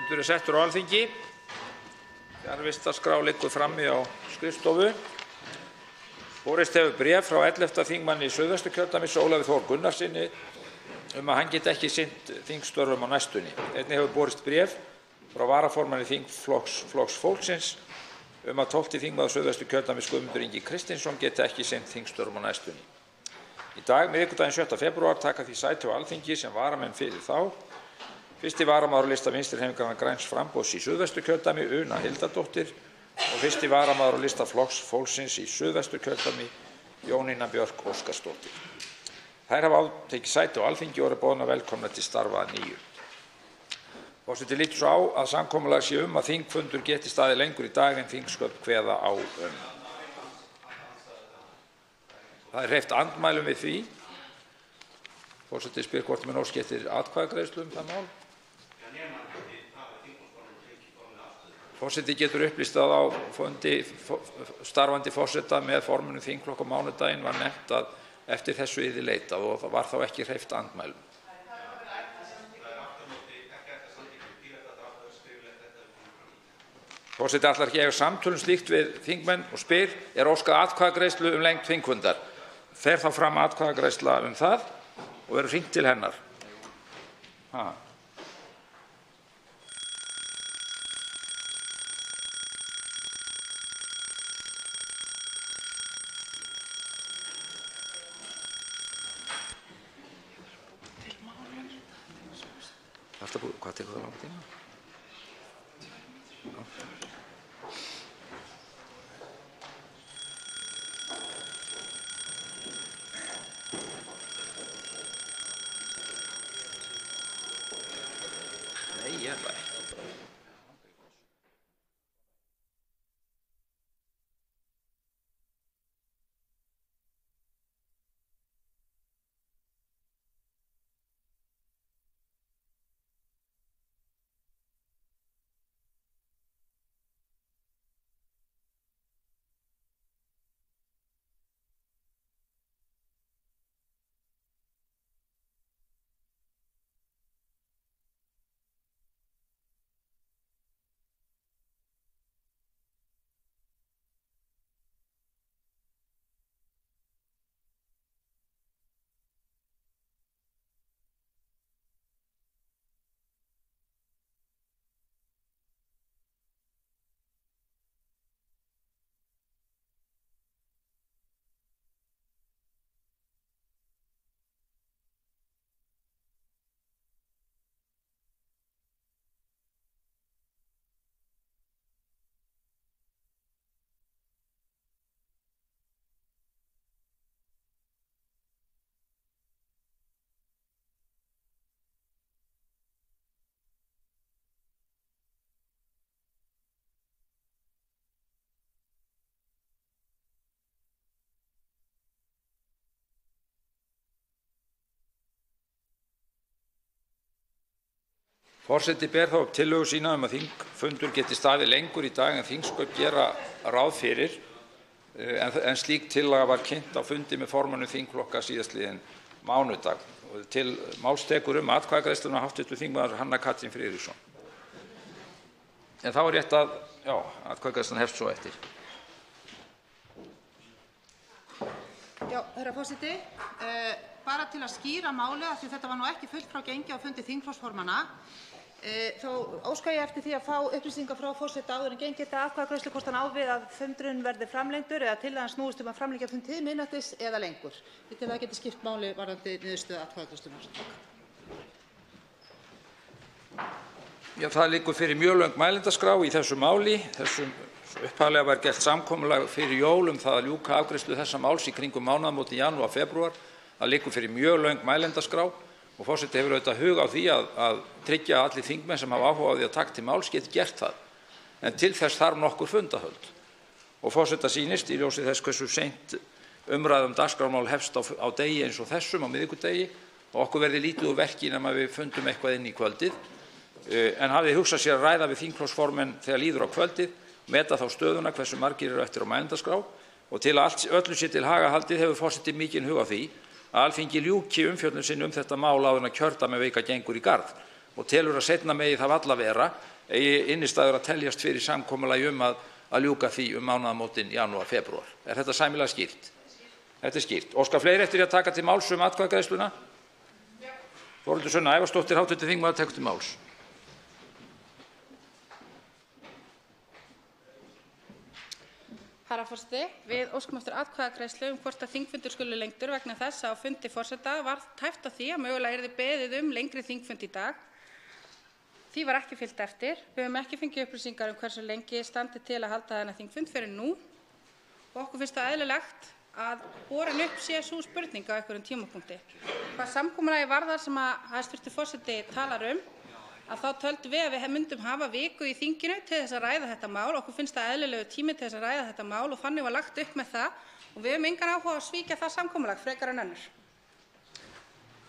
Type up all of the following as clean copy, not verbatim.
Fundur settur á Alþingi. Fjarvistarskrá liggur frammi á skrifstofu. Borist hefur bréf frá 11. þingmanni Suðvesturkjördæmis Ólafi Þór Gunnarssyni að hann geti ekki sinnt þingstörfum á næstunni. Einnig hefur borist bréf frá varaformanni þingflokks fólksins að 12. þingmaður Suðvesturkjördæmis Guðmundur Ingi Kristinsson geti ekki sinnt þingstörfum á næstunni. Í dag, miðvikudaginn 7. febrúar, taka því sæti á Alþingi sem varamenn fyrir þá. 1. varamaður á lista Vinstri-hreyfingarinnar græns framboðs í Suðvesturkjördæmi Una Hildardóttir og 1. varamaður á lista Flokks fólksins í Suðvesturkjördæmi Jónína Björk Óskarsdóttir. Þær hafa tekið sæti á Alþingi og eru boðnar velkomnar til starfa að nýju. Forseti lítur svo á að samkomulag sé að þingfundur geti staðið lengur í dag en þingsköp kveða á Það hreyft andmælum við því. Forseti spyr hvort menn óski eftir atkvæðagreiðslu það mál. Forseti getur upplýst að á fundi starfandi forseta með formönnum þingflokka á mánudaginn var nefnt að eftir þessu yrði leitað og það var þá ekki hreyft andmælum. Forseti ætlar ekki að eiga samtölum slíkt við þingmenn og spyr óskað atkvæðagreiðslu lengd þingfundar. Fer þá fram atkvæðagreiðsla það og verður hringt til hennar. Hvað tekur það langan tíma? Forseti ber þá upp tillögu sína að þingfundur geti staðið lengur í dag en þingsköp gera ráð fyrir, en slík tillaga var kynnt á fundi með formönnum þingflokka síðastliðinn mánudag. Til máls tekur atkvæðagreiðsluna hv. þingmaður Hanna Katrín Friðriksson. En þá rétt að, atkvæðagreiðslan hefst svo eftir. Já, herra forseti, bara til að skýra málið, af því þetta var nú ekki fullt frá gengi á fundi þingflokksformanna, þá óska ég eftir því að fá upplýsingar frá forseta áður en gengið til atkvæðagreiðslu hvort hann á við að fundurinn verði framlengdur eða tillagan snúist að framlengja fund til miðnættis eða lengur. Ég tel að það geti skipt máli varðandi niðurstöðu atkvæðagreiðslunnar. Það liggur fyrir mjög löng mælendaskrá í þessu máli. Upphaflega var gert samkomulag fyrir jól það að ljúka afgreiðslu þessa máls í kringum mánaðamótin janúar febrúar. Það liggur fyrir mjög löng mælendaskrá og forseti hefur auðvitað hug á því að tryggja að allir þingmenn sem hafa áhuga á því að taka til máls geti gert það. En til þess þarf nokkur fundahöld. Og forseta sýnist í ljósi þess hversu seint umræða dagskrármál hefst á degi eins og þessum á miðvikudegi og okkur verði lítið úr verki nema við fundum eitthvað inn í kvöldið. En hafði hugsað sér að ræða við þingflokksformenn þegar líður á kvöldið, meta þá stöðuna hversu margir eru eftir á mælendaskrá og til að öllu sé til haga haldið hefur forseti mikinn hug á því að Alþingi ljúki umfjöllun sinni þetta mál áður en kjördæmi vika gengur í garð og telur að seinna megi það varla vera eigi innistæður að teljast fyrir samkomulagi að ljúka því mánaðamótin janúar, febrúar. Er þetta sæmilega skýrt? Þetta skýrt. Óska fleiri eftir að taka til máls atkvæðagreiðsluna? Þórhildur Sunna Ævarsdóttir, hv. þingmaður, tekur til máls. Herra forseti, við óskum eftir atkvæðagreiðslu hvort að þingfundur skuli lengdur vegna þess að á fundi forseta var tæpt á því að mögulega yrði beðið lengri þingfund í dag. Því var ekki fylgt eftir. Við höfum ekki fengið upplýsingar hversu lengi standi til að halda þennan þingfund fyrir nú og okkur finnst það eðlilegt að borin upp sé sú spurning á einhverjum tímapunkti. Hvað samkomulagi varðar sem að hæstv. Forseti talar að þá töldum við að við myndum hafa viku í þinginu til þess að ræða þetta mál. Okkur finnst það eðlilegu tími til þess að ræða þetta mál og þannig var lagt upp með það og við höfum engan áhuga að svíkja það samkomulag frekar en önnur.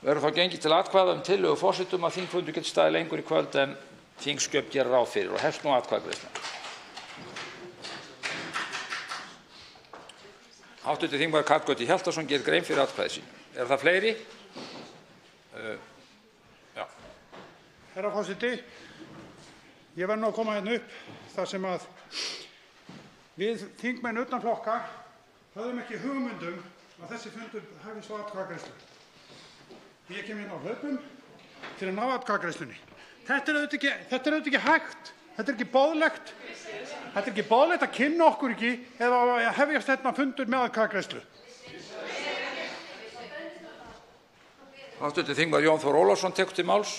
Verður þá gengið til atkvæða tillögu forseta að þingfundur geti staðið lengur í kvöld en þingsköp gera ráð fyrir og hefst nú atkvæðagreiðsla. Hv. þingmaður Karl Gauti Hjaltason gerir grein fyrir atkvæði sínu. Er það fleiri? Já. Herra forseti, ég verð nú að koma hérna upp þar sem að við þingmenn utan flokka höfðum ekki hugmyndum að þessi fundur hefist á atkvæðagreiðslu. Ég kem hérna á hlaupum til að ná atkvæðagreiðslunni. Þetta er auðvitað ekki hægt. Þetta er ekki boðlegt. Þetta er ekki boðlegt að kynna okkur ekki eða að hefjast hérna fundur með atkvæðagreiðslu. Hv. þingmaður Jón Þór Ólafsson tekur til máls.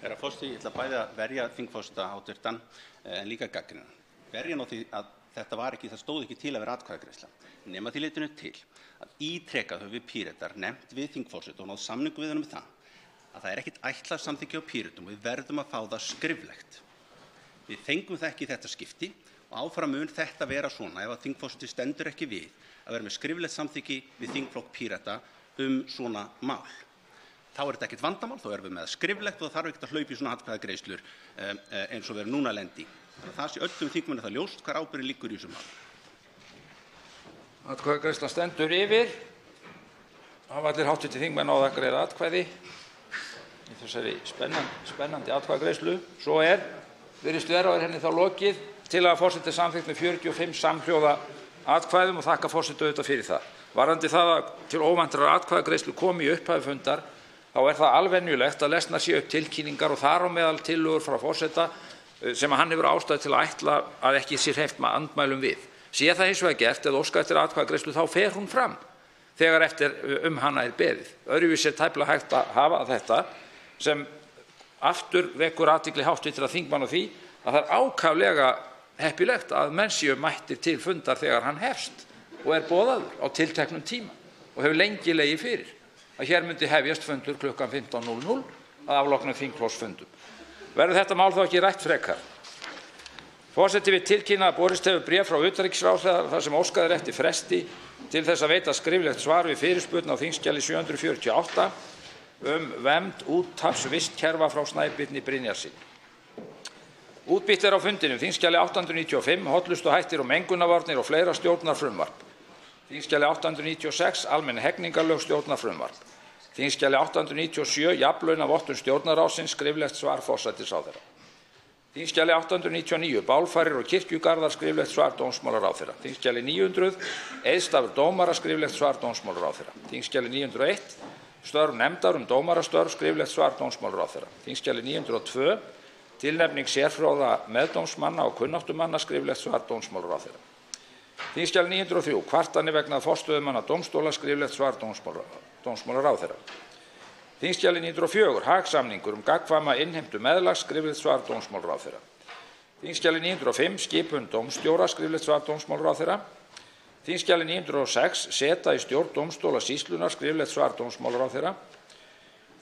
Herra forseti, ég ætla bæði að verja þingforseta háttvirtan en líka gagnrýna. Verja á því að það stóð ekki til að vera atkvæðagreiðsla. Nema því leytinu til að ítrekað höfum við Píratar nefnt við þingforseta og náð samningu við hann að það er ekkert ætlað samþykki á Píratum og við verðum að fá það skriflegt. Við fengum það ekki í þetta skipti og áfram mun þetta vera svona ef að þingforseti stendur ekki við að vera með skriflegt samþykki við þingflokk Pírata svona mál. Þá er þetta ekkert vandamál, þá erum við með skriflegt og það þarf ekkert að hlaupa í svona atkvæðagreiðslur eins og við erum núna að lenda í. Þannig að það sé öllum þingmönnum það ljóst hvar ábyrgðin liggur í þessu máli. Atkvæðagreiðslan stendur yfir. Hafa allir hv. þingmenn náð að greiða atkvæði í þessari spennandi atkvæðagreiðslu. Svo virðist vera henni þá lokið. Tillaga forseta er samþykkt með 45 samhljóða atkvæðum og þakka forseta auðvitað fyrir það. Varðandi það að til óvæntrar atkvæðagreiðslu komi í upphafi fundar, þá er það alvenjulegt að lesnar séu upp tilkynningar og þar á meðal tillögur frá forseta sem hann hefur ástæðu til að ætla að ekki sé hreyft með andmælum við. Sé það hins vegar gert eða óskað eftir atkvæðagreiðslu þá fer hún fram þegar eftir hana er beðið. Öðruvísi er tæplega hægt að hafa þetta sem aftur vekur athygli hv. þingmanna á því að það er ákaflega heppilegt að menn séu mættir til fundar þegar hann hefst og er boðaður á tilteknum tíma og hefur lengi legið fyrir að hér myndi hefjast fundur klukkan 15:00 að afloknum þingflokksfundum. Verður þetta mál þá ekki rætt frekar? Forseti vill tilkynna að borist hefur bréf frá utanríkisráðherra þar sem óskað er eftir fresti til þess að veita skriflegt svar við fyrirspurn á þingskjali 748 vernd úthafsvistkerfa frá Snæbirni Brynjarssyni. Útbýtt er á fundinum þingskjali 895 hollustuhættir og mengunarvarnir og fleira stjórnarfrumvarp. Þingskjali 896 almenn hegningarlög stjórnarfrumvarp. Þingskjali 897 jafnlaunavottun stjórnarráðsins skriflegt svar forsætisráðherra. Þingskjali 899 bálfarir og kirkjugarðar skriflegt svar dómsmálaráðherra. Þingskjali 900 eiðstafur dómara skriflegt svar dómsmálaráðherra. Þingskjali 901 störf nefndar dómarastörf skriflegt svar dómsmálaráðherra. Þingskjali 902 tilnefning sérfróða meðdómsmanna og kunnáttumanna skriflegt svar dómsmálaráðherra. Þingskjali 903 kvartanir vegna forstöðumanna dómstóla skriflegt svar dómsmálaráðherra. Þingskjali 904 hagsamningur gagnkvæma innheimtu meðlags skriflegt svar dómsmálaráðherra. Þingskjali 905 skipun dómstjóra skriflegt svar dómsmálaráðherra. Þingskjali 906 seta í stjórn dómstóla sýslunnar skriflegt svar dómsmálaráðherra.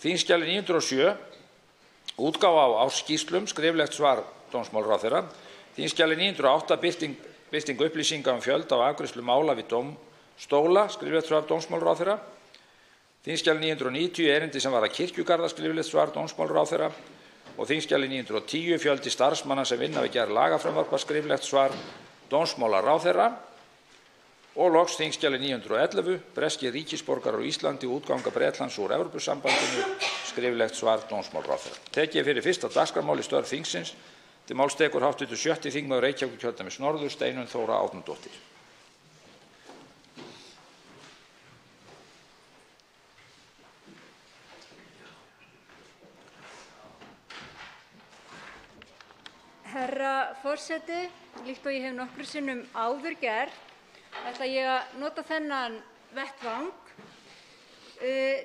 Þingskjali 907 útgáfa á ársskýrslum skriflegt svar dómsmálaráðherra. Þingskjali 908 birting upplýsinga fjölda og afgreiðslu mála við dómstóla skriflegt svar dómsmálaráðherra. Þingskjali 990 erindi sem varðar kirkjugarða skriflegt svar dómsmálaráðherra og þingskjali 910 fjöldi starfsmanna sem vinna við gerð lagafrumvarpa skriflegt svar dómsmálaráðherra. Og loks þingskjali 911, breskir ríkisborgarar á Íslandi og útganga Bretlands úr Evrópusambandinu, skriflegt svar dómsmálaráðherra. Tekið er fyrir fyrsta dagskrármál í störf þingsins. Til máls tekur hv. 6. þingmaður Reykjavíkurkjördæmis norður, Steinunn Þóra Árnadóttir. Herra forseti, líkt og ég hef nokkrum sinnum áður gert, ætla ég að nota þennan vettvang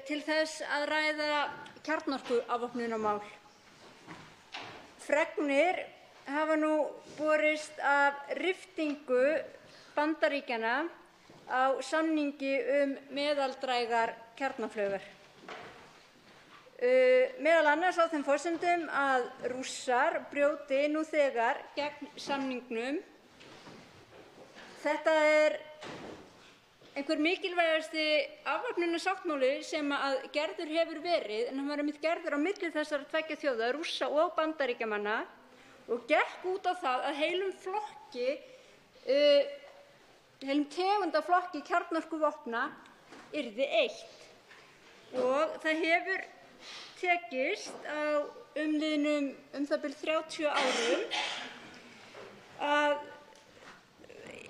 til þess að ræða kjarnorkuafvopnunarmál. Fregnir hafa nú borist af riftingu Bandaríkjanna á samningi meðaldrægar kjarnaflaugar. Meðal annars á þeim forsendum að Rússar brjóti nú þegar gegn samningnum. Þetta er einhver mikilvægasti afvopnunarsáttmáli sem að gerður hefur verið, en hann var einmitt gerður á milli þessara tveggja þjóða, Rússa og Bandaríkjamanna, og gekk út á það að heilum tegundaflokki kjarnorkuvopna yrði eytt. Og það hefur tekist á umliðnum það bil 30 árum að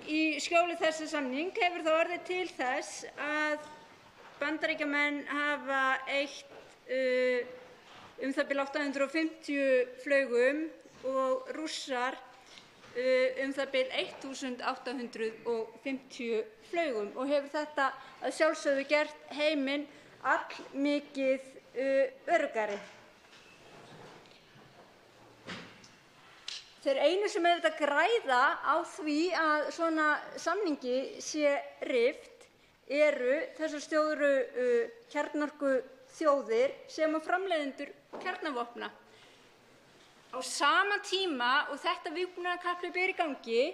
í skjóli þessa samning hefur það orðið til þess að Bandaríkjamenn hafa eytt það bil 850 flaugum og Rússar það bil 1850 flaugum, og hefur þetta að sjálfsögðu gert heiminn allmikið öruggari. Þeir einu sem auðvitað græða á því að svona samningi sé rift eru þessar stóru kjarnorkuþjóðir sem og framleiðendur kjarnavopna. Á sama tíma og þetta vígbúnaðarkapphlaup er í gangi,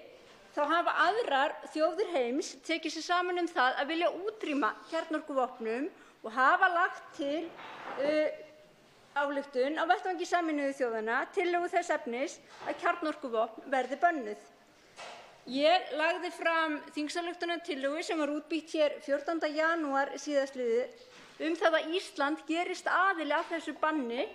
þá hafa aðrar þjóðir heims tekið sér saman það að vilja útrýma kjarnorkuvopnum og hafa lagt til ályktun á vettvangi Sameinuðu þjóðanna tillögu þess efnis að kjarnorkuvopn verði bönnuð. Ég lagði fram þingsályktunartillögu sem var útbýtt hér 14. janúar síðastliðið það að Ísland gerist aðili að þessu banni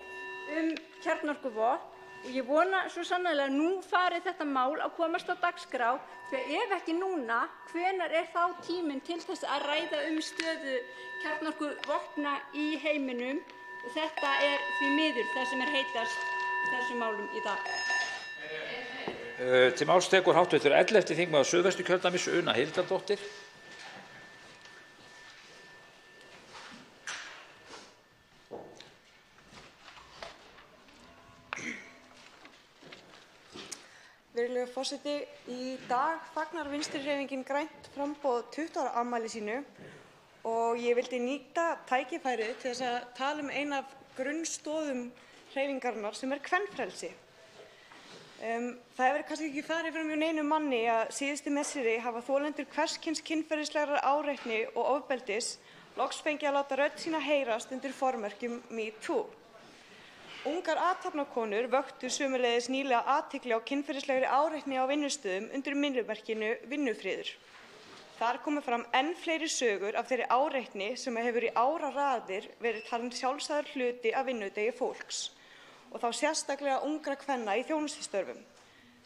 kjarnorkuvopn, og ég vona svo sannarlega að nú fari þetta mál að komast á dagskrá, því ef ekki núna, hvenær er þá tíminn til þess að ræða stöðu kjarnorkuvopna í heiminum? Og þetta er því miður það sem er heitast þessum málum í dag. Til máls tekur hv. 11. þingmaður Suðvesturkjördæmis, Una Hildardóttir. Virðulegur forseti, í dag fagnar Vinstrihreyfingin grænt framboð 20 ára afmæli sínu og ég vildi nýta tækifærið til þess að tala eina af grunnstoðum hreyfingarinnar sem er kvenfrelsi. Það hefur kannski ekki farið fram hjá neinum manni að síðustu misseri hafa þolendur hvers kyns kynferðislegrar áreitni og ofbeldis loks fengið að láta rödd sína heyrast undir formerkjum MeToo. Ungar athafnakonur vöktu sömuleiðis nýlega athygli á kynferðislegri áreitni á vinnustöðum undir minnismerkinu Vinnufriður. Þar komu fram enn fleiri sögur af þeirri áreitni sem hefur í áraraðir verið talin sjálfsagður hluti af vinnudegi fólks, og þá sérstaklega ungra kvenna í þjónustustörfum.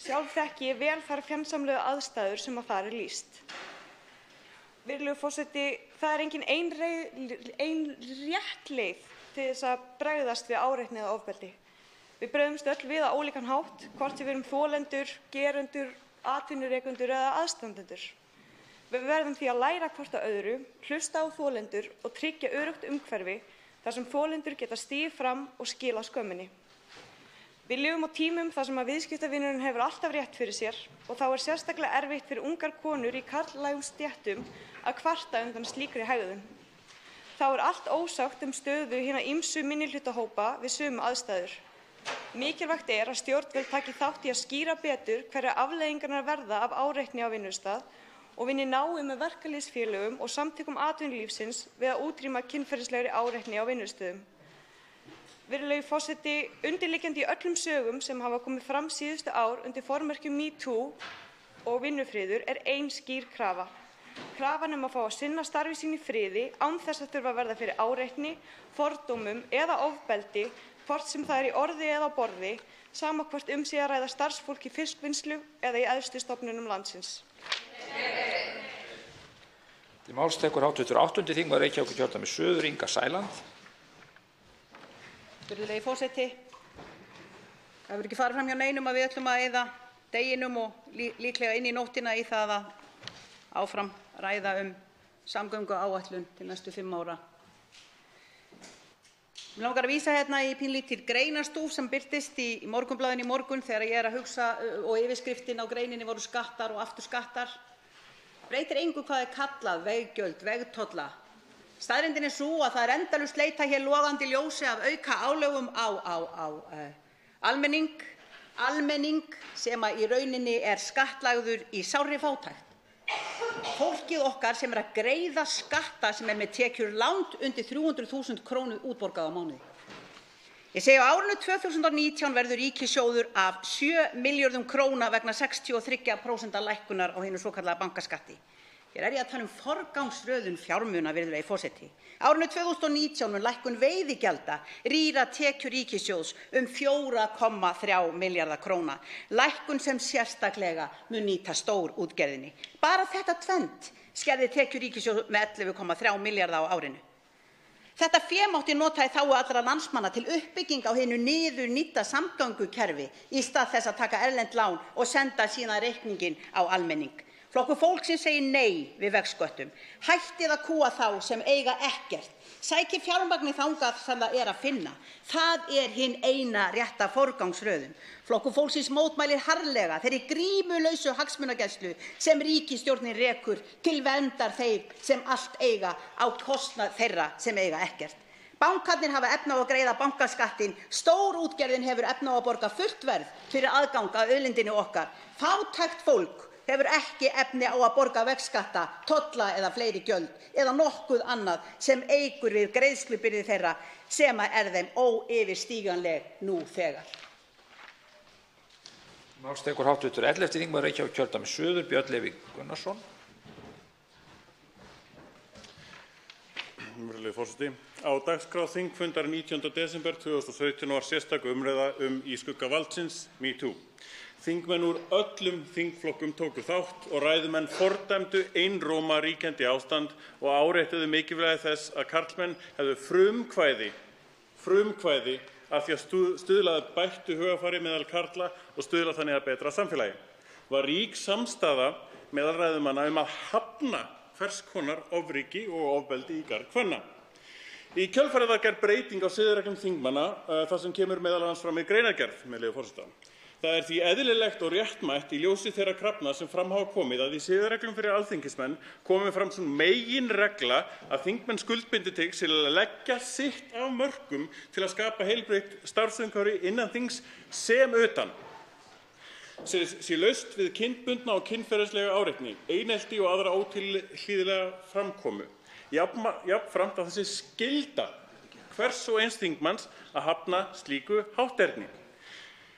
Sjálf þekki ég vel þær fjandsamlegu aðstæður sem að þar er lýst. Virðulegur forseti, það er engin ein rétt leið til þess að bregðast við áreitni eða ofbeldi. Við bregðumst öll við á ólíkan hátt, hvort sem við erum þolendur, gerendur, atvinnurekendur eða aðstandendur. Við verðum því að læra hvort af öðru, hlusta á þolendur og tryggja öruggt umhverfi þar sem þolendur geta stigið fram og skilað skömminni. Við lifum á tímum þar sem að viðskiptavinurinn hefur alltaf rétt fyrir sér, og þá er sérstaklega erfitt fyrir ungar konur í karllægum stéttum að kvarta undan slíkri hegðun. Þá er allt ósátt stöðu hinna ýmsu minnihlutahópa við sömu aðstæður. Mikilvægt er að stjórnvöld taki þátt í að skýra betur hverjar afleiðingarnar verða af áreitni á vinnustað og vinni náið með verkalýðsfélögum og samtökum atvinnulífsins við að útrýma kynferðislegri áreitni á vinnustöðum. Virðulegi forseti, undirliggjandi í öllum sögum sem hafa komið fram síðustu ár undir formerkjum MeToo og Vinnufriður er ein skýr krafa, krafan að fá að sinna starfi sínu í friði án þess að þurfa að verða fyrir áreitni, fordómum eða ofbeldi, hvort sem það í orði eða á borði, sama hvort sé að ræða starfsfólk í fiskvinnslu eða í æðstu stofnunum landsins. Til máls tekur hv. 8. þingmaður Reykjavíkurkjördæmis suður, Inga Sæland. Virðulegi forseti, það hefur ekki farið fram hjá neinum að við ætlum að eyða deginum og líklega inn í nóttina í það að áfram ræða samgönguáætlun til næstu 5 ára. Mig langar að vísa hérna í pínlítið greinarstúf sem birtist í Morgunblaðinu í morgun þegar ég að hugsa og yfirskriftin á greininni voru skattar og aftur skattar. Breytir engu hvað kallað, veggjöld, vegtolla. Staðreyndin sú að það endalaust leita hér logandi ljósi af auka álögum á almenning sem í rauninni skattlagður í sárri fátækt. Fólkið okkar sem að greiða skatta sem með tekjur langt undir 300.000 krónur útborgað á mánuði. Ég segi á árinu 2019 verður ríkissjóður af 7 milljörðum króna vegna 63% lækkunar á hinu svokallaða bankaskatti. Hér ég að tala forgangsröðun fjármuna, virðulegi forseti. Árinu 2019 mun lækkun veiðigjalda rýra tekjur ríkissjóðs 4,3 milljarða króna. Lækkun sem sérstaklega mun nýta stórútgerðinni. Bara þetta tvennt skerði tekjur ríkissjóðs með 11,3 milljarða á árinu. Þetta fé mátti nota í þágu allra landsmanna til uppbygging á hinu niðurnýtta samgöngukerfi í stað þess að taka erlend lán og senda síðan reikninginn á almenning. Flokkur fólksins segir nei við vegsköttum. Hættið að kúga þá sem eiga ekkert. Sækið fjármagnið þangað sem það að finna. Það hin eina rétta forgangsröðun. Flokkur fólksins mótmælir harðlega þeirri grímulausu hagsmunagæslu sem ríkisstjórnin rekur til verndar þeir sem allt eiga á kostnað þeirra sem eiga ekkert. Bankarnir hafa efni á að greiða bankaskattinn, stórútgerðin hefur efni á að borga fullt verð fyrir aðgang að auðlindinni okkar. Fátækt fólk hefur ekki efni á að borga vegskatta, tolla eða fleiri gjöld eða nokkuð annað sem eykur við greiðslubyrði þeirra sem þeim óyfirstíganleg nú þegar. Máls tekur hv. 11. þingmaður Reykjavíkurkjördæmis suður, Björn Leví Gunnarsson. Virðulegi forseti. Á dagskrá þingfundar 19. desember 2017 var sérstök umræða í skugga valdsins MeToo. Þingmenn úr öllum þingflokkum tóku þátt og ræðumenn fordæmdu einróma ríkjandi ástand og áréttuðu mikilvægi þess að karlmenn hefðu frumkvæði að því að stuðla að bættu hugarfari meðal karla og stuðla þannig að betra samfélagi. Var rík samstaða meðal ræðumanna að hafna hvers konar ofríki og ofbeldi í garð kvenna. Í kjölfarið var gerð breyting á siðareglum þingmanna þar sem kemur meðal annars fram í greinargerð, með leyfi forseta. Það því eðlilegt og réttmætt í ljósi þeirra krafna sem fram hafa komið að í siðareglum fyrir alþingismenn komi fram sú meginregla að þingmenn skuldbindi sig til að leggja sitt af mörkum til að skapa heilbrigt starfsumhverfi innan þings sem utan. Sé laust við kynbundna og kynferðislega áreitni, einelti og aðra ótilhlýðilega framkomu. Jafnframt að þessi skylda hvers og eins þingmanns að hafna slíku hátterni.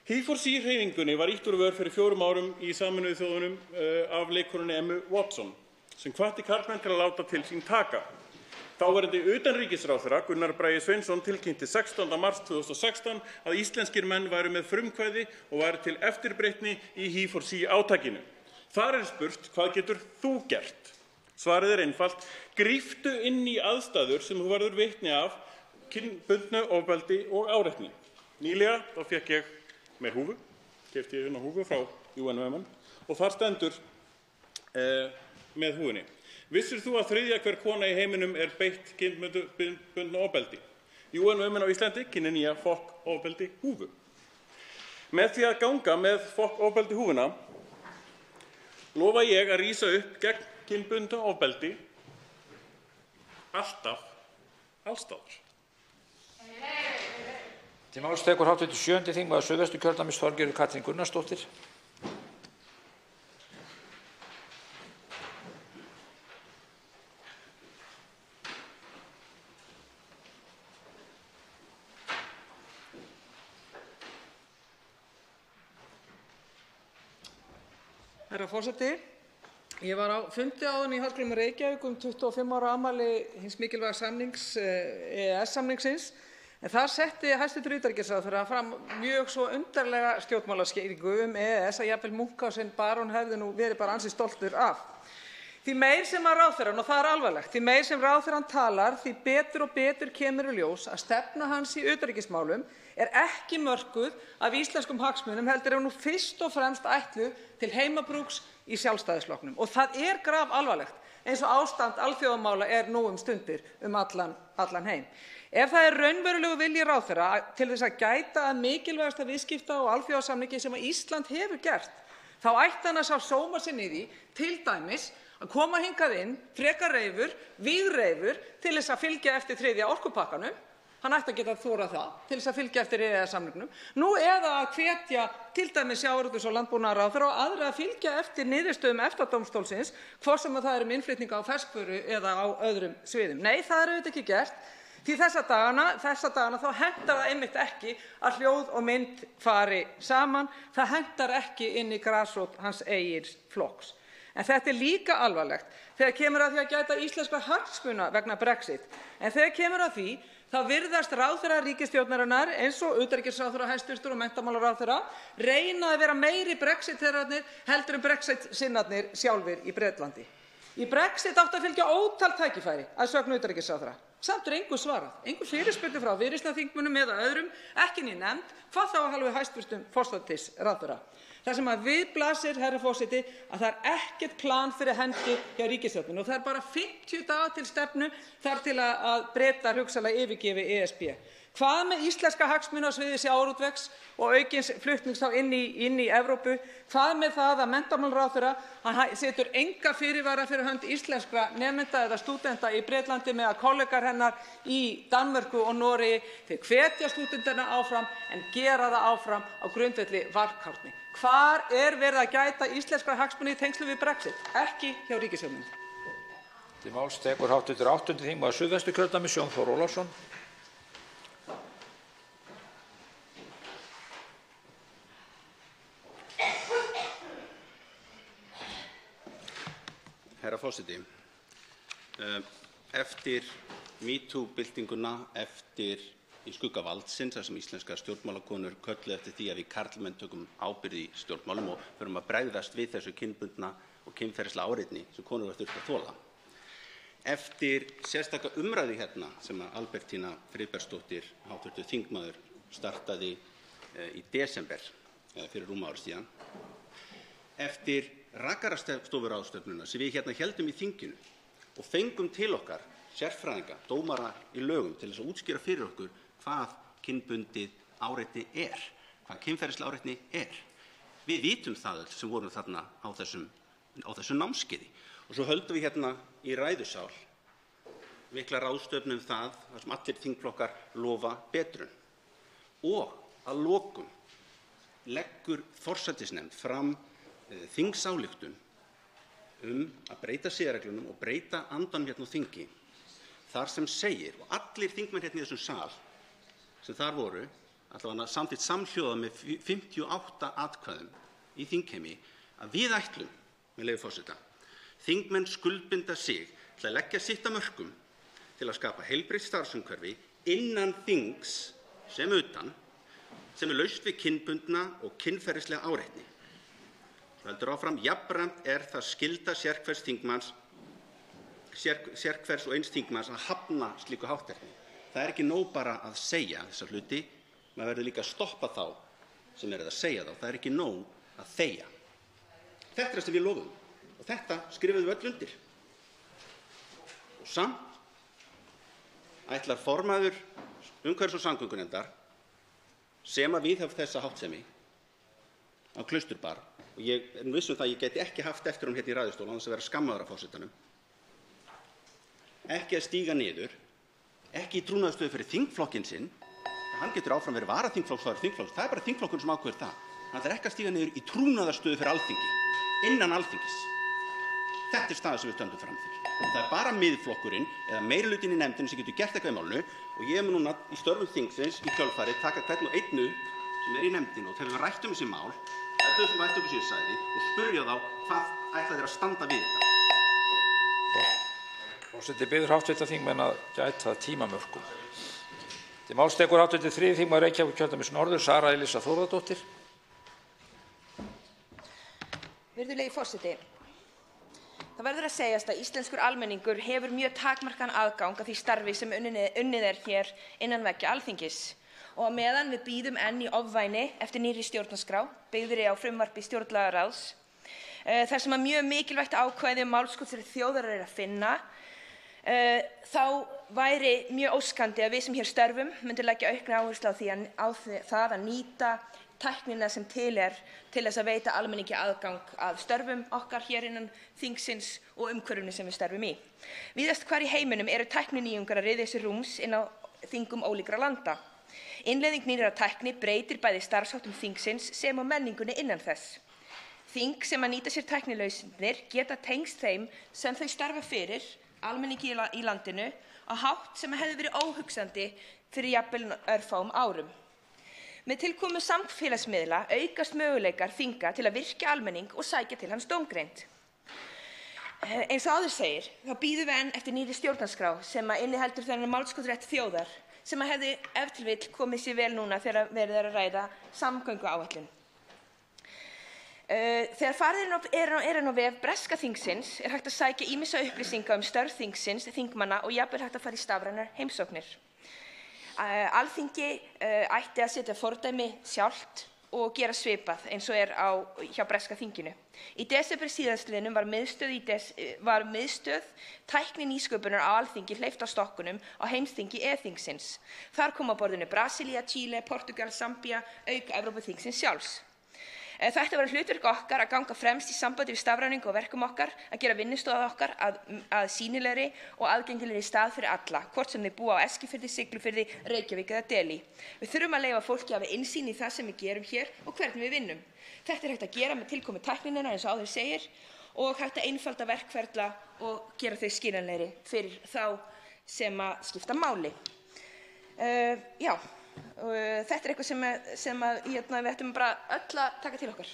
He4C hreyfingunni var ýtt úr vör fyrir 4 árum í Sameinuðu þjóðunum af leikkonunni Emmu Watson sem hvatti karlmenn til að láta til sín taka. Þáverandi utanríkisráðherra Gunnar Bragi Sveinsson tilkynnti 16. mars 2016 að íslenskir menn væru með frumkvæði og væru til eftirbreytni í He4C átakinu. Þar spurt, hvað getur þú gert? Svarið einfalt, gríptu inn í aðstæður sem þú verður vitni af kynbundnu ofbeldi og áreitni. Nýlega þá fékk ég mér húfu, keypti ég húfu frá UN Women og þar stendur með húfunni. Vissir þú að 3. hver kona í heiminum beitt kynbundnu ofbeldi? UN Women á Íslandi kynni nýja fokk ofbeldi húfu. Með því að ganga með fokk ofbeldi húfuna lofa ég að rísa upp gegn kynbundnu ofbeldi alltaf, allstaðar. Til máls tekur hv. 7. þingmaður Suðvesturkjördæmis Þorgerður Katrín Gunnarsdóttir. Herra forseti, Ég var á fundi áðan í Háskólanum í Reykjavík 25 ára afmæli hins mikilvæga samnings EES-samningsins, en þar setti hæstv. Utanríkisráðherra fram mjög svo undarlega stjórnmálaskýringu EES að jafnvel Munchausen barón hefði nú verið bara ansi stoltur af. Því meir sem að ráðherrann, og það alvarlegt, því meir sem ráðherrann talar, því betur og betur kemur í ljós að stefna hans í utanríkismálum ekki mörkuð af íslenskum hagsmunum, heldur nú fyrst og fremst ætluð til heimabrúks í Sjálfstæðisflokknum. Og það grafalvarlegt, eins og ástand alþjóðamála nú stundir allan heim. Ef það raunverulegur vilji ráðherra til þess að gæta að mikilvægasta viðskipta- og alþjóðasamningi sem Ísland hefur gert, þá ætti hann að sjá sóma sinn í því, til dæmis að koma hingað inn frekar vígreifur til þess að fylgja eftir 3. orkupakkanum. Hann ætti að geta þórað það til þess að fylgja eftir EES-samningnum. Nú eða að hvetja til dæmis sjávarútvegs- og landbúnaðarráðherra og aðra að fylgja eftir niðurstöðum EFTA-dómstólsins, hvort sem það innflutninga á ferskvöru eða á öðrum sviðum. Nei, það auðvitað ekki gert. Því þessa dagana þá hentar það einmitt ekki að hljóð og mynd fari saman. Það hentar ekki inn í grasrót hans eigin flokks. En þetta líka alvarlegt þegar kemur að því að gæta íslenskra hagsmuna vegna Brexit. En þegar kemur að því, þá virðast ráðherrar ríkisstjórnarinnar eins og utanríkisráðherra hæstv. Og menntamálaráðherra reyna að vera meiri Brexit-herrarnir heldur Brexit-sinnarnir sjálfir í Bretlandi. Í Brexit átti að fylgja ótal tækifæri að sögn utanríkisráðherra. Samt engu svarað, engu fyrirspurnir frá Viðreisnarþingmönnum eða öðrum, ekki né nefnd, hvað þá af hálfu hæstv. Forsætisráðherra. Það sem við blasir, herra forseti, að það ekkert plan fyrir hendi hjá ríkisstjórninni og það bara 50 dagar til stefnu þar til að Bretar hugsanlega yfirgefi ESB. Hvað með íslenska hagsmuni á sviði sjávarútvegs og aukins flutnings þá inn í Evrópu? Hvað með það að menntamálaráðherra hann setur enga fyrirvara fyrir hönd íslenskra nemenda eða stúdenta í Bretlandi með að kollegar hennar í Danmörku og Noregi þeir hvetja stúdentana áfram en gera það áfram á grundvelli varkárni. Hvar verið að gæta íslenskra hagsmuni í tengslum við Brexit? Ekki hjá ríkisstjórninni. Til máls tekur hv. 8. þingmaður Suðvesturkjördæmis Jón Þór Ólafsson. Herra forseti, eftir MeToo-byltinguna, eftir í skugga valdsins, þar sem íslenskar stjórnmálakonur kölluðu eftir því að við karlmenn tökum ábyrgð í stjórnmálum og förum að bregðast við þessu kynbundna og kynferðislega áreitni sem konur hafa þurft að þola. Eftir sérstaka umræðu hérna sem Albertína Friðbertsdóttir, hv. þingmaður, startaði í desember fyrir rúmu ári síðan, eftir rakarastofuráðstefnuna sem við hérna héldum í þinginu og fengum til okkar sérfræðinga, dómara í lögum til þess að útskýra fyrir okkur hvað kynbundið áreitni hvað kynferðislega áreitni Við vitum það öll sem vorum þarna á þessu námskeiði. Og svo höldum við hérna í ræðusál mikla ráðstefnu það sem allir þingflokkar lofa betrun. Og að lokum leggur forsætisnefnd fram þingsályktun að breyta siðareglunum og breyta andanum hérna á þingi, þar sem segir, og allir þingmenn hérna í þessum sal sem þar voru, allavega samþykkt samhljóða með 58 atkvæðum í þingheimi, að við ætlum, með leyfi forseta, þingmenn skuldbinda sig til að leggja sitt af mörkum til að skapa heilbrigt starfsumhverfi innan þings sem utan, sem laust við kynbundna og kynferðislega áreitni. Heldur áfram, jafnframt það skylda sérhvers og eins þingmanns að hafna slíku hátterni. Það ekki nóg bara að segja þessa hluti, maður verður líka að stoppa þá sem að segja þá. Það ekki nóg að þegja. Þetta það sem við lofum og þetta skrifuðum öll undir. Og samt ætlar formaður umhverfis- og samgöngunefndar sem að viðhafa þessa háttsemi á Klausturbar, og ég viss það að ég geti ekki haft eftir hérna í ræðustól án þess að vera skammaður af forsetanum, ekki að stíga niður, ekki í trúnaðarstöðu fyrir þingflokkinn sinn, hann getur áfram verið varaþingflokksmaður þingflokks, það bara þingflokkurinn sem ákveður það. Hann ætlar ekki að stíga niður í trúnaðarstöðu fyrir Alþingi, innan Alþingis. Þetta staða sem við stöndum fram fyrir. Það bara miðflokkurinn eða meirihlutinn í nefndinni sem getur gert eitthvað í málinu, og ég mun núna í störfum þingsins í kjölfarið taka hvern og einn sem í nefndinni og þegar við rættum þessi mál, þau sem mættu okkur sér sagði og spurja þá hvað ætla þeir að standa við þetta. Forseti biður hv. þingmenn að gæta tímamörkum. Til máls tekur hv. 3. þingmaður Reykjavíkurkjördæmis norður, Sara Elísa Þórðardóttir. Virðulegi forseti. Það verður að segjast að íslenskur almenningur hefur mjög takmarkaðan aðgang að því starfi sem unnið er hér innan veggja Alþingis. Og á meðan við bíðum enn í ofvæni eftir nýrri stjórnarskrá, byggðri á frumvarpi stjórnlagaráðs, þar sem að mjög mikilvægt ákvæði málskotsrétt þjóðar er að finna, þá væri mjög óskandi að við sem hér störfum myndum leggja aukna áherslu á það að nýta tæknina sem til er til þess að veita almenningi aðgang að störfum okkar hér innan þingsins og umhverfinu sem við störfum í. Víðast hvar í heiminum eru tækninýjungar að ryðja sér rúms inn á þingum ólíkra landa. Innleiðing nýrrar tækni breytir bæði starfsháttum þingsins sem og menningunni innan þess. Þing sem að nýta sér tæknilausnir geta tengst þeim sem þau starfa fyrir, almenningi í landinu, á hátt sem hefði verið óhugsandi fyrir jafnvel örfáum árum. Með tilkomu samfélagsmiðla aukast möguleikar þinga til að virkja almenning og sækja til hans dómgreind. Eins og áður segir, þá bíðum við enn eftir nýrri stjórnarskrá sem að inniheldur þennan málskotsrétt þjóðar sem að hefði ef til vill komið sér vel núna þegar verið er að ræða samgönguáætlun. Þegar farið er inn á vef breska þingsins er hægt að sækja ýmissa upplýsinga störf þingsins, þingmanna og jafnvel hægt að fara í stafrænar heimsóknir. Alþingi ætti að setja fordæmi sjálft og gera svipað eins og er hjá breska þinginu. Í desember síðastliðnum var miðstöð tækni nýsköpunar á Alþingi hleypt á stokkunum á heimsþingi E-þingsins. Þar kom á borðinu Brasilía, Chile, Portugal, Zambía, auk Evrópuþingsins sjálfs. Þetta var hlutverk okkar að ganga fremst í sambandi við stafræningu og verkum okkar, að gera vinnustofu okkar að sýnilegri og aðgengilegri stað fyrir alla, hvort sem þeir búa á Eskifirði, Siglufirði, Reykjavík eða Delí. Við þurfum að leyfa fólki að hafa innsýn í það sem við gerum hér og hvernig við vinnum. Þetta er hægt að gera með tilkomu tækninnar eins og áður segir og hægt að einfalda verkferla og gera þau skiljanlegri fyrir þá sem að skipta máli. Þetta er eitthvað sem við ættum bara öll að taka til okkar.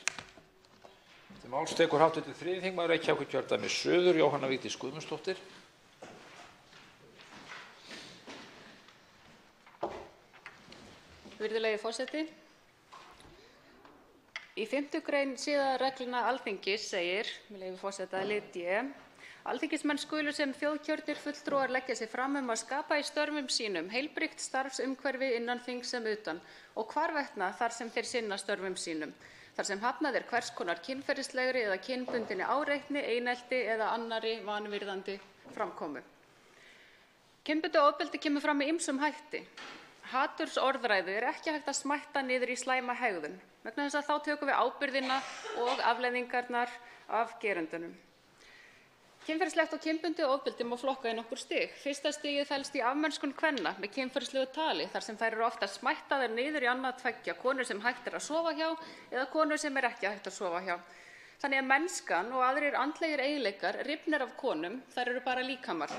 Til máls tekur hv. 3. þingmaður Reykjavíkurkjördæmis suður, Jóhanna Vigdís Guðmundsdóttir. Virðulegi forseti. Í 5. grein siðareglna Alþingis segir, með leyfi forseta lít ég, Alþingismenn skulu sem þjóðkjörnir fulltrúar leggja sig fram að skapa í störfum sínum heilbrigt starfsumhverfi innan þings sem utan og hvarvetna þar sem þeir sinna störfum sínum, þar sem hafnað er hvers konar kynferðislegri eða kynbundinni áreitni, einelti eða annarri vanvirðandi framkomu. Kynbundið ofbeldi kemur fram með ýmsum hætti. Hatursorðræðu er ekki hægt að smætta niður í slæma hegðun, vegna þess að þá tökum við ábyrgðina og afleiðingarnar af gerendunum. Kynferðislegt og kynbundið ofbeldi má flokka í nokkur stig. Fyrsta stigið felst í afmennskun kvenna með kynferðislegu tali, þar sem þær eru ofta smættaðar niður í annað tveggja, konur sem hægt er að sofa hjá eða konur sem er ekki hægt að sofa hjá. Þannig að mennskan og aðrir andlegir eiginleikar rifnir af konum, þær eru bara líkamar.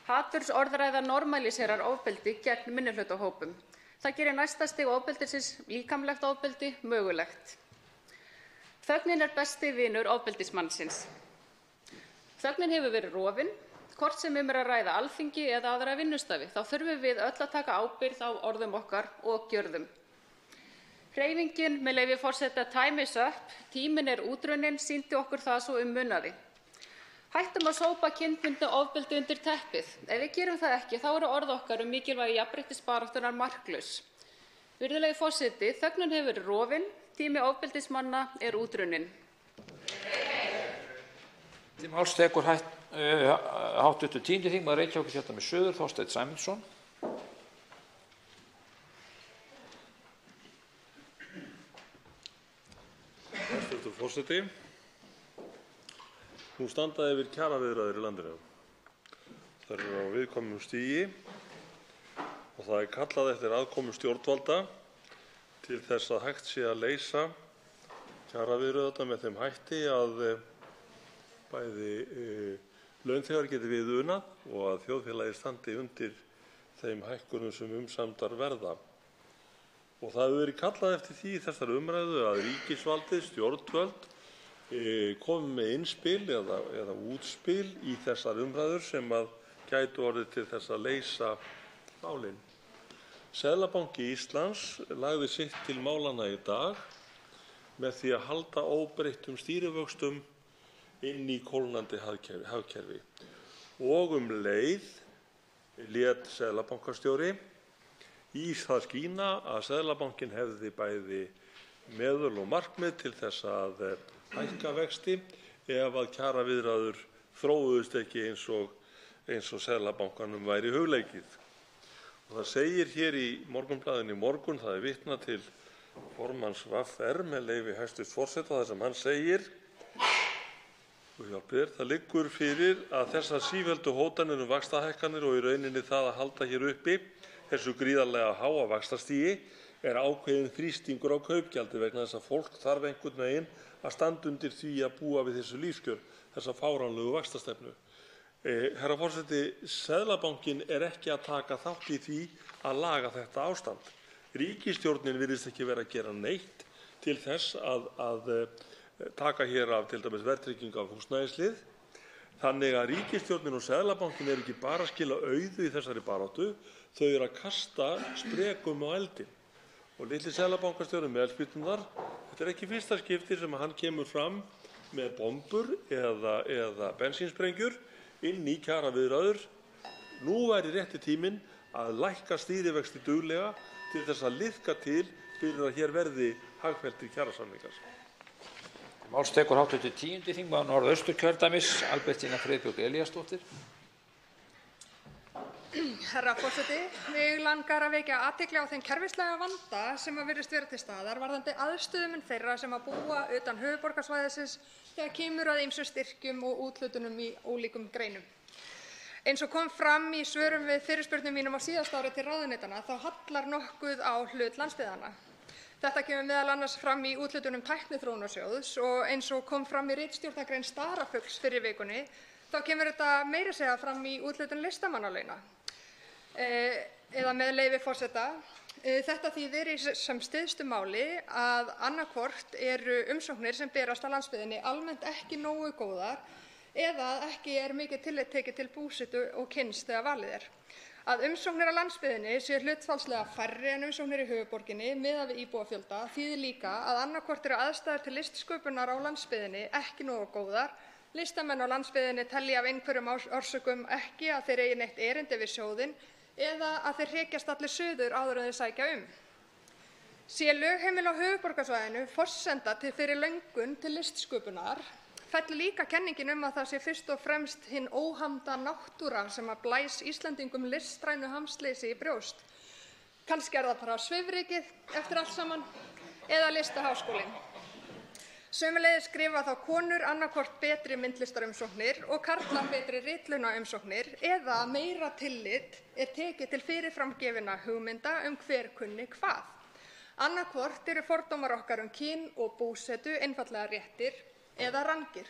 Hatursorðræða normaliserar ofbeldi gegn minnihlutahópum. Það gerir næsta stig ofbeldisins, líkamlegt ofbeldi, mögulegt. Þögnin er besti vinur ofbeldismannsins. Þögnin hefur verið rofin, hvort sem er að ræða Alþingi eða aðra vinnustafi, þá þurfum við öll að taka ábyrgð á orðum okkar og gjörðum. Hreyfingin, með leyfi forseta, Time is up, tíminn er útrunnin, sýndi okkur það svo munaði. Hættum að sópa kynbundnu ofbeldi undir teppið. Ef við gerum það ekki, þá eru orð okkar mikilvægi jafnréttisbaráttunnar marklaus. Virðulegi forseti, þögnin hefur verið rofin, tími ofbeldismanna er útrunnin. Til máls tekur hv. 10. þingmaður Reykjavíkurkjördæmis suður, Þorsteinn Sæmundsson. Hæstvirtur forseti. Nú standa yfir kjaraviðræður í landinu. Þær eru á viðkvæmum stigi og það er kallað eftir aðkomu stjórnvalda til þess að hægt sé að leysa kjaraviðræðurnar með þeim hætti að bæði launþegar geti við unað og að þjóðfélagið standi undir þeim hækkunum sem umsamdar verða. Og það hefur verið kallað eftir því í þessari umræðu að ríkisvaldið, stjórnvöld, komi með innspil eða útspil í þessar umræður sem að gætu orðið til þess að leysa málin. Seðlabanki Íslands lagði sitt til málanna í dag með því að halda óbreyttum stýrivöxtum inn í kólnandi hagkerfi og leið lét seðlabankastjóri í það skína að Seðlabankinn hefði bæði meðul og markmið til þess að hækka vexti ef að kjaraviðræður þróuðust ekki eins og Seðlabankanum væri hugleikið. Og það segir hér í Morgunblaðinu í morgun, það vitnað til formanns VR með leyfi hæstv. Forseta þar sem hann segir, það liggur fyrir að þessar sífelldu hótanir vaxtahækkanir og í rauninni það að halda hér uppi þessu gríðarlega háa vaxtastigi ákveðinn þrýstingur á kaupgjaldi vegna þess að fólk þarf einhvern veginn að standa undir því að búa við þessu lífskjör, þessa fáránlegu vaxtastefnu. Herra forseti, Seðlabankinn ekki að taka þátt í því að laga þetta ástand. Ríkisstjórnin virðist ekki vera að gera neitt til þess að taka hér af til dæmis verðtryggingu af húsnæðislið. Þannig að ríkisstjórnin og Seðlabankinn ekki bara að skila auðu í þessari baráttu, þau að kasta sprekum á eldinn. Og litli seðlabankastjóri með eldspýturnar, þetta ekki fyrsta skipti sem hann kemur fram með bombur eða bensínsprengjur inn í kjaraviðræður. Nú væri rétti tíminn að lækka stýrivexti duglega til þess að liðka til fyrir að hér verði hagfelldir kjarasamningar. Máls tekur hv. 10. þingmaður Norðausturkjördæmis, Albertína Friðbjörg Elíasdóttir. Herra forseti, mig langar að vekja athygli á þeim kerfislega vanda sem virðist vera til staðar varðandi aðstöðumun þeirra sem að búa utan höfuðborgarsvæðisins þegar kemur að ýmsum styrkjum og úthlutunum í ólíkum greinum. Eins og kom fram í svörum við fyrirspurnum mínum á síðasta ári til ráðuneytanna þá hallar nokkuð á hlut landsbyggðanna. Þetta kemur meðal annars fram í úthlutunum Tækniþróunarsjóðs og eins og kom fram í ritstjórnargrein Starafugls fyrr í vikunni þá kemur þetta meira að segja fram í úthlutun listamannalauna. Eða með leyfi forseta, þetta þýðir í sem styðstu máli að annaðhvort eru umsóknir sem berast á landsbyggðinni almennt ekki nógu góðar eða að ekki mikið tillit tekið til búsetu og kyns þegar valið Að umsóknir á landsbyggðinni séu hlutfallslega færri en umsóknir í höfuðborginni miðað við íbúafjölda þýðir líka að annaðhvort eru aðstæður til listsköpunar á landsbyggðinni ekki nógu góðar, listamenn á landsbyggðinni telja af einhverjum orsökum ekki að þeir eigi neitt erindi við sjóðinn eða að þeir hrekjast allir suður áður en þeir sækja Sé lögheimili á höfuðborgarsvæðinu forsenda fyrir löngun til listsköpunar, fellur líka kenningin að það sé fyrst og fremst hin óhamda náttúra sem að blæs Íslendingum listrænu hamsleysi í brjóst. Kannski það bara svifrykið eftir allt saman eða listaháskólinn. Sömuleiðis skrifa þá konur annaðhvort betri myndlistarumsóknir og karlar betri ritlaunaumsóknir eða meira tillit tekið til fyrirframgefinna hugmynda hver kunni hvað. Annaðhvort eru fordómar okkar kyn og búsetu einfaldlega réttir eða rangir.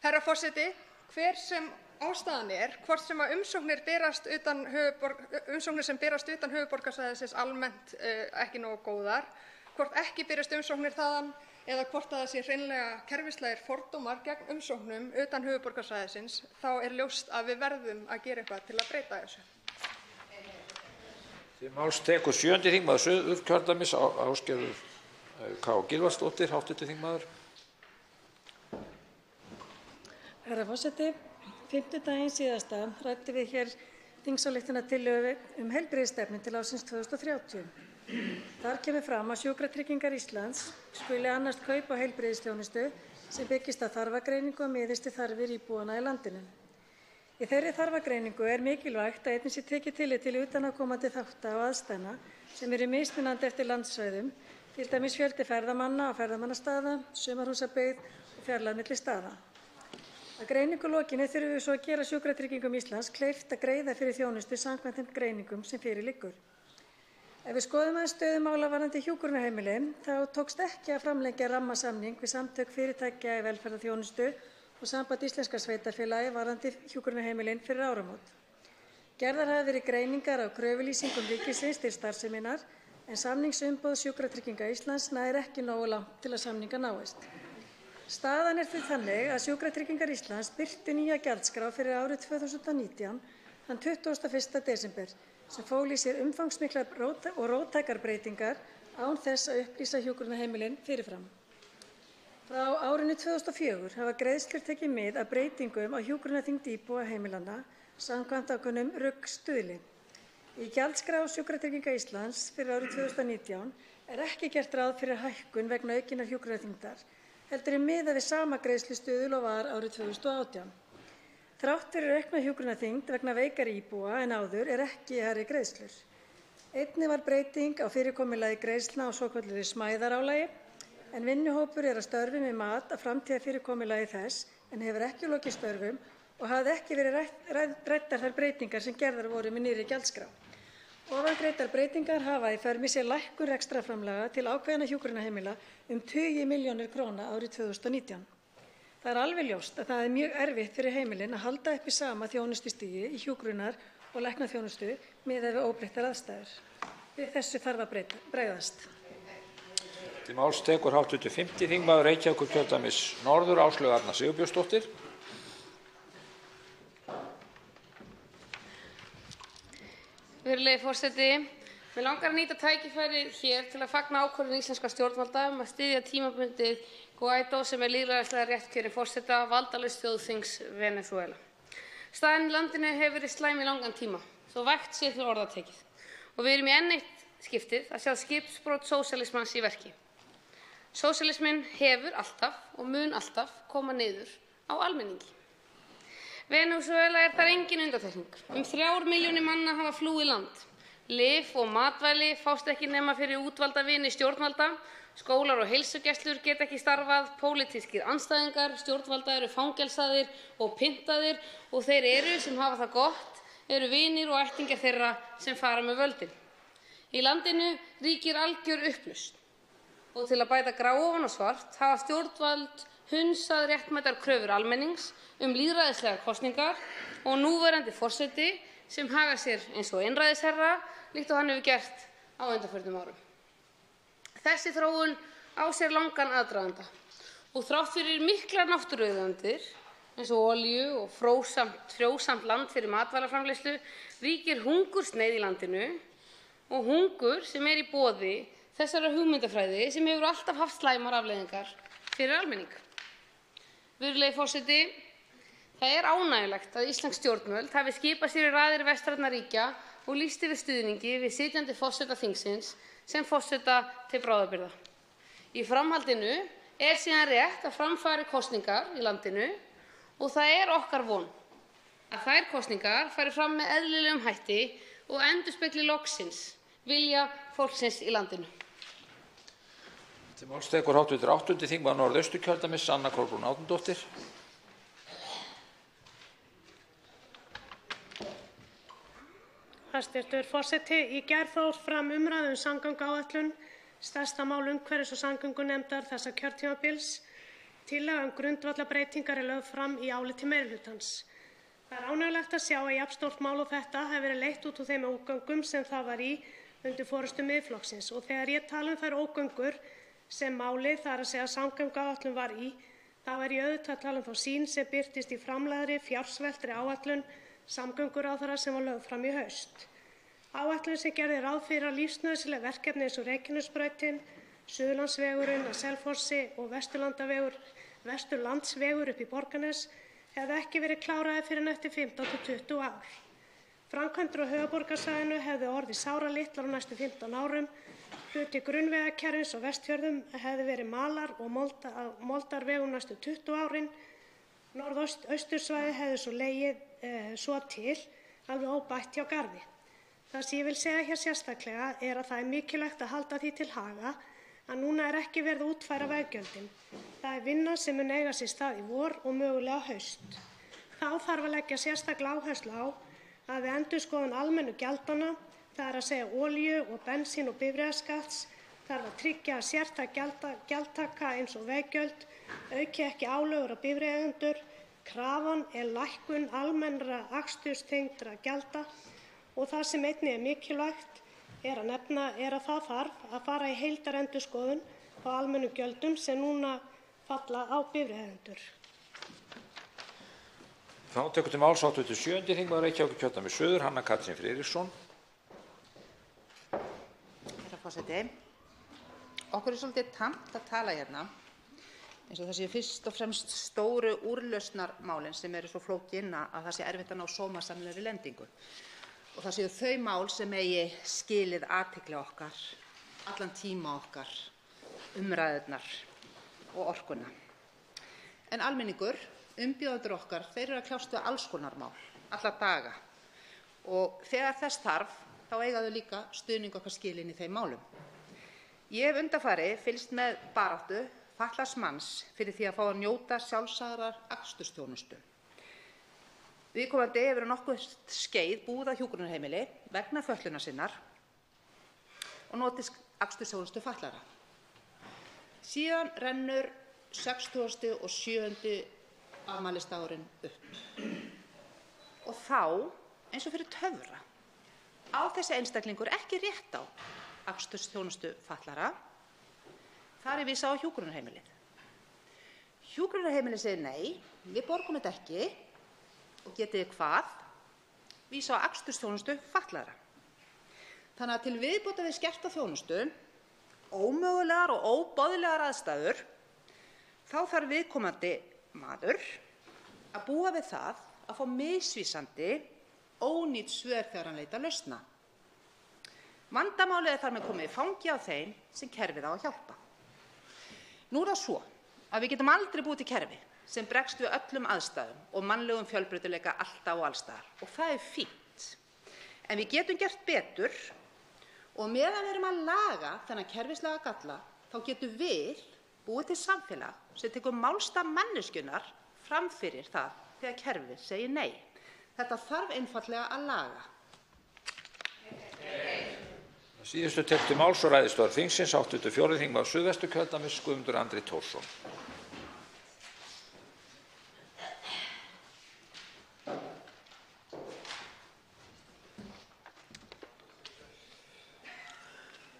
Herra forseti, hver sem ástæðan hvort sem að umsóknir sem berast utan höfuðborgarsvæðisins almennt ekki nógu góðar, hvort ekki berast umsóknir þaðan eða hvort það sé hreinlega kerfislegir fordómar gegn umsóknum utan höfuðborgarsvæðisins, þá ljóst að við verðum að gera eitthvað til að breyta þessu. Máls tekur 7. þingmaður Suðurkjördæmis, Ásgerður K. Gylfadóttir, hv. þingmaður. Herra forseti, fimmtudaginn síðasta ræddum við hér þingsályktunartillögu heilbrigðisstefnu til ársins 2030. Þar kemur fram að Sjúkratryggingar Íslands skuli annast kaup á heilbrigðisþjónustu sem byggist á þarfagreiningu og miðist við þarfir íbúanna í landinu. Í þeirri þarfagreiningu mikilvægt að einnig sé tekið tillit til utanaðkomandi þátta og aðstæðna sem eru mismunandi eftir landsvæðum, til dæmis fjöldi ferðamanna og ferðamannastaða, sumarhúsabyggð og fjarlægð milli staða. Að greiningu lokinni þurfum við svo að gera Sjúkratryggingum Íslands kleift að greiða fyrir þjónustu samkvæmt þeim greiningum sem fyrir liggur. Ef við skoðum aðeins stöðu mála varðandi hjúkrunarheimilin, þá tókst ekki að framlengja rammasamning við samtök fyrirtækja í velferðarþjónustu og Samband íslenskra sveitarfélaga varðandi hjúkrunarheimilin fyrir áramót. Gerðar hafa verið greiningar á kröfulýsingum ríkisins til starfseminnar en samningsumboð Sjúkratrygginga Íslands nær ekki nógu langt til að samningar náist. Staðan því þannig að Sjúkratryggingar Íslands birti nýja gjaldskrá fyrir árið 2019 þann 21. desember sem fól í sér umfangsmiklar og róttækar breytingar án þess að upplýsa hjúkrunarheimilin fyrirfram. Frá árinu 2004 hafa greiðslur tekið mið af breytingum á hjúkrunarþyngd íbúa heimilanna samkvæmt ákveðnum RUGG-stuðli. Í gjaldskrá Sjúkratrygginga Íslands fyrir árið 2019 ekki gert ráð fyrir hækkun vegna aukinnar hjúkrunarþyngdar, heldur miðað við sama greiðslustuðul og var árið 2018. Þrátt fyrir aukna hjúkrunarþyngd vegna veikari íbúa en áður ekki hærri greiðslur. Einnig var breyting á fyrirkomulagi greiðslna á svokölluðu smæðarálagi, en vinnuhópur að störfum við mat að framtíðarfyrirkomulagi þess en hefur ekki lokið störfum og hafði ekki verið ræddar þær breytingar sem gerðar voru með nýrri gjaldskrá. Ofangreindar breytingar hafa í för með sér lækkun rekstrarframlaga til ákveðinna hjúkrunarheimila tugi milljónir króna árið 2019. Það alveg ljóst að það mjög erfitt fyrir heimilin að halda uppi sama þjónustustigi í hjúkrunar- og læknaþjónustu miðað við óbreyttar aðstæður. Við þessu þarf að bregðast. Til máls tekur hv. 5. þingmaður Reykjavíkurkjördæmis norður Áslaug Arna Sigurbjörnsdóttir. Virðulegi forseti, mig langar að nýta tækifærið hér til að fagna ákvörðun íslenskra stjórnvalda að styðja tímabundið Guaidó sem lýðræðislega réttkjörinn forseta valdalaust þjóðþings Venesúela. Staðan í landinu hefur verið slæm í langan tíma, svo vægt sé til orða tekið. Og við erum í enn eitt skiptið að sjá skipbrot sósíalismans í verki. Sósíalisminn hefur alltaf og mun alltaf koma niður á almenningi. Venesúela þar engin undantekning. 3 milljónir manna hafa flúið land. Lyf og matvæli fást ekki nema fyrir útvalda vini stjórnvalda. Skólar og heilsugæslur geta ekki starfað. Pólitískir andstæðingar stjórnvalda eru fangelsaðir og pyntaðir og þeir sem hafa það gott vinir og ættingjar þeirra sem fara með völdin. Í landinu ríkir algjör upplausn. Og til að bæta grá ofan á svart hafa stjórnvald hunsað réttmætar kröfur almennings lýðræðislegar kosningar og núverandi forseti sem haga sér eins og einræðisherra líkt og hann hefur gert á undanförnum árum. Þessi þróun á sér langan aðdraganda og þrátt fyrir miklar náttúruauðlindir eins og olíu og frjósamt land fyrir matvælaframleiðslu ríkir hungursneyð í landinu og hungur sem í boði þessarar hugmyndafræði sem hefur alltaf haft slæmar afleiðingar fyrir almenning. Virðulegi forseti, það ánægjulegt að íslensk stjórnvöld hafi skipað sér í raðir vestrænna ríkja og lýst yfir stuðningi við sitjandi forseta þingsins sem forseta til bráðabirgða. Í framhaldinu síðan rétt að fram fari kosningar í landinu og það okkar von að þær kosningar fari fram með eðlilegum hætti og endurspegli loksins vilja fólksins í landinu. Til máls tekur hv. 8. þingmaður Norðausturkjördæmis Anna Kolbrún Árnadóttir. Hæstv. forseti, í gær fór fram umræða samgönguáætlun, stærsta mál umhverfis- og samgöngunefndar þessa kjörtímabils. Tillaga grundvallarbreytingar lögð fram í áliti meirihlutans. Það ánægjulegt að sjá að jafn stórt mál og þetta hefur verið leitt út úr þeim ógöngum sem það var í undir forystu Miðflokksins. Og þegar ég tala þær ógöngur sem málið, það að segja samgönguáætlun var í, þá ég auðvitað að tala þá sýn sem birtist í framlagðri fjársveltri áætlun samgönguráðherra sem var lögð fram í haust. Áætlun sem gerði ráð fyrir að lífsnauðsynleg verkefni eins og Reykjanesbrautin, Suðurlandsvegurinn að Selfossi og Vesturlandsvegur upp í Borgarnes hefðu ekki verið kláraðir fyrr en eftir 15 til 20 ár. Framkvæmdir á höfuðborgarsvæðinu hefðu orðið sáralitlar á næstu 15 árum. Hluti grunnvegakerfis á Vestfjörðum hefði verið malar og moldarvegum næstu 20 árin. Norðaustursvæði hefði svo legið svo til alveg óbætt hjá garði. Það sem ég vil segja hér sérstaklega að það mikilvægt að halda því til haga að núna ekki verið að útfæra veggjöldin. Það vinna sem mun eiga sér stað í vor og mögulega haust. Þá þarf að leggja sérstaklega áherslu á að við endurskoðun almennu gjaldanna, það að segja olíu og bensín og bifreiðaskatts, þarf að tryggja að sértæk gjaldtaka eins og veggjöld auki ekki álögur á bifreiðaeigendur. Krafan lækkun almennra aksturstengdra gjalda og það sem einnig mikilvægt er að nefna er að það þarf að fara í heildarendurskoðun á almennum gjöldum sem núna falla á bifreiðaeigendur. Þá tekur til máls hv. 7. þingmaður Reykjavíkurkjördæmis suður, Hanna Katrín Friðriksson. Herra forseti, okkur er svolítið tamt að tala hérna eins og það séu fyrst og fremst stóru úrlausnarmálin sem eru svo flókin að það sé erfitt að ná sómasamlegri lendingu. Og það séu þau mál sem eigi skilið athygli okkar, allan tíma okkar, umræðurnar og orkuna. En almenningur, umbjóðendur okkar, þeir eru að kljást við alls konar mál, alla daga. Og þegar þess þarf, þá eiga þau líka stuðning okkar skilin í þeim málum. Ég hef undanfarið fylgst með baráttu fatlaðs manns fyrir því að fá að njóta sjálfsagðrar akstursþjónustu. Viðkomandi hefur nokkurt skeið búið á hjúkrunarheimili vegna fötlunar sinnar og notið akstursþjónustu fatlaðra. Síðan rennur 67. afmælisdagurinn upp. Og þá, eins og fyrir töfra, á þessi einstaklingur ekki rétt á akstursþjónustu fatlaðra. Þar er vísað á hjúkrunarheimilið. Hjúkrunarheimilið segir nei, við borgum þetta ekki og getið þið hvað? Vísa á akstursþjónustu fatlaðra. Þannig að til viðbótar við skerta þjónustu, ómögulegar og óboðlegar aðstæður, þá þarf viðkomandi maður að búa við það að fá misvísandi, ónýt svör þegar hann leitar lausna. Vandamálið er þar með komið í fangi á þeim sem kerfið á að hjálpa. Nú er það svo að við getum aldrei búið til kerfi sem bregst við öllum aðstæðum og mannlegum fjölbreytileika alltaf og allstaðar og það er fínt. En við getum gert betur og meðan við erum að laga þennan kerfislega galla þá getum við búið til samfélag sem tekur málstað manneskjunnar fram fyrir það þegar kerfið segir nei. Þetta þarf einfaldlega að laga. Síðustu tekur til máls og ræðismaður þingsins, 84. þingmaður Suðvesturkjördæmis, Guðmundur Andri Thorsson.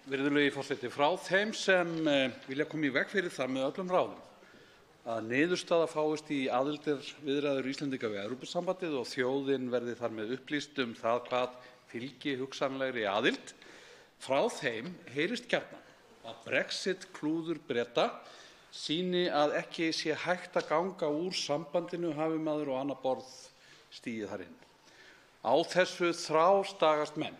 Virðulegi forseti, frá þeim sem vilja koma í veg fyrir það með öllum ráðum að niðurstaða fáist í aðildarviðræður Íslendinga við Evrópusambandið og þjóðin verði þar með upplýst það hvað fylgi hugsanlegri aðild. Frá þeim heyrist gjarnan að Brexit-klúður Breta sýni að ekki sé hægt að ganga úr sambandinu hafi maður og annað borð stigið þar inn. Á þessu þrástagast menn.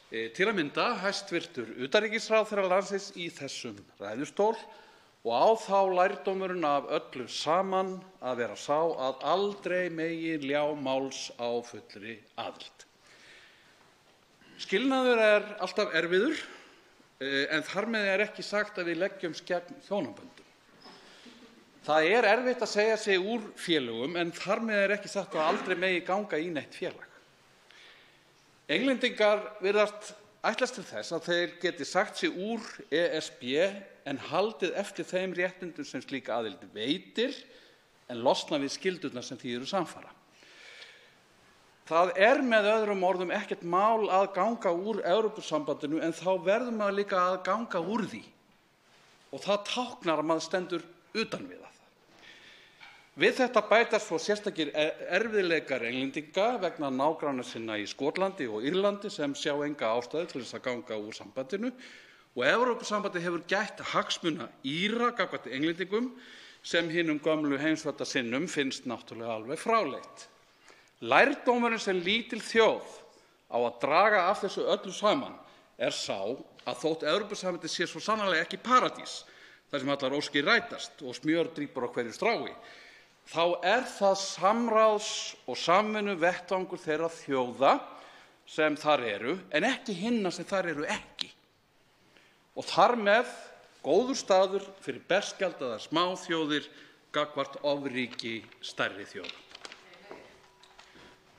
Til að mynda hæstvirtur utanríkisráðherra landsins í þessum ræðustól og á þá lærdómurinn af öllu saman að vera sá að aldrei megi ljá máls á fullri aðild. Skilnaður er alltaf erfiður, en þar með er ekki sagt að við leggjumst gegn hjónaböndum. Það er erfitt að segja sig úr félögum, en þar með er ekki sagt að aldrei megi ganga í neitt félag. Englendingar virðast ætlast til þess að þeir geti sagt sig úr ESB en haldið eftir þeim réttindum sem slík aðild veitir, en losna við skyldurnar sem því eru samfara. Það er með öðrum orðum ekkert mál að ganga úr Evrópusambandinu en þá verður maður líka að ganga úr því og það táknar að maður stendur utan við það. Við þetta bætast svo sérstakir erfiðleikar Englendinga vegna nágranna sinna í Skotlandi og Írlandi sem sjá enga ástæðu til þess að ganga úr sambandinu og Evrópusambandið hefur gætt hagsmuna Íra gagnvart Englendingum sem hinum gömlu heimsvaldasinnum finnst náttúrulega alveg fráleitt. Lærdómurinn sem lítil þjóð á að draga af þessu öllu saman er sá að þótt Evrópusambandið sé svo sannarlega ekki paradís, þar sem allar óskir rætast og smjör drýpur á hverju strái, þá er það samráðs og samvinnu vettvangur þeirra þjóða sem þar eru, en ekki hinna sem þar eru ekki. Og þar með góður staður fyrir berskjaldaðar smáþjóðir gagnvart ofríki stærri þjóða.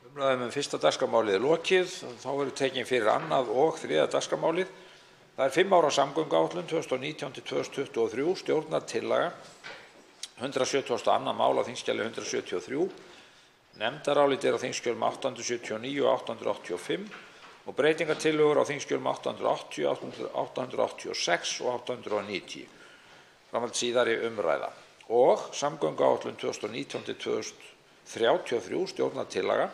Umræðum fyrsta dagskrármálið er lokið. Þá eru tekin fyrir annað og þriðja dagskrármálið. Það er 5 ára samgönguáætlun 2019–2023, stjórnartillaga, 172. mál á þingskjali 173, nefndarálit er á þingskjölum 879 og 885 og breytingartillögur á þingskjölum 880, 886 og 890. Framhald síðari umræða. Og samgönguáætlun 2019–2033 stjórnartillaga,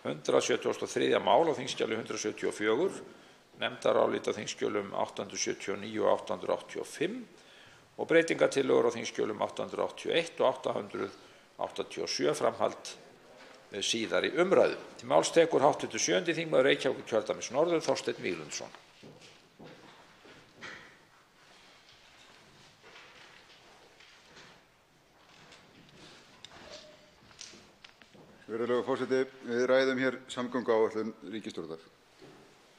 173. mál á þingskjali 174, nefndarálit á þingskjölum 879 og 885 og breytingartillögur á þingskjölum 881 og 887 framhald síðari umræðu. Til máls tekur hv. 7. þingmaður Reykjavíkurkjördæmis norður, Þorsteinn Víglundsson. Virðulegur forseti, við ræðum hér samgönguáætlun ríkisstjórnar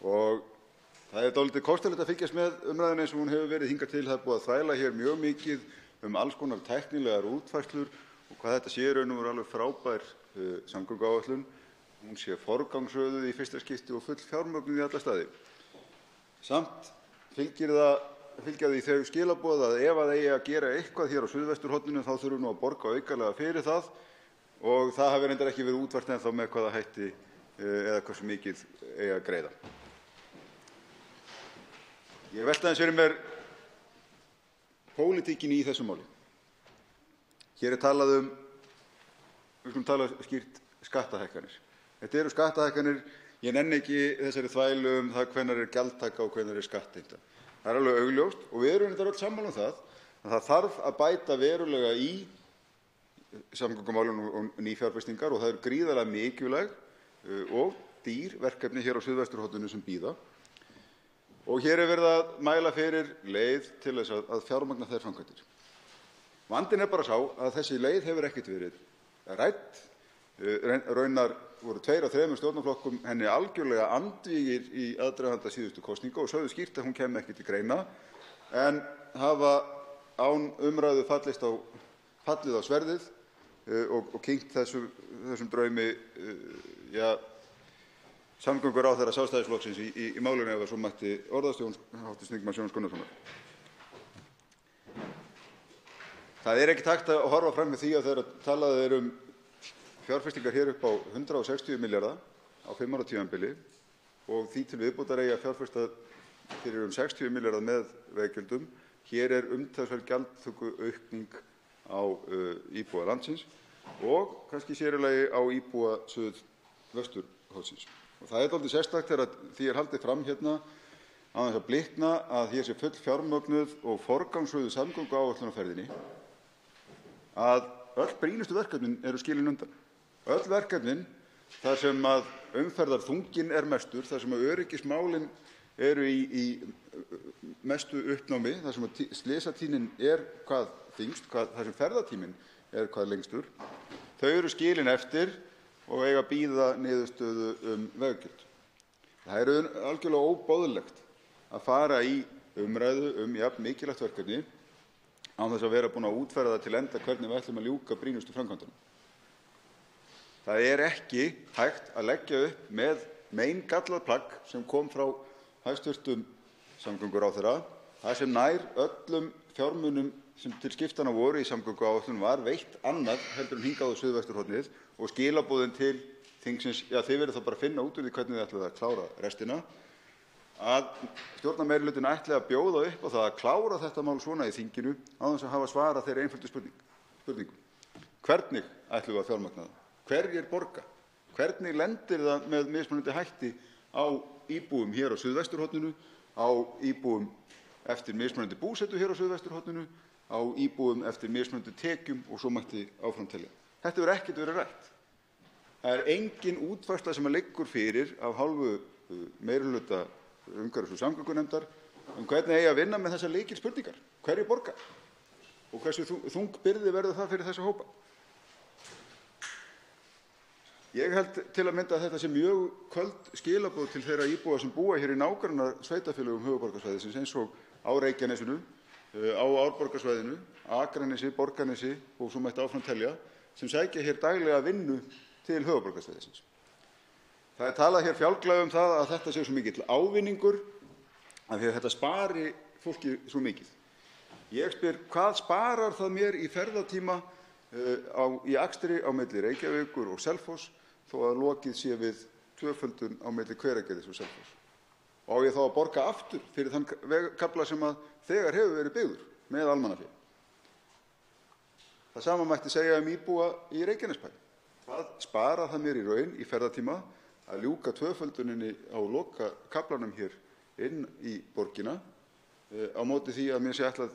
og það er dálítið kostulegt að fylgjast með umræðunni eins og hún hefur verið hingað til. Það er búið að þvæla hér mjög mikið alls konar tæknilegar útfærslur og hvað þetta sé raun og veru alveg frábær samgönguáætlun. Hún sé forgangsröðuð í fyrsta skipti og full fjármögnuð í alla staði. Samt fylgja því þau skilaboð að ef að eigi að gera eitthvað hér á suðvesturhorninu þá þurfum við að borga aukalega fyrir það og það hafi reyndar ekki verið útfært ennþá með hvaða hætti eða hversu mikið eigi að greiða. Ég velti aðeins fyrir mér pólitíkinni í þessu máli. Hér er talað við skulum tala skýrt, skattahækkanir. Þetta eru skattahækkanir, ég nenni ekki þessari þvælu það hvenær gjaldtaka og hvenær skattheimta. Það alveg augljóst og við erum öll sammála það að það þarf að bæta verulega í samgöngumálum og nýfjárfestingar og það eru gríðarlega mikilvæg og dýr verkefni hér á suðvesturhorninu sem bíða. Og hér er verið að mæla fyrir leið til þess að fjármagna þær framkvæmdir. Vandinn er bara sá að þessi leið hefur ekkert verið rædd. Raunar voru 2 af 3 stjórnarflokkum henni algjörlega andvígir í aðdraganda síðustu kosninga og sögðu skýrt að hún kæmi ekki til greina en hafa án umræðu fallið á sverðið og kyngt þessum draumi samgönguráðherra Sjálfstæðisflokksins í málinu ef svo mætti orðast hv. þingmanns Jóns Gunnarssonar. Það er ekki hægt að horfa fram með því að þegar talað fjárfestingar hér upp á 160 milljarða á 5 ára tímabili og því til viðbótar eigi að fjárfesta fyrir 60 milljarða með veggjöldum. Hér er umtalsverð gjaldtökuaukning á íbúa landsins og kannski sér í lagi á íbúa suðvesturhornsins. Og það er dálítið sérstakt þegar því er haldið fram hérna án þess að blikna að hér sé full fjármögnuð og forgangsröðuð samgönguáætlun á ferðinni að öll brýnustu verkefnin eru skilin undan. Öll verkefnin þar sem að umferðarþunginn er mestur, þar sem að öryggismálin eru í mestu uppnámi, þar sem að slysatíðnin er hvað þyngst, þar sem ferðatíminn er hvað lengstur, þau eru skilin eftir og eiga að bíða niðurstöðu veggjöld. Það er algjörlega óboðlegt að fara í umræðu jafn mikilvægt verkefni án þess að vera búin að útfæra það til enda hvernig við ætlum að ljúka brýnustu framkvæmdunum. Það er ekki hægt að leggja upp með meingallað plagg sem kom frá hæstv. Samgönguráðherra, það sem nær öllum fjármunum sem til skiptanna voru í samgönguáætlun var veitt annað heldur en hingað á suðvesturhornið og skilaboðin til þingsins, þið verðið þá bara að finna út úr því hvernig þið ætlið að klára restina, að stjórnarmeirihlutinn ætli að bjóða upp á það að klára þetta mál svona í þinginu án þess að hafa svarað þeirri einföldu spurningum. Hvernig ætlum við að fjármagna það? Hverjir borga? Hvernig lendir það með mismunandi hætti á íbúum hér á suðvesturhorninu, á íbúum eftir mismunandi búsetu hér á suðvesturhorninu, á íbúum eftir mismunandi tekjum og svo mætti áfram telja. Þetta hefur ekkert verið rætt. Það er engin útfærsla sem liggur fyrir af hálfu meirihluta umhverfis- og samgöngunefndar hvernig eigi að vinna með þessar lykilspurningar. Hverjir borga? Og hversu þung byrði verður það fyrir þessa hópa? Ég held til að mynda að þetta sé mjög köld skilaboð til þeirra íbúa sem búa hér í nágranna sveitarfélögum höfuðborgarsvæðisins eins og á Reykjanesinu, á Árborgarsvæðinu, Akranesi, Borgarnesi og svo mætti áfram telja, sem sækja hér daglega vinnu til höfuðborgarsvæðisins. Það er talað hér fjálglega það að þetta sé svo mikill ávinningur af því að þetta spari fólki svo mikið. Ég spyr, hvað sparar það mér í ferðatíma í akstri á milli Reykjavíkur og Selfoss þó að lokið sé við tvöföldun á milli Hveragerðis og Selfoss. Og á ég þá að borga aftur fyrir þann vegkafla sem að þegar hefur verið byggður með almannafé. Það sama mætti segja íbúa í Reykjanesbæ. Hvað sparar það mér í raun í ferðatíma að ljúka tvöfölduninni á lokakaflanum hér inn í borgina á móti því að mér sé ætlað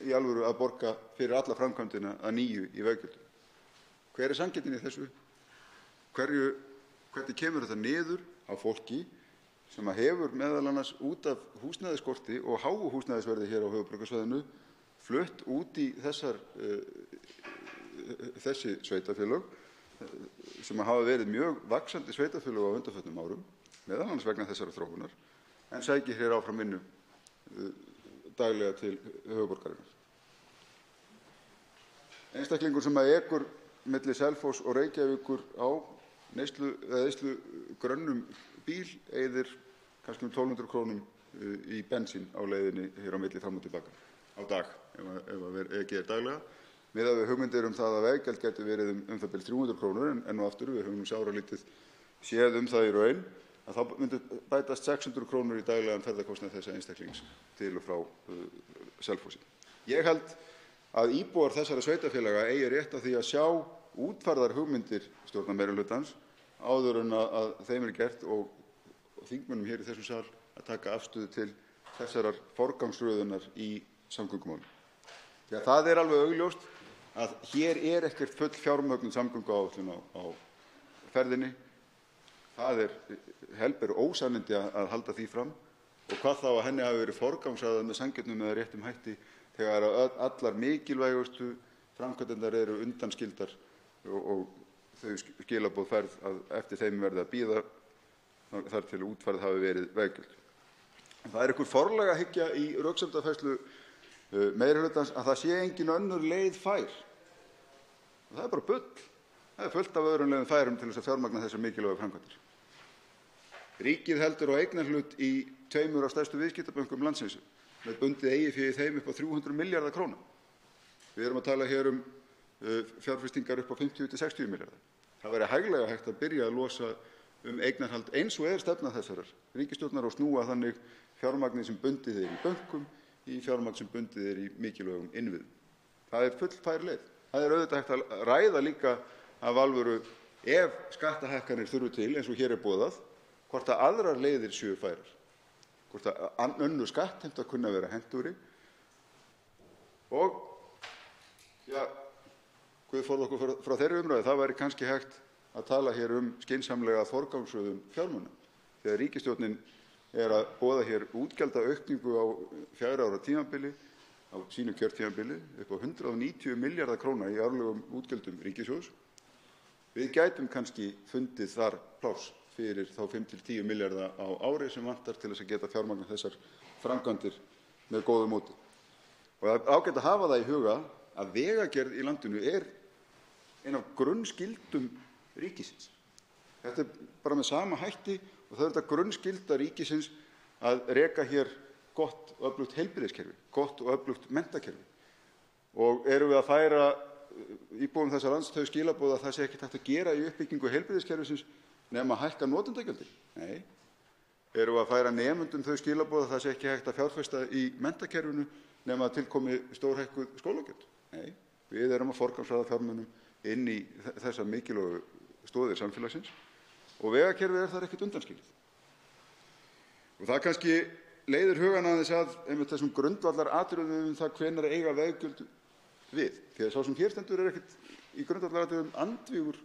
í alvöru að borga fyrir alla framkvæmdina að nýju í veggjöldum. Hver er sanngirnin í þessu? Hvernig kemur þetta niður á fólki sem hefur meðal annars út af húsnæðisskorti og háu húsnæðisverði hér á höfuðborgarsvæðinu flutt út í þessi sveitarfélög sem hafa verið mjög vaxandi sveitarfélög á undanförnum árum, meðal annars vegna þessara þróunar, en sækir hér áfram vinnu daglega til höfuðborgarinnar. Einstaklingur sem ekur milli Selfoss og Reykjavíkur á neyslu grönnum bíl eyðir kannski 1200 krónum í bensín á leiðinni hér á milli fram og tilbaka á dag, ef ekki daglega. Miðað við hugmyndir það að veggjald gæti verið það bil 300 krónur, en nú aftur við höfum sáralítið séð það í raun, að þá myndi bætast 600 krónur í daglegan ferðakostnað þessa einstaklings til og frá Selfossi. Ég held að íbúar þessara sveitarfélaga eigi rétt á því að sjá útfærðar hugmyndir stjórnarmeirihlutans áður en að þeim gert og þingmönnum hér í þessum sal að taka afstöðu til þessarar forgangsröðunar í samgöngumálum. Því að það alveg augljóst að hér ekkert full fjármögnun samgönguáætlun á ferðinni. Það helber ósannindi að halda því fram og hvað þá að henni hafi verið forgangsraðað með sanngjörnum eða réttum hætti þegar allar mikilvægustu framkvæmdirnar eru undanskildar og þau skilaboð færð að eftir þeim verði að bíða þar til útfærð hafi verið veggjöld. Það einhver forlega hyggja í röksemdafærslu meirihlutans að það sé engin önnur leið fær. Það bara bull. Það fullt af öðrum leiðum færum til þess að fjármagna þessar mikilvægu framkvæmdir. Ríkið heldur á eignarhlut í 2 af stærstu viðskiptabönkum landsins með bundið eigið í þeim upp á 300 milljarða króna. Við erum að tala hér fjárfestingar upp á 50 til 60 milljarða. Það væri hæglega hægt að byrja að losa eignarhald eins og stefna þessarar ríkisstjórnar og snúa þannig fjármagni sem bundið í bönkum í fjármagn sem bundið í mikilvægum innviðum. Það fullfær leið. Það auðvitað hægt að ræða líka af alvöru ef skattahækkanir þurfi til eins og hér boðað, hvort að aðrar leiðir séu færar. Hvort að önnur skattheimta kunni að vera hentugri og Guð forði okkur frá þeirri umræðu, það væri kannski hægt að tala hér skynsamlega forgangsröðun fjármuna. Þegar ríkisstjórnin að boða hér útgjaldaaukningu á 4 ára tímabili, á sínu kjörtímabili, upp á 190 milljarða króna í árlegum útgjöldum ríkissjóðs. Við gætum kannski fundið þar pláss fyrir þá 5 til 10 milljarða á ári sem vantar til þess að geta fjármagna þessar framkvæmdir með góðu móti. Og það ágætt að hafa það í huga að vegagerð í landinu ein af grunnskildum ríkisins. Þetta bara með sama hætti og það þetta grunnskylda ríkisins að reka hér gott og öflugt heilbrigðiskerfi, gott og öflugt menntakerfi. Og erum við að færa íbúum þessa lands þau skilaboð að það sé ekkert hægt að gera í uppbyggingu heilbrigðiskerfisins nema að hækka notendagjöldin? Nei. Erum við að færa nemendum þau skilaboð að það sé ekki hægt að fjárfesta í menntakerfinu nema að tilkomi stórhækkuð skólagjöld? Nei. Við erum að forgangsraða fjármunum inn í þessar mikilvægu stoðir samfélagsins og vegakerfið þar ekkert undanskilið. Og það kannski leiðir hugann aðeins að einmitt þessum grundvallaratriðum það hvenær eiga veggjöld við. Því að sá sem hér stendur ekkert í grundvallaratriðum andvígur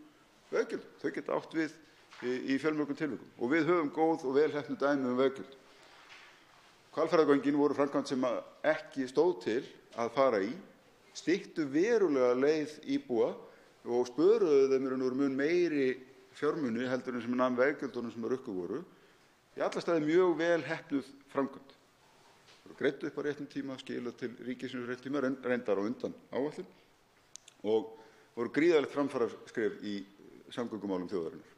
veggjöld. Þau geta átt við í fjölmörgum tilvikum og við höfum góð og vel heppnuð dæmi veggjöld. Hvalfjarðargöngin voru framkvæmd sem ekki stóð til að fara í, styttu verulega leið íbúa og spöruðu þeim mun meiri fjármuni heldur en sem nam veggjöldunum sem rukkuð voru. Í alla staði mjög vel heppnuð framkvæmd. Það voru greidd upp á réttum tíma, skilað til ríkisins á réttum tíma, reyndar á undan áætlun og voru gríðarlegt framfaraskref í samgöngumálum þjóðarinnar.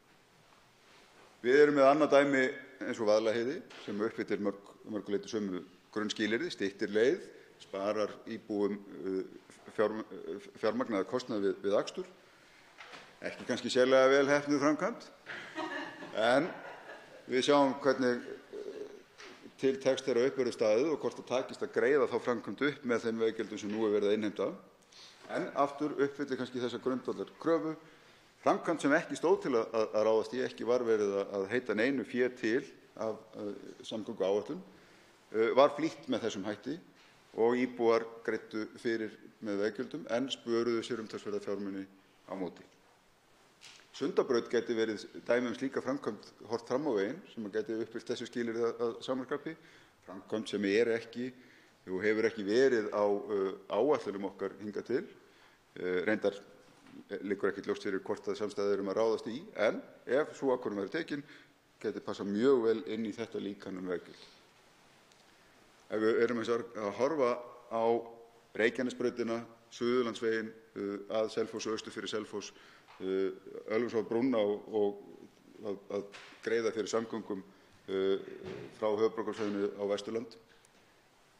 Við erum með annað dæmi eins og Vaðlaheiði sem uppfyllir mörgu leyti sömu grunnskilyrði, styttir leið, sparar íbúum fjármagnaða kostnað við akstur. Ekki kannski sérlega vel heppnuð framkvæmd. En við sjáum hvernig til tekst þeirra upp verður staðið og hvort það takist að greiða þá framkvæmd upp með þeim veggjöldum sem nú er verið að innheimta. En aftur uppfyllir kannski þessa grundvallarkröfu. Framkvæmd sem ekki stóð til að ráðast í, ekki var verið að heita neinu fé til af samgönguáætlun, var flýtt með þessum hætti og íbúar greiddu fyrir með veggjöldum en spöruðu sér umtalsverða fjármuni á móti. Sundabraut gæti verið dæmi slíka framkvæmd horft fram á veginn sem gæti uppfyllt þessu skilyrði að samanskapi. Framkvæmd sem ekki og hefur ekki verið á áætlunum okkar hingað til. Reyndar liggur ekki ljóst fyrir hvort að samstæður að ráðast í, en ef sú ákvörðun verður tekin, geti passað mjög vel inn í þetta líkan veggjöld. Ef við erum að horfa á Reykjanesbrautina, Suðurlandsveginn að Selfoss og austur fyrir Selfoss, Ölfusárbrúna og að greiða fyrir samgöngum frá höfuðborgarsvæðinu á Vesturland.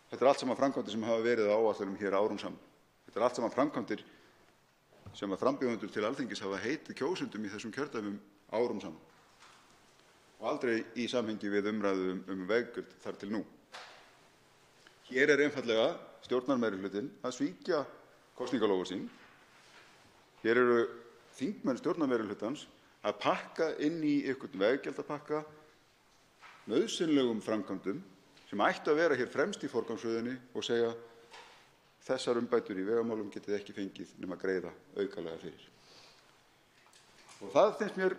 Þetta allt saman framkvæmdir sem hafa verið á áætlunum hér árum saman. Þetta allt saman framkvæmdir sem að frambjóðendur til Alþingis hafa heitið kjósendum í þessum kjördæmum árum saman. Og aldrei í samhengi við umræðu veggjöld þar til nú. Hér einfaldlega stjórnarmeirihlutinn að svíkja kosningaloforð sín. Hér eru þingmenn stjórnarmeirihlutans að pakka inn í einhvern veggjaldapakka nauðsynlegum framkvæmdum sem ættu að vera hér fremst í forgangsröðinni og segja þessar umbætur í vegamálum getið ekki fengið nema að greiða aukalega fyrir. Og það finnst mér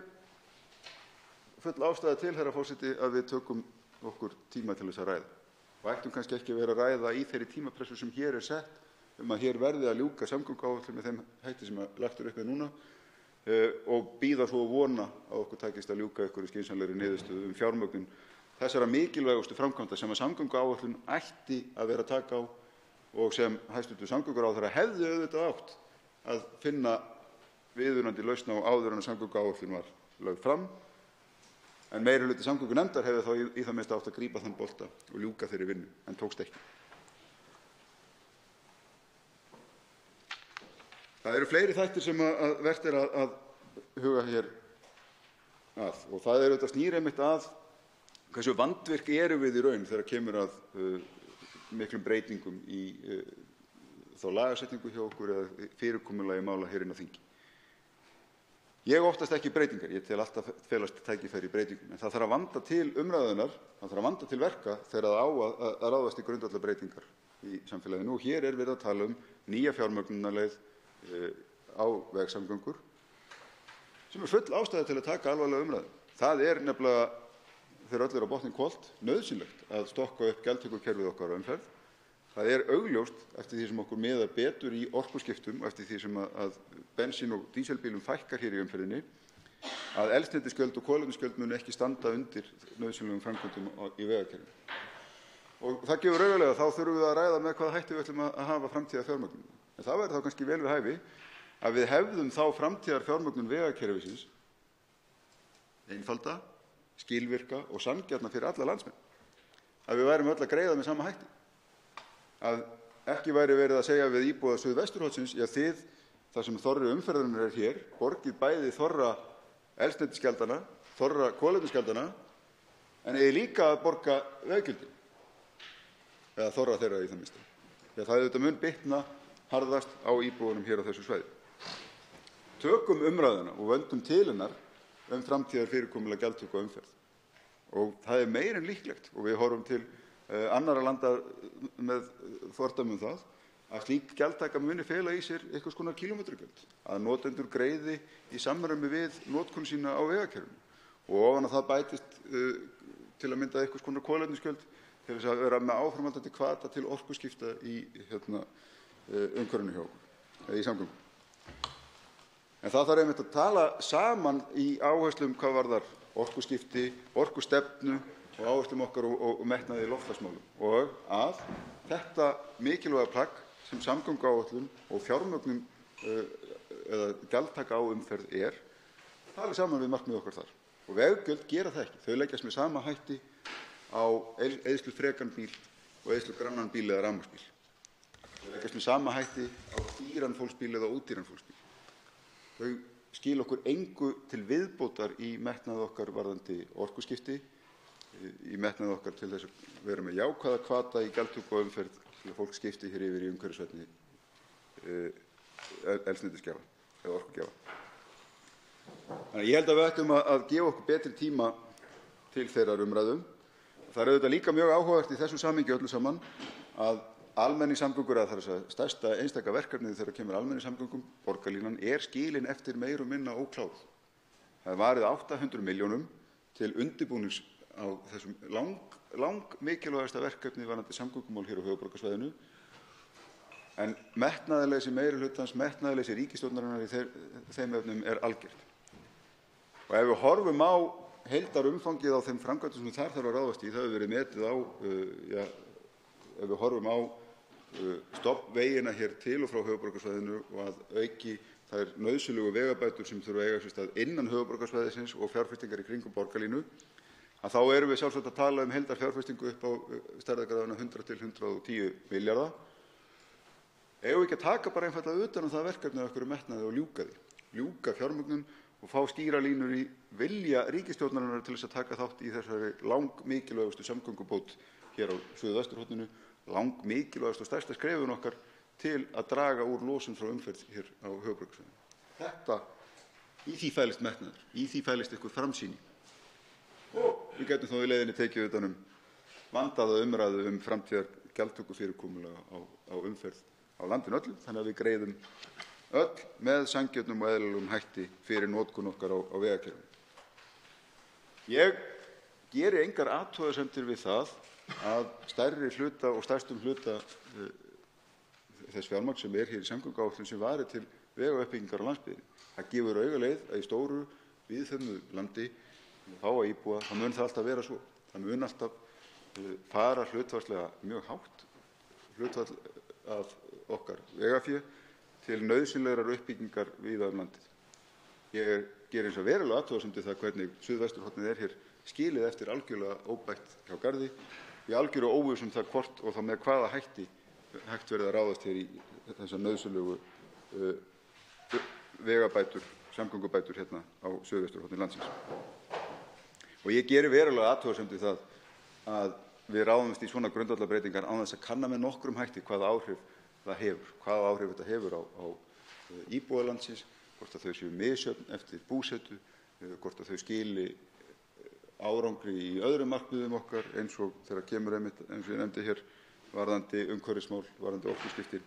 full ástæða til, herra forseti, að við tökum okkur tíma til þess að ræða. Og ættum kannski ekki að vera að ræða í þeirri tímapressu sem hér sett að hér verði að ljúka samgönguáætlun með þeim hætti sem lagt upp með núna og bíða svo og vona að okkur takist að ljúka einhverju skynsamlegri niðurstöðu fjármögnun þessara mikilvægustu framkvæmda sem að samgönguáætlun ætti að vera að taka á og sem hæstv. Samgönguráðherra hefði auðvitað átt að finna viðunandi lausn á áður en samgönguáætlun var lögð fram. En meirihluti samgöngunefndar hefði þá í það minnsta átt að grípa þann bolta og ljúka þeirri vinnu, en tókst ekki. Það eru fleiri þættir sem vert að huga hér að og það auðvitað snýr einmitt að hversu vandvirk erum við í raun þegar kemur að miklum breytingum í þá lagasetningu hjá okkur eða fyrirkomulagi mála hér inn á þingi. Ég óttast ekki breytingar, ég tel alltaf felast tækifæri í breytingum, en það þarf að vanda til umræðunnar, það þarf að vanda til verka þegar það á að ráðast í grundvallarbreytingar í samfélaginu og hér verið að tala nýja fjármögnunarleið á vegsamgöngur sem full ástæða til að taka alvarlega umræðu. Það nefnilega, þegar öll á botninn hvolft, nauðsynlegt að stokka upp gjaldtökukerfið okkar á umferð. Það augljóst eftir því sem okkur miðar betur í orkuskiptum og eftir því sem að bensín- og díselbílum fækkar hér í umferðinni að eldsneytisgjöld og kolefnisgjöld munu ekki standa undir nauðsynlegum framkvæmdum í vegakerfinu. Og það gefur auðvitað þá þurfum við að ræða með hvaða hætti við ætlum að hafa framtíðarfjármögnun. En það væri þá kannski vel við hæfi að við hefðum þá framtíðarfjármögnun vegakerfisins einfalda, skilvirka og sanngjarna fyrir alla landsmenn. Að við værum öll að greiða með sama hætti. Að ekki væri verið að segja við íbúa Suðvesturhornsins, já þið, þar sem þorri umferðarinnar hér, borgið bæði þorra eldsneytisgjaldana, þorra kolefnisgjaldana, en eigi líka að borga veggjöldin. Eða þorra þeirra í það minnsta. Það auðvitað mun bitna harðast á íbúunum hér á þessu svæði. Tökum umræðuna og vöndum til hennar framtíðarfyrirkomulag gjaldtöku á umferð. Og það meira en líklegt, og við horfum til annarra landa með fordæmi það, að slík gjaldtaka muni fela í sér einhvers konar kílómetragjöld, að notendur greiði í samræmi við notkun sína á vegakerfinu. Og ofan að það bætist til að mynda einhvers konar kolefnisgjöld til þess að vera með áframhaldandi hvata til orkuskipta í umhverfinu hjá okkur, eða í samgöngum. En það þarf einmitt að tala saman í áherslum hvað varðar orkuskipti, orkustefnu og áherslum okkar og metnaði í loftslagsmálum og að þetta mikilvæga plagg sem samgönguáætlun og fjármögnun eða gjaldtaka á umferð tali saman við markmið okkar þar. Og veggjöld gera það ekki. Þau leggjast með sama hætti á eyðslufrekan bíl og eyðslugrannan bíl eða rafmagnsbíl. Þau leggjast með sama hætti á dýran fólksbíl eða ódýran fólksbíl. Þau skila okkur engu til viðbótar í metnað okkar varðandi orkuskipti, í metnað okkar til þess að vera með jákvæða hvata í gjaldtöku og umferð til að fólk skipti hér yfir í umhverfisvænni eldsneytisgjafa eða orkugjafa. Þannig að ég held að við ættum að gefa okkur betri tíma til þeirrar umræðu. Það er auðvitað líka mjög áhugavert í þessu samhengi öllu saman að almenningssamgöngur, að það er stærsta einstaka verkefnið þegar kemur almenningssamgöngum, borgarlínan, skilin eftir meira og minna ókláruð. Það er varið 800 milljónum til undirbúnings á þessum mikilvægasta verkefni varðandi samgöngumál hér á höfuðborgarsvæðinu, en metnaðarleysi meirihlutans, metnaðarleysi ríkisstjórnarinnar í þeim efnum algjört. Og ef við horfum á heildarumfangið á þeim framkvæmdum sem þar þarf að ráðast í, það hefur verið metið á, ef við horfum á stofnvegina hér til og frá höfuðborgarsvæðinu og að auki þær nauðsynlegu vegabætur sem þurfa að eiga sér stað innan höfuðborgarsvæðisins og fjárfestingar í kringum borgarlínu, að þá erum við sjálfsagt að tala heildarfjárfestingu upp á stærðargráðuna 100 til 110 milljarða. Eigum við ekki að taka bara einfaldlega utan það verkefni af einhverju metnaði og ljúka fjármögnun og fá skýra línur í vilja ríkisstjórnarinnar til þess að taka þátt í þessari langmikilvægustu samgöngubót hér á suðvesturhorninu, langmikilvægustu og stærsta skrefun okkar til að draga úr losun frá umferð hér á höfuðborgarsvæðinu. Þetta, í því fælist metnaður, í því fælist einhver framsýni. Og við getum þá í leiðinni tekið utan vandaða umræðu framtíðar gjaldtökufyrirkomulag á umferð á landinu öllu, þannig að við greiðum öll með sanngjörnum og eðlilegum hætti fyrir notkun okkar á vegakerfinu. Ég geri engar athugasemdir við það að stærri hluta og stærstum hluta þess fjármagns sem hér í samgönguáætlun sem varið til vegauppbyggingar á landsbyggðinni. Það gefur augaleið að í stóru víðfeðmu landi fáa íbúa, það mun það alltaf vera svo. Það mun alltaf fara hlutfallslega mjög hátt hlutfall af okkar vegafé til nauðsynlegrar uppbyggingar víða landið. Ég geri eins og verulega athugasemd við það hvernig suðvesturhornið hér skilið eftir algjörlega óbætt hjá garði, í algjöru óvissu það hvort og þá með hvaða hætti hægt verið að ráðast hér í þessar nauðsynlegu vegabætur, samgöngubætur hérna á suðvesturhorni landsins. Og ég geri verulega athugasemd við það að við ráðumst í svona grundvallarbreytingar án þess að kanna með nokkrum hætti hvaða áhrif það hefur, hvaða áhrif þetta hefur á íbúa landsins, hvort að þau séu misjöfn eftir búsetu, hvort að þau skili árangri í öðrum markmiðum okkar eins og þegar kemur einmitt, eins og ég nefndi hér, varðandi umhverfismál, varðandi orkuskipti.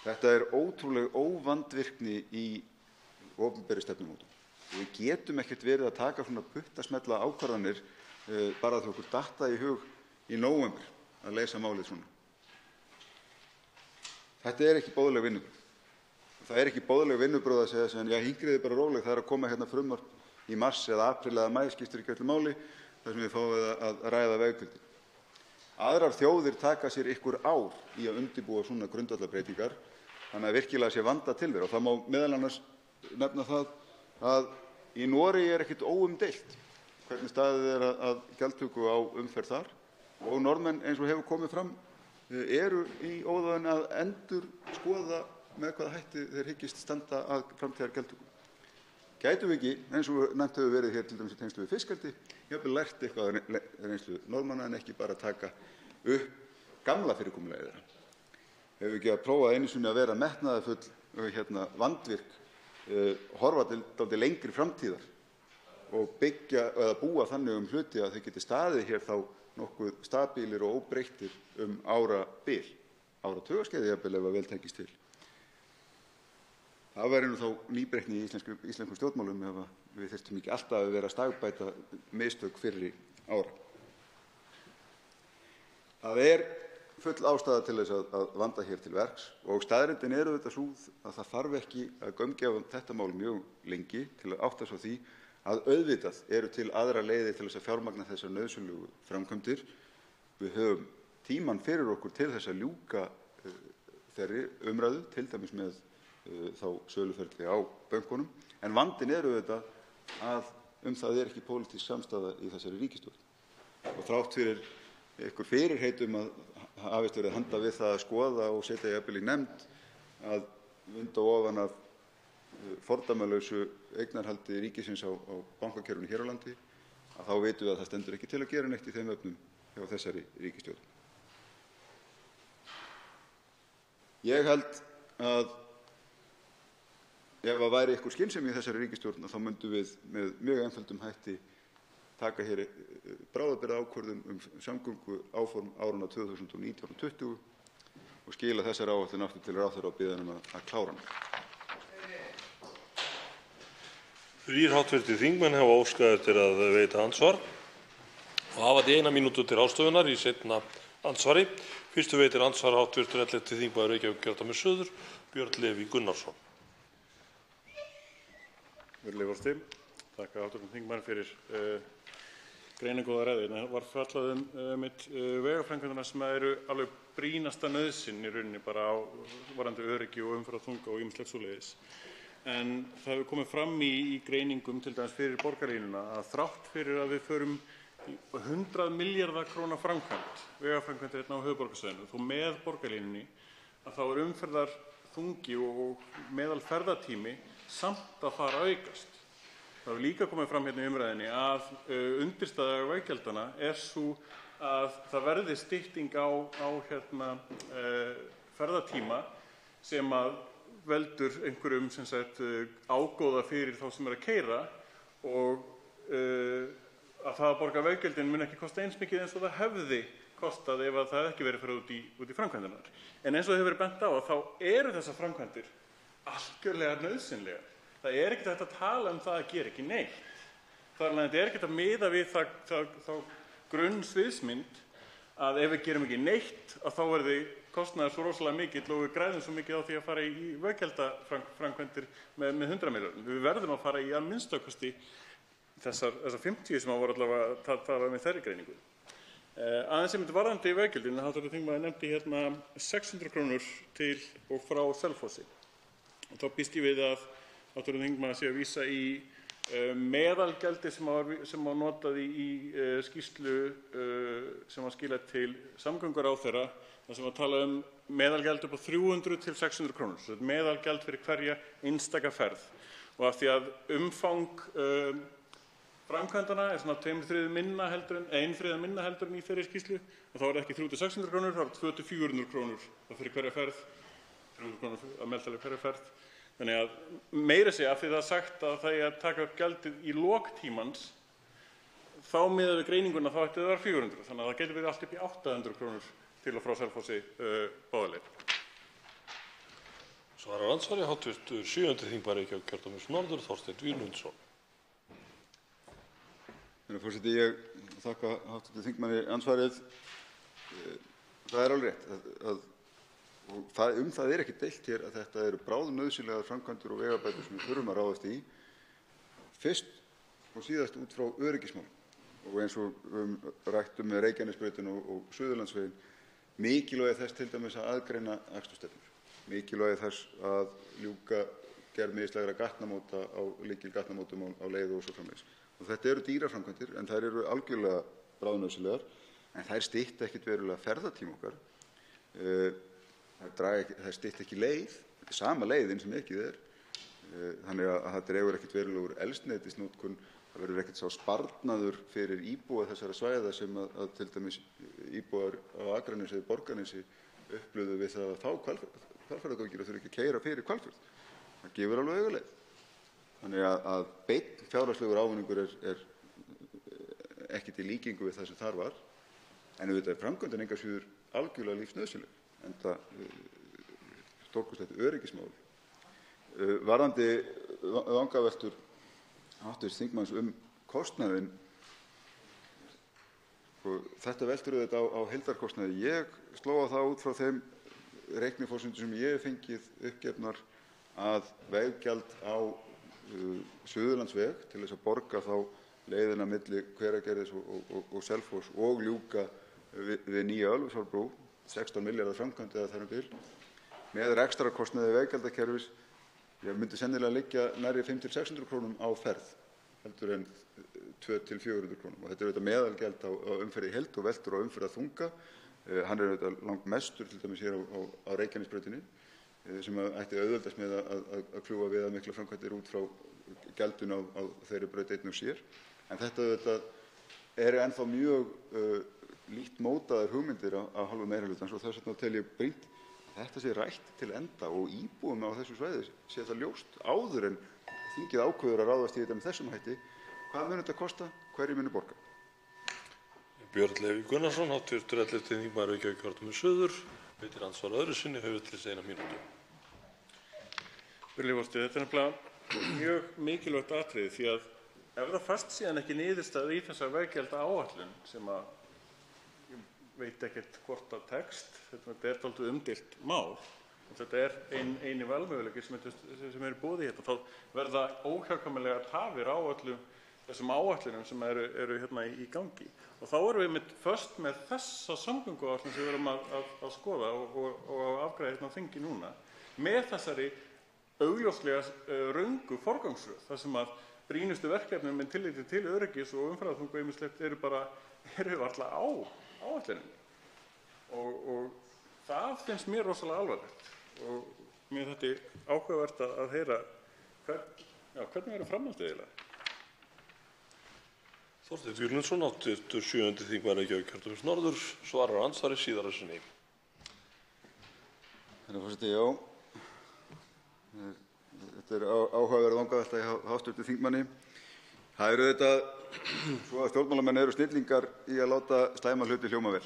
Þetta ótrúleg óvandvirkni í opinberri stefnumótun. Við getum ekkert verið að taka svona puttasmella ákvarðanir bara þegar okkur datta í hug í nóvember að leysa málið svona. Þetta ekki boðleg vinnubrögð. Það ekki boðleg vinnubrögð að segja sem, já, hingriði bara róleg, það að koma hérna frumvarp í mars eða apríl eða maí, skiptir ekki öllu máli, þar sem við fáum að ræða veggjöldin. Aðrar þjóðir taka sér ár í að undirbúa svona grundvallarbreytingar, þannig að virkilega sé vanda til þeirra. Og það má meðal annars nefna það að í Noregi ekkert óumdeilt hvernig staðið að gjaldtöku á umferð þar, og Norðmenn, eins og hefur komið fram, eru í óðaðin að endurskoða með hvaða hætti þeir hyggist standa að framtíðar gjaldtöku. Gætum við ekki, eins og nefnt hefur verið hér til dæmis í tengslum við fiskeldi, jafnvel lært eitthvað af reynslu Norðmanna en ekki bara taka upp gamla fyrirkomulagið þeirra. Hefur við ekki að prófa einu sinni að vera metnaðarfull vandvirk, horfa til lengri framtíðar og byggja eða búa þannig hluti að þau geti staðið hér þá nokkuð stabílir og óbreyttir árabil, áratugaskeið jafnvel ef að vel tengist til. Það væri nú þá nýbreytni í íslenskum stjórnmálum ef við þyrftum ekki alltaf að vera að stagbæta mistök fyrri ára. Það full ástæða til þess að vanda hér til verks og staðreyndin auðvitað sú að það þarf ekki að gaumgæfa þetta mál mjög lengi til að átta sig á því að auðvitað eru til aðra leiðir til þess að fjármagna þessar nauðsynlegu framkvæmdir. Við höfum tímann fyrir okkur til þess að ljúka þeirri umræðu, til dæmis með þá söluferli á bönkunum, en vandinn auðvitað að það ekki pólitísk samstaða í þessari ríkisstjórn. Og þrátt fyrir einhver fyrirheitum að hafist verið handa við það að skoða og setja jafnvel í nefnd að vinda ofan af fordæmalausu eignarhaldi ríkisins á bankakerfinu hér á landi, þá vitum við að það stendur ekki til að gera neitt í þeim efnum hjá þessari ríkisstjórn. Ég held að ef það væri einhver skynsemi í þessari ríkisstjórn þá myndum við með mjög einföldum hætti taka hér bráðabirgðaákvörðun samgönguáform áranna 2019 og 2020 og skila þessari áætlun aftur til ráðherra og biðja hann að klára hana. 3 hv. þingmenn hafa óskað eftir að veita andsvar og hafa því 1 mínútu til ráðstöfunar í seinna andsvari. Fyrstu veitir andsvar hv. 11. þingmaður Reykjavíkurkjördæmis suður, Björn Leví Gunnarsson. Virðulegi forseti, þakka hv. þingmanni fyrir greinargóða ræðu. Það var fjallað vegaframkvæmdirnar sem eru alveg brýnasta nauðsyn í rauninni bara varðandi öryggi og umferðarþunga og ýmislegt svoleiðis. En það hefur komið fram í greiningum til dæmis fyrir borgarlínuna að þrátt fyrir að við förum í 100 milljarða króna framkvæmd, vegaframkvæmdir hérna á höfuðborgarsvæðinu, þó með borgarlínunni, að þá umferðarþungi og meðalferðatími samt að fara að aukast. Það hefur líka komið fram hérna í umræðinni að undirstaða veggjaldanna sú að það verði stytting á ferðatíma sem að veldur einhverjum ágóða fyrir þá sem að keyra og að það að borga veggjöldin mun ekki kosta eins mikið eins og það hefði kostað ef að það hefði ekki verið farið út í framkvæmdirnar. En eins og hefur verið bent á að þá eru þessar framkvæmdir algjörlega nauðsynlegar. Það er ekkert hægt að tala það að gera ekki neitt. Þar af leiðandi er ekkert að miða við þá grunnsviðsmynd að ef við gerum ekki neitt að þá verði kostnaður svo rosalega mikill og við græðum svo mikið á því að fara í veggjaldaframkvæmdir með 100 milljörðum. Við verðum að fara í að minnsta kosti þessar 50 sem voru allavega tala með þeirri greiningu. Aðeins einmitt varðandi veggjöldin, hv. þingmaður nefndi hérna 600 krónur til og frá Selfossi. Og þá býst ég við að hv. þingmaður sé að vísa í meðalgjaldi sem var notað í skýrslu sem var skilað til samgönguráðherra, þar sem var talað meðalgjald upp á 300 til 600 krónur. Þetta er meðalgjald fyrir hverja einstaka ferð. Og af því að umfang framkvæmdana svona 2/3 minna heldur en í þeirri skýrslu, og þá er ekki 300 til 600 krónur, þá er 200 til 400 krónur fyrir hverja ferð, 300 krónur að meðaltali hverja ferð. Þannig að meira segja af því það sagt að það er að taka upp gjaldið í lok tímans, þá miðað við greininguna þá ætti það að vera 400. Þannig að það getur verið allt upp í 800 krónur til og frá Selfossi báðaleið. Svarar andsvari hv. 7. þingmaður Reykjavíkurkjördæmis norður, Þorsteinn Víglundsson. Herra forseti, ég þakka hv. þingmanni andsvarið. Það er alveg rétt og það er ekki deilt hér að þetta eru bráðnauðsynlegar framkvæmdir og vegabætur sem við þurfum að ráðast í. Fyrst og síðast út frá öryggismálum og eins og rættum með Reykjanesbrautina og Suðurlandsveginn, mikilvægi þess til dæmis að aðgreina akstursstefnur, mikilvægi þess að ljúka gerð mislægra gatnamóta á lykilgatnamótum á leið og svo framvegis. Og þetta eru dýrar framkvæmdir en þær eru algjörlega bráðnauðsynlegar, en þær stytta ekkert verulega ferðatíma okkar. Það stytta ekki leið, þetta er sama leiðin sem ekið er, þannig að það dregur ekkert verulega úr eldsneytisnotkun. Það verður ekkert sá sparnaður fyrir íbúa þessara svæða sem að til dæmis íbúar á Akranesi eða Borgarnesi upplifðu við það að fá Hvalfjarðargöngin og þurfa ekki að keyra fyrir Hvalfjörð. Það gefur alveg augaleið. Þannig að beinn fjárhagslegur ávinningur er ekkert í líkingu við það sem þar var, en auðvitað er framkvæmdin engu að síður algjörlega lífsnauðsynleg, enda stórkostlegt öryggismál. Varðandi vangaveltur hv. þingmanns kostnaðinn, þetta veltur auðvitað á heildarkostnaði. Ég sló á það út frá þeim reikniforsendum sem ég hef fengið uppgefnar að veggjald á Suðurlandsveg til þess að borga þá leiðina milli Hveragerðis og Selfoss og ljúka við nýja Ölfusárbrú, 16 milljarðar framkvæmd eða þar um bil, með rekstrarkostnaði veggjaldakerfis, ég myndi sennilega liggja nærri 500 til 600 krónum á ferð heldur en 200 til 400 krónum. Og þetta er auðvitað meðalgjald á umferð í heild og veltur á umferðarþunga. Hann er auðvitað langmestur til dæmis hér á Reykjanesbrautinni. sem ætti auðveldast með að kljúfa við að mikla framkvæmdir út frá gjaldinu á þeirri braut einn og sér. En þetta eru ennþá mjög lítt mótaðar hugmyndir af hálfu meirihlutans og þess vegna tel ég brýnt þetta sé rætt til enda og íbúum á þessu svæði sé það ljóst áður en þingið ákveður að ráðast í þetta með þessum hætti. Hvað mun þetta kosta? Hverju munu borga? Björn Leví Gunnarsson, hv. 11. þingmaður Reykjavíkurkjördæmis suður, veitir andsvar öðru sinni, hefur til 1 mínútu. Virðulegi forseti, þetta er nefnilega mjög mikilvægt atriði því að ef það fæst síðan ekki niðurstaða í þessa veggjaldaáætlun sem að ég veit ekkert hvort það tekst, þetta er dálítið umdeilt mál og þetta er eini valmöguleiki sem er í boði hérna, þá verða óhjákvæmilega tafir á öllum þessum áætlunum sem eru hérna í gangi. Og þá erum við föst með þessa samgönguáætlun sem við erum að skoða og afgreiða hérna á þingi núna með þessari augljóslega röngu forgangsröð þar sem að brýnustu verkefnum með tilliti til öryggis og umferðarþunga og ýmislegt eru varla á áætluninni. Og það finnst mér rosalega alvarlegt og mér þetta áhugavert að heyra hvernig verður framhaldið eiginlega. Þorsteinn Víglundsson, 87. þingmaður Reykjavíkurkjördæmis norður, svarar andsvari síðar að sinni. Herra forseti, já. Þetta er áhugaverð vangavelta í hv. þingmanni. Það eru auðvitað svo að stjórnmálamenn eru snillingar í að láta slæma hluti hljóma vel.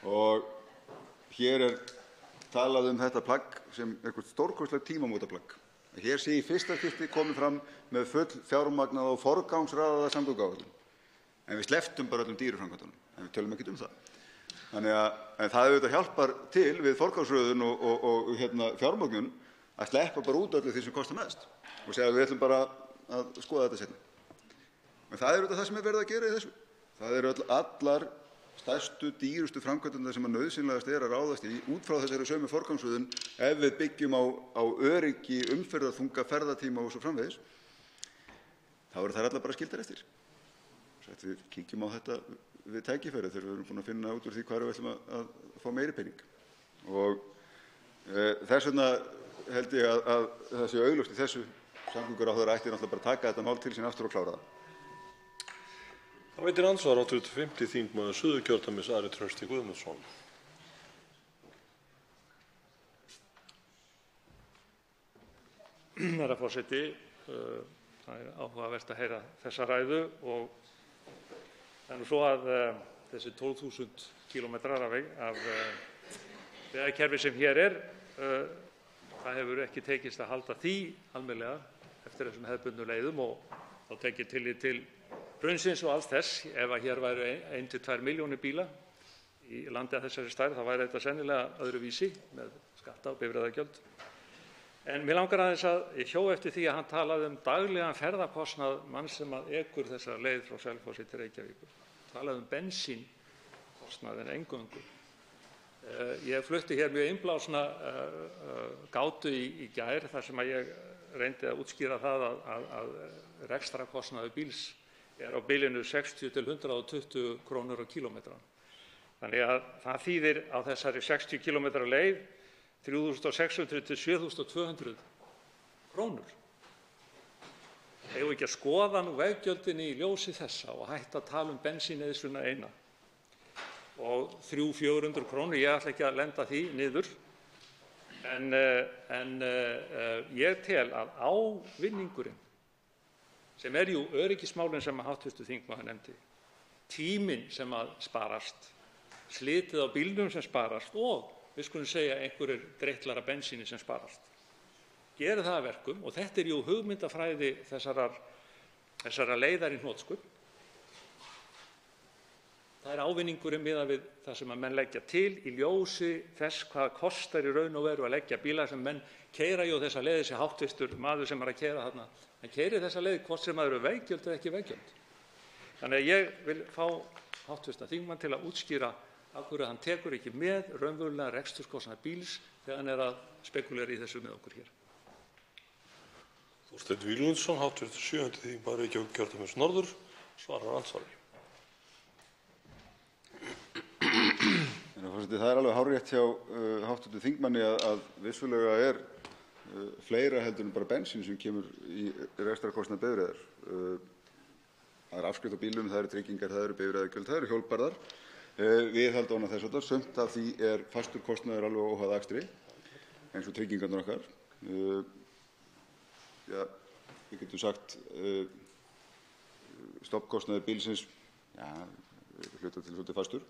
Og hér er talað þetta plagg sem eitthvað stórkostlegt tímamótaplagg. Hér sé í fyrsta skipti komið fram með full fjármagnað og forgangsraðaða samgönguáætlun. En við slepptum bara öllum dýruframkvæmdunum, en við tölum ekkert það. Þannig að það auðvitað hjálpar til við forgangsröðun og fjármögnun að sleppa bara út öllu því sem kostar mest og segja að við ætlum bara að skoða þetta seinna. En það er auðvitað það sem er verið að gera í þessu. Það eru allar stærstu, dýrustu framkvæmdirnar sem nauðsynlegast er að ráðast í út frá þessari sömu forgangsröðun ef við byggjum á öryggi, umferðarþunga, ferðatíma og svo framvegis. Þá eru þær allar bara skildar eftir. Við kíkjum á þetta við tækifæri þegar við erum búin að finna út úr því hvar við ætlum að fá meiri pening. Og þess vegna held ég að það sé augljóst í þessu samgönguráðherra ætti náttúrulega bara að taka þetta mál til sín aftur og klára það. Það veitir andsvar 85. þingmaður Suðurkjördæmis Ari Trausti Guðmundsson. Herra forseti, það er áhugavert að heyra þessa ræðu og það er nú svo að þessi 12.000 kílómetrar af vegakerfi sem hér er, það hefur ekki tekist að halda því almennilega eftir þessum hefðbundnu leiðum og þá tekið tillit til hrunsins og alls þess. Ef að hér væru 1 til 2 milljónir bíla í landi að þessari stærð þá væri þetta sennilega öðruvísi með skatta og bifreiðagjöld. En mér langar aðeins að hjó eftir því að hann talaði daglegan ferðakostnað manns sem ekur þessa leið frá Selfossi til Reykjavíkur. Talaði bensínkostnað en eingöngu. Ég flutti hér mjög innblásna gátu í gær þar sem að ég reyndi að útskýra það að rekstrakostnaður bíls er á bilinu 60 til 120 krónur á kílómetran. Þannig að það þýðir á þessari 60 kílómetra leið 3.600 til 7.200 krónur. Eigum við ekki að skoða nú veggjöldin í ljósi þessa og hætta að tala bensíneyðsluna eina. Og 300-400 krónur, ég ætla ekki að lenda því niður. En ég tel að ávinningurinn sem jú öryggismálin sem hv. þingmaður nefndi, tíminn sem að sparast, slitið á bílnum sem sparast og við skulum segja einhverjir dreitlara bensíni sem sparast. Gerir það að verkum, og þetta jú hugmyndafræði þessara leiðar í hnotskurn, það er ávinningurinn miðað við það sem að menn leggja til í ljósi þess hvað kostar í raun og veru að leggja bíla sem menn keyra þessa leið, þessi háttvirtur maður sem að keyra þarna, hann keyrir þessa leið hvort sem það eru veggjöld eða ekki veggjöld. Þannig að ég vil fá hv. þingmann til að útskýra af hverju hann tekur ekki með raunverulega reksturskostnað bíls þegar hann er að spekulera í þessu með okkur hér. Þorsteinn Víglundsson, hv. 7. þingmaður Reykjavíkurkjördæmis norður, svarar andsvari. forseti. Það er alveg hárrétt hjá hv. þingmanni að vissulega er fleira heldur en bara bensín sem kemur í rekstrarkostnað bifreiðar. Það er afskrift á bílum, það eru tryggingar, það eru bifreiðagjöld, það eru hjólbarðar, viðhald og annað þess háttar. Sumt af því er fastur kostnaður alveg óháð akstri, eins og tryggingarnar okkar. Já, við getum sagt stofnkostnaður bílsins, já, hluta til svolítið fastur.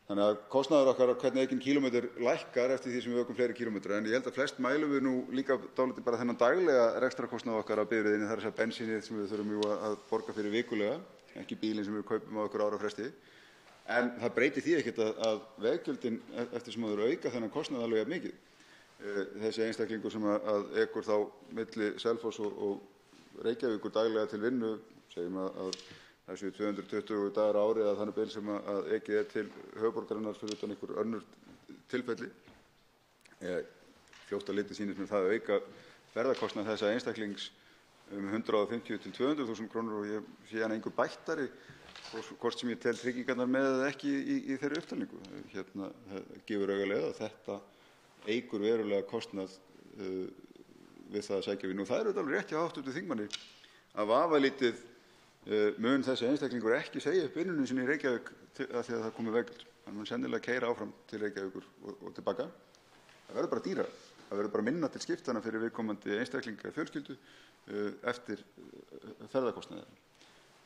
Þannig að kostnaður okkar á hvern ekinn kílómetr lækkar eftir því sem við ökum fleiri kílómetra, en ég held að flest mælum við nú líka dálítið bara þennan daglega rekstrarkostnað okkar á bifreiðinni, það er þess að bensínið sem við þurfum jú að borga fyrir vikulega, ekki bílinn sem við kaupum á okkur ára fresti. En það breytir því ekkert að veggjöldin eftir sem að þau auka þennan kostnað alveg jafn mikið. Þessi einstaklingur sem að ekur þá milli Selfoss og Reykjavíkur daglega til vinnu, segjum að það séu 220 dagar á ári að þannig bil sem að ekið til höfuðborgarinnar fyrir utan einhver önnur tilfelli. Fljótt að litið sýnist mér það að auka ferðakostnað þessa einstaklings 150 til 200.000 krónur og ég sé hann einhver bættari hvort sem ég tel tryggingarnar með eða ekki í þeirri upptalningu. Hérna gefur augalega að þetta eykur verulega kostnað við það að sækja vinnu. Og það er alveg rétt hjá hv. þingmanni að vafalítið mun þessi einstaklingur ekki segja upp vinnunni sinni í Reykjavík af því að það komi veggjöld. Hann mun sennilega keyra áfram til Reykjavíkur og tilbaka. Það verður bara dýrara. Það verður bara minna til skiptana fyrir viðkomandi einstaklinga fjölskyldu eftir ferðakostnaði.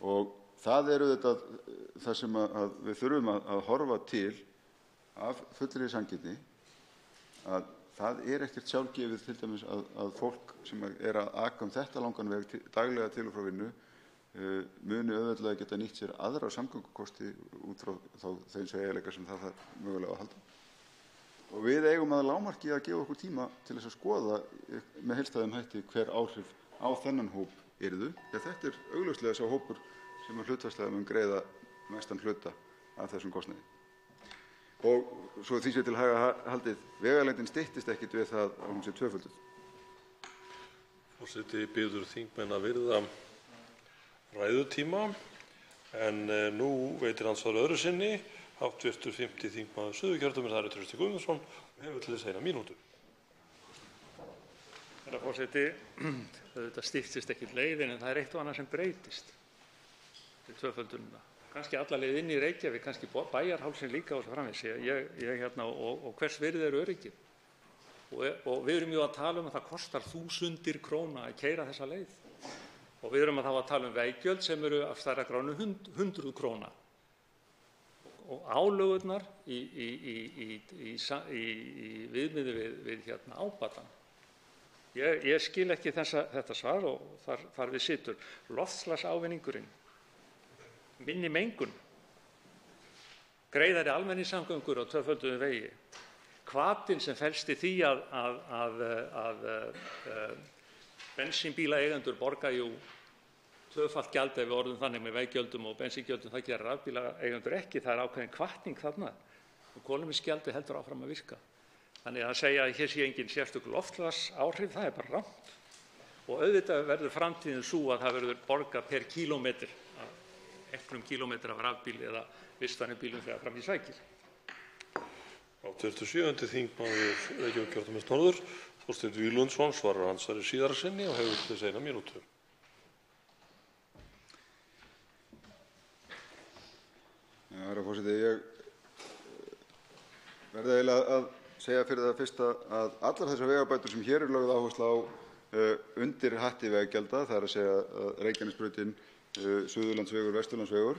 Og það er auðvitað það sem að við þurfum að horfa til af fullri sanngirni, að það er ekkert sjálfgefið til dæmis að fólk sem er að aka þetta langan veg daglega til og frá vinnu muni auðveldlega geta nýtt sér aðra samgöngukosti út frá þeim sveigjanleika sem það þarf mögulega að halda. Og við eigum að lágmarki að gefa okkur tíma til þess að skoða með heildstæðum hætti hver áhrif á þennan hóp yrðu. Þetta er augljóslega sá hópur sem að hlutfallslega mun greiða mestan hluta af þessum kostnaði. Og svo því sé til haga haldið, vegalengdin styttist ekkit við það að hún sé tvöfölduð. Forseti biður þingmenn að virða ræðutíma, en nú veitir andsvar öðru sinni hv. 5. þingmaður Suðurkjördæmis, það er Trausti Guðmundsson, og hefur til þess 1 mínútu. Herra forseti, þetta styttist ekki leiðin, en það er eitt og annað sem breytist til tvöföldunina. Kannski alla leið inn í Reykjavík, kannski bæjarhálsinn líka og svo framvegis. Og hvers virði er öryggið? Og við erum jú að tala um að það kostar þúsundir króna að keyra þessa leið. Og við erum að tala um veggjöld sem eru af stærðargráðu 100 króna. Og álögurnar í viðmiði við ábatan. Ég skil ekki þetta svar og þar við situr. Loftslagsávinningurinn, minni mengun, greiðari almenningssamgöngur á tvöfölduðum vegi, hvatinn sem felst í því að bensínbílaeigendur borga jú tvöfalt gjald ef við orðum þannig með veggjöldum og bensíngjöldum, það gerir rafbílaeigendur ekki. Það er ákveðin hvatning þarna og kolefnisgjaldið heldur áfram að virka. Þannig að segja að hér sé engin sérstök loftslagsáhrif, það er bara rangt. Og auðvitað verður framtíðin sú að það verður borga per kílómetr, einhverjum kílómetra af rafbíl eða vistvænum bílum þegar fram í sækir. Hv. 7. þingmaður Reykjavíkurkjördæmis norður, Þorsteinn Víglundsson, svarar andsvari síðara sinni og hefur til þess 1 mínútu. Herra forseti, ég verði eiginlega að segja fyrir það fyrst að allar þessar vegabætur sem hér er lögð áhersla á undir hatti veggjalda, það er að segja að Reykjanesbrautin, Suðurlandsvegur, Vesturlandsvegur,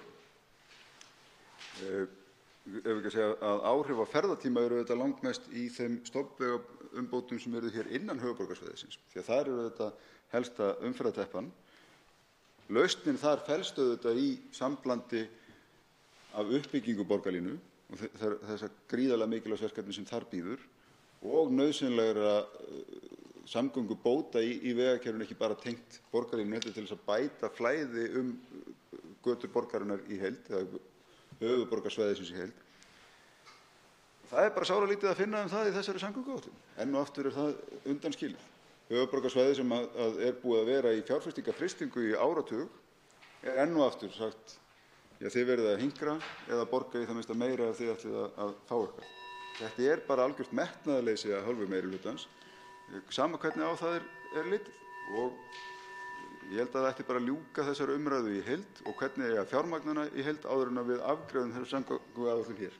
ef ekki að segja að áhrif á ferðatíma eru þetta langmest í þeim stofnvegaumbótum sem eru hér innan höfuðborgarsvæðisins, því að þar eru þetta helsta umferðarteppan. Lausnin þar felst auðvitað í samblandi af uppbyggingu borgarlínu og þessa gríðarlega mikilvægs verkefni sem þar bíður og nauðsynlegra samgöngubóta í vegakerfinu, ekki bara tengt borgarlínu, heldur til þess að bæta flæði götur borgarinnar í heild eða höfuðborgarsvæðisins í heild. Það er bara sáralítið að finna það í þessari samgönguáætlun. Enn og aftur er það undanskilið. Höfuðborgarsvæðið sem er búið að vera í fjárfestingafrystingu í áratug er enn og aftur sagt þið verðið að hinkra eða borga í það minnsta meira ef þið ætlið að fá eitthvað. Þetta bara algjört metnaðarleysi af hálfu meirihlutans, sama hvernig á það er litið. Og ég held að það ætti bara að ljúka þessari umræðu í heild og hvernig eiga fjármagnana í heild áður en að við afgreiðum þessu samgönguáætlun hér.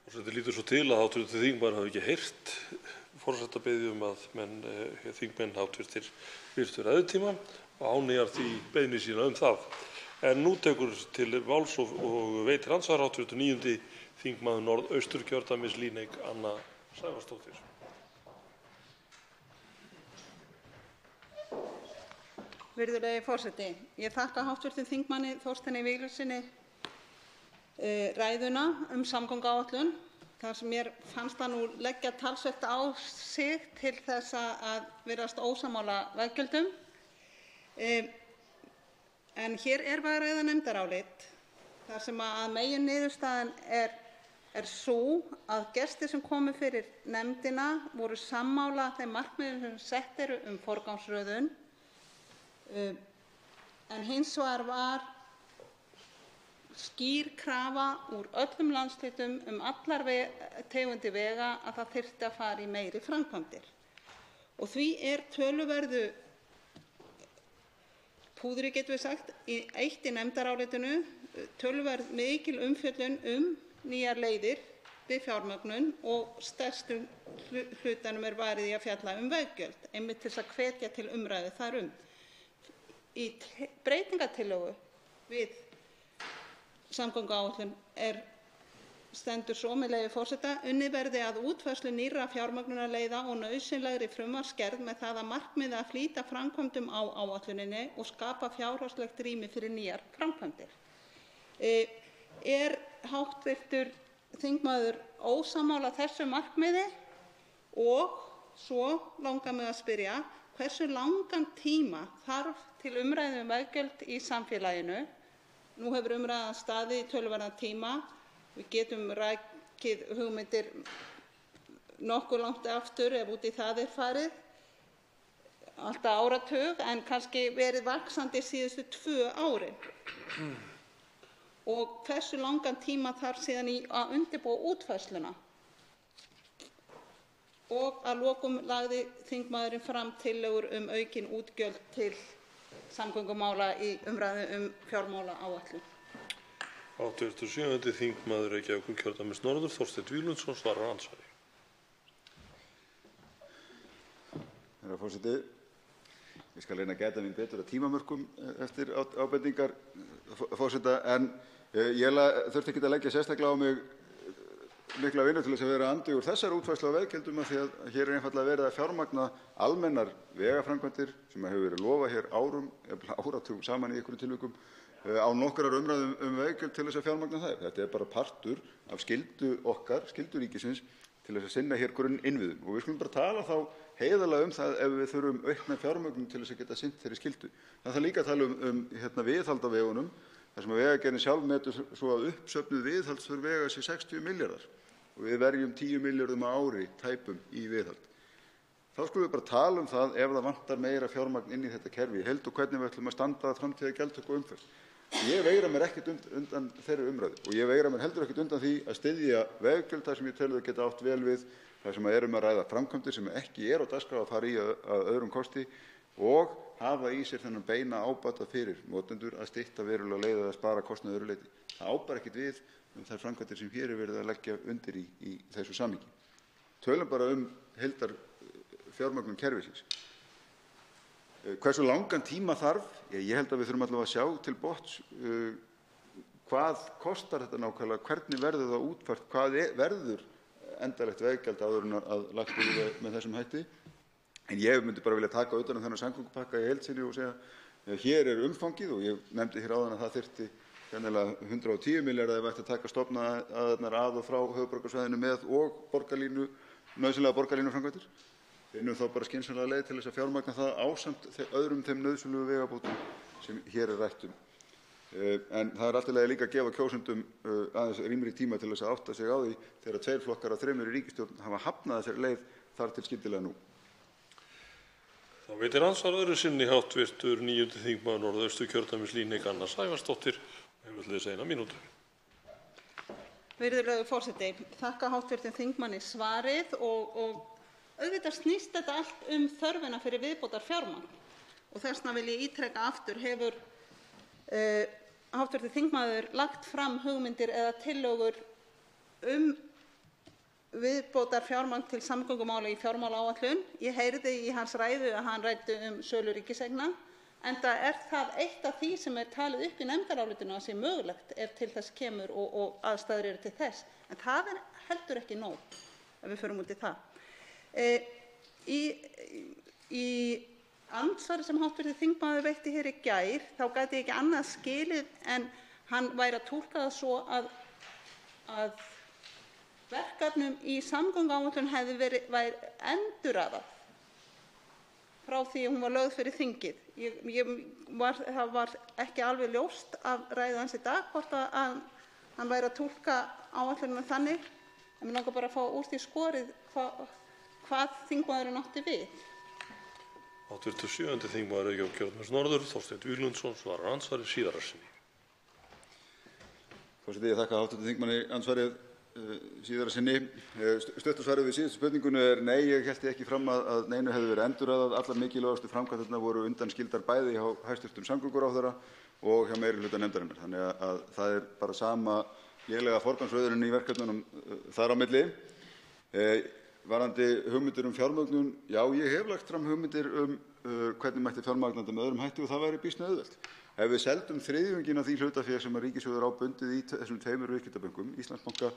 Forseti lítur svo til að hv. þingmaður hafi ekki heyrt forseta beðið að þingmenn hv. virtu ræðutíma og ánýjar því beiðni sína það. En nú tekur til máls og veitir andsvar hv. 9. þingmaður Norðausturkjördæmis Líneik Anna Sævarsdóttir. Virðulegi forseti, ég þakka hv. þingmanni Þorsteini Víglundssyni ræðuna samgönguáætlun, þar sem mér fannst það nú leggja talsvert á sig til þess að virðast ósammála veggjöldum. En hér var að ræða nefndarálit þar sem að meginniðurstaðan er sú að gestir sem komu fyrir nefndina voru sammála þeim markmiðum sem sett eru forgangsröðun, en hins vegar var skýr krafa úr öllum landshlutum allar tegundir vega að það þyrfti að fara í meiri framkvæmdir. Og því töluverðu púðri, getum við sagt, eitt í nefndarálitinu, töluverð mikil umfjöllun nýjar leiðir við fjármögnun og stærstum hlutanum varið í að fjalla veggjöld, einmitt til að hvetja til umræðu þar Í breytingartillögu við samgönguáætlun stendur svo, með leyfi forseta: unnið verði að útfærslu nýrra fjármögnunarleiða og nauðsynlegri frumvarpsgerð með það að markmiði að flýta framkvæmdum á áætluninni og skapa fjárhagslegt rými fyrir nýjar framkvæmdir. Hv. þingmaður ósammála þessu markmiði? Og svo langar mig að spyrja, hversu langan tíma þarf til umræðu veggjöld í samfélaginu? Nú hefur umræðan staðið í töluverðan tíma. Við getum rakið hugmyndir nokkuð langt aftur ef út í það farið, alltaf áratug, en kannski verið vaxandi síðustu 2 árin. Og hversu langan tíma þarf síðan í að undirbúa útfærsluna? Og að lokum lagði þingmaðurinn fram tillögur aukin útgjöld til samgöngumála í umræðu fjármálaáætlun. Hv. 7. þingmaður Reykjavíkurkjördæmis norður, Þorsteinn Víglundsson, svarar andsvari. Herra forseti, ég skal reyna að gæta mín betur að tímamörkum eftir ábendingar forseta, en ég þurfti ekki að leggja sérstaklega á mig mikla vinnu til þess að vera andugur þessar útfærslu á veggjöldum, af því að hér einfaldlega verið að fjármagna almennar vegaframkvæmdir sem hefur verið lofað hér árum, áratugum saman í einhverjum tilvikum, á nokkrar umræðum veggjöld til þess að fjármagna þær. Þetta bara partur af skyldu okkar, skyldu ríkisins, til þess að sinna hér grunninnviðum. Og við skulum bara tala þá heiðarlega það ef við þurfum aukna fjármögnun til þess að geta sinnt þeirri skyldu. Það þarf líka að tala viðhald á vegunum, þar sem Vegagerðin sjálf metur svo að uppsöfnuð viðhaldsþörf vega sé 60 milljarðar og við verjum 10 milljörðum á ári tæpum í viðhald. Þá skulum við bara tala það ef það vantar meira fjármagn inn í þetta kerfi í heild og hvernig við ætlum að standa að framtíðargjaldtöku og umferð. Ég veigra mér ekkert undan þeirri umræðu og ég veigra mér heldur ekkert undan því að styðja veggjöld þar sem ég tel þau geta átt vel við, þar sem að ræða framkvæmdir sem ekki á dagskrá að fara í að öðrum kosti og hafa í sér þennan beina ábata fyrir notendur að stytta verulega leið að spara kostnað öðru leyti. Það á bara ekkert við þær framkvæmdir sem hér verið að leggja undir í þessu samhengi. Tölum bara heildar fjármögnun kerfisins. Hversu langan tíma þarf? Ég held að við þurfum allavega að sjá til botns hvað kostar þetta nákvæmlega, hvernig verður það útfært, hvað verður endanlegt veggjald áður en að lagt yfir með þessum hætti. En ég myndi bara vilja taka utan þennan samgöngupakka í heild sinni og segja að hér umfangið og ég nefndi hér áðan að það þyrfti sennilega 110 milljarða ef ætti að taka stofnaðirnar að og frá höfuðborgarsvæðinu með og nauðsynlega borgarlínuframkvæmdir. Finnum þá bara skynsamlega leið til þess að fjármagna það ásamt öðrum þeim nauðsynlegu vegabótum sem hér rætt En það alltaf líka að gefa kjósendum aðeins rýmri tíma til þess að átta sig á því þegar 2 flokkar af 3 í ríkisstjórn hafa hafnað þessari leið þar til skyndilega nú. Þá veitir andsvar öðru sinni hv. 9. þingmaður Norðausturkjördæmis Líneik Anna Sævarsdóttir og hefur til þess 1 mínútu. Virðulegur forseti, þakka hv. þingmanni svarið og auðvitað snýst þetta allt þörfina fyrir viðbótarfjármagn og þess vegna vil ég ítreka aftur, hefur hv. þingmaður lagt fram hugmyndir eða tillögur viðbótarfjármagn til samgöngumála í fjármálaáætlun. Ég heyrði í hans ræðu að hann ræddi sölu ríkiseigna, enda það eitt af því sem talið upp í nefndarálitinu að sé mögulegt ef til þess kemur og aðstæður eru til þess. En það heldur ekki nóg ef við förum út í það. Í andsvari sem hv. þingmaður veitti hér í gær, þá gat ég ekki annað skilið en hann væri að túlka það svo að verkefnum í samgönguáætlun væri endurraðað frá því að hún var lögð fyrir þingið. Það var ekki alveg ljóst af ræðu hans í dag hvort að hann væri að túlka áætlunina þannig, en mig langar bara að fá úr því skorið hvað þingmaðurinn átti við. Hv. 7. þingmaður Reykjavíkurkjördæmis norður, Þorsteinn Víglundsson, svarar andsvari síðara sinni. Forseti, ég þakka hv. þingmanni andsvarið síðara sinni. Stutta svarið við síðustu spurningunni nei, ég hélt ekki fram að neinu hefði verið endurraðað. Allar mikilvægustu framkvæmdirnar voru undanskildar bæði hjá hæstv. Samgönguráðherra og hjá meirihluta nefndarinnar. Þannig að það bara sama lélega forgangsröðunin í verkefnunum þar á milli. Varðandi hugmyndir fjármögnun, já, ég hef lagt fram hugmyndir hvernig mætti fjármagna þetta með öðrum hætti og það væri býsna auðvelt. Ef við seldum þriðjunginn af því hlutafé sem ríkissjóður á bundið í þessum 2 viðskiptabönkum, Íslandsbanka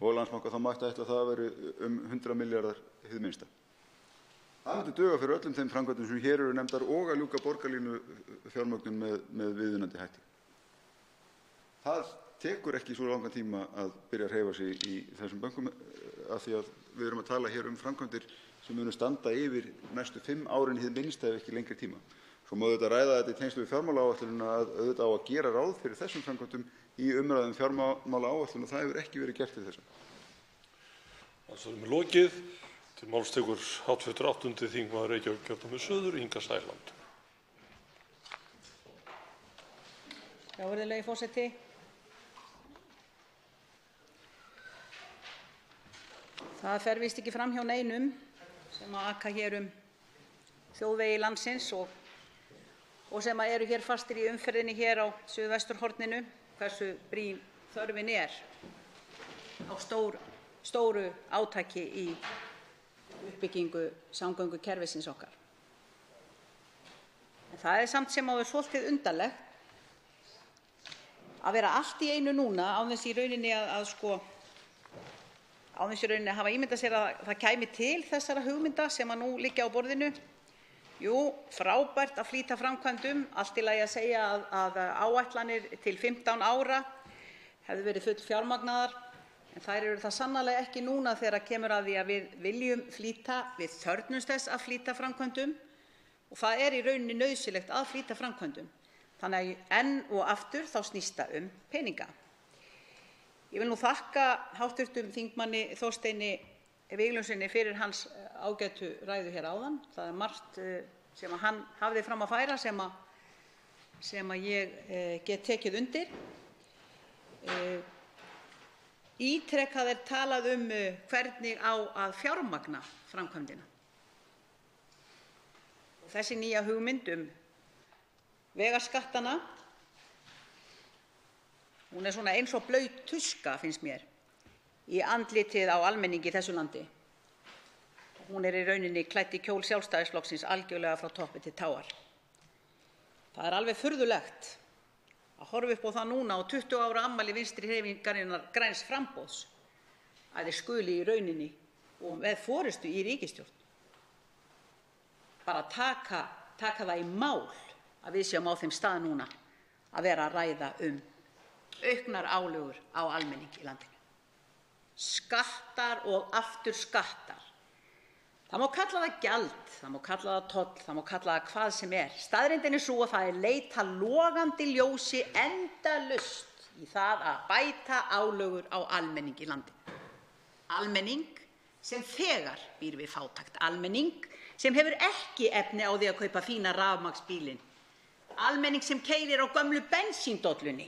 og Landsbanka, þá mætti ætla að það væri 100 milljarðar hið minnsta. Það myndi duga fyrir öllum þeim framkvæmdum sem hér eru nefndar og að ljúka borgarlínu fjármögnun með viðunandi hætti. Það tekur ekki svo langan tíma að byrja að hreyfa sig í þessum bönkum af því að við erum að tala hér framkvæmdir sem munu standa yfir næstu 5 árin hið minnsta ef ekki lengri tíma. Svo má auðvitað ræða þetta í tengslum við fjármálaáætlunina að auðvitað á að gera ráð fyrir þessum framkvæmdum í umræðum fjármálaáætlun og það hefur ekki verið gert til þessa. Andsvarinu er lokið. Til máls tekur hv. 8. þingmaður Reykjavíkurkjördæmis suður, Inga Sæland. Já, virðulegi forseti. Það fer víst ekki fram hjá neinum sem að aka hér þjóðvegi landsins og sem eru hér fastir í umferðinni hér á suðvesturhorninu hversu brýn þörfin á stóru átaki í uppbyggingu samgöngukerfisins okkar. En það samt sem áður svolítið undarlegt að vera allt í einu núna án þess í rauninni að hafa ímyndað sér að það kæmi til þessara hugmynda sem að nú liggja á borðinu. Jú, frábært að flýta framkvæmdum, allt í lagi að segja að áætlanir til 15 ára hefðu verið full fjármagnaðar, en þær eru það sannarlega ekki núna þegar kemur að því að við viljum flýta, við þörfnumst þess að flýta framkvæmdum og það í rauninni nauðsynlegt að flýta framkvæmdum. Þannig að enn og aftur þá snýst það peninga. Ég vil nú þakka hv. þingmanni Þorsteini Víglundssyni fyrir hans ágætu ræðu hér áðan. Það margt sem hann hafði fram að færa sem að ég get tekið undir. Ítrekað talað hvernig á að fjármagna framkvæmdina. Þessi nýja hugmynd vegaskattana, hún svona eins og blaut tuska, finnst mér, í andlitið á almenningi í þessu landi. Hún í rauninni klædd í kjól Sjálfstæðisflokksins algjörlega frá toppi til táar. Það alveg furðulegt að horfa upp á það núna á 20 ára afmæli Vinstrihreyfingarinnar – græns framboðs að þeir skuli í rauninni og með forystu í ríkisstjórn bara taka það í mál að við séum á þeim stað núna að vera að ræða auknar álögur á almenning í landinu. Skattar og aftur skattar. Það má kalla það gjald, það má kalla það toll, það má kalla það hvað sem Staðreyndin sú að það leitað logandi ljósi endalaust í það að bæta álögur á almenning í landinu. Almenning sem þegar býr við fátækt, almenning sem hefur ekki efni á því að kaupa fína rafmagnsbílinn, almenning sem keyrir á gömlu bensíndollunni,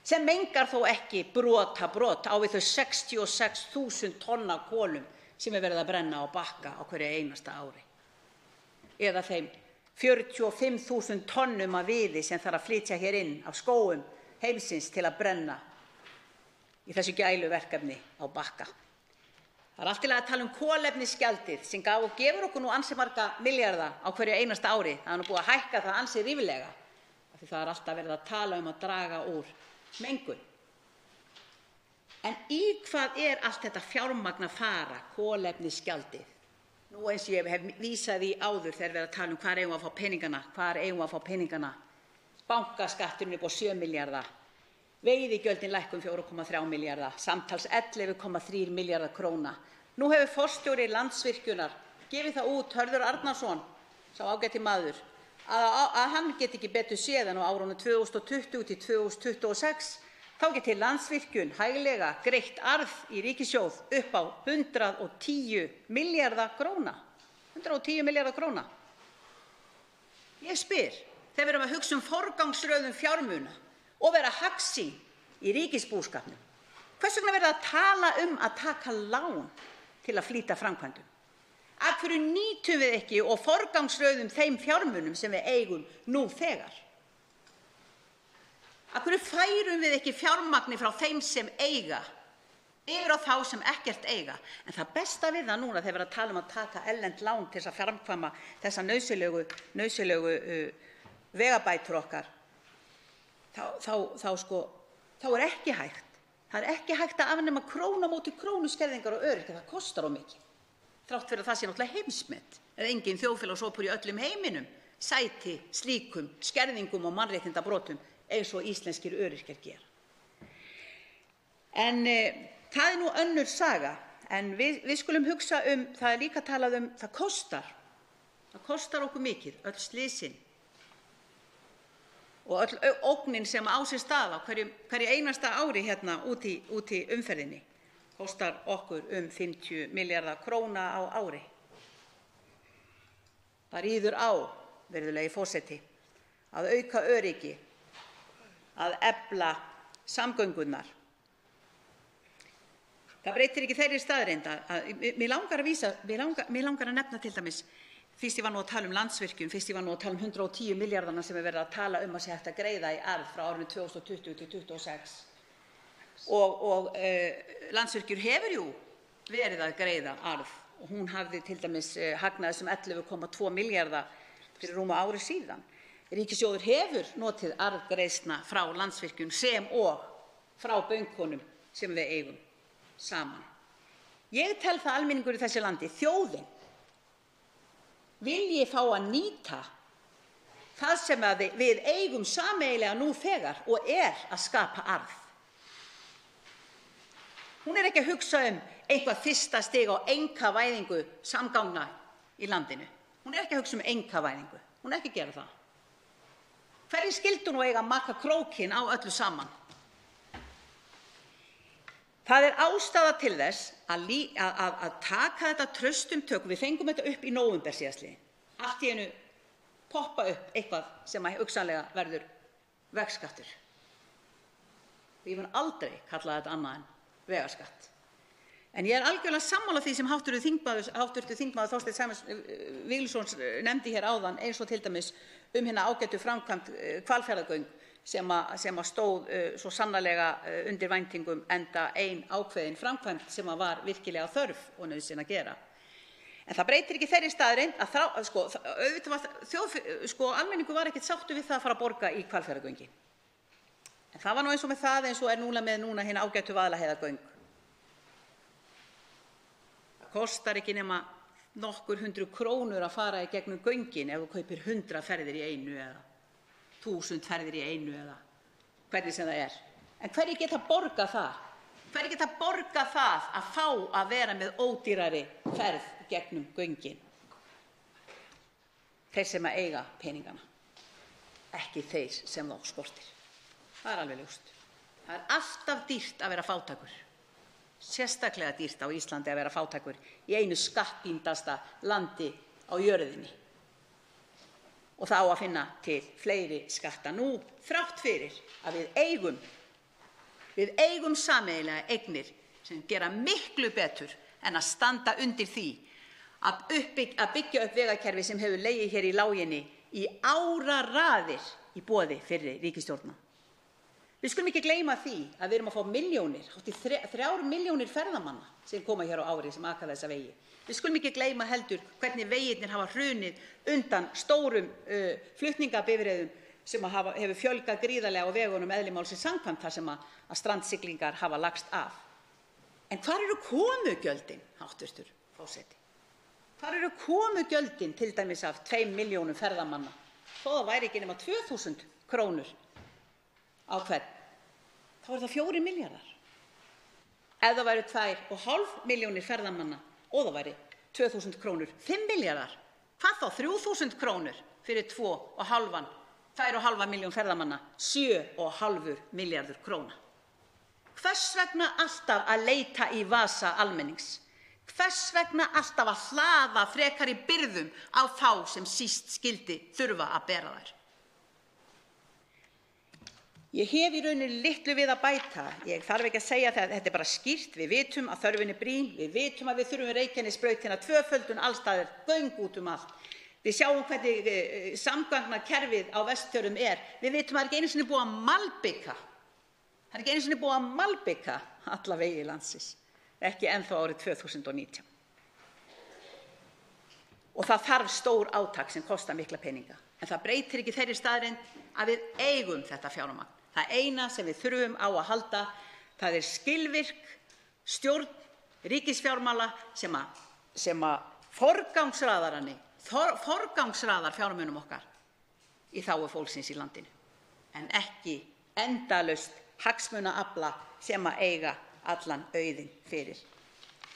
sem mengar þó ekki brot á við þau 66.000 tonn af kolum sem verið að brenna á Bakka á hverju einasta ári, eða þeim 45.000 tonnum af viði sem þarf að flytja hér inn af skógum heimsins til að brenna í þessu gæluverkefni á Bakka. Það er allt í lagi að tala um kolefnisgjaldið sem gaf og gefur okkur nú ansi marga milljarða á hverju einasta ári. Það er nú búið að hækka það ansi ríflega, af því það er alltaf verið að tala um að draga úr mengun. En í hvað er allt þetta fjármagn að fara, kolefnisgjaldið? Nú eins og ég hef vísað í áður þegar við erum að tala um hvar eigum við að fá peningana, bankaskatturinn upp á 7 milljarða, veiðigjöldin lækkun 4,3 milljarða, samtals 11,3 milljarða króna. Nú hefur forstjóri Landsvirkjunar gefið það út, Hörður Arnarsson, sá ágæti maður, að hann geti ekki betur séð en á árunum 2020 til 2026 þá geti Landsvirkjun hæglega greitt arð í ríkissjóð upp á 110 milljarða króna. 110 milljarða króna. Ég spyr, þegar við erum að hugsa um forgangsröðun fjármuna og vera hagsýn í ríkisbúskapnum, hvers vegna verið að tala um að taka lán til að flýta framkvæmdum? Af hverju nýtum við ekki og forgangsröðum þeim fjármunum sem við eigum nú þegar? Af hverju færum við ekki fjármagni frá þeim sem eiga yfir á þá sem ekkert eiga? En það besta við það núna þegar við erum að tala um að taka erlend lán til að framkvæma þessa nauðsynlegu vegabætur okkar, þá er ekki hægt. Það er ekki hægt að afnema krónu á móti krónu skerðingar og öryrkja. Það kostar of mikið. Þrátt fyrir að það sé náttúrulega heimsmet. Engin þjóðfélagshópur í öllum heiminum sæti slíkum skerðingum og mannréttindabrotum eins og íslenskir öryrkjar gera. En það er nú önnur saga. En við skulum hugsa um, það er líka talað um, það kostar okkur mikið, öll slysin og öll ógnin sem á sér stað á hverju einasta ári hérna út í umferðinni. Kostar okkur 50 milljarða króna á ári. Það ríður á, virðulegi forseti, að auka öryggi, að efla samgöngurnar. Það breytir ekki þeirri staðreynd að mig langar að nefna til dæmis, fyrst ég var nú að tala um Landsvirkjun, fyrst ég var nú að tala um 110 milljarðana sem verið að tala um að sé hægt að greiða í arð frá árinu 2020 til 2026. Og Landsvirkjun hefur jú verið að greiða arð og hún hafði til dæmis hagnaði sem 11,2 milljarða fyrir rúmu ári síðan. Ríkissjóður hefur notið arðgreiðslna frá Landsvirkjun sem og frá bönkunum sem við eigum saman. Ég tel það almenningur í þessu landi, þjóðin, vilji fá að nýta það sem við eigum sameiginlega nú þegar og að skapa arð. Hún er ekki að hugsa um eitthvað fyrsta stig á einkavæðingu samgangna í landinu. Hún er ekki að hugsa um einkavæðingu. Hún er ekki að gera það. Hverjir skyldu nú eiga að maka krókinn á öllu saman? Það er ástæða til þess að taka þetta traustum tökum. Við fengum þetta upp í nóvember síðastliðinn. Allt í einu poppa upp eitthvað sem hugsanlega verður vegskattur. Ég mun aldrei kalla þetta annað en vegaskatt. En ég er algjörlega sammála því sem háttvirtur þingmaður Þorsteinn Sæmundsson Vignisson nefndi hér áðan, eins og til dæmis hina ágætu framkvæmd Hvalfjarðargöng sem stóð svo sannarlega undir væntingum, enda ein ákveðin framkvæmd sem var virkilega þörf og nauðsyn að gera. En það breytir ekki þeirri staðreynd að almenningur var ekkert sáttur við það að fara að borga í Hvalfjarðargöngin. En það var nú eins og með það, eins og er núna með hina ágætu Vaðlaheiðargöng. Það kostar ekki nema nokkur 100 krónur að fara í gegnum göngin ef þú kaupir 100 ferðir í einu eða 1000 ferðir í einu eða hvernig sem það er. En hverjir geta borgað það? Hverjir geta borgað það að fá að vera með ódýrari ferð gegnum göngin? Þeir sem að eiga peningana, ekki þeir sem þá skortir. Það er alveg ljóst. Það er alltaf dýrt að vera fátækur. Sérstaklega dýrt á Íslandi að vera fátækur í einu skattpíndasta landi á jörðinni. Og það á að finna til fleiri skatta nú, þrátt fyrir að við eigum sameiginlega eignir sem gera miklu betur en að standa undir því að byggja upp vegakerfi sem hefur legið hér í láginni í áraraðir í boði fyrri ríkisstjórna. Við skulum ekki gleyma því að við erum að fá milljónir, hátt í 3 milljónir ferðamanna sem koma hér á ári sem aka þessa vegi. Við skulum ekki gleyma heldur hvernig vegirnir hafa hrunið undan stórum flutningabifreiðum sem hefur fjölgað gríðarlega á vegunum eðli málsins samkvæmt þar sem að strandsiglingar hafa lagst af. En hvar eru komugjöldin, háttvirtur forseti? Hvar eru komugjöldin til dæmis af 2 milljónum ferðamanna? Þó það væri ekki nema 2.000 krónur á hvern, þá er það 4 milljarðar. Ef það væru 2,5 milljónir ferðamanna og það væri 2.000 krónur, 5 milljarðar. Hvað þá 3.000 krónur fyrir 2,5 milljón ferðamanna, 7,5 milljarður króna. Hvers vegna alltaf að leita í vasa almennings? Hvers vegna alltaf að hlaða frekari byrðum á þá sem síst skyldi þurfa að bera þær? Ég hef í rauninni litlu við að bæta. Ég þarf ekki að segja það, þetta er bara skýrt. Við vitum að þörfin er brýn. Við vitum að við þurfum Reykjanesbrautina tvöföldun alls staðar, göng út um allt. Við sjáum hvernig samgangnakerfið á Vestfjörðum er. Við vitum að það er ekki einu sinni búið að malbika. Það er ekki einu sinni búið að malbika alla vegi landsins. Ekki ennþá árið 2019. Og það þarf stór átak sem kostar mikla peninga. En það breytir ekki þeirri staðreynd að við eigum þetta fjármagn. Það eina sem við þurfum á að halda, það er skilvirk stjórn ríkisfjármála sem forgangsraðar fjármunum okkar í þágu fólksins í landinu. En ekki endalaust hagsmunaafla sem að eiga allan auðinn fyrir.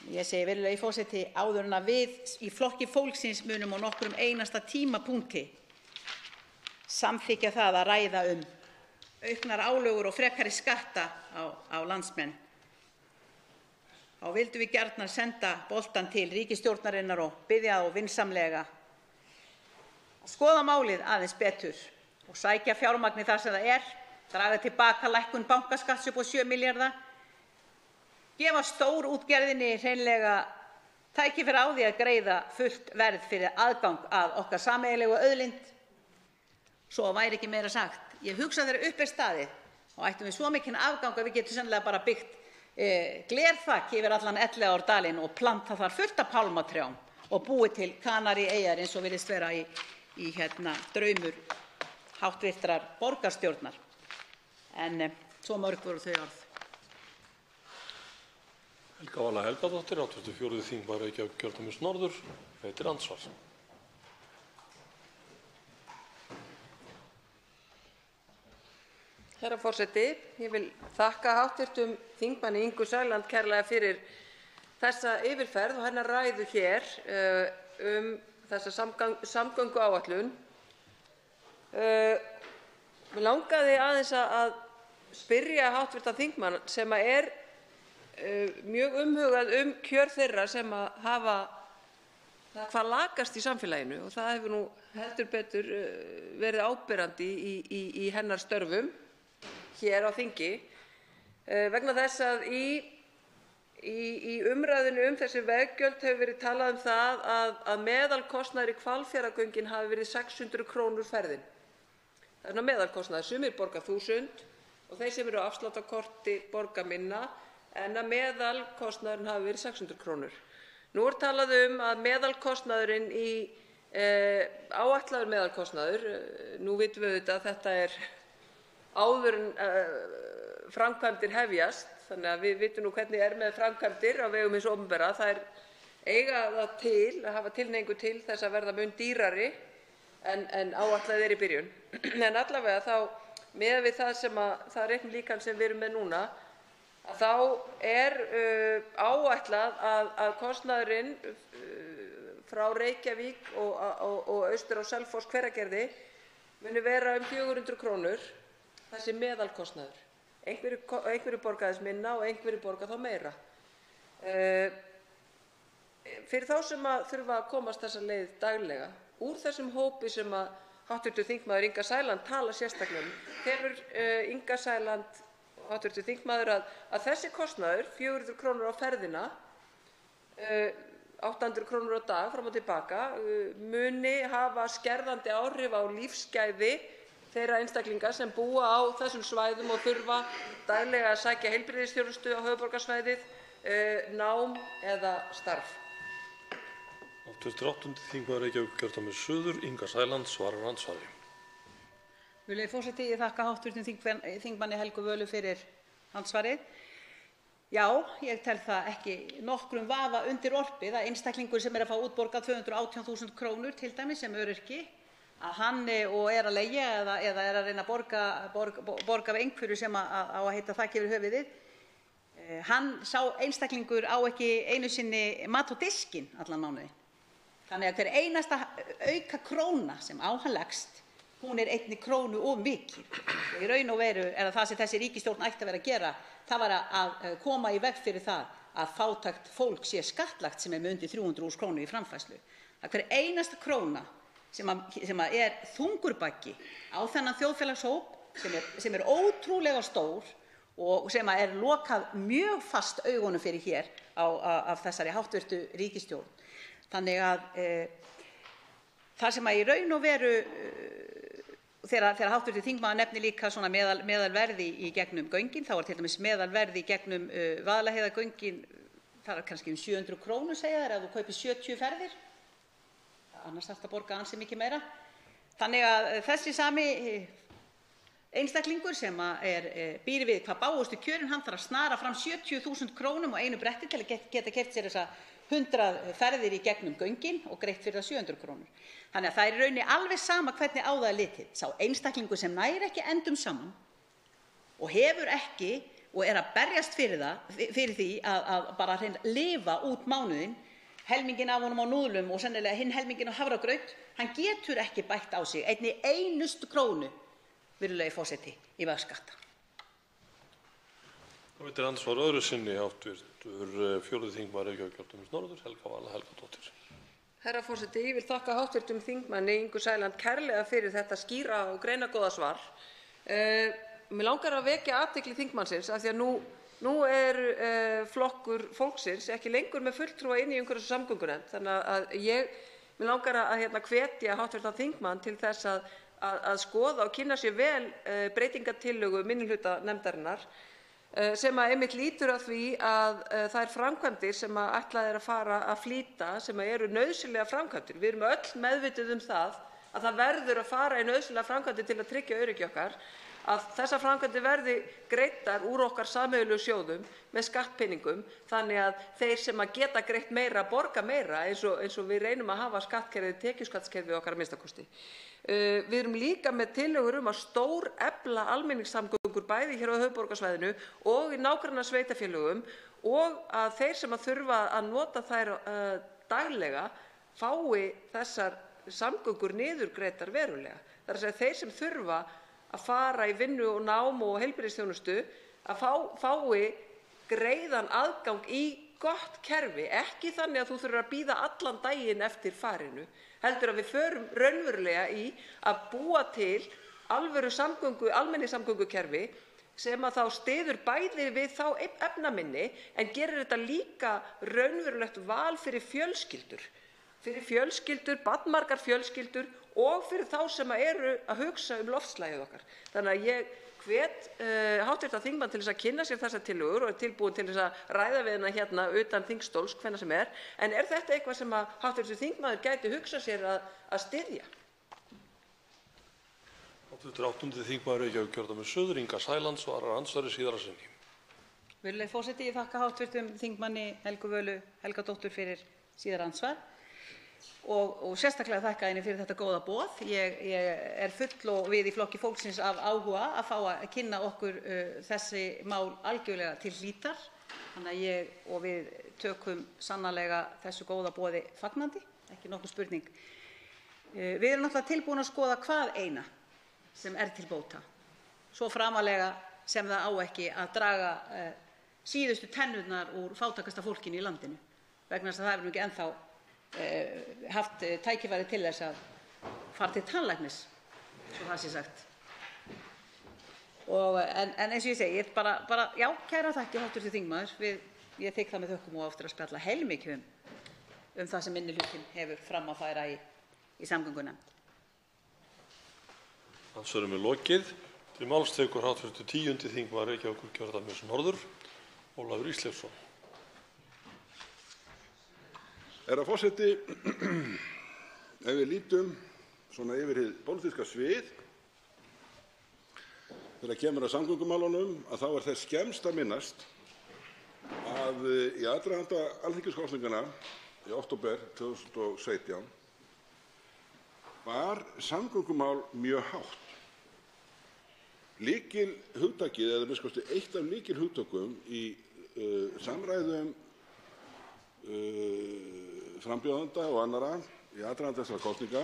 Ég segi, virðulegi forseti, áður en að við í Flokki fólksins munum á nokkrum einasta tímapunkti samþykkja það að ræða auknar álögur og frekari skatta á landsmenn. Þá vildum við gjarnan senda boltann til ríkisstjórnarinnar og biðja þá vinsamlega að skoða málið aðeins betur og sækja fjármagni þar sem það er, draga til baka lækkun bankaskatts upp á 7 milljarða, gefa stórútgerðinni hreinlega tækifæri á því að greiða fullt verð fyrir aðgang að okkar sameiginlegu auðlind. Svo væri ekki meira sagt. Ég hugsa þegar upp er staðið og ættum við svo mikinn afgang að við getum sennilega bara byggt glerþak yfir allan Elliðaárdalinn og planta þar fullt af pálmatrjám og búið til Kanaríeyjar eins og virðist vera í draumur háttvirtrar borgarstjórnar. En svo mörg voru þau orð. Helga Vala Helgadóttir, 84. þingmaður Reykjavíkurkjördæmis norður, veitir andsvar. Herra forseti, ég vil þakka hv. þingmanni Ingu Sæland kærlega fyrir þessa yfirferð og hennar ræðu hér þessa samgönguáætlun. Mig langaði aðeins að spyrja hv. þingmann sem er mjög umhugað kjör þeirra sem hafa hvað lakast í samfélaginu og það hefur nú heldur betur verið áberandi í hennar störfum hér á þingi, vegna þess að í umræðunni þessi veggjöld hefur verið talað það að meðalkostnaður í Hvalfjarðargöngin hafi verið 600 krónur ferðin. Það er meðalkostnaður, sumir borga 1000 og þeir sem eru á afsláttarkorti borga minna, en að meðalkostnaðurinn hafi verið 600 krónur. Nú er talað að meðalkostnaðurinn áætlaður meðalkostnaður, nú vitum við auðvitað að þetta er áður en framkvæmdir hefjast, þannig að við vitum nú hvernig er með framkvæmdir á vegum hins opinbera. Það eiga það til að hafa tilhneigingu til þess að verða mun dýrari en áætlað í byrjun. En allavega þá, miðað við það reiknilíkan sem við erum með núna, þá er áætlað að kostnaðurinn frá Reykjavík og austur á Selfoss Hveragerði muni vera 400 krónur. Þessi meðalkostnaður. Einhverju borga þess minna og einhverju borga þá meira. fyrir þá sem að þurfa að komast þessa leið daglega, úr þessum hópi sem að hv. þingmaður Inga Sæland talar sérstaklega telur Inga Sæland, hv. þingmaður, að þessi kostnaður, 400 kr. á ferðina, 800 kr. á dag fram og tilbaka, muni hafa skerðandi áhrif á lífsgæði þeirra einstaklinga sem búa á þessum svæðum og þurfa daglega að sækja heilbrigðisþjónustu á höfuðborgarsvæðið, nám eða starf? Hv. 8. þingmaður Reykjavíkurkjördæmis suður, Inga Sæland, svarar andsvari. Virðulegi forseti, ég þakka hv. þingmanni Helgu Völu fyrir andsvarið. Já, ég tel það ekki nokkrum vafa undir orpið að einstaklingur sem að fá útborgað 218.000 kr. til dæmis sem öryrki, að hann og að leigja eða að reyna að borga af einhverju sem á að heita þak yfir höfuðið, sá einstaklingur á ekki einu sinni mat á diskinn allan mánuðinn. Þannig að hver einasta auka króna sem á hann leggst, hún einni krónu of mikið. Og í raun og veru það sem þessi ríkisstjórn ætti að vera að gera, það var að koma í veg fyrir það að fátækt fólk sé skattlagt sem með undir 300.000 kr. í framfærslu. Að hver einasta króna sem þungur baggi á þennan þjóðfélagshóp sem ótrúlega stór og sem lokað mjög fast augunum fyrir hér af þessari háttvirtu ríkisstjórn. Þannig að það sem í raun og veru, þegar hv. þingmaður nefnir líka svona meðalverði í gegnum göngin, þá til dæmis meðalverði í gegnum Vaðlaheiðargöngin, það kannski 700 kr. segja þeir ef þú kaupir 70 ferðir, annars þarftu að borga ansi mikið meira. Þannig að þessi sami einstaklingur sem býr við hvað bágustu kjörin, hann þarf að snara fram 70.000 kr. á einu bretti til að geta keypt sér þessa 100 ferðir í gegnum göngin og greitt fyrir það 700 kr. Þannig að það í rauninni alveg sama hvernig á það litið. Sá einstaklingur sem nær ekki endum saman og hefur ekki og að berjast fyrir því að bara lifa út mánuðinn, helminginn af honum á núðlum og sennilega hinn helminginn á hafragraut, hann getur ekki bætt á sig einni einustu krónu, virðulegi forseti, í vegskatta. Og þetta andsvar öðru sinni hv. 4. þingmaður Reykjavíkurkjördæmis norður, Helga Vala Helgadóttir. Herra forseti, ég vil þakka hv. þingmanni Ingu Sæland kærlega fyrir þetta skýra og greinargóða svar. Mig langar að vekja athygli þingmannsins af því að nú flokkur fólksins ekki lengur með fulltrúa inn í umhverfis- og samgöngunefnd, þannig að mig langar að hvetja hv. þingmann til þess að skoða og kynna sér vel breytingartillögu minnihluta nefndarinnar sem einmitt lýtur að því að þær framkvæmdir sem ætlað að fara að flýta, sem eru nauðsynlegar framkvæmdir. Við erum öll meðvituð það að það verður að fara í nauðsynlegar framkvæmdir til að tryggja öryggi okkar, að þessar framkvæmdir verði greiddar úr okkar sameiginlegu sjóðum með skattpeningum, þannig að þeir sem geta greitt meira borga meira, eins og við reynum að hafa skattkerfið, tekjuskattskerfið okkar að minnsta kosti. Við erum líka með tillögur að stórefla almenningssamgöngur bæði hér á höfuðborgarsvæðinu og í nágrannasveitarfélögum og að þeir sem þurfa að nota þær daglega fái þessar samgöngur niðurgreiddar verulega. Það er að segja þeir sem þurfa að fara í vinnu og nám og heilbrigðisþjónustu að fái greiðan aðgang í gott kerfi, ekki þannig að þú þurfir að bíða allan daginn eftir farinu, heldur að við förum raunverulega í að búa til alvöru almenningssamgöngukerfi sem þá styður bæði við þá efnaminni en gerir þetta líka raunverulegt val fyrir fjölskyldur, barnmargar fjölskyldur og fyrir þá sem eru að hugsa loftslagið okkar. Þannig að ég hvet hv. þingmann til þess að kynna sér þessar tillögur og tilbúin til þess að ræða við hana hérna utan þingstóls hvenær sem en þetta eitthvað sem að hv. þingmaður gæti hugsað sér að styðja? Hv. 8. þingmaður Reykjavíkurkjördæmis suður, Inga Sæland, svarar andsvari síðara sinni. Virðulegi forseti, ég þakka hv. þingmanni Helgu Völu Helgadóttur fyrir síðara andsvar og sérstaklega þakka henni fyrir þetta góða boð. Ég full og við í Flokki fólksins af áhuga að fá að kynna okkur þessi mál algjörlega til hlítar. Þannig að við tökum sannarlega þessu góða boði fagnandi, ekki nokkur spurning. Við erum náttúrulega tilbúin að skoða hvað eina sem til bóta, svo framarlega sem það á ekki að draga síðustu tennurnar úr fátækasta fólkinu í landinu. vegna þess að það hefur ekki ennþá haft tækifæri til þess að fara til tannlæknis, svo það sé sagt. En eins og ég segi, bara já, kæra þakkir hv. þingmaður. Ég tek það með þökkum og aftur að spjalla heilmikið um það sem minnihlutinn hefur fram að færa í samgöngunefnd. Andsvörum er lokið. Til máls tekur hv. 10. þingmaður Reykjavíkurkjördæmis norður, Ólafur Ísleifsson. Herra forseti, ef við lítum svona yfir hið pólitíska svið þegar kemur að samgöngumálunum, að þá er þess skemmst að minnast að í aðdraganda alþingiskosninganna í október 2017 var samgöngumál mjög hátt. Lykilhugtakið, eða minnst kosti eitt af lykilhugtökum í samræðum frambjóðenda og annarra í aðdraganda þessara kosninga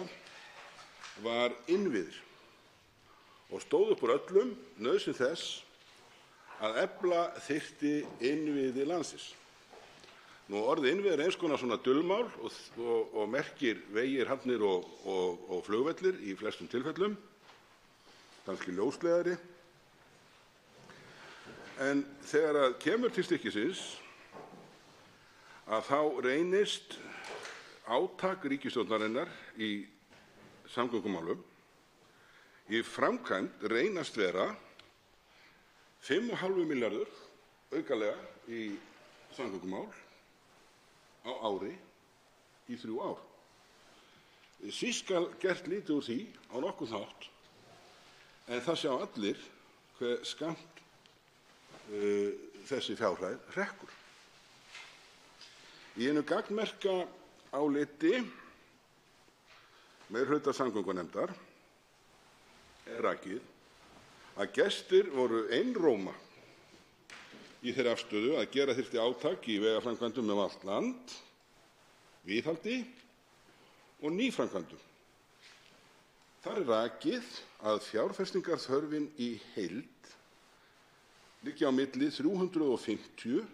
var innviðir og stóð upp úr öllum nauðsyn þess að efla þyrfti innviði landsins. Nú orðið innviðir eins konar svona dulmál og merkir vegir, hafnir og flugvellir í flestum tilfellum, kannski ljósleiðari. En þegar að kemur til stykkisins að þá reynist átak ríkisstjórnarinnar í samgöngumálum í framkvæmd reynast vera 5,5 milljarður aukalega í samgöngumál á ári í 3 ár. Síst skal gert lítið úr því á nokkurn hátt, en það sjá allir hve skammt þessi fjárhæð hrekkur. Í einu gagnmerka áliti meirihluta samgöngunefndar er rakið að gestir voru einróma í þeirri afstöðu að gera þyrfti átak í vegaframkvæmdum um allt land, viðhaldi og nýframkvæmdum. Þar er rakið að fjárfestingarþörfin í heild liggi á milli 350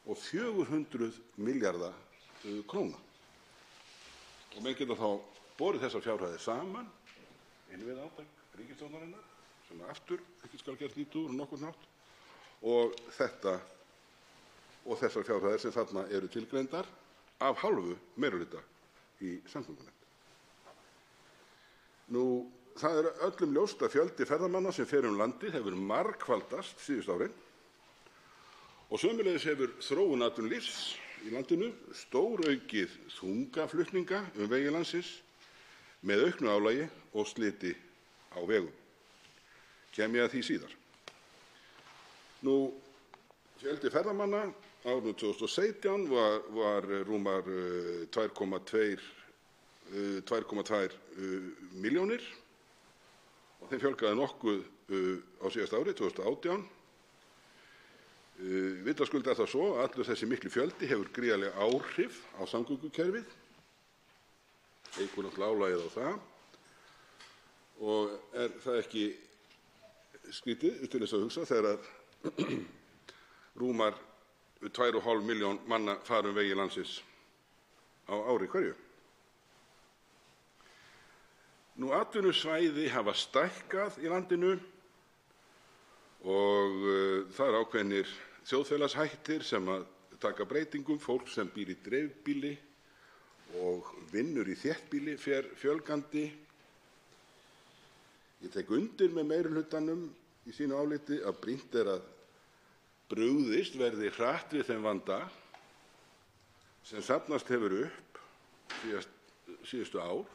og 400 milljarða króna. Og menn geta þá borið þessar fjárhæðir saman, innviðaátak ríkisstjórnarinnar, sem aftur ekki skal gert lítið úr nokkurn hátt, og þessar fjárhæðir sem þarna eru tilgreindar af hálfu meirihluta í samgöngunefnd. Nú, það er öllum ljóst að fjöldi ferðamanna sem fer landið hefur margfaldast síðustu árin og sömuleiðis hefur þróun atvinnulífs í landinu stóraukið þungaflutninga vegi landsins með auknu álagi og sliti á vegum. Kem ég að því síðar. Nú, fjöldi ferðamanna á árinu 2017 var rúmar 2,2 milljónir og þeim fjölgaði nokkuð á síðasta ári, 2018. Vitaskuld er það svo að allur þessi mikli fjöldi hefur gríðarleg áhrif á samgöngukerfið, eykur náttúrulega álagið á það, og er það ekki skrítið til þess að hugsa þegar rúmar 2,5 milljón manna fara vegi landsins á ári hverju. Nú, atvinnusvæði hafa stækkað í landinu og það eru ákveðnir þjóðfélagshættir sem að taka breytingum. Fólk sem býr í dreifbýli og vinnur í þéttbýli fer fjölgandi. Ég tek undir með meirihlutanum í sínu áliti að brýnt er að brugðist verði hratt við þeim vanda sem safnast hefur upp síðustu ár.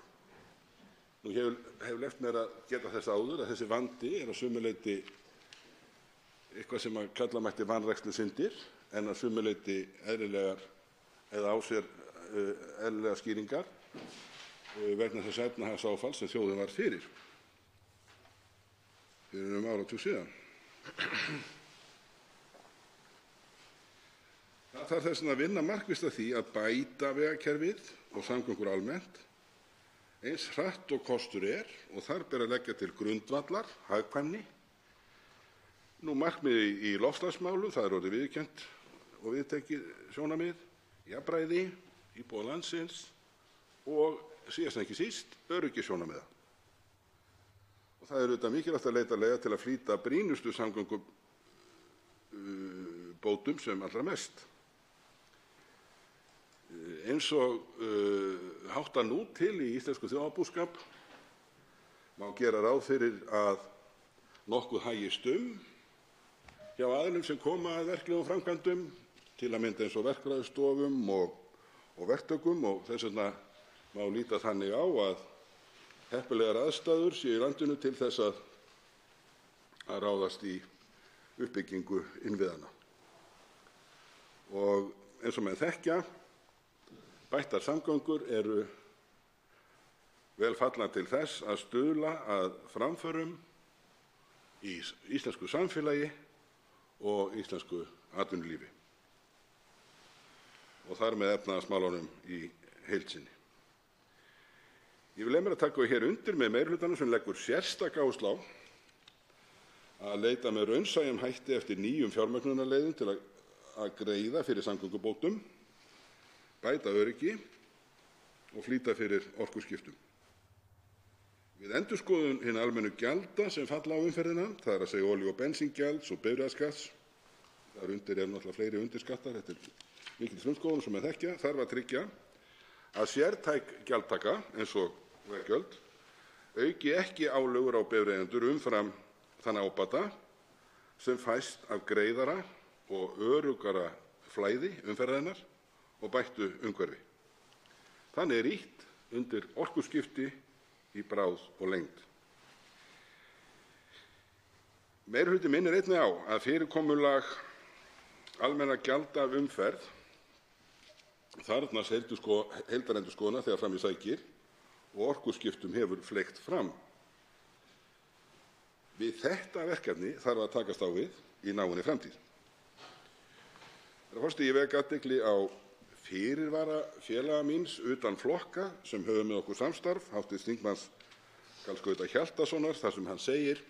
Nú hefur leyft mér að geta þess áður að þessi vandi er að sumu leyti eitthvað sem að kalla mætti vanrækslusyndir, en að sumu leyti eðlilegar eða á sér eðlilegar skýringar vegna þess efnahagsáfalls sem þjóðin var fyrir áratug síðan. Það þarf þess vegna að vinna markvisst að því að bæta vegakerfið og samgöngur almennt eins hratt og kostur er, og þar ber að leggja til grundvallar hagkvæmni. Nú, markmiði í loftslagsmálum, það er orðið viðurkennt og viðtekið sjónarmið. jafnræði íbúa landsins og síðast en ekki síst öryggissjónarmiða. Og það er auðvitað mikilvægt að leita leiða til að flýta brýnustu samgöngubótum sem allra mest. Eins og háttar nú til í íslensku þjóðarbúskap má gera ráð fyrir að nokkuð hægist hjá aðilum sem koma að verklegum framkvæmdum, til að mynda eins og verkfræðistofum og verktökum, og þess vegna má líta þannig á að heppilegar aðstæður séu í landinu til þess að ráðast í uppbyggingu innviðanna. Og eins og menn þekkja, bættar samgöngur eru vel fallnar til þess að stuðla að framförum í íslensku samfélagi og íslensku atvinnulífi og þar með efnahagsmálunum í heild sinni. Ég vil leyfa mér að taka hér undir með meirihlutanum sem leggur sérstaka áherslu á að leita með raunsæjum hætti eftir nýjum fjármögnunarleiðum til að greiða fyrir samgöngubótum, bæta öryggi og flýta fyrir orkuskiptum. Við endurskoðun hinna almennu gjalda sem falla á umferðina, það er að segja olíu- og bensíngjalds og bifreiðaskatts, þar undir náttúrulega fleiri undirskattar, þetta er mikil frumskoðun sem þekkja, þarf að tryggja að sértæk gjaldtaka eins og veggjöld auki ekki álögur á bifreiðendur umfram þann ábata sem fæst af greiðara og öruggara flæði umferðarinnar og bættu umhverfi. Þannig er ýtt undir orkuskipti í bráð og lengd. Meirihluti minnir einnig á að fyrirkomulag almennra gjalda af umferð þarfnast heildarendurskoðunar þegar fram í sækir og orkuskiptum hefur fleygt fram. Við þetta verkefni þarf að takast á við í náinni framtíð. Herra forseti, ég vek athygli á fyrirvara félaga míns utan flokka sem höfum með okkur samstarf, hv. þingmanns Karls Gauta Hjaltasonar, þar sem hann segir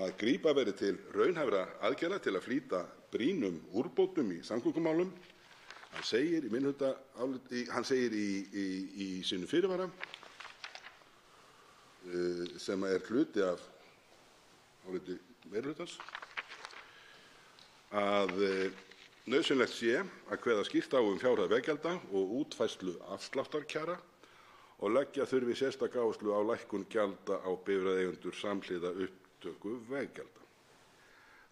að grípa verði til raunhæfra aðgerða til að flýta brýnum úrbótum í samgöngumálum. Hann segir í sínu fyrirvara sem er hluti af áliti meirihlutans að nauðsynlegt sé að kveða skýrt á fjárhæð veggjalda og útfærslu afsláttarkjara og leggja þurfi sérstaka áherslu á lækkun gjalda á bifreiðaeigendur samhliða upptöku veggjalda.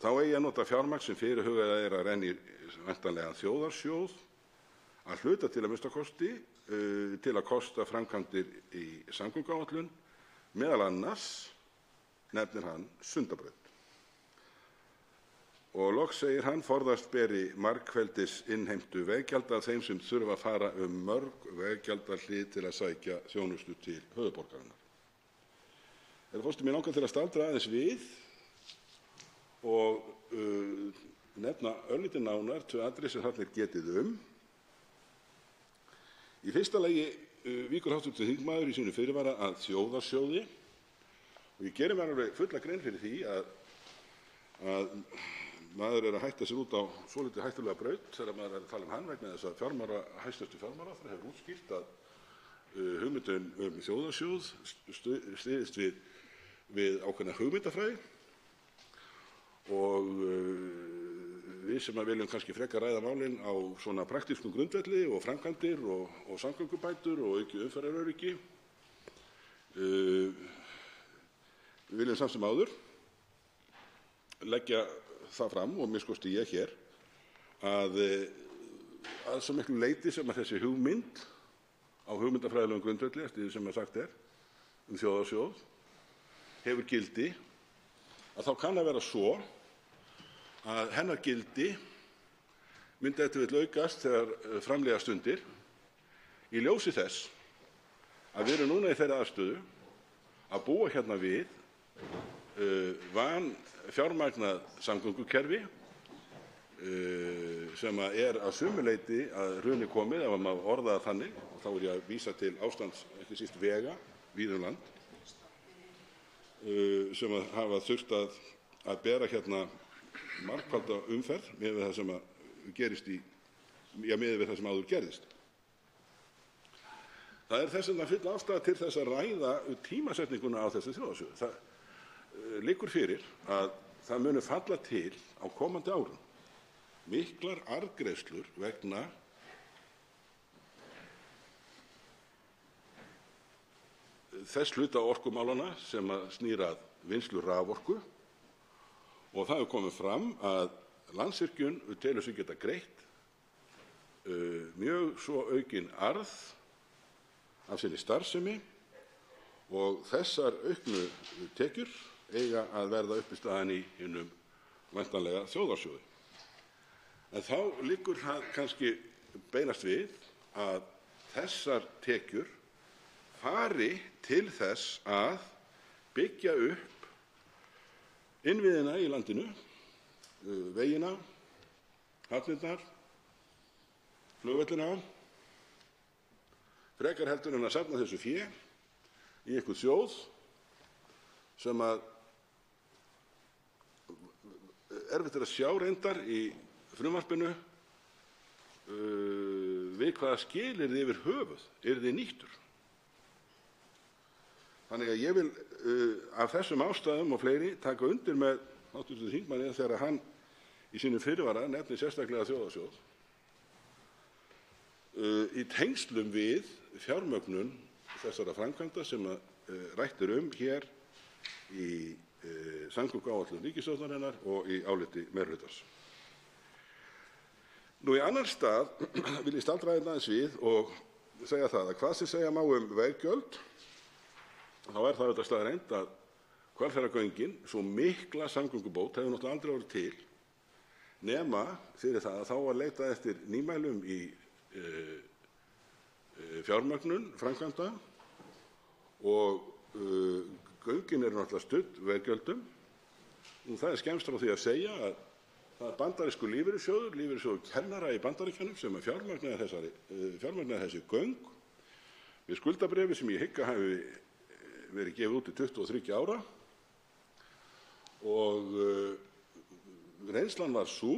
Þá eigi að nota fjármagn sem fyrirhugað er að renna í væntanlegan þjóðarsjóð að hluta til að minnsta kosti til að kosta framkvæmdir í samgönguáætlun, meðal annars nefnir hann Sundabraut. Og loks segir hann forðast beri margfeldis innheimtu veggjalda af þeim sem þurfa að fara mörg veggjaldalið til að sækja þjónustu til höfuðborgarinnar. Herra forseti, mig langar til að staldra aðeins við og nefna örlítið nánar tvö atriði sem þarna er getið Í fyrsta lagi víkur hv. þingmaður í sínu fyrirvara að þjóðarsjóði og ég geri mér alveg fulla grein fyrir því að maður er að hætta sér út á svolítið hættulega braut þegar maður er að tala hann vegna þess að hæstv. Fjármálaráðherra hefur útskýrt að hugmyndin þjóðarsjóð styðst við ákveðna hugmyndafræði og við sem viljum kannski frekar ræða málin á svona praktískum grundvelli og framkvæmdir og samgöngubætur og aukið umferðaröryggi við viljum samt sem áður leggja það fram og minnst ég hér að svo miklu leyti sem að þessi hugmynd á hugmyndafræðilegum grundvelli eftir því sem sagt er þjóðarsjóð hefur gildi að þá kann að vera svo að hennar gildi myndi ef aukast þegar fram líða stundir í ljósi þess að við erum núna í þeirri aðstöðu að búa hérna við vanfjármagnað samgöngukerfi sem er að sumu leyti að hruni komið ef maður orða það þannig og þá er ég að vísa til ástands ekki síst vega víða um land sem hafa þurft að bera hérna margfalda umferð með það sem gerist í miðað við það sem áður gerðist. Það er þess vegna full ástæða til þess að ræða tímasetninguna á þessu þjóðarsjóði. Það liggur fyrir að það muni falla til á komandi árum miklar arðgreiðslur vegna þess hluta orkumálanna sem snýr að vinnslu raforku, og það hefur komið fram að Landsvirkjun telur sig geta greitt mjög svo aukinn arð af sinni starfsemi, og þessar auknu tekjur eiga að verða uppistaðan í hinum væntanlega þjóðarsjóði. En þá liggur það kannski beinast við að þessar tekjur fari til þess að byggja upp innviðina í landinu, vegina, hafnirnar, flugvellina, frekar heldur en að safna þessu fé í einhvern sjóð sem að erfitt er að sjá reyndar í frumvarpinu við hvaða skilyrði yfir höfuð yrði nýttur. Þannig að ég vil af þessum ástæðum og fleiri taka undir með hv. þingmanni þegar hann í sínu fyrirvara nefnir sérstaklega þjóðarsjóð í tengslum við fjármögnun þessara framkvæmda sem rætt er hér í samgönguáætlun ríkisstjórnarinnar og í áliti meirihlutans. Nú í annan stað vil ég staldra aðeins við og segja það að hvað sem segja má veggjöld, þá er það auðvitað staðreynd að Hvalfjarðargöngin, svo mikla samgöngubót, hefur náttúrulega aldrei orðið til nema fyrir það að þá var leitað eftir nýmælum í fjármögnun framkvæmda og göngin eru náttúrulega studd veggjöldum. Það er skemmst frá því að segja að það er bandarískur lífeyrissjóður kennara í Bandaríkjunum sem fjármagnaði þessi göng við skuldabréfi sem ég hygg að hafi verið gefið út í 23 ára, og reynslan var sú,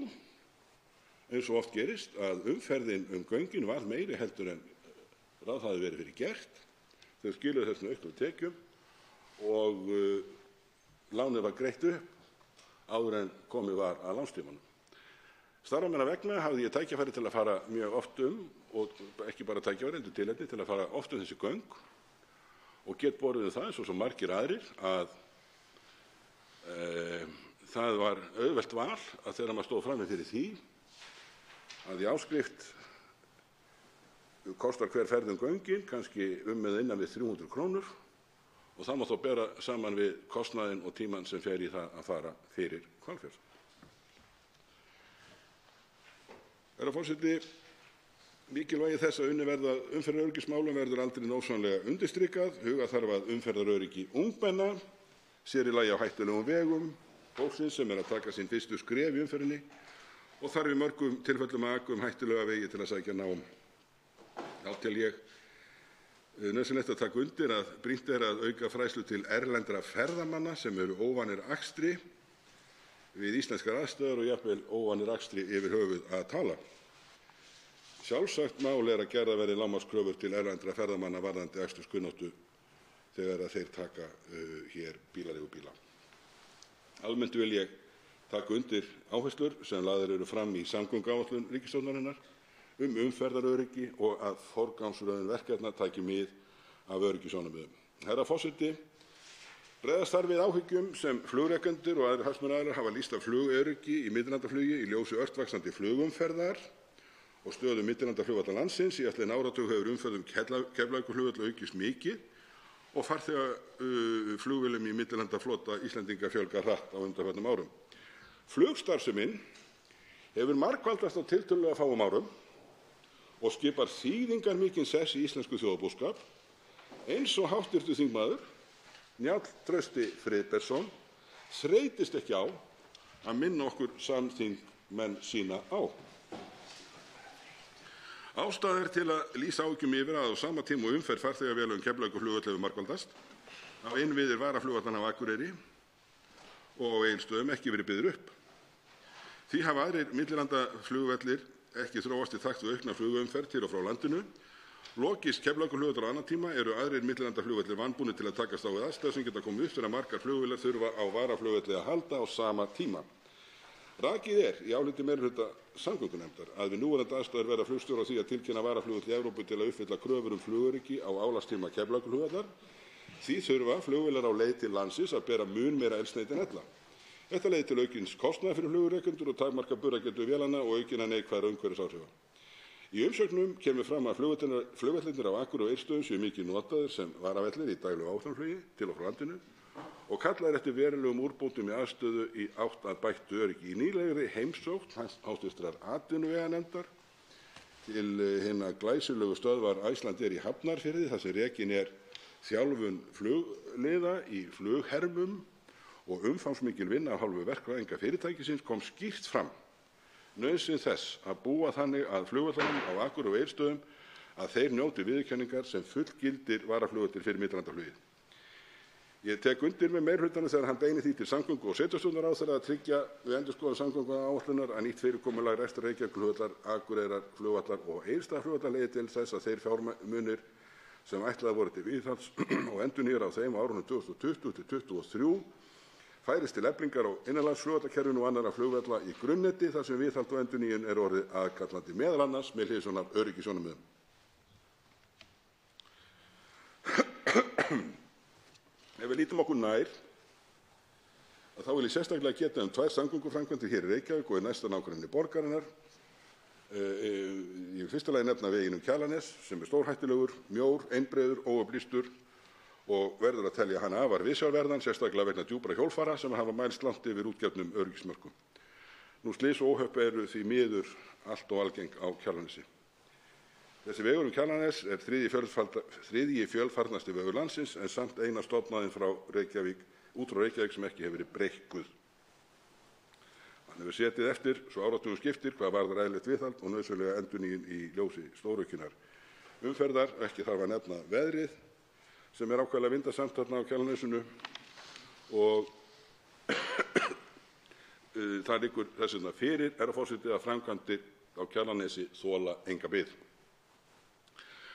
eins og oft gerist, að umferðin göngin var meiri heldur en ráð hafði verið fyrir gert. Þau skiluðu þessum auknu tekjum og lánið var greitt upp áður en komið var að lánstímanum. Starfa minna vegna hafði ég tækifæri til að fara mjög oft og ekki bara tækifæri heldur tilefni til að fara oft þessi göng, og get borið það eins og svo margir aðrir að það var auðvelt val að þegar maður stóð frammi fyrir því að í áskrift kostar hver ferð göngin kannski eða innan við 300 krónur, og það má þó bera saman við kostnaðinn og tímann sem fer í það að fara fyrir Hvalfjörð. Herra forseti, mikilvægi þess að unnið verði að umferðaröryggismálum verður aldrei nógsamlega undirstrikað. Huga þarf að umferðaröryggi ungmenna, sér í lagi á hættulegum vegum, fólksins sem að taka sín fyrstu skref í umferðinni og þarf í mörgum tilfellum að aka hættulega vegi til að sækja nám. Þá tel ég nauðsynlegt að taka undir að brýnt er að auka fræðslu til erlendra ferðamanna sem eru óvanir akstri við íslenskar aðstæður og jafnvel óvanir akstri yfir höfuð að tala. Sjálfsagt mál er að gerðar verði lágmarkskröfur til erlendra ferðamanna varðandi aksturskunnáttu þegar þeir taka hér bílaleigubíla. Almennt vil ég taka undir áherslur sem lagðar eru fram í samgönguáætlun ríkisstjórnarinnar umferðaröryggi og að forgangsröðun verkefna taki mið af öryggissjónarmiðum. Herra forseti, bregðast þarf við áhyggjum sem flugrekendur og aðrir hagsmunaaðilar hafa lýst af flugöryggi í millilandaflugi í ljósi ört vaxandi flugumferðar og stöðu millilandaflugvalla landsins. Í ætli áratug hefur umferð Keflavíkurflugvöll aukist mikið og farþegaflugvélum í millilandaflota Íslendinga fjölgað hratt á undanförnum árum. Flugstarfsemin hefur margfaldast á tiltölulega fáum árum og skipar þýðingarmikinn sess í íslensku þjóðarbúskap, eins og hv. þingmaður Njáll Trausti Friðbertsson þreytist ekki á að minna okkur samþingmenn sína á. Ástæða er til að lýsa áhyggjum yfir að á sama tíma og umferð farþegavéla Keflavíkurflugvöll hefur margfaldast hafa innviðir varaflugvallanna á Akureyri og á Egilsstöðum ekki verið byggðir upp. Því hafa aðrir millilandaflugvellir ekki þróast í takt við aukna flugumferð til og frá landinu. Lokist Keflavíkurflugvöllur á annan tíma eru aðrir millilandaflugvellir vanbúnir til að takast á við aðstæður sem geta komið upp þegar margar flugvélar þurfa á varaflugvelli að halda á sama tíma. Rakið í áliti meirihluta samgöngunefndar að við núverandi aðstæður verða flugstjórar á því að tilkynna varaflugvöll í Evrópu til að uppfylla kröfur flugöryggi á álagstíma Keflavíkurflugvallar. Því þurfa flugvélar á leið til landsins að bera mun meira eldsneyti en ella. Þetta leiðir til aukins kostnaðar fyrir flugrekendur og takmarka burðargetu vélanna og aukinna neikvæðra umhverfisáhrifa. Í umsögnum kemur fram að flugvellinir á Akureyri og Egilsstöðum séu mikið notaðir sem varavellir í daglegu áframflugi til og frá landinu og kallaðir eftir verulegum úrbótum í aðstöðu í átt að bættu öryggi. Í nýlegri heimsókn háttvirtrar atvinnuveganefndar til hinna glæsilegu stöðvar Icelandair í Hafnarfirði þar sem rekin þjálfun flugliða í flughermum og umfangsmikil vinna af hálfu verkfræðinga fyrirtækisins kom skýrt fram nauðsyn þess að búa þannig að flugvöllunum á Akureyri og Egilsstöðum að þeir njóti viðurkenningar sem fullgildir varaflugvellir fyrir millilandaflugið. Ég tek undir með meirihlutanum þegar hann beinir því til samgöngu- og sveitarstjórnarráðherra að tryggja við endurskoðun samgönguáætlunar að nýtt fyrirkomulag rekstrar Reykjavíkurflugvallar, Akureyrarflugvallar og Egilsstaðaflugvallar leiði til þess að þeir fjármunir sem ætlaðir voru til viðhalds og endurnýjun á þeim á árunum 2020 til 2023 færist til eflingar á innanlandsflugvallakerfinu og annarra flugvalla í grunnneti þar sem viðhald og endurnýjun orðið aðkallandi meðal annars með hliðsjón af öryggissjónarmiðum. Ef við lítum okkur nær þá vil ég sérstaklega geta tvær samgönguframkvæmdir hér í Reykjavík og í næsta nágrenni borgarinnar. Í fyrsta lagi nefna veginn Kjalarnes sem stórhættulegur, mjór, einbreiður, óupplýstur og verður að telja hann afar viðsjárverðan, sérstaklega vegna djúpra hjólfara sem hafa mælst langt yfir útgefnum öryggismörkum. Slys og óhöpp eru því miður allt og algeng á Kjalarnesi. Þessi vegur Kjalarnes þriðji fjölfarnasti vegur landsins en samt eina stofnaðin út frá Reykjavík sem ekki hefur verið breikkuð. Hann hefur setið eftir svo áratugum skiptir hvað varðar eðlilegt viðhald og nauðsynlega endurnýjun í ljósi stóraukinnar umferðar. Ekki þarf að nefna veðrið sem ákaflega vindasamt þarna á Kjalarnesinu og það liggur þess vegna fyrir, herra forseti, að framkvæmdir á Kjalarnesi þola enga bið.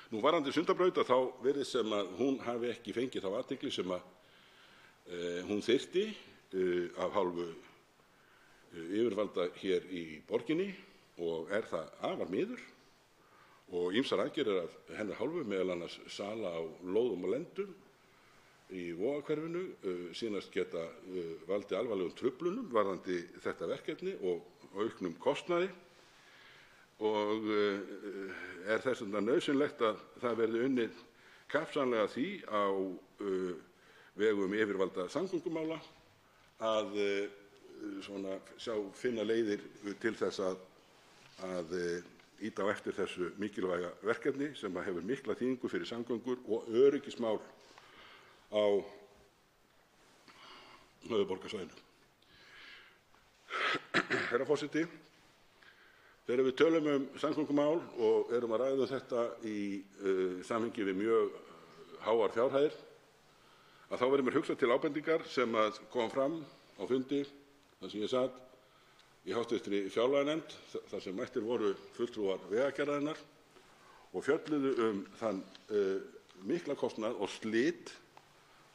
Varðandi Sundabraut þá virðist sem að hún hafi ekki fengið þá athygli sem að hún þyrfti af hálfu yfirvalda hér í borginni og það afar miður og ýmsar aðgerðir af hennar hálfu, meðal annars sala á lóðum og lendum í Vogahverfinu sýnast geta valdið alvarlegum truflunum varðandi þetta verkefni og auknum kostnaði og þess vegna nauðsynlegt að það verði unnið kappsamlega því á vegum yfirvalda samgöngumála að finna leiðir til þess að ýta á eftir þessu mikilvæga verkefni sem hefur mikla þýðingu fyrir samgöngur og öryggismál á höfuðborgarsvæðinu. Herra forseti, þegar við tölum samgöngumál og erum að ræða þetta í samhengi við mjög háar fjárhæðir, þá verður mér hugsað til ábendingar sem kom fram á fundi þar sem ég sat í háttvirtri fjárlaganefnd þar sem mættir voru fulltrúar Vegagerðarinnar og fjölluðu þann mikla kostnað og slit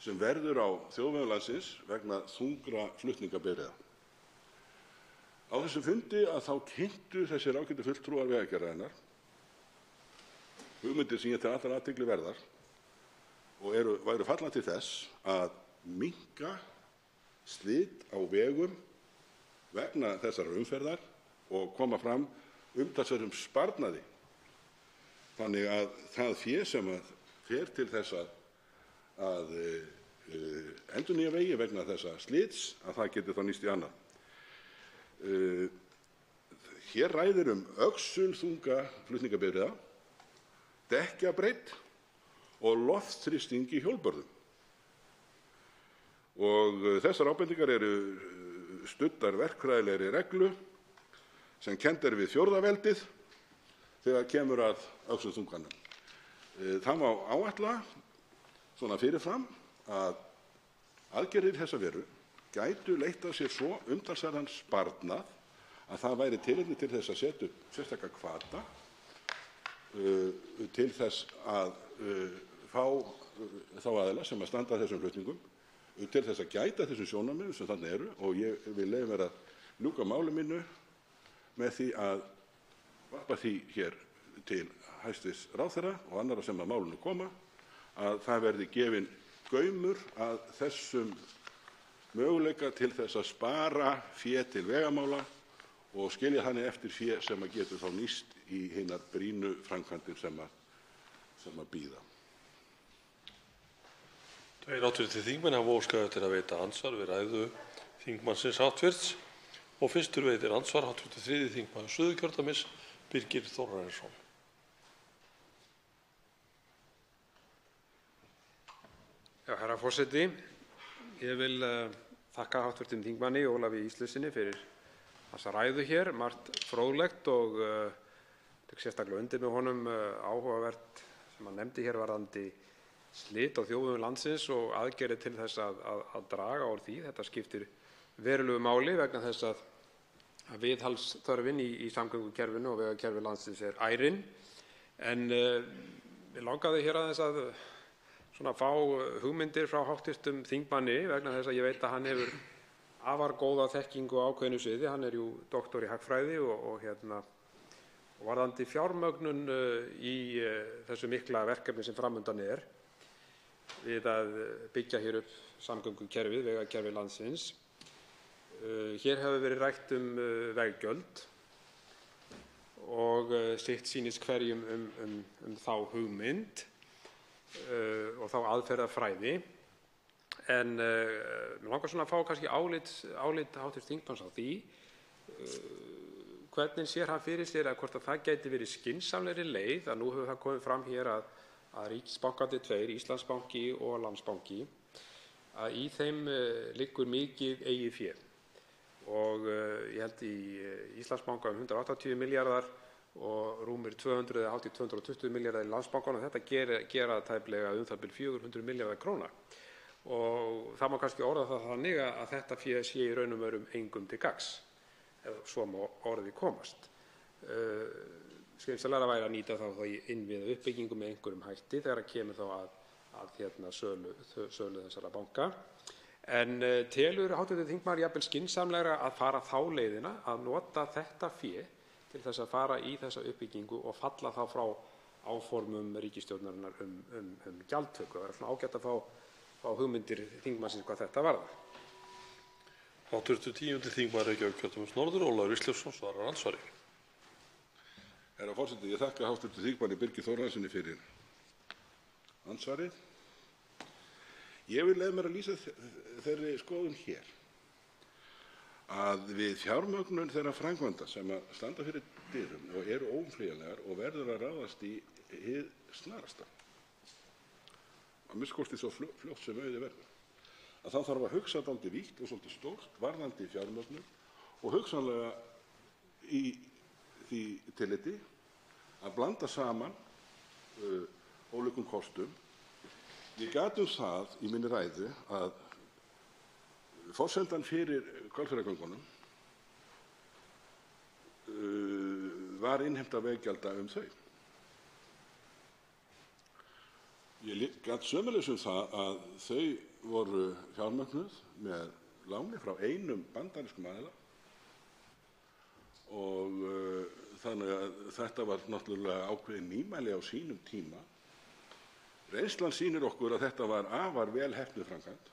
sem verður á þjóðvegum landsins vegna þungra flutningabifreiða. Á þessum fundi þá kynntu þessir ágætu fulltrúar Vegagerðarinnar hugmyndir sem ég tel allrar athygli verðar og væru fallnar til þess að minnka slit á vegum vegna þessarar umferðar og koma fram umtalsverðum sparnaði þannig að það fé sem fer til þess að endurnýja vegi vegna þessa slits að það geti þá nýst í annað. Hér ræðir öxulþunga flutningabifreiða, dekkjabreidd og loftþrýsting í hjólbörðum. Og þessar ábendingar eru studdar verkfræðilegri reglu sem kennd við fjórðaveldið þegar kemur að öxulþunganum. Það má áætla svona fyrirfram að aðgerðir þessa veru gætu leitt af sér svo umtalsverðan sparnað að það væri tilefni til þess að setja upp sérstaka hvata til þess að fá þá aðila sem að standa að þessum flutningum til þess að gæta þessum sjónarmiðum sem þarna eru, og ég vil leyfa mér að ljúka máli mínu með því að varpa því hér til hæstvirts ráðherra og annarra sem að málinu koma að það verði gefinn gaumur að þessum möguleika til þess að spara fé til vegamála og skilja þannig eftir fé sem að getur þá nýst í hinar brýnu framkvæmdir sem að bíða. Tveir hv. þingmenn hafa óskað eftir að veita andsvar við ræðu þingmannsins hv. og fyrstur veitir andsvar hv. 3. þingmaður Suðurkjördæmis, Birgir Þórarinsson. Já, herra forseti, ég vil þakka hv. þingmanni Ólafi Ísleifssyni fyrir þessa ræðu hér, margt fróðlegt og tek sérstaklega undir með honum áhugavert sem hann nefndi hér varðandi slit á þjóðvegum landsins og aðgerðir til þess að draga úr því. Þetta skiptir verulegu máli vegna þess að viðhaldsþörfin í samgöngukerfinu og vegakerfi landsins er ærin. En mig langaði hér aðeins að fá hugmyndir frá hv. þingmanni vegna þess að ég veit að hann hefur afar góða þekkingu á ákveðnu sviði. Hann er jú doktor í hagfræði og varðandi fjármögnun í þessu mikla verkefni sem framundan er við að byggja hér upp samgöngukerfið, vegakerfi landsins. Hér hefur verið rætt veggjöld og sitt sýnist hverjum þá hugmynd og þá aðferðafræði. En mig langar að fá kannski álit hv. þingmanns á því hvernig sér hann fyrir sér að hvort að það gæti verið skynsamlegri leið, að nú hefur það komið fram hér að ríkisbankarnir tveir, Íslandsbanki og Landsbanki, að í þeim liggur mikið eigið fé. Og ég held í Íslandsbanka 180 milljarðar og rúmir 200 eða hátt í 220 milljarðar í Landsbankanum. Þetta gera tæplega það bil 400 milljarðar króna. Og það má kannski orða það þannig að þetta fé sé í raun og veru engum til gagns, ef svo má orði komast. Skynsamlegra væri að nýta þá í innviða uppbyggingu með einhverjum hætti þegar kemur þá að sölu þessara banka. En telur hv. þingmaður jafnvel skynsamlegra að fara þá leiðina að nota þetta fé til þess að fara í þessa uppbyggingu og falla þá frá áformum ríkisstjórnarinnar gjaldtöku? Það væri ágætt að fá hugmyndir þingmannsins hvað þetta varðar. Hv. 10. þingmaður Reykjavíkurkjördæmis norður, Ólafur Ísleifsson, svarar andsvari. Herra forseti, ég þakka hv. þingmanni Birgi Þórarinssyni fyrir andsvarið. Ég vil leyfa mér að lýsa þeirri skoðun hér að við fjármögnun þeirra framkvæmda sem að standa fyrir dyrum og eru óumflýjanlegar og verður að ráðast í hið snarasta, að minnsta kosti svo fljótt sem auðið verður, að þá þarf að hugsa dálítið vítt og svolítið stórt varðandi fjármögnun og hugsanlega í því tilliti að blanda saman ólíkum kostum. Ég gat það í minni ræðu að forsendan fyrir Hvalfjarðargöngunum var innheimta veggjalda þau. Ég gat sömuleiðis það að þau voru fjármögnuð með láni frá einum bandarískum aðila og þannig að þetta var náttúrulega ákveðin nýmæli á sínum tíma. Reynslan sýnir okkur að þetta var afar vel heppnuð framkvæmd,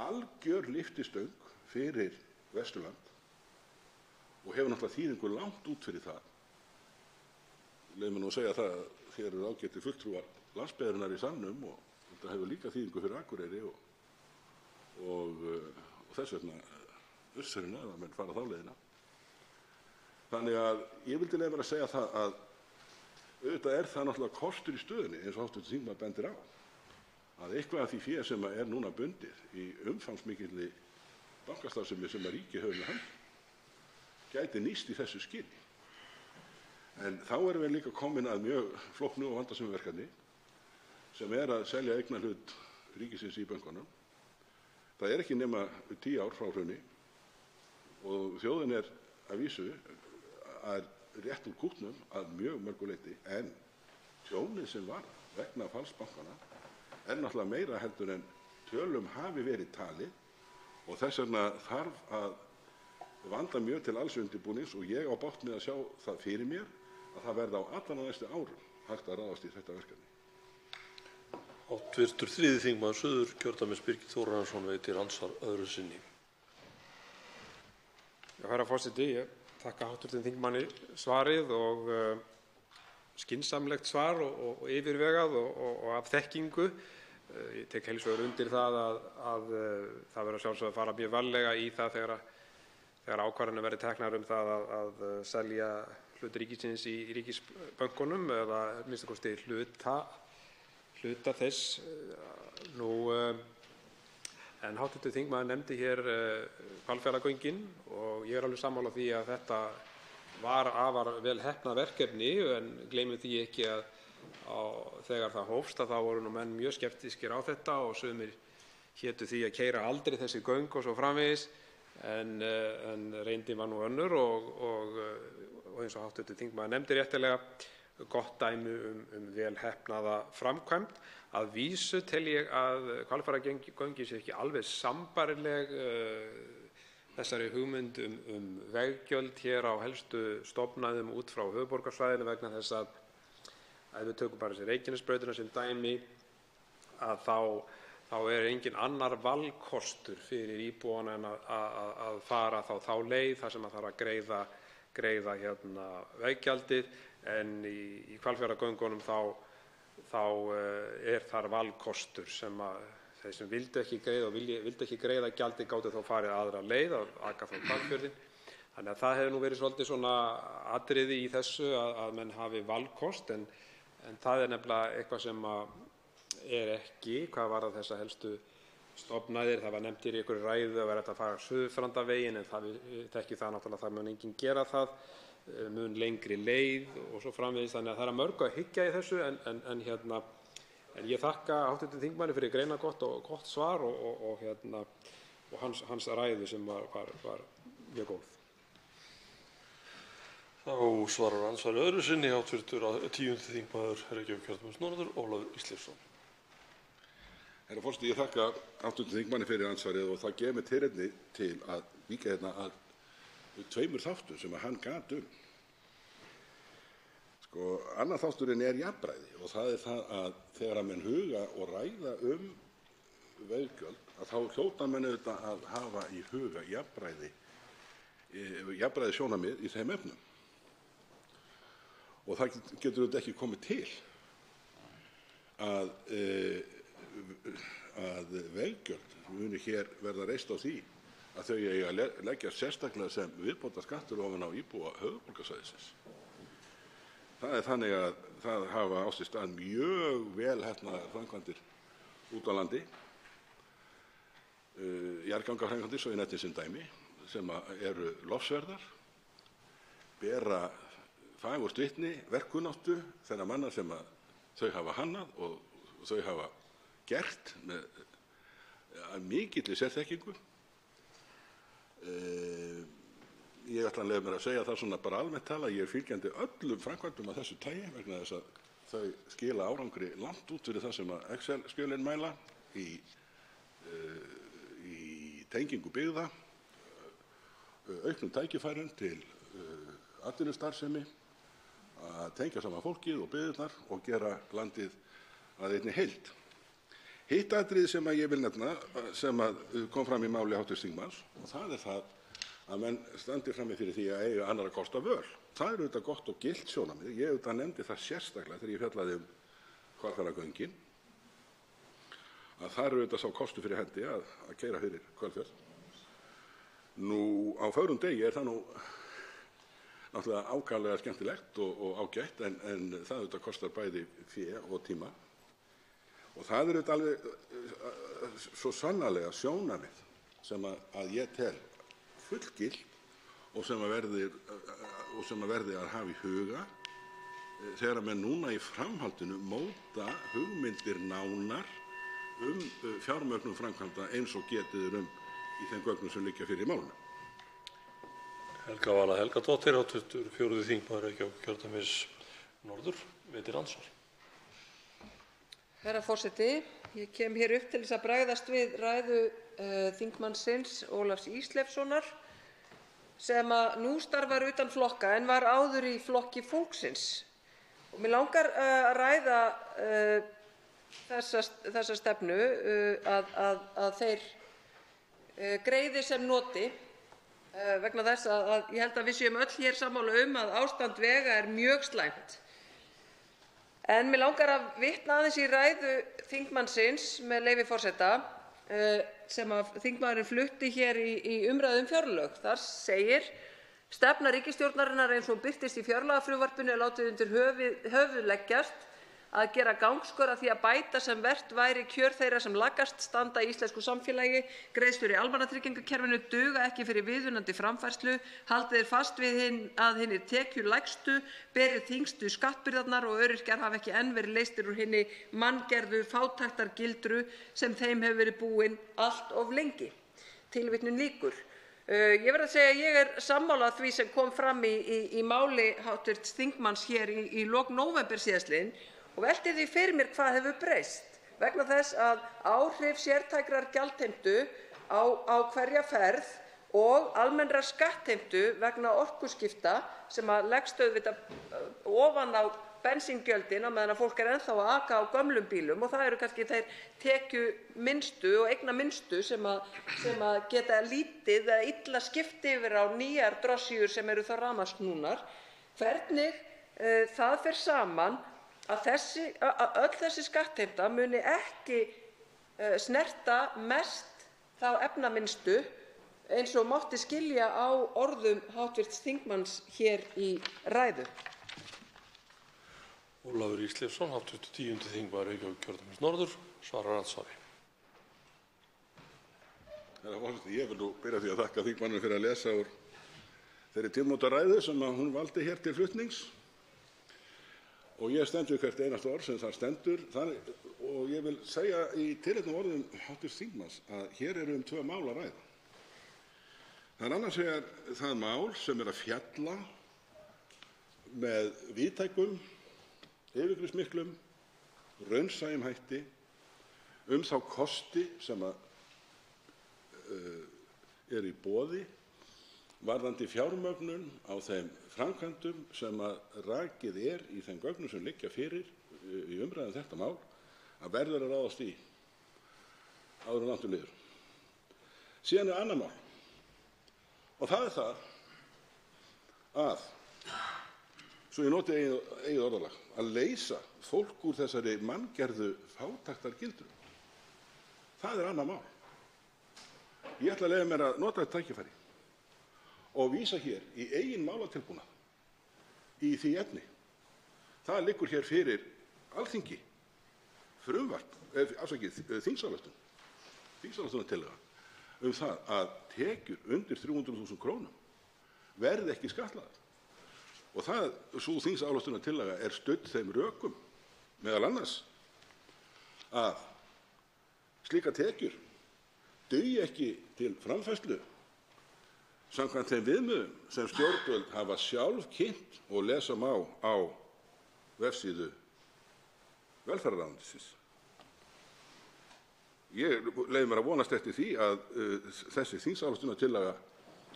algjör lyftistöng fyrir Vesturland og hefur náttúrulega þýðingu langt út fyrir það. Leyfðu mér nú að segja það að þér eru ágætir fulltrúar landsbyggðarinnar í salnum og þetta hefur líka þýðingu fyrir Akureyri og þess vegna Össurina að menn fara þá leiðina. Þannig að ég vildi leyfa mér að segja það að auðvitað er það náttúrulega kostur í stöðunni, eins og hv. þingmaður bendir á, að eitthvað af því fé sem er núna bundið í umfangsmikilli bankastarfsemi sem að ríkið hefur með höndum gæti nýst í þessu skyni. En þá erum við líka komin að mjög flóknu og vandasömu verkefni sem er að selja eignarhlut ríkisins í bönkunum. Það er ekki nema 10 ár frá hruni og þjóðin er að vísu að rétt úr kútnum að mjög mörgu leyti, en tjónið sem var vegna falsbankana er náttúrulega meira heldur en tölum hafi verið talið, og þess vegna þarf að vanda mjög til alls undirbúnings, og ég á bágt með að sjá það fyrir mér að það verði á allra næstu árum hægt að ráðast í þetta verkefni. Hv. 3. þingmaður Suðurkjördæmis Birgir Þórarinsson veitir andsvar öðru sinni. Herra forseti, ég þakka hv. þingmanni svarið og skynsamlegt svar og yfirvegað og af þekkingu. Ég tek heils vegar undir það að það verður sjálfsögðu að fara mjög varlega í það þegar ákvarðanir verði teknar það að selja hlut ríkisins í ríkisbönkunum, eða minnsta kosti hluta þess. En hv. þingmaður nefndi hér Hvalfjarðargöngin og ég alveg sammála því að þetta var afar vel heppnað verkefni, en gleymum því ekki að þegar það hófst þá voru nú menn mjög skeptískir á þetta og sumir hétu því að keyra aldrei þessi göng og svo framvegis, en reyndin var nú önnur og eins og hv. þingmaður nefndi réttilega gott dæmi vel heppnaða framkvæmd. Að vísu tel ég að Hvalfjarðargöngin sé ekki alveg sambærileg þessari hugmynd veggjöld hér á helstu stofnæðum út frá höfuðborgarsvæðinu, vegna þess að ef við tökum bara þessi Reykjanesbrautina sem dæmi, að þá er engin annar valkostur fyrir íbúana en að fara þá leið þar sem að þarf að greiða veggjaldið, en í Hvalfjarðargöngunum þá er þar valkostur sem að þeir sem vildu ekki greiða og vildu ekki greiða gjaldið gátu þá farið aðra leið að aka frá Hvalfjörðinn. Þannig að það hefur nú verið svolítið svona atriði í þessu að menn hafi valkost, en það er nefnilega eitthvað sem er ekki hvað varðar þessa helstu stofnæðir. Það var nefnt í einhverju ræðu að vera hægt að fara Suðurstrandarveginn, en við þekkjum það náttúrulega, það mun enginn gera það, mun lengri leið og svo framvegis. Þannig að það er mörgu að hyggja í þessu, en ég þakka hv. þingmanni fyrir greinargott og gott svar og hans ræðu sem var mjög góð. Þá svarar andsvari öðru sinni hv. 10. þingmaður Reykjavíkurkjördæmis norður, Ólafur Ísleifsson. Herra forseti, ég þakka hv. þingmanni fyrir andsvarið og það gefur mér tilefni til að víkja hérna að tveimur þáttum sem hann gat Annar þátturinn er jafnræði, og það er það að þegar menn huga og ræða veggjöld, að þá hljóta menn auðvitað að hafa í huga jafnræðissjónarmið í þeim efnum. Og það getur auðvitað ekki komið til að veggjöld muni hér verða reist á því að þau eigi að leggja sérstaklega sem viðbótarskattur ofan á íbúa höfuðborgarsvæðisins. Það er þannig að það hafa átt sér stað mjög vel heppnaðar framkvæmdir út á landi, jarðgangaframkvæmdir, svo ég nefni sem dæmi, sem eru lofsverðar, bera fagurt vitni, verkunnáttu þeirra manna sem þau hafa hannað og þau hafa gert með mikilli sérþekkingu. Ég ætla að leyfa mér að segja það svona bara almennt tala, ég er fylgjandi öllum framkvæmdum af þessu tagi vegna þess að þau skila árangri langt út fyrir það sem að Excel-skjölin mæla í tengingu byggða, auknum tækifærum til atvinnustarfsemi, að tengja saman fólkið og byggðirnar og gera landið að einni heild. Hitt atriði sem að ég vil nefna, sem að kom fram í máli hv. þingmanns, og það er það að menn standi frammi fyrir því að eiga annarra kosta völ. Það er auðvitað gott og gilt sjónarmið. Ég auðvitað nefndi það sérstaklega þegar ég fjallaði Hvalfjarðargöngin, að það er auðvitað sá kostu fyrir hendi að keyra fyrir Hvalfjörð. Nú á fögrum degi er það nú náttúrulega ákaflega skemmtilegt og ágætt, en það auðvitað kostar bæði fé og tíma. Og það er auðvitað alveg svo sannarlega sjónarmið sem að ég tel fullgilt og sem að verði að hafa í huga þegar menn núna í framhaldinu móta hugmyndir nánar fjármögnun framkvæmda eins og getið í þeim gögnum sem liggja fyrir í málinu. Helga Vala Helgadóttir, hv. 4. þingmaður Reykjavíkurkjördæmis norður, veitir andsvar. Herra forseti, ég kem hér upp til þess að bregðast við ræðu þingmannsins Ólafs Ísleifssonar sem nú starfar utan flokka en var áður í Flokki fólksins. Og mig langar að ræða þessa stefnu að þeir greiði sem noti vegna þess að ég held að við séum öll hér sammála að ástand vega er mjög slæmt. En mig langar að vitna aðeins í ræðu þingmannsins með leyfi forseta sem þingmaðurinn flutti hér í umræðu fjárlög. Þar segir: Stefna ríkisstjórnarinnar eins og birtist í fjárlagafrumvarpinu er látið undir höfuð leggjast að gera gangskör að því að bæta sem vert væri kjör þeirra sem lakast standa í íslensku samfélagi. Greiðslur í almannatryggingakerfinu duga ekki fyrir viðunandi framfærslu. Haldið fast við að hinir tekjulægstu beri þyngstu skattbyrðarnar og öryrkjar hafa ekki enn verið leystir úr hinni manngerðu fátæktargildru sem þeim hefur verið búin allt of lengi. Tilvitnun lýkur. Ég verð að segja að ég er sammála því sem kom fram í máli hv. þingmanns hér í lok nóvember síðastliðinn og velti því fyrir mér hvað hefur breyst vegna þess að áhrif sértækrar gjaldheimtu á hverja ferð og almennrar skattheimtu vegna orkuskipta sem leggst auðvitað ofan á bensíngjöldin á meðan fólk er ennþá að aka á gömlum bílum og það eru kannski þeir tekjuminnstu og eignaminnstu sem geta lítið eða illa skipt yfir á nýjar drossíur sem eru þá rafmagnsknúnar. Hvernig það fer saman að öll þessi skattheimta muni ekki snerta mest þá efnaminnstu eins og mátti skilja á orðum hv. þingmanns hér í ræðu. Ólafur Ísleifsson, hv. 10. þingmaður Reykjavíkurkjördæmis norður, svarar andsvari. Herra forseti, ég vil nú byrja því að þakka þingmannum fyrir að lesa úr þeirri tilmótaræðu sem hún valdi hér til flutnings. Og ég stend við hvert einasta orð sem þar stendur og ég vil segja í tilefni orðum hv. þingmanns að hér eru tvö mál að ræða. Það annars vegar það mál sem er að fjalla með víðtækum, yfirgripsmiklum, raunsæjum hætti þá kosti sem eru í boði varðandi fjármögnun á þeim framkvæmdum sem rakið er í þeim gögnum sem liggja fyrir í umræðu þetta mál að verður að ráðast í áður en langt líður. Síðan er annað mál og það er það að, svo ég noti eigið orðalag, að leysa fólk úr þessari manngerðu fátæktargildru. Það er annað mál. Ég ætla að leyfa mér að nota þetta tækifæri og vísa hér í eigin málatilbúnað í því efni. Það liggur hér fyrir Alþingi frumvarp, þingsályktunartillaga það að tekjur undir 300.000 krónum verði ekki skattlagðar. Og sú þingsályktunartillaga er studd þeim rökum meðal annars að slíkar tekjur dugi ekki til framfærslu samkvæmt þeim viðmiðum sem stjórnvöld hafa sjálf kynnt og lesa má á vefsíðu velferðarráðuneytisins. Ég leyfi mér að vonast eftir því að þessi þingsályktunartillaga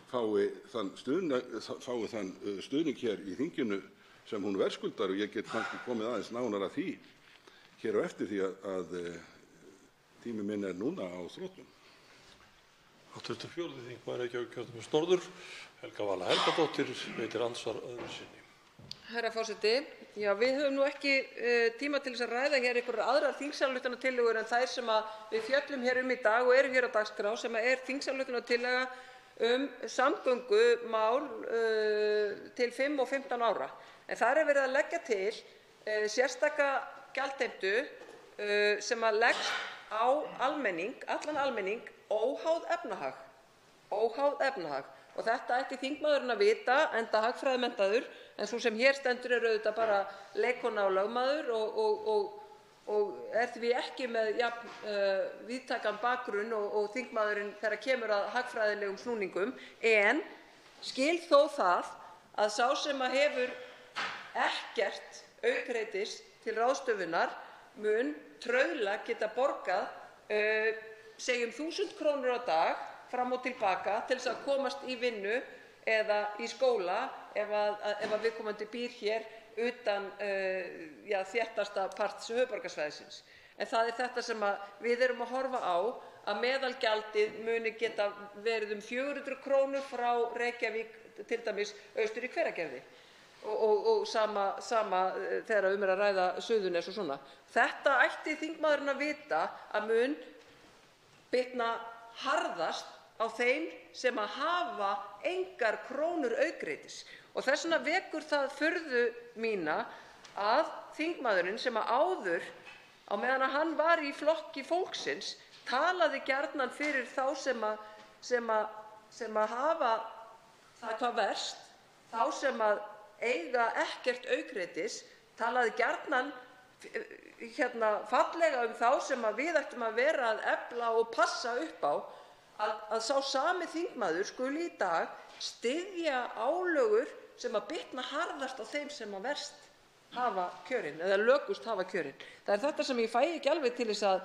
fái þann stuðning hér í þinginu sem hún verðskuldar og ég get kannski komið aðeins nánar að því hér á eftir því að tími minn er núna á þrotum. Hv. 4. þingmaður Reykjavíkurkjördæmis norður, Helga Vala Helgadóttir, veitir andsvar öðru sinni. Herra forseti, já, við höfum nú ekki tíma til þess að ræða hér einhverjar aðrar þingsályktunartillögur en þær sem við fjöllum hér í dag og eru hér á dagskrá, sem er þingsályktunartillaga samgöngumál til 5 og 15 ára. En þar er verið að leggja til sérstaka gjaldheimtu sem leggst á almenning, allan almenning, óháð efnahag. Og þetta ætti þingmaðurinn að vita, enda hagfræðimenntaður, en sú sem hér stendur er auðvitað bara leikkona og lögmaður og er því ekki með víðtækan bakgrunn og þingmaðurinn þegar kemur að hagfræðilegum snúningum. En Skil þó það að sá sem hefur ekkert aukreitis til ráðstöfunar mun trauðla geta borgað segjum 1.000 krónur á dag fram og til baka til þess að komast í vinnu eða í skóla ef viðkomandi býr hér utan þéttasta parts höfuðborgarsvæðisins. En það þetta sem við erum að horfa á, að meðalgjaldið muni geta verið 400 krónur frá Reykjavík til dæmis austur í Hveragerði og sama þegar að ræða Suðurnes og svona. Þetta ætti þingmaðurinn að vita að mun bitna harðast á þeim sem hafa engar krónur aukreitis. Og þess vegna vekur það furðu mína að þingmaðurinn sem áður, á meðan hann var í Flokki fólksins, talaði gjarnan fyrir þá sem hafa það hvað verst, þá sem eiga ekkert aukreitis, talaði gjarnan fallega þá sem við ættum að vera að efla og passa upp á, að sá sami þingmaður skuli í dag styðja álögur sem bitna harðast á þeim sem verst hafa kjörin eða lökust hafa kjörin. Það þetta sem ég fæ ekki alveg til þess að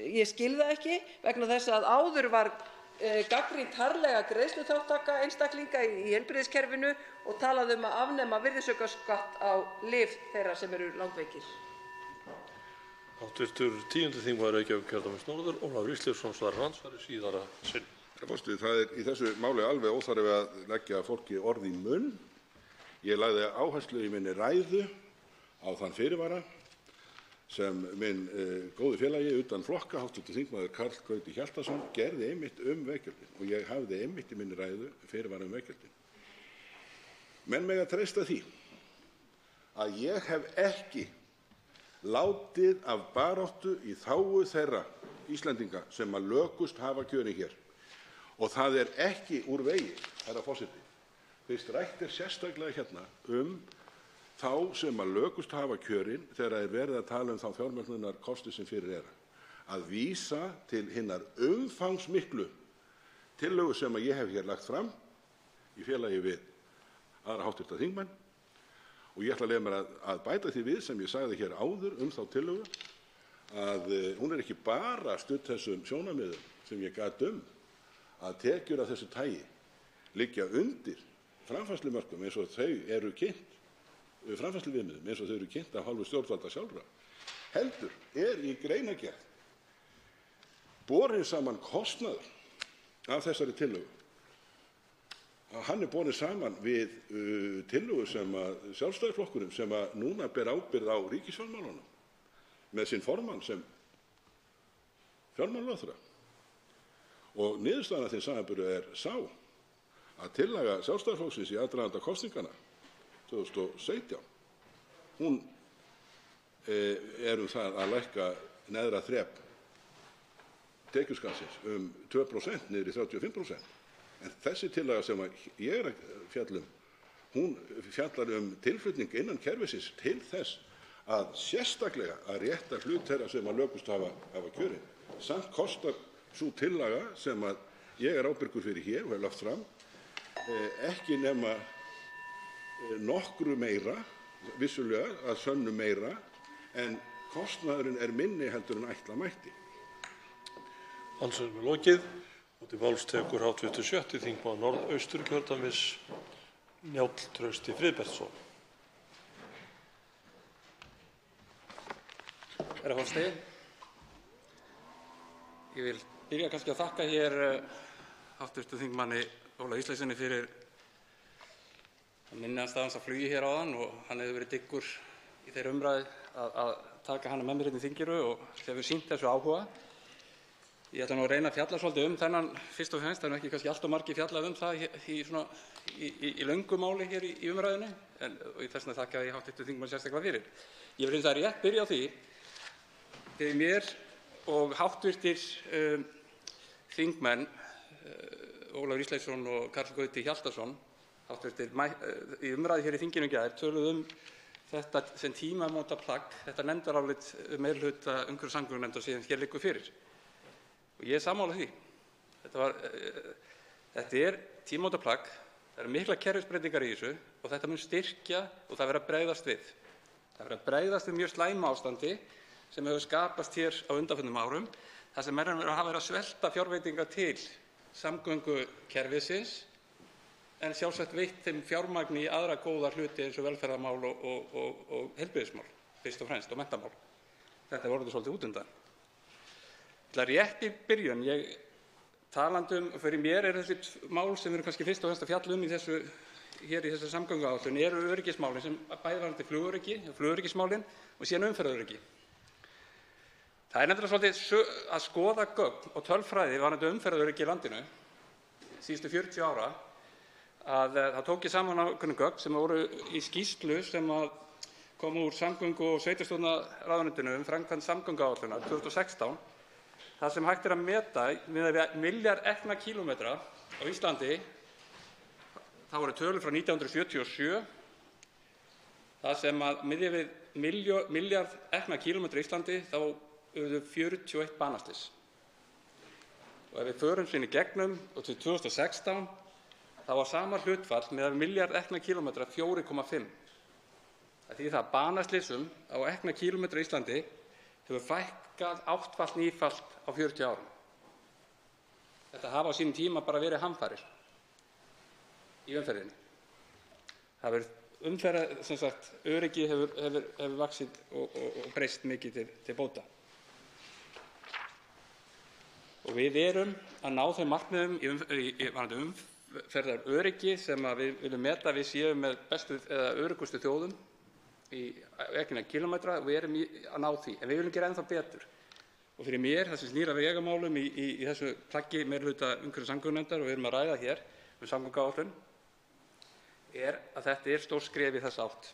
ég skil það ekki, vegna þess að áður var gagnrýnt harðlega greiðsluþátttaka einstaklinga í heilbrigðiskerfinu og talaði að afnema virðisaukaskatt á lyf þeirra sem eru langveikir. Hv. 10. þingmaður Reykjavíkurkjördæmis norður, Ólafur Ísleifsson, svarar andsvari síðara sinn. Herra forseti, það í þessu máli alveg óþarfi að leggja fólki orð í munn. Ég lagði áherslu í minni ræðu á þann fyrirvara sem minn góði félagi utan flokka, hv. þingmaður Karl Gauti Hjaltason, gerði einmitt veggjöldin og ég hafði einmitt í minni ræðu fyrirvara veggjöldin. Menn mega treysta því að ég hef ekki látið af baráttu í þágu þeirra Íslendinga sem lökust hafa kjörin hér. Og það ekki úr vegi, herra forseti, fyrst rætt sérstaklega hérna þá sem lökust hafa kjörin þegar verið að tala þá fjármögnunarkosti sem fyrir að vísa til hinnar umfangsmiklu tillögu sem ég hef hér lagt fram í félagi við aðra hv. þingmenn. Og ég ætla að leyfa mér að bæta því við sem ég sagði hér áður þá tillögu að hún ekki bara studd þessum sjónarmiðum sem ég gat að tekjur af þessu tagi liggja undir framfærslumörkum eins og þau eru kynnt, framfærsluviðmiðum eins og þau eru kynnt af hálfu stjórnvalda sjálfra, heldur í greinargerð borinn saman kostnaður af þessari tillögu. Hann borinn saman við tillögu sem Sjálfstæðisflokkurinn sem núna ber ábyrgð á ríkisfjármálunum með sinn formann sem fjármálaráðherra. Og niðurstaðan af þeim samanburði sá að tillaga Sjálfstæðisflokksins í aðdraganda kosninganna 2017, hún það að lækka neðra þrep tekjuskattsins 2% niður í 35%. En þessi tillaga sem ég að fjalla hún fjallar tilflutning innan kerfisins til þess að sérstaklega að rétta hlut þeirra sem lökust hafa kjörin. Samt kostar sú tillaga sem ég ábyrgur fyrir hér og hef lagt fram ekki nema nokkru meira, vissulega að sönnu meira, en kostnaðurinn minni heldur en ætla mætti. Andsvari lokið. Og til máls tekur hv. 7. þingmaður Norðausturkjördæmis, Njáll Trausti Friðbertsson. Herra forseti, ég vil byrja kannski að þakka hér hv. þingmanni Óla Ísleifssyni fyrir að minnast aðeins að flugi hér áðan og hann hefur verið dyggur í þeirri umræðu að taka hana með mér hérna í þinginu og hefur sýnt þessu áhuga. Ég ætla nú að reyna að fjalla svolítið þennan fyrst og fremst, það ekki kannski allt of margir fjallað það í löngu máli hér í umræðunni, og þess vegna þakka ég hv. þingmann sérstaklega fyrir. Ég vil hins vegar rétt byrja á því, þegar mér og hv. þingmenn Ólafur Ísleifsson og Karl Gauti Hjaltason, í umræðu hér í þinginu í gær, töluðu þetta sem tímamótaplagg, þetta nefndarálit meirihluta umhverfis- og samgöngunefndar sem hér liggur fyrir. Og ég sammála því. Þetta tímamótaplagg Það eru miklar kerfisbreytingar í þessu og þetta mun styrkja og það verður að bregðast við. Það verður að bregðast við mjög slæmu ástandi sem hefur skapast hér á undanförnum árum, þar sem menn hafa verið að svelta fjárveitingar til samgöngukerfisins en sjálfsagt veitt þeim fjármagni í aðra góða hluti eins og velferðarmál og heilbrigðismál, fyrst og fremst, og menntamál. Þetta er orðið svolítið út undan. Rétt í byrjun, talandi fyrir mér er þessi mál sem við erum kannski fyrst og fremst að fjalla í þessu samgönguáætlun eru öryggismálin sem bæði varðandi flugöryggismálin og síðan umferðaröryggi. Það er nefnilega svolítið að skoða gögn og tölfræði varðandi umferðaröryggi í landinu síðustu 40 ára að það tók ég saman ákveðin gögn sem voru í skýrslu sem kom úr samgöngu- og sveitarstjórnarráðuneytinu framkvæmd samgönguáætlunar 2016 þar sem hægt að meta með milljarð ekna kílómetra á Íslandi. Það voru tölur frá 1977 þar sem miðað við milljarð ekna kílómetra á Íslandi þá urðu 41 banaslys. Og ef við förum sinni gegnum og til 2016 þá var sama hlutfall með milljarð ekna kílómetra 4,5. Það þýðir það að banaslysum á ekna kílómetra á Íslandi hefur fækkað 8-falt, 9-falt á 40 árum. Þetta hafa á sínum tíma bara verið hamfarir í umferðinni. Það verður öryggi hefur vaxið og breyst mikið til bóta. Og við erum að ná þeim markmiðum í umferðaröryggi sem við viljum meta að við séum með bestu eða öruggustu þjóðum í ekna kílómetra og við erum að ná því. En við viljum gera ennþá betur. Og fyrir mér, það sem snýr að vegamálum í þessu plaggi meirihluta umhverfis- og samgöngunefndar og við erum að ræða hér samgönguáætlun, er að þetta er stórt skref í þessa átt.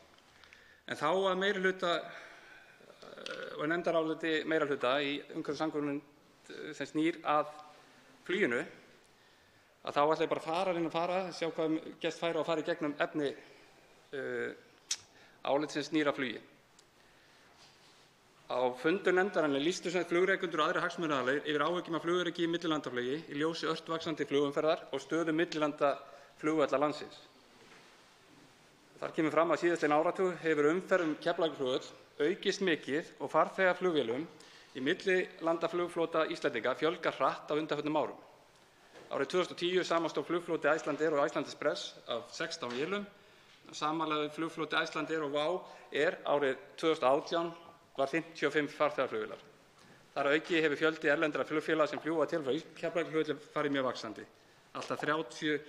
En þá að meirihluta og nefndaráliti meirihluta í umhverfis- og samgöngunefnd sem snýr að fluginu, að þá ætla ég bara að fara, sjá hvað gerst færi og fara í gegnum efni álit sem snýr að flugi. Á fundum nefndarinnar lýstu flugrekendur og aðrir hagsmunaaðilar yfir áhyggjum af flugöryggi í millilandaflugi í ljósi ört vaxandi flugumferðar og stöðu millilandaflugvalla landsins. Þar kemur fram að síðastliðinn áratug hefur umferð Keflavíkurflugvöll aukist mikið og farþegaflugvélum í millilandaflugflota Íslendinga fjölgar hratt á undanförnum árum. Árið 2010 samanstóð flugfloti Icelandair og Icelandair af 16 vélum. Samanlagður flugfloti Icelandair og WOW árið 2018 var 55 farþegaflugvélar. Þar að auki hefur fjöldi erlendra flugfélaga sem fljúga til frá Keflavíkurflugvelli farið mjög vaxandi. Allt að 30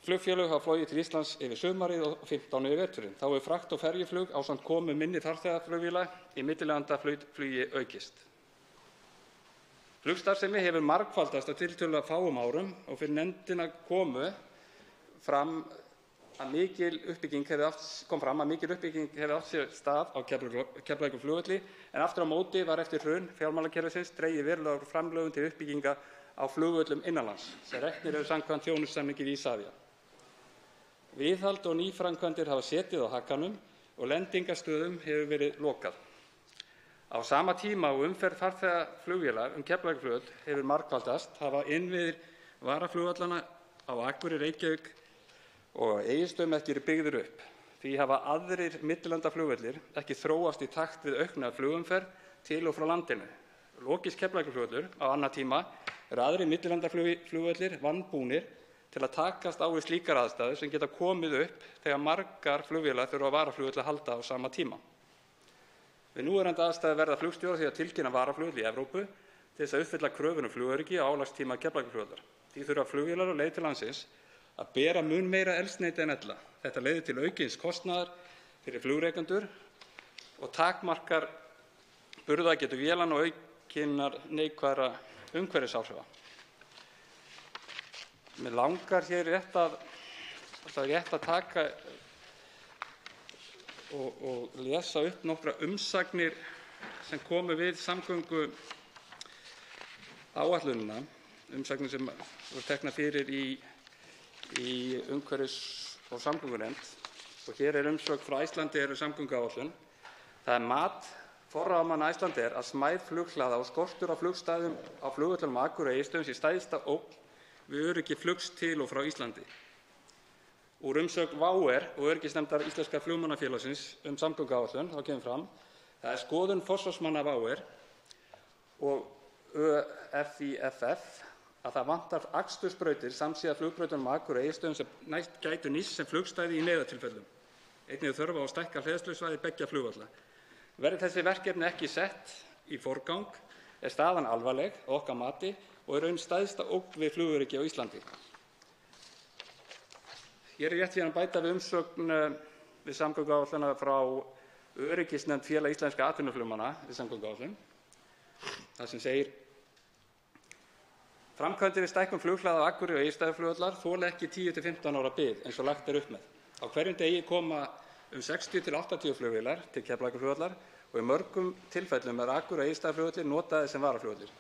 flugfélög hafa flogið til Íslands yfir sumarið og 15 yfir veturinn. Þá hefur frakt- og ferjuflug ásamt komu minni farþegaflugvéla í millilandaflugi aukist. Flugstarfsemi hefur margfaldast á tiltölulega fáum árum og fyrir nefndina kom fram að mikil uppbygging hefði átt sér stað á Keflavíkurflugvelli en aftur á móti var eftir hrun fjármálakerfisins dregið verulega úr framlögum til uppbygginga á flugvöllum innanlands sem reknir eru samkvæmt þjónustusamningi við Isavia. Viðhald og nýframkvæmdir hafa setið á hakanum og lendingarstöðum hefur verið lokað. Á sama tíma og umferð farþegaflugvéla Keflavíkurflugvöll hefur margfaldast hafa innviðir varaflugvallanna á Akureyri, Reykjavík og Egilsstöðum ekki verið byggðir upp. Því hafa aðrir millilandaflugvellir ekki þróast í takt við aukna flugumferð til og frá landinu. Lokist Keflavíkurflugvöllur á annan tíma eru aðrir millilandaflugvellir vanbúnir til að takast á við slíkar aðstæður sem geta komið upp þegar margar flugvélar þurfa á varaflugvelli að halda á sama tíma. Við núverandi aðstæður verða flugstjórar því að tilkynna varaflugvelli í Evrópu til þess að uppfylla kröfur flugöryggi á álagstíma Keflavíkurflugvallar. Því þurfa flugvélar á leið til landsins að bera mun meira eldsneyti en ella. Þetta leiðir til aukins kostnaðar fyrir flugrekendur og takmarkar burðargetu vélanna og aukinnar neikvæðra umhverfisáhrifa. Mig langar hér rétt að taka og lesa upp nokkra umsagnir sem komu við samgöngu áætlunina, umsagnir sem voru teknar fyrir í umhverfis- og samgöngunefnd. Og hér er umsögn frá Icelandair samgönguáætlun. Það er mat forráðamanna Icelandair að smæð flughlaða og skortur á flugstæðum á flugvöllunum á Akureyri og Egilsstöðum sé stærsta ógn við öryggi flugs til og frá Íslandi. Úr umsögn WOW og öryggisnefndar Íslenska flugmannafélagsins samgönguáætlun þá kemur fram: það er skoðun forsvarsmanna WOW og ÖFIFF að það vantar akstursbrautir samsíða flugbrautunum á Akureyri og Egilsstöðum sem næst gætu nýst sem flugstæði í neyðartilfellum. Einnig er þörf á að stækka hleðslusvæði beggja flugvalla. Verði þessi verkefni ekki sett í forgang er staðan alvarleg að okkar mati og er raun stærsta ógn við flugöryggi á Íslandi. Hér er rétt síðan að bæta við umsögn við samgönguáætlunina frá öryggisnefnd Félag íslenskra atvinnuflugmanna við samgönguáætlun. Það sem segir: framkvæmdir við stækkun flughlaða á Akureyri og Egilsstaðaflugvallar þola ekki 10–15 ára bið eins og lagt er upp með. Á hverjum degi koma 60–80 flugvélar til Keflavíkurflugvallar og í mörgum tilfellum er Akureyri og Egilsstaðaflugvallir notaðir sem varaflugvallir.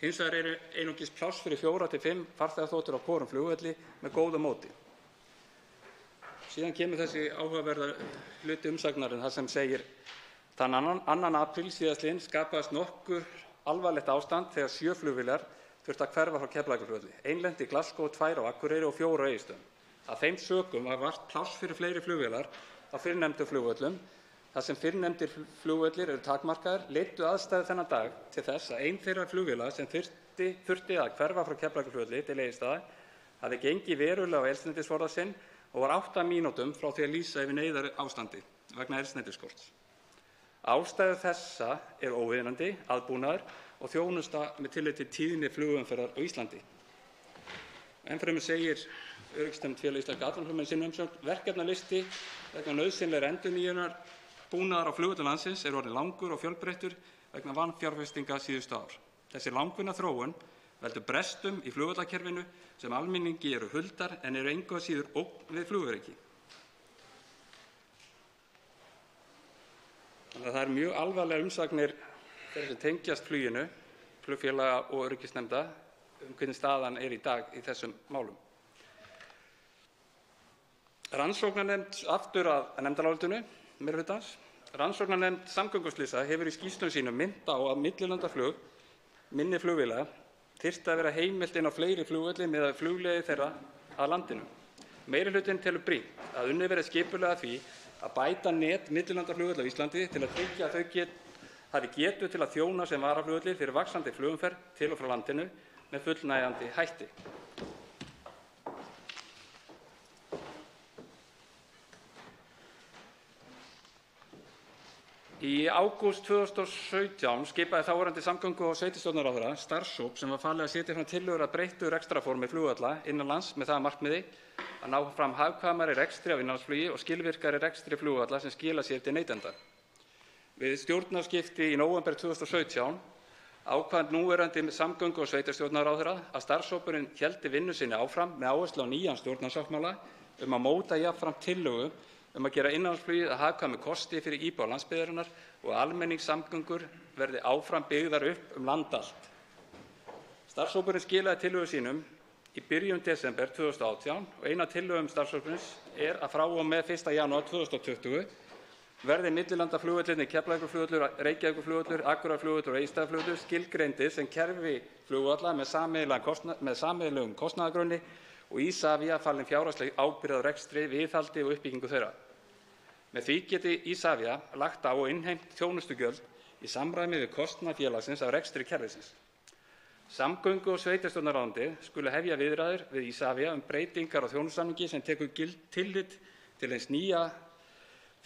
Hins vegar eru einungis pláss fyrir 4–5 farþegaþotur á hvorum flugvelli með góðu móti. Síðan kemur þessi áhugaverða hluti umsagnarinnar þar sem segir: þann 2. apríl síðastliðinn skapaðist nokkur alvarlegt ástand þegar 7 flugvélar þurfti að hverfa frá Keflavíkurflugvelli. Ein lenti í Glasgow, 2 á Akureyri og 4 á Egilsstöðum. Af þeim sökum var vart pláss fyrir fleiri flugvélar á fyrrnefndum flugvöllum. Þar sem fyrrnefndir flugvellir eru takmarkaðir leiddu aðstæður þennan dag til þess að ein þeirra flugvéla sem þurfti að hverfa frá Keflavíkurflugvelli til Egilsstaða hafði gengið verulega á eldsneytisforða sinn og var 8 mínútum frá því að lýsa yfir neyðarástandi vegna eldsneytisskorts. Ástæður þessa er óviðunandi aðbúnaður og þjónusta með tilliti til tíðni flugumferðar á Íslandi. Ennfremur segir öryggisnefnd Félag íslenskra atvinnuflugmanna í sinni umsögn: verkefnalisti vegna nauðsynlegrar endurnýjunar búnaðar á flugvöllum landsins er orðinn langur og fjölbreyttur vegna vanfjárfestinga síðustu ár. Þessi langvinna þróun veldur brestum í flugvallakerfinu sem almenningi eru huldar en eru engu að síður ógn við flugöryggi. Þannig að það eru mjög alvarlegar umsagnir þeirra sem tengjast fluginu, flugfélaga og öryggisnefnda, hvernig staðan er í dag í þessum málum. Rannsóknarnefnd, aftur að nefndarálitinu meirihlutans. Rannsóknarnefnd samgönguslysa hefur í skýrslum sínum minnt á að millilandaflug minni flugvéla þyrfti að vera heimilt inn á fleiri flugvelli miðað við flugleiðir þeirra að landinu. Meirihlutinn telur brýnt að unnið verði skipulega að því að bæta net millilandaflugvalla á Íslandi til að tryggja að þau hafi getu til að þjóna sem varaflugvellir fyrir vaxandi flugumferð til og frá landinu með fullnægjandi hætti. Í ágúst 2017 skipaði þáverandi samgöngu- og sveitarstjórnarráðherra starfshóp sem var falið að setja fram tillögur að breyttu rekstrarformi flugvalla innan lands með það að markmiði að ná fram hagkvæmari rekstri af innanlandsflugi og skilvirkari rekstri flugvalla sem skila sér til neytenda. Við stjórnarskipti í nóvember 2017 ákvað núverandi samgöngu- og sveitarstjórnarráðherra að starfshópurinn héldi vinnu sinni áfram með áherslu á nýjan stjórnarsáttmála að móta jafnframt tillögu að gera innanlandsflugið að hagkvæmu kosti fyrir íbúa landsbyggðarinnar og almenningssamgöngur verði áfram byggðar upp land allt. Starfshópurinn skilaði tillögum sínum í byrjun desember 2018 og ein af tillögum starfshópsins er að frá og með 1. janúar 2020 verði millilandaflugvellirnir Keflavíkurflugvöllur, Reykjavíkurflugvöllur, Akureyrarflugvöllur og Egilsstaðaflugvöllur skilgreindir sem kerfi flugvalla með sameiginlegum kostnaðargrunni og Isavia falin fjárhagsleg ábyrgð á rekstri, viðhaldi og uppbyggingu þeirra. Með því geti Isavia lagt á og innheimt þjónustugjöld í samræmi við kostnað félagsins af rekstri kerfisins. Samgöngu- og sveitarstjórnarráðuneytið skuli hefja viðræður við Isavia breytingar á þjónustusamningi sem tekur tillit til hins nýja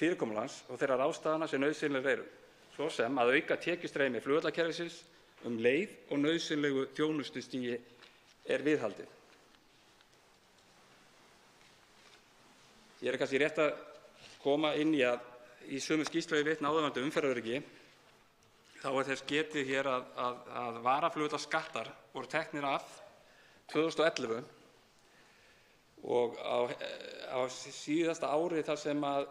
fyrirkomulags og þeirra ráðstafana sem nauðsynlegar eru, svo sem að auka tekjustreymi flugvallakerfisins leið og nauðsynlegu þjónustustigi er viðhaldið. Ég er kannski rétt að koma inn í að í sömu skýrslu við vitna áðurvarandi umferðaröryggi þá er þess getið hér að varaflugvallarskattar voru teknir af 2011 og á síðasta ári þar sem að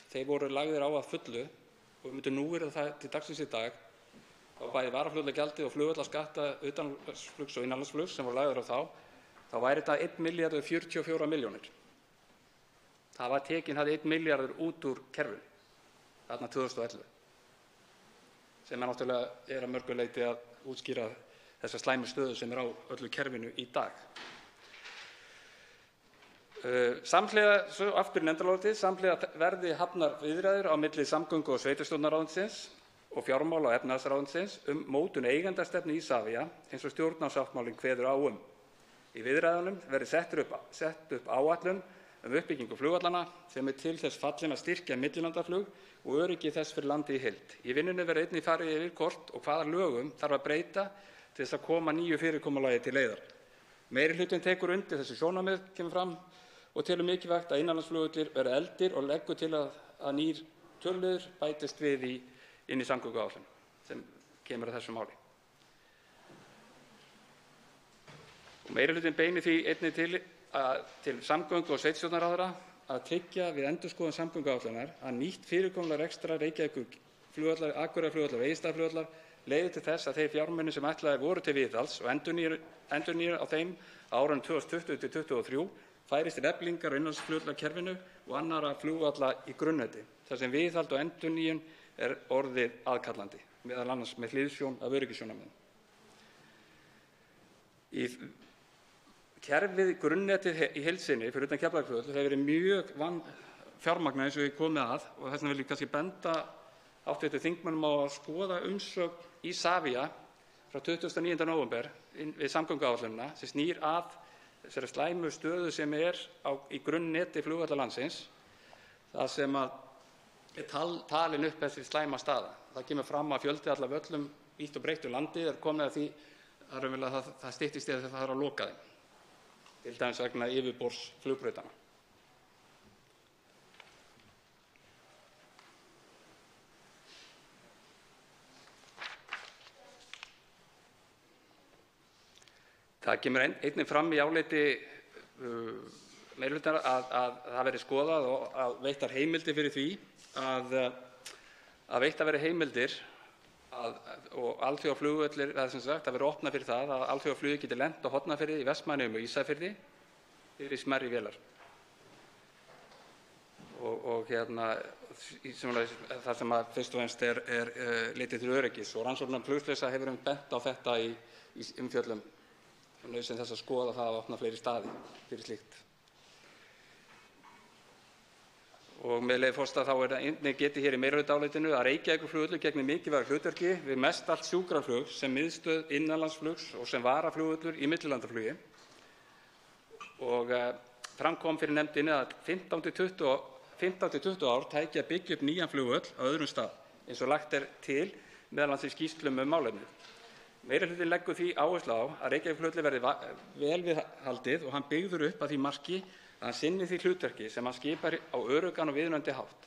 þeir voru lagðir á að fullu og myndu nú verið það til dagsins í dag þá bæði varaflugvallargjaldið og flugvallarskatta utanlandsflugs og innanlandsflugs sem voru lagðir á þá væri þetta 1.044 milljónir. Það var hafði 1 milljarður út úr kerfinu þarna 2011 sem náttúrulega er að mörgu leyti að útskýra þessa slæmu stöðu sem er á öllu kerfinu í dag. Samhliða, svo aftur í nefndarálitið, samhliða verði hafnar viðræður á milli samgöngu- og sveitarstjórnarráðuneytisins og fjármála- og efnahagsráðuneytisins mótun eigendastefnu Isavia eins og stjórnarsáttmálinn kveður á Í viðræðunum verði sett upp áætlun uppbyggingu flugvallanna sem til þess fallin að styrkja millilandaflug og öryggi þess fyrir landið í heild. Í vinnunni verði einnig farið yfir hvort og hvaða lögum þarf að breyta til þess að koma nýju fyrirkomulagi til leiðar. Meirihlutinn tekur undir þessi sjónarmið kemur fram og telur mikilvægt að innanlandsflugvellir verði efldir og leggur til að nýr töluliður bætist við inn í samgönguáætlun sem kemur að þessu máli. Meirihlutinn beinir því einnig til samgöngu- og sveitarstjórnarráðherra að tryggja við endurskoðun samgönguáætlunar að nýtt fyrirkomulag rekstrar Reykjavíkurflugvallar, Akureyrarflugvallar og Egilsstaðaflugvallar leiði til þess að þeir fjármunir sem ætlaðir voru til viðhalds og endurnýjunar á þeim árunum 2020 til 2023 færist til eflingar á innanlandsflugvallarkerfinu og annarra flugvalla í grunnneti, þar sem viðhald og endurnýjun orðið aðkallandi, meðal annars með hliðsjón af öryggissjónarmiðum. Kerfið grunnnetið í heild sinni fyrir utan Keflavíkurflugvöll hefur verið mjög vanfjármagnað eins og ég komið að og þess vegna vil ég kannski benda hv. þingmönnum á að skoða umsögn Isavia frá 29. nóvember við samgönguáætlunina sem snýr að þessari slæmu stöðu sem í grunnneti flugvalla landsins, það sem talin upp þessi slæma staða. Það kemur fram að fjöldi alla völlum vítt og breitt um landið komið að því að það styttist í að það þarf að loka þeim, til dæmis vegna yfirborðs flugbrautanna. Það kemur einnig fram í áliti meirihlutans að það verði skoðað og að veittar heimildir fyrir því að veittar verði heimildir og alþjóðaflugvellir, það er sem sagt að vera opnað fyrir það að alþjóðaflugið geti lent á Hornafirði, í Vestmannaeyjum og Ísafirði fyrir smærri vélar. Það sem fyrst og fremst litið til öryggis og rannsóknarnefnd flugslysa hefur bent á þetta í umfjöllun og nauðsyn þess að skoða það að opna fleiri staði fyrir slíkt. Og með leyfi forseta þá einnig getið hér í meirihlutaálitinu að Reykjavíkurflugvöllur gegnir mikilvægu hlutverki við mestallt sjúkraflug sem miðstöð innanlandsflugs og sem varaflugvöllur í millilandaflugi. Og fram kom fyrir nefndinni að 15 til 20 ár tæki að byggja upp nýjan flugvöll á öðrum stað, eins og lagt til meðal annars í skýrslum málefnið. Meirihlutinn leggur því áherslu á að Reykjavíkurflugvöllur verði vel við haldið og hann byggður upp að því marki að hann sinni því hlutverki sem hann skipar á öruggan og viðunandi hátt,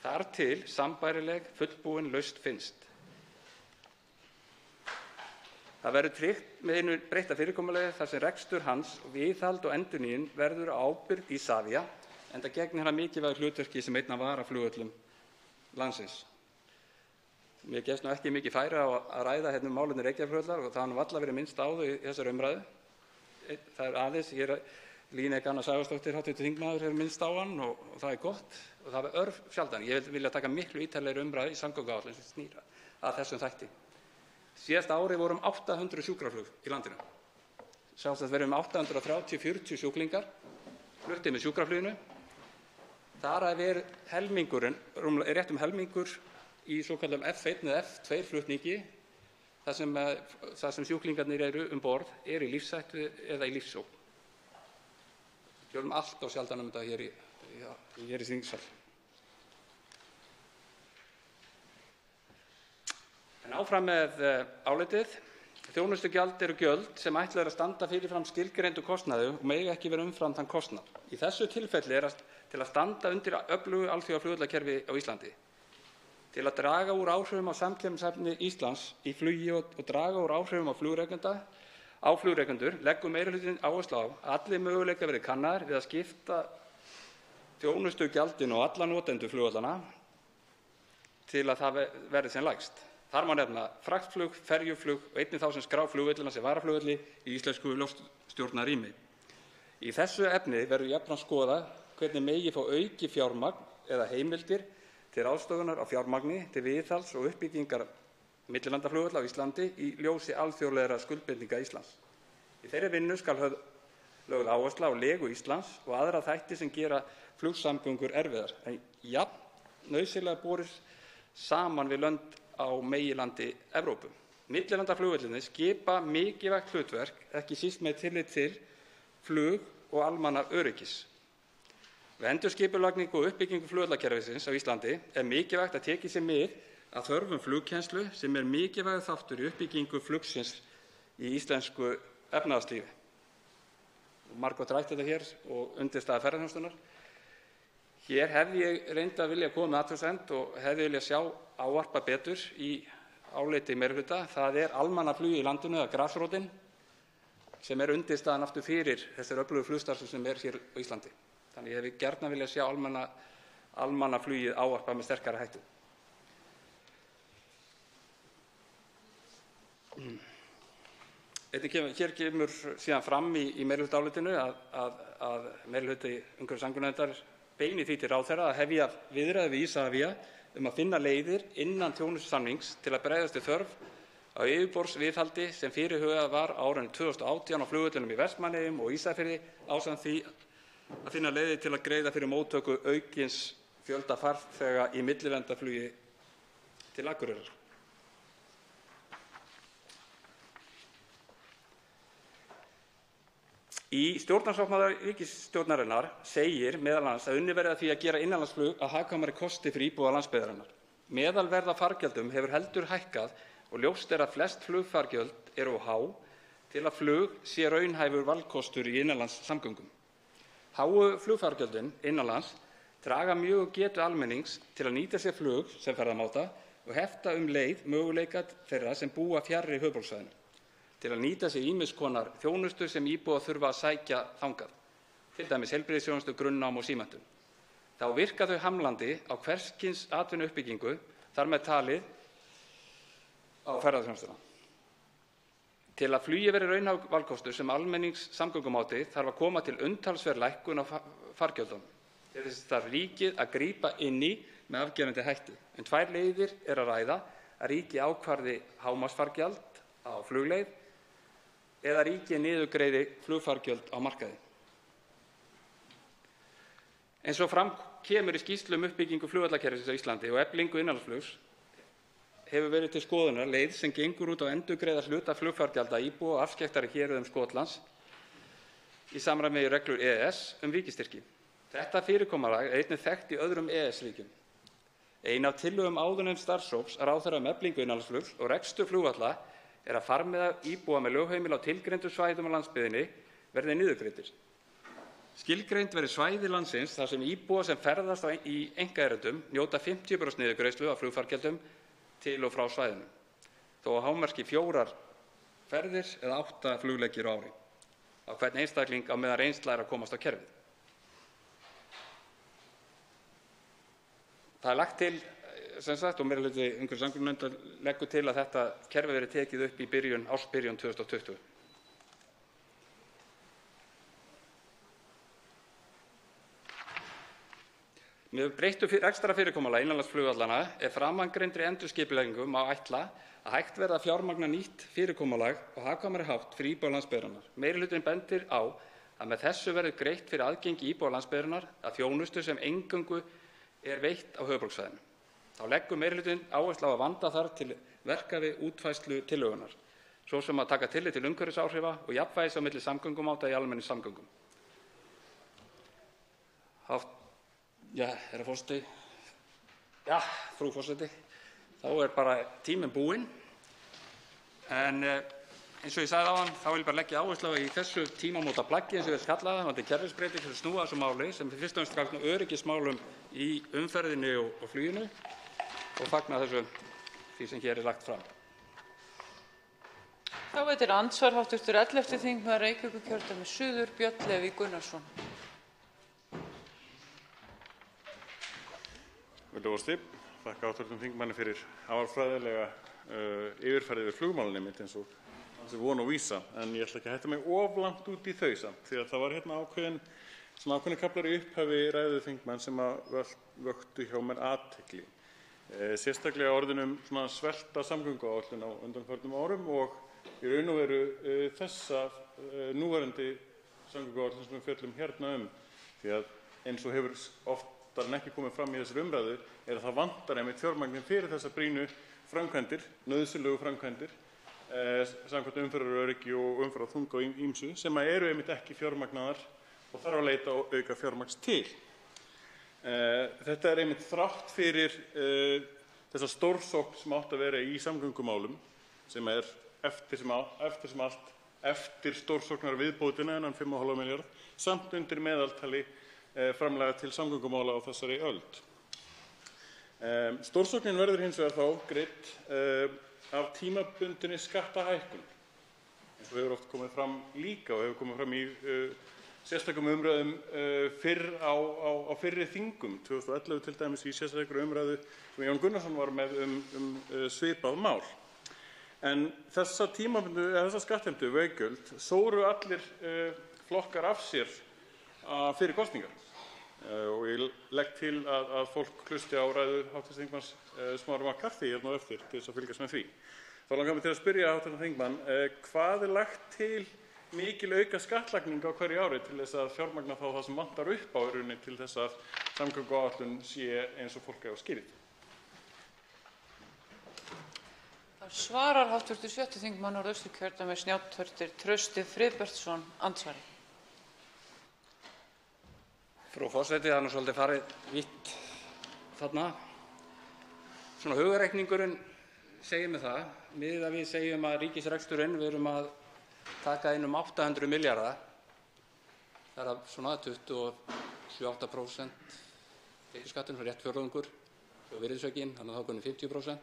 þar til sambærileg fullbúin lausn finnst. Það verður tryggt með hinu breytta fyrirkomulagi þar sem rekstur hans, viðhald og endurnýjun verður á ábyrgð Isavia, enda gegnir hann mikilvægu hlutverki sem einn af varaflugvöllum landsins. Mér gefst ekki mikið færi á að ræða málefni Reykjavíkurflugvallar og það hefur varla verið minnst á þau í þessari umræðu. Það aðeins, Líneik Anna Sævarsdóttir, hv. þingmaður, hefur minnst á hann og það er gott og það er sjaldan. Ég vilja taka miklu ítarlegri umræðu í samgönguáætlun sem snýr að þessum þætti. Síðasta ári voru 800 sjúkraflug í landinu. Sjálfsagt verið 830-40 sjúklingar fluttir með sjúkrafluginu. Þar er helmingurinn, rétt helmingur í svokallum F1 eða F2 flutningi þar sem sjúklingarnir eru borð í lífshættu eða í lífsógn. Við tölum allt of sjaldan þetta hér í þingsal. En áfram með álitið. Þjónustugjald eru gjöld sem ætlað er að standa fyrirfram skilgreindu kostnaði og mega ekki vera umfram þann kostnað. Í þessu tilfelli til að standa undir öflugu alþjóðaflugvallakerfi á Íslandi. Til að draga úr áhrifum á samkeppnishæfni Íslands í flugi og draga úr áhrifum á flugrekendur leggur meirihlutinn áherslu á að allir möguleikar verði kannaðir við að skipta þjónustugjaldinu á alla notendur flugvallanna til að það verði sem lægst. Þar má nefna fraktflug, ferjuflug og einnig þá sem skrá flugvellina sem varaflugvelli í íslensku loftstjórnarrými. Í þessu efni verður jafnframt skoðað hvernig megi fá aukið fjármagn eða heimildir til ráðstöfunar á fjármagni til viðhalds og uppbyggingar millilandaflugvalla á Íslandi í ljósi alþjóðlegra skuldbindinga Íslands. Í þeirri vinnu skal höfð lögð áhersla á legu Íslands og aðra þætti sem gera flugsamgöngur erfiðar en jafn nauðsynlega borið saman við lönd á meginlandi Evrópu. Millilandaflugvellirnir skipa mikilvægt hlutverk, ekki síst með tillit til flug- og almannaöryggis. Við endurskipulagningu og uppbyggingu flugvallakerfisins á Íslandi er mikilvægt að tekið sé mið af þörfum flugkennslu sem er mikilvægur þáttur í uppbyggingu flugsins í íslensku efnahagslífi. Margot ræddi þetta hér og undirstaða ferðaþjónustunnar. Hér hefði ég reyndar vilja koma með athugasemd og hefði vilja sjá ávarpa betur í áliti meirihluta. Það er almannaflugið í landinu, eða grasrótin, sem er undirstaðan aftur fyrir þessar öflugu flugstarfsemi sem er hér á Íslandi. Þannig ég hefði gjarnan vilja sjá almannaflugið ávarpa með sterkari hætti. Hér kemur síðan fram í meirihlutaálitinu að meirihluti umhverfis- og samgöngunarnefndar beini því til ráðherra að hefja viðræður við Isavia að finna leiðir innan þjónustusamnings til að bregðast við þörf á yfirborðsviðhaldi sem fyrirhugað var á árinu 2018 á flugvellinum í Vestmannaeyjum og Ísafirði ásamt því að finna leiðir til að greiða fyrir móttöku aukins fjölda farþega í millilandaflugi til Akureyrar. Í stjórnarsáttmála ríkisstjórnarinnar segir meðal annars að unnið verði að því að gera innanlandsflug að hagkvæmari kosti fyrir íbúa landsbyggðarinnar. Meðalverð á fargjöldum hefur heldur hækkað og ljóst er að flest flugfargjöld eru of há til að flug sé raunhæfur valkostur í innanlandssamgöngum. Háu flugfargjöldin innanlands draga mjög úr getu almennings til að nýta sér flug sem ferðamáta og hefta leið möguleika þeirra sem búa fjarri höfuðborgarsvæðinu til að nýta sér ýmiss konar þjónustu sem íbúar þurfa að sækja þangað, til dæmis heilbrigðisþjónustu, grunnnám og símenntun. Þá virka þau hamlandi á hvers kyns atvinnuuppbyggingu, þar með talið á ferðaþjónustuna. Til að flugið verði raunhæfur valkostur sem almenningssamgöngumáti þarf að koma til umtalsverð lækkun á fargjöldunum. Til þess þarf ríkið að grípa inn í með afgerandi hætti. En tvær leiðir er að ræða, að ríkið ákvarði hámarksfargjald á flugleið eða ríkið niðurgreiði flugfargjöld á markaði. Eins og fram kemur í skýrslu uppbyggingu flugvallakerfisins á Íslandi og eflingu innanlandsflugs hefur verið til skoðunar leið sem gengur út á að endurgreiða hluta flugfargjalda íbúa og afskekktari héruðum Skotlands í samræmi við reglur EES ríkisstyrki. Þetta fyrirkomulag er einnig þekkt í öðrum EES-ríkjum. Ein af tillögum áðurnefnds starfshóps ráðherra eflingu innanlandsflugs og rekstur flugvalla er að farmiða íbúa með lögheimili á tilgreindum svæðum á landsbyggðinni verði niðurgreiddir. Skilgreind verði svæði landsins þar sem íbúar sem ferðast í einkaerindum njóta 50% niðurgreiðslu af flugfargjöldum til og frá svæðinu, þó að hámarki 4 ferðir eða 8 flugleggir á ári á hvern einstakling á meðan reynsla er að komast á kerfið. Það er lagt til og meirihluti umhverfis- og samgöngunefndar leggur til að þetta kerfi verði tekið upp í ársbyrjun 2020. Með breyttu rekstrarfyrirkomulagi innanlandsflugvallanna er framangreindri endurskipulagningu má ætla að hægt verði að fjármagna nýtt fyrirkomulag og hagkvæmari hátt fyrir íbúa landsbyggðarinnar. Meirihlutinn bendir á að með þessu verði greitt fyrir aðgengi íbúa landsbyggðarinnar að þjónustu sem eingöngu er veitt á höfuðborgarsvæðinu. Þá leggur meirihlutinn áherslu á að vanda þarf til verka við útfærslu tillögunnar, svo sem að taka tillit til umhverfisáhrifa og jafnvægis á milli samgöngumáta í almenningssamgöngum. Herra forseti, frú forseti, þá er bara tíminn búinn. En eins og ég sagði áðan, þá vil ég bara leggja áherslu á í þessu tímamótaplaggi, eins og við kalla það, þetta er kerfisbreyting sem snúa að þessu máli, sem fyrst og fremst gagnar öryggismálum í umferðinni og fluginu og fagna því sem hér er lagt fram. Þá veitir andsvar hv. 11. þingmaður Reykjavíkurkjördæmis suður, Björn Leví Gunnarsson. Virðulegur forseti, þakka hv. þingmanni fyrir afar yfirferð yfir flugmálin einmitt eins og hans von og vísa, en ég ætla ekki að hætta mig of langt út í þau samt, því að það var hérna ákveðin kaflar í upphafi ræðu þingmanns sem vöktu hjá mér athygli. Sérstaklega orðin svelta samgönguáætlun á undanförnum árum og í raun og veru þessa núverandi samgönguáætlun sem við fjöllum hérna því að eins og hefur oftar en ekki komið fram í þessari umræðu að það vantar einmitt fjármagn fyrir þessar brýnu framkvæmdir, nauðsynlegu framkvæmdir, samkvæmt umferðaröryggi og umferðarþunga og ýmsu sem eru einmitt ekki fjármagnaðar og þarf að leita og auka fjármagns til. Þetta einmitt þrátt fyrir þessa stórsókn sem átt að vera í samgöngumálum sem eftir sem allt eftir stórsóknar viðbótina innan 5,5 milljarða samt undir meðaltali framlaga til samgöngumála á þessari öld. Stórsóknin verður hins vegar þá greidd af tímabundinni skattahækkun eins og hefur oft komið fram líka og hefur komið fram í sérstakum umræðum fyrr á fyrri þingum 2011 til dæmis í sérstakri umræðu sem Jón Gunnarsson var með svipað mál. En þessa skattheimtu veggjöld sóru allir flokkar af sér fyrir kosningar og ég legg til að fólk hlusti á ræðu hv. þingmanns Smára McCarthy hérna á eftir til þess að fylgjast með því. Þá langar mig til að spyrja hv. þingmann hvað lagt til mikil auka skattlagning á hverju ári til þess að fjármagna þá það sem vantar upp á í rauninni til þess að samgönguáætlun sé eins og fólk á skilið. Svarar hv. 7. þingmaður Norðausturkjördæmis Njáll Trausti Friðbertsson andsvari. Frú forseti, það svolítið farið vítt þarna. Svona hugarreikningurinn segir mig það, miðað við segjum að ríkisreksturinn við erum að taka inn 800 milljarða, það svona 27-28% tekjuskatturinn, rétt fjórðungur, og virðisaukin, þannig að þá konum 50%.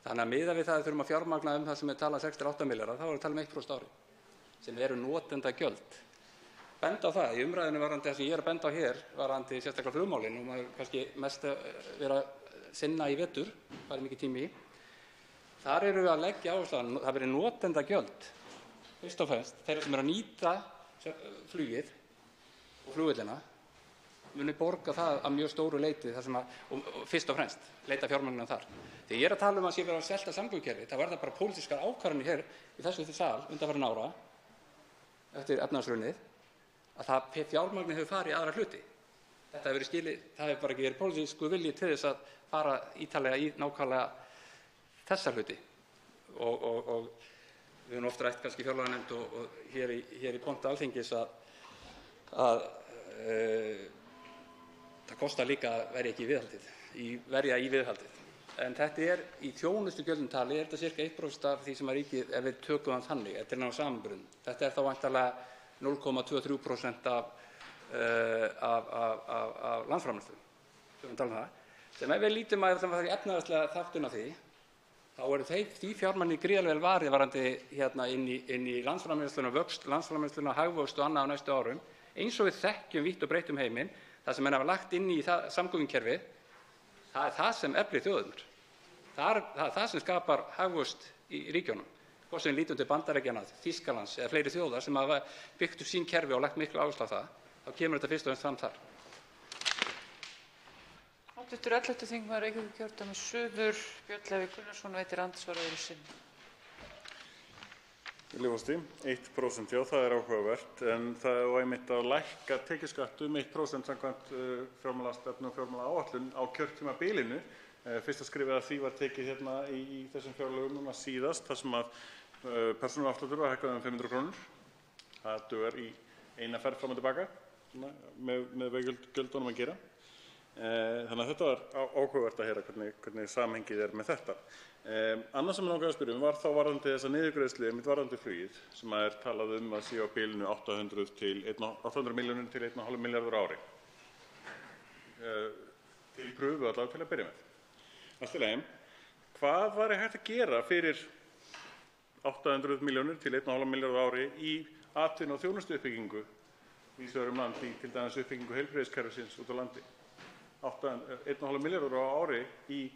Þannig að miðað við það að þurfum að fjármagna það sem talað 6-8 milljarða, þá erum við að tala 1% ári, sem eru notendagjöld. Benda á það, í umræðinu varðandi það sem ég að benda á hér, varðandi sérstaklega flugmálin og maður kannski mest vera sinna í vetur, það mikið tími í. Þar eru við að leggja áherslu að það verði notendagjöld, fyrst og fremst, þeirra sem eru að nýta flugið og flugvellina, muni borga það að mjög stóru leyti, og fyrst og fremst, leita fjármagninu þar. Þegar ég að tala að sé verið að selta samgöngukerfi, það verða bara pólitískar ákvarðanir hér í þessu sal undanfarin ára, eftir efnahagshrunið, að það fjármagnið hefur farið í aðra hluti. Þetta hefur verið skilið, það hefur bara ekki verið pólitískur vilji til þess að fara ítarlega í nákvæmlega þessa hluti. Og við höfum oft rætt kannski fjárlaganefnd og hér í pontu Alþingis að það kostar líka að verja ekki í viðhaldið. En þetta í þjónustugjöldum tali þetta sirka 1% af því sem að ríkið, ef við tökum það þannig, þetta ná samanburðin. Þetta þá væntanlega 0,23% af landsframleiðslu, sem ef við lítum að það var í efnahagslega þáttinn af því, þá eru því fjármagni gríðarlega vel varið varðandi inn í landsframleiðsluna, vöxt landsframleiðsluna, hagvöxt og annað á næstu árum, eins og við þekkjum vítt og breytt heiminn, það sem menn hafa lagt inn í samgöngukerfið, það það sem eflir þjóðirnar. Það það sem skapar hagvöxt í ríkjunum. Hvort sem við lítum til Bandaríkjanna, Þýskalands eða fleiri þjóða sem hafa byggt upp sín kerfi og lagt miklu áherslu á það, þá kemur þetta fyrst og fremst fram þar. Hv. 11. þingmaður Reykjavíkurkjördæmis suður, Björn Leví Gunnarsson veitir andsvar öðru sinni. Forseti, 1% já, það áhugavert, en það einmitt að lækka tekjuskatt 1% samkvæmt fjármálastefnu og fjármálaáætlun á kjörtímabilinu. Fyrsta skrefið að því var tekið hérna í þessum fjárlögum núna síðast, þar sem að persónuafsláttur var hækkað 500 krónur. Það dugar í eina ferð fram og tilbaka með veggjöldunum að gera. Þannig að þetta var áhugavert að heyra hvernig samhengið með þetta. Annað sem ég langaði að spyrja var þá varðandi þessa niðurgreiðslu varðandi flugið sem er talað að sé á bilinu 800 milljónir til 1,5 milljarður á ári. Til pröfu allavega til að byrja með. Allt í lagi, hvað væri hægt að gera fyrir 800 milljónir til 1,5 milljarður á ári í atvinnu- og þjónustuuppbyggingu víðs vegar land, í til dæmis uppbyggingu heilbrigðiskerfisins út á landi? 1,5 milljarður á ári í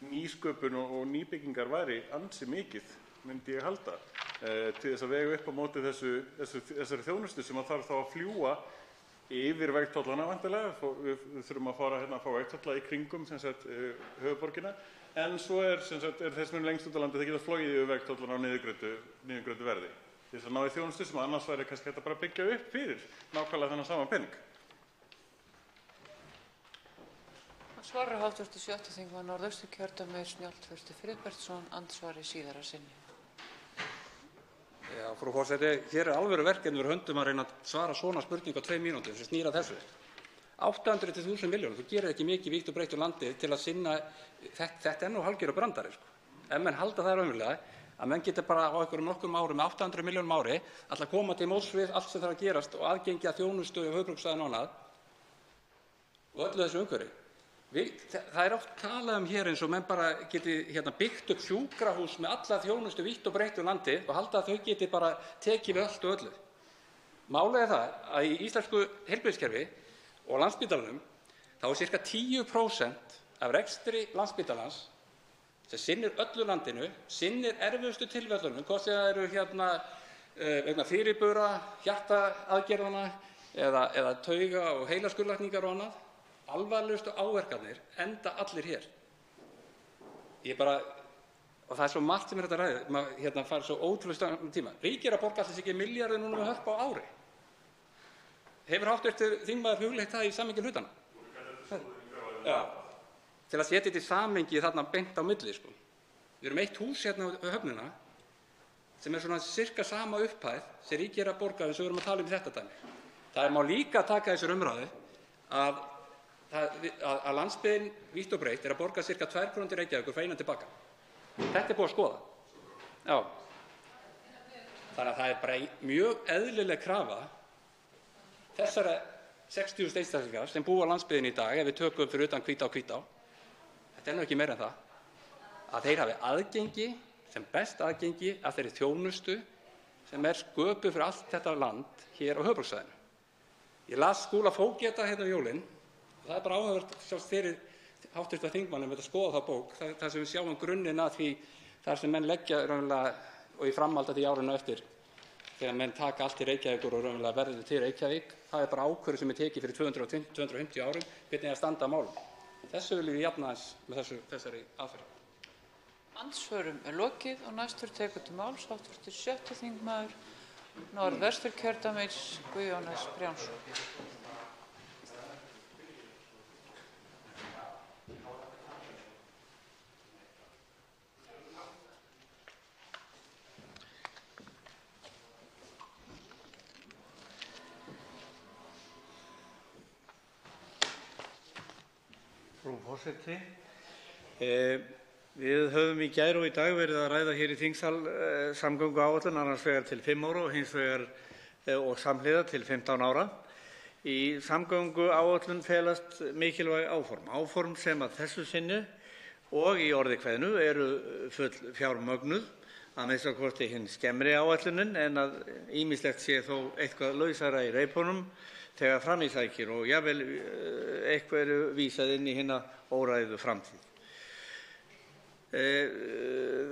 nýsköpun og nýbyggingar væri ansi mikið, myndi ég halda, til þess að vega upp á móti þessari þjónustu sem þarf þá að fljúga yfir vegtollana væntanlega. Við þurfum að fara að fá vegtolla í kringum höfuðborgina, en svo er þeir sem eru lengst út á landi, þeir geta flogið yfir vegtollana á niðurgreiddu verði. til þess að ná í þjónustu sem annars væri kannski hægt að bara byggja upp fyrir nákvæmlega þennan sama pening. Svarar hv. 7. þingmaður Norðausturkjördæmis Njáll Trausti Friðbertsson, andsvari síðara sinni. Já, frú forseti, hér alvöru verkefni fyrir höndum að reyna að svara svona spurningu á 2 mínútum sem snýr að þessu. 800 til 1000 milljónir, þú gerir ekki mikið vítt og breytt um landið til að sinna, þetta nú hálfgerður brandari, sko. Ef menn halda það raunverulega, að menn geti bara á einhverjum nokkrum árum með 800 milljónum ári alltaf koma til móts við allt sem þarf að gerast og aðgengi að þjónustu og höfuðborgarsvæðinu og annað og öllu þessu umhverfi. Það oft talað hér eins og menn bara geti byggt upp sjúkrahús með alla þjónustu vítt og breytt um landið og halda að þau geti bara tekið við allt og öllu. Málið það að í íslensku heilbrigðiskerfi og Landspítalanum þá sirka 10% af rekstri Landspítalans sem sinnir öllu landinu, sinnir erfiðustu tilfellunum, hvort sem það eru vegna fyrirbura, hjartaaðgerðanna eða tauga- og heilaskurðlækningar og annað, alvarlegustu áverkarnir enda allir hér. Og það er svo margt sem þetta ræðið, maður fær svo ótrúlega tíma. Ríkið að borga allir ekki milljarði núna með hörp á ári. Hefur hv. þingmaður hugleitt það í samhengi hlutanna? Já. Til að setja þetta í samhengi þarna beint á milli, sko. Við erum eitt hús hérna á höfnina sem er svona sirka sama upphæð sem ríkið að borga eins og við erum að tala um þetta dæmi. Það má líka taka þessar umræðu að landsbyggðin vítt og breytt er að borga sirka 2 krónur til Reykjavíkur frá einan tilbaka. Þetta er búið að skoða. Já. Þannig að það er bara mjög eðlileg krafa þessara 60.000 einstaklinga sem búa á landsbyggðinni í dag, ef við tökum fyrir utan Hvítá, þetta er nú ekki meira en það, að þeir hafi aðgengi, sem best aðgengi að þeirri þjónustu sem er sköpuð fyrir allt þetta land hér á höfuðborgarsvæðinu. Ég las Skúla Fógeta hérna jólin og það er bara áhugavert sjálfs fyrir hv. þingmannum að skoða þá bók, þar sem við sjáum grunninn að því þar sem menn leggja raunverulega og í framhaldi af því árinu eftir þegar menn taka allt til Reykjavíkur og raunverulega verður til Reykjavík, það er bara ákvörðun sem er tekið fyrir 250 árum, hvernig að standa að málum. Þessu viljum við jafna aðeins með þessari aðferð. Andsvörum er lokið og næstur tekur til máls hv. 7. þingmaður Norðvesturkjördæmis Guðjón S. Brjánsson. Frú forseti, við höfum í gær og í dag verið að ræða hér í þingsal samgönguáætlun annars vegar til 5 ára og hins vegar og samhliða til 15 ára. Í samgönguáætlun felast mikilvæg áform sem að þessu sinni og í orði kveðnu eru full fjármögnuð, að minnsta kosti hinn skemmri áætlunin, en að ýmislegt sé þó eitthvað lausara í reipunum þegar fram í sækir og jafnvel einhverju vísað inn í hina óræðu framtíð.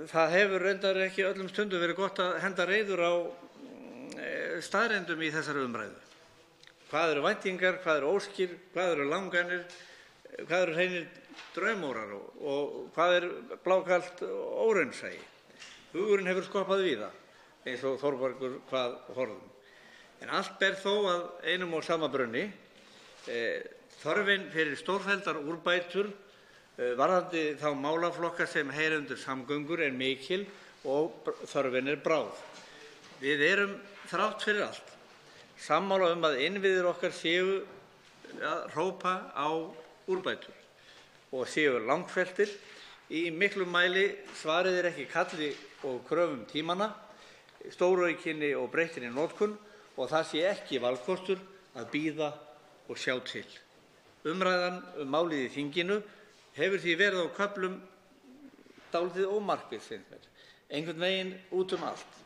Það hefur reyndar ekki öllum stundum verið gott að henda reiður á staðreyndum í þessari umræðu. Hvað eru væntingar, hvað eru óskir, hvað eru langanir, hvað eru hreinir draumórar og hvað er blákalt óraunsæi. Hugurinn hefur skoppað víða, eins og Þórbergur hvað horfðum. En allt ber þó að einum og sama brunni. Þörfin fyrir stórfelldar úrbætur varðandi þá málaflokka sem heyra undir samgöngur er mikil og þörfin er bráð. Við erum þrátt fyrir allt sammála að innviðir okkar séu að hrópa á úrbætur og séu langfeltir. Í miklum mæli svarið er ekki kalli og kröfum tímanna, stóraukinni og breyttinni notkun og það sé ekki valkostur að bíða og sjá til. Umræðan málið í þinginu hefur því verið á köflum dálítið ómarkviss, finnst mér, einhvern veginn út allt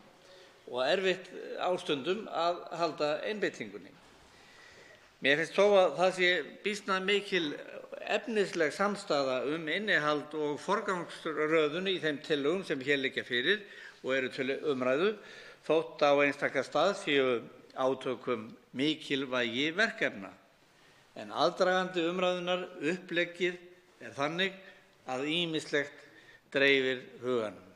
og erfitt ástundum að halda einbeitingunni. Mér finnst þó að það sé býsna mikil efnisleg samstaða innihald og forgangsröðun í þeim tillögum sem hér liggja fyrir og eru til umræðu, þótt á einstaka stað séu átökum mikilvægi verkefna. En aðdragandi umræðunnar uppleggið er þannig að ýmislegt dreifir huganum.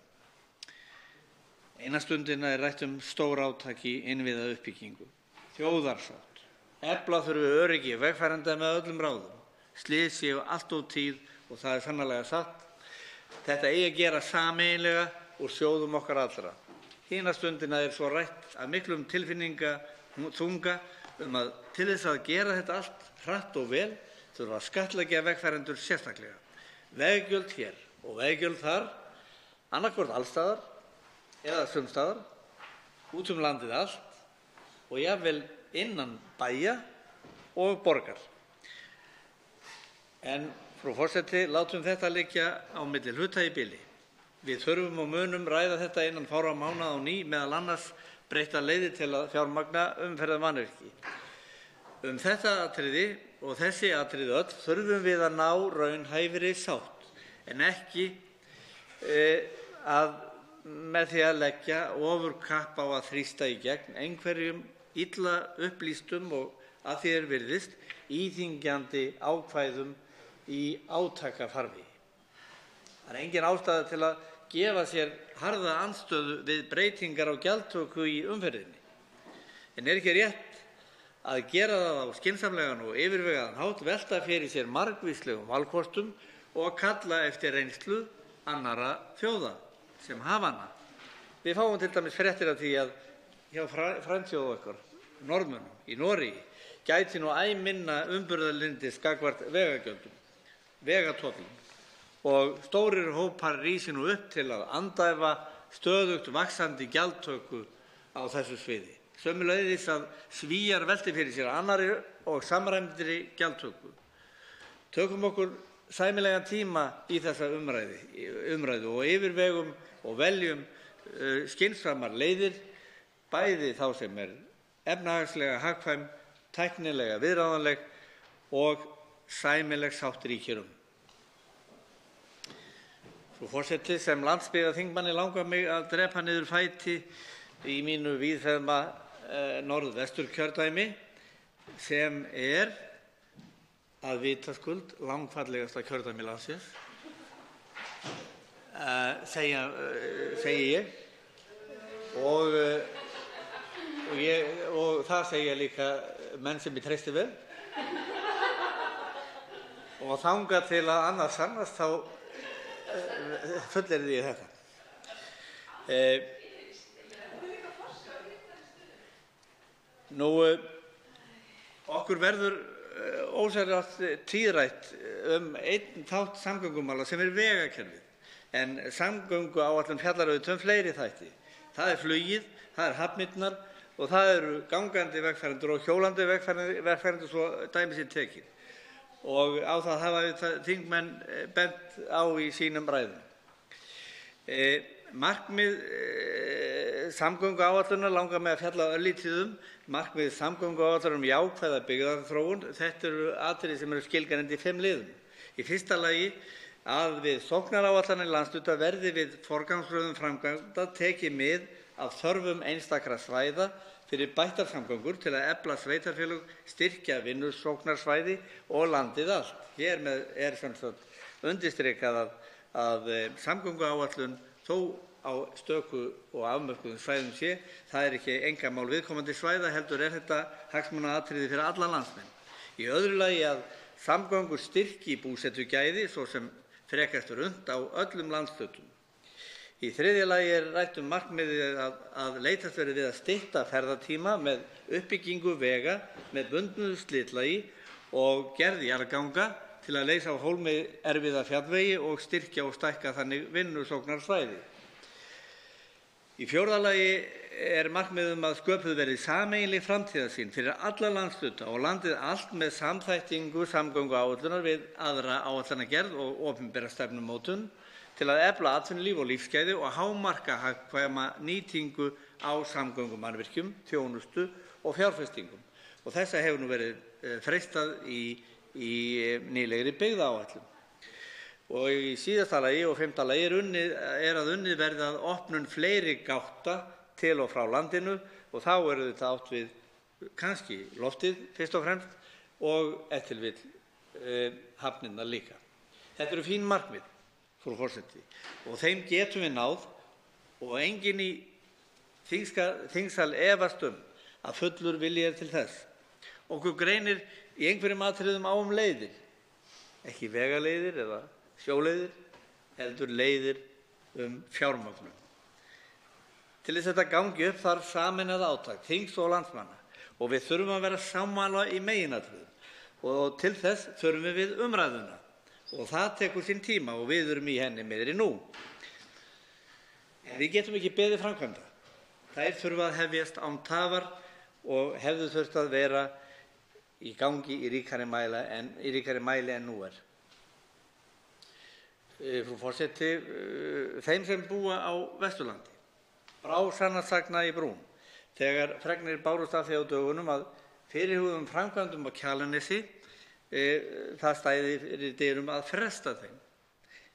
Eina stundina er rætt stórátak í innviðauppbyggingu, þjóðarsátt, efla þurfi öryggi vegfarenda með öllum ráðum, slys séu allt of tíð og það er sannarlega satt. Þetta eigi að gera sameiginlega úr sjóðum okkar allra. Hina stundina er svo rætt af miklum tilfinningaþunga að til þess að gera þetta allt hratt og vel þurfa að skattleggja vegfarendur sérstaklega. Veggjöld hér og veggjöld þar, annaðhvort alls staðar eða sums staðar, út landið allt og jafnvel innan bæja og borgar. En frú forseti, látum þetta liggja á milli hluta í bili. Við þurfum og munum ræða þetta innan fárra mánaða á ný, meðal annars breytta leiðir til að fjármagna umferðarmannvirki. Þetta atriði og þessi atriði öll þurfum við að ná raunhæfri sátt, en ekki með því að leggja ofurkapp á að þrýsta í gegn einhverjum illa upplýstum og að því virðist íþyngjandi ákvæðum í átakafarvegi. Það er engin ástæða til að gefa sér harða andstöðu við breytingar á gjaldtöku í umferðinni. En er ekki rétt að gera það á skynsamlegan og yfirvegaðan hátt, velta fyrir sér margvíslegum valkostum og kalla eftir reynslu annarra þjóða sem hafa hana. Við fáum til dæmis fréttir af því að hjá frændþjóð okkar, Norðmönnum í Noregi, gæti nú æ minna umburðarlyndis gagnvart vegagjöldum, vegatollum, og stórir hópar rísi nú upp til að andæfa stöðugt vaxandi gjaldtöku á þessu sviði. Sömuleiðis að Svíar velti fyrir sér annarri og samræmdri gjaldtöku. Tökum okkur sæmilegan tíma í þessa umræðu og yfirvegum og veljum skynsamar leiðir, bæði þá sem er efnahagslega hagkvæm, tæknilega viðráðanleg og sæmileg sátt ríkir um. Frú forseti, sem landsbyggðarþingmanni langar mig að drepa niður fæti í mínu víðfeðma Norðvesturkjördæmi, sem er að vitaskuld langfallegasta kjördæmi landsins, segi ég, og það segja líka menn sem ég treysti vel, og þangað til að annað sannast þá fullyrði ég þetta. Okkur verður ósjálfrátt tíðrætt einn þátt samgöngumála sem er vegakerfið, en samgönguáætlun fjallar auðvitað fleiri þætti. Það er flugið, það er hafnirnar og það eru gangandi vegfarendur og hjólandi vegfarendur, svo dæmi sé tekið. Og á það hafa þingmenn bent á í sínum ræðum. Markmið samgönguáætlunar langar mig að fjalla örlítið markmið samgönguáætlunar jákvæða byggðaþróun. Þetta eru atriði sem eru skilgreind í 5 liðum. Í fyrsta lagi að við sóknaráætlanir landshluta verði við forgangsröðun framkvæmda tekið mið af þörfum einstakra svæða fyrir bættar samgöngur til að efla sveitarfélög, styrkja vinnusóknarsvæði og landið allt. Hér er sem sagt undirstrikað að samgönguáætlun þó á stöku og afmörkuðum svæðum sé, það er ekki einkamál viðkomandi svæða, heldur er þetta hagsmunaatriði fyrir alla landsmenn. Í öðru lagi að samgöngur styrki búsetugæði svo sem frekast unnt á öllum landshlutum. Í þriðja lagi er rætt markmiðið að leitast verði við að stytta ferðatíma með uppbyggingu vega með bundnu slitlagi og gerð jarðganga til að leysa á hólmi erfiða fjallvegi og styrkja og stækka þannig vinnusóknarsvæði. Í fjórða lagi er markmiðið að sköpuð verði sameiginleg framtíðarsýn fyrir alla landshluta og landið allt með samþættingu samgönguáætlunar við aðra áætlanagerð og opinbera stefnumótun til að efla atvinnulíf og lífsgæði og hámarka hagkvæma nýtingu á samgöngumannvirkjum, þjónustu og fjárfestingum. Og þessa hefur nú verið freistað í nýlegri byggðaáætlun. Og í síðasta lagi og 5. lagi er að unnið verði að opnun fleiri gátta til og frá landinu og þá eru þetta átt við kannski loftið fyrst og fremst og ef til vill hafnirnar líka. Þetta eru fín markmið, frú forseti, og þeim getum við náð og enginn í þingsal efast að fullur vilji til þess. Okkur greinir í einhverjum atriðum á leiðir, ekki vegaleiðir eða sjóleiðir, heldur leiðir fjármögnun. Til þess að þetta gangi upp þarf sameinað átak þings og landsmanna og við þurfum að vera sammála í meginatriðum og til þess þurfum við umræðuna og það tekur sinn tíma og við erum í henni miðri nú. En við getum ekki beðið framkvæmda. Þær þurfa að hefjast án tafar og hefðu þurft að vera í gangi í ríkari mæli en nú er. Frú forseti, þeim sem búa á Vesturlandi brá sannast í brún þegar fregnir bárust af því á dögunum að fyrirhuguðum framkvæmdum á Kjalarnesi það stæði fyrir dyrum að fresta þeim.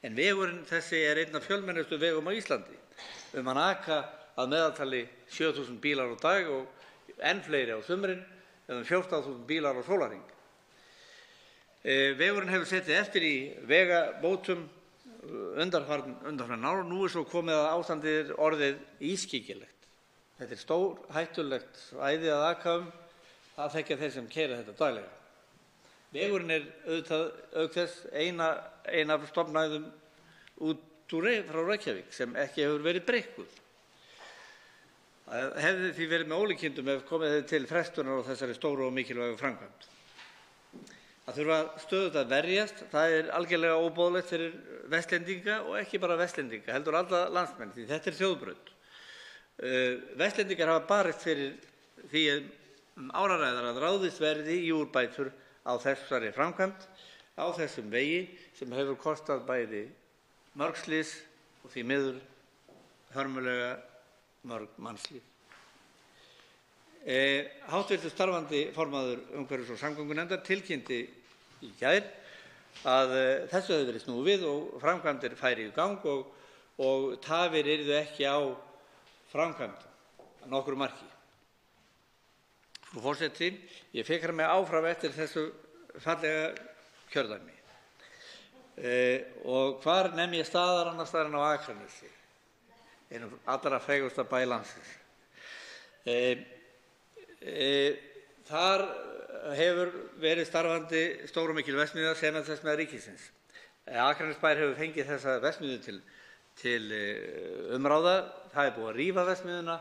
En vegurinn þessi er einn af fjölmennustu vegum á Íslandi. Hann aka að meðaltali 7.000 bílar á dag og enn fleiri á sumrin, 14.000 bílar á sólarhring. Vegurinn hefur setið eftir í vegabótum undanfarin ár og nú er svo komið að ástandið er orðið ískyggilegt. Þetta er stór hættulegt svæði að aka það þekkja þeir sem keyra þetta daglega. Vegurinn er auðvitað auk þess ein af stofnæðum út úr frá Reykjavík sem ekki hefur verið breikkuð. Það hefði því verið með ólíkindum ef komið hefði til frestunar á þessari stóru og mikilvægu framkvæmd. Að þurfa stöðugt að verjast, það er algjörlega óboðlegt fyrir Vestlendinga og ekki bara Vestlendinga, heldur alla landsmenn, því þetta er þjóðbraut. Vestlendingar hafa barist fyrir því áraræðar að ráðist verði í úrbætur á þessari framkvæmd, á þessum vegi sem hefur kostað bæði mörg slys og því miður hörmulega mörg mannslíf. Háttvirtur starfandi formaður umhverfis- og samgöngunefndar tilkynnti í gær að þessu hefði verið snúið við og framkvæmdir færi í gang og tafir yrðu ekki á framkvæmdum að nokkru marki. Frú forseti, ég fikra mig áfram eftir þessu fallega kjördæmi og hvar nefn ég staðar annars staðar en á Akranesi, einum allra frægustu bæ landsins. Þar hefur verið starfandi stór og mikil verksmiðja Sementsverksmiðja ríkisins. Akranesbær hefur fengið þessa verksmiðju til umráða. Það er búið að rífa verksmiðjuna.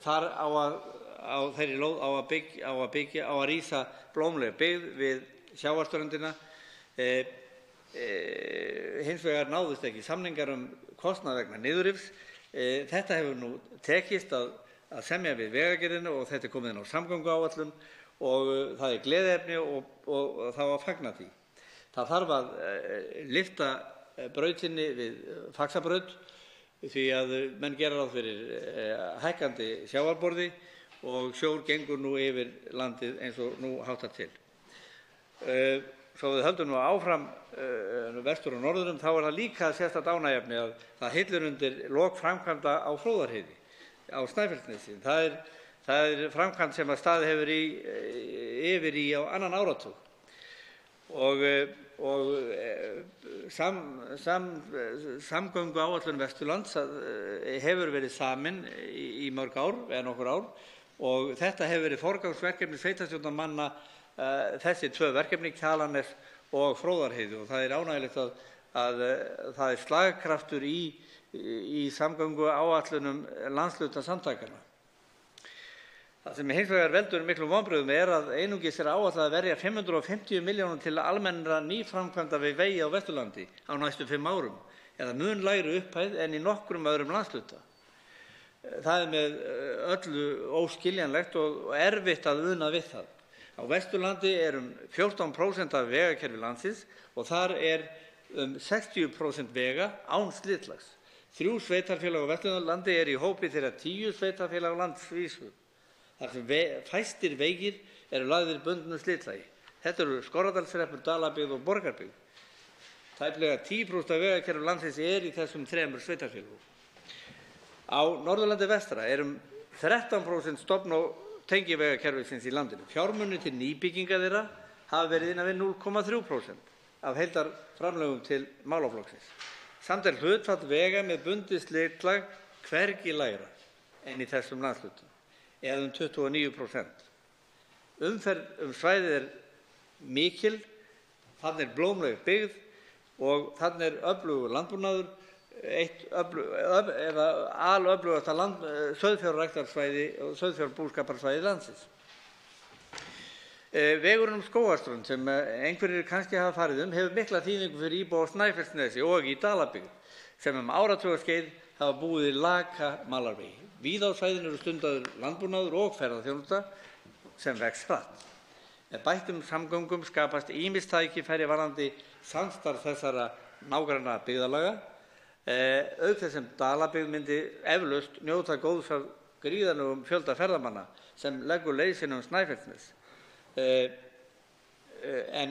Þar á þeirri lóð á að rísa blómleg byggð við sjávarströndina. Hins vegar náðust ekki samningar kostnað vegna niðurrifs. Þetta hefur nú tekist að semja við Vegagerðina og þetta er komið inn á samgönguáætlun og það er gleðiefni og þá að fagna því. Það þarf að lyfta brautinni við Faxabraut því að menn gera ráð fyrir hækkandi sjávarborði og sjór gengur nú yfir landið eins og nú háttar til. Svo við höldum nú áfram vestur og norðurum þá er það líka sérstakt ánægjuefni að það hillir undir lok framkvæmda á Fróðárheiði á Snæfellsnesi. Það er framkvæmd sem að staðið hefur yfir í á annan áratug og samgönguáætlun Vesturlands hefur verið samin í mörg ár eða nokkur ár og þetta hefur verið forgangsverkefni sveitarstjórnarmanna þessi tvö verkefni, Kjalarnes og Fróðárheiði og það er ánægjulegt að það er slagkraftur í samgönguáætlunum landshlutasamtakanna. Það sem hins vegar veldur miklum vonbrigðum er að einungis er áætlað að verja 550 milljónum til almennra nýframkvæmda við vegi á Vesturlandi á næstu 5 árum, eða mun lægri upphæð en í nokkrum öðrum landshluta. Það er með öllu óskiljanlegt og erfitt að una við það. Á Vesturlandi er 14% af vegakerfi landsins og þar er 60% vega án slitlags. 3 sveitarfélög á Vesturlandi eru í hópi þeirra 10 sveitarfélög á landsvísu. Þar sem fæstir vegir eru lagðir bundnu slitlagi. Þetta eru Skorradalshreppur, Dalabyggð og Borgarbyggð. Tæplega 10% af vegakerfi landsins er í þessum 3 sveitarfélögum. Á Norðurlandi vestra 13% stofn- og tengivegakerfisins í landinu. Fjármunir til nýbygginga þeirra hafa verið innan við 0,3% af heildarframlögum til málaflokksins. Samt er hlutfall vega með bundið slitlag hvergi lægra en í þessum landshlutum, eða 29%. Umferð svæðið mikil, þarna blómleg byggð og þarna öflugur landbúnaður, eitt alöflugasta sauðfjárræktarsvæði og sauðfjárbúskaparsvæði landsins. Vegurinn Skógarströnd, sem einhverjir kannski hafa farið hefur mikla þýðingu fyrir íbúa á Snæfellsnesi og í Dalabyggð, sem áratugaskeið hafa búið í laka malarvegi. Víða á svæðinu eru stundaður landbúnaður og ferðaþjónusta sem vex hratt. Með bættum samgöngum skapast ýmis tækifæri varðandi samstarf þessara nágranna byggðarlaga, auk þess sem Dalabyggð myndi eflaust njóta góðs af gríðarlegum fjölda ferðamanna sem leggur leið sína Snæfellsnes. En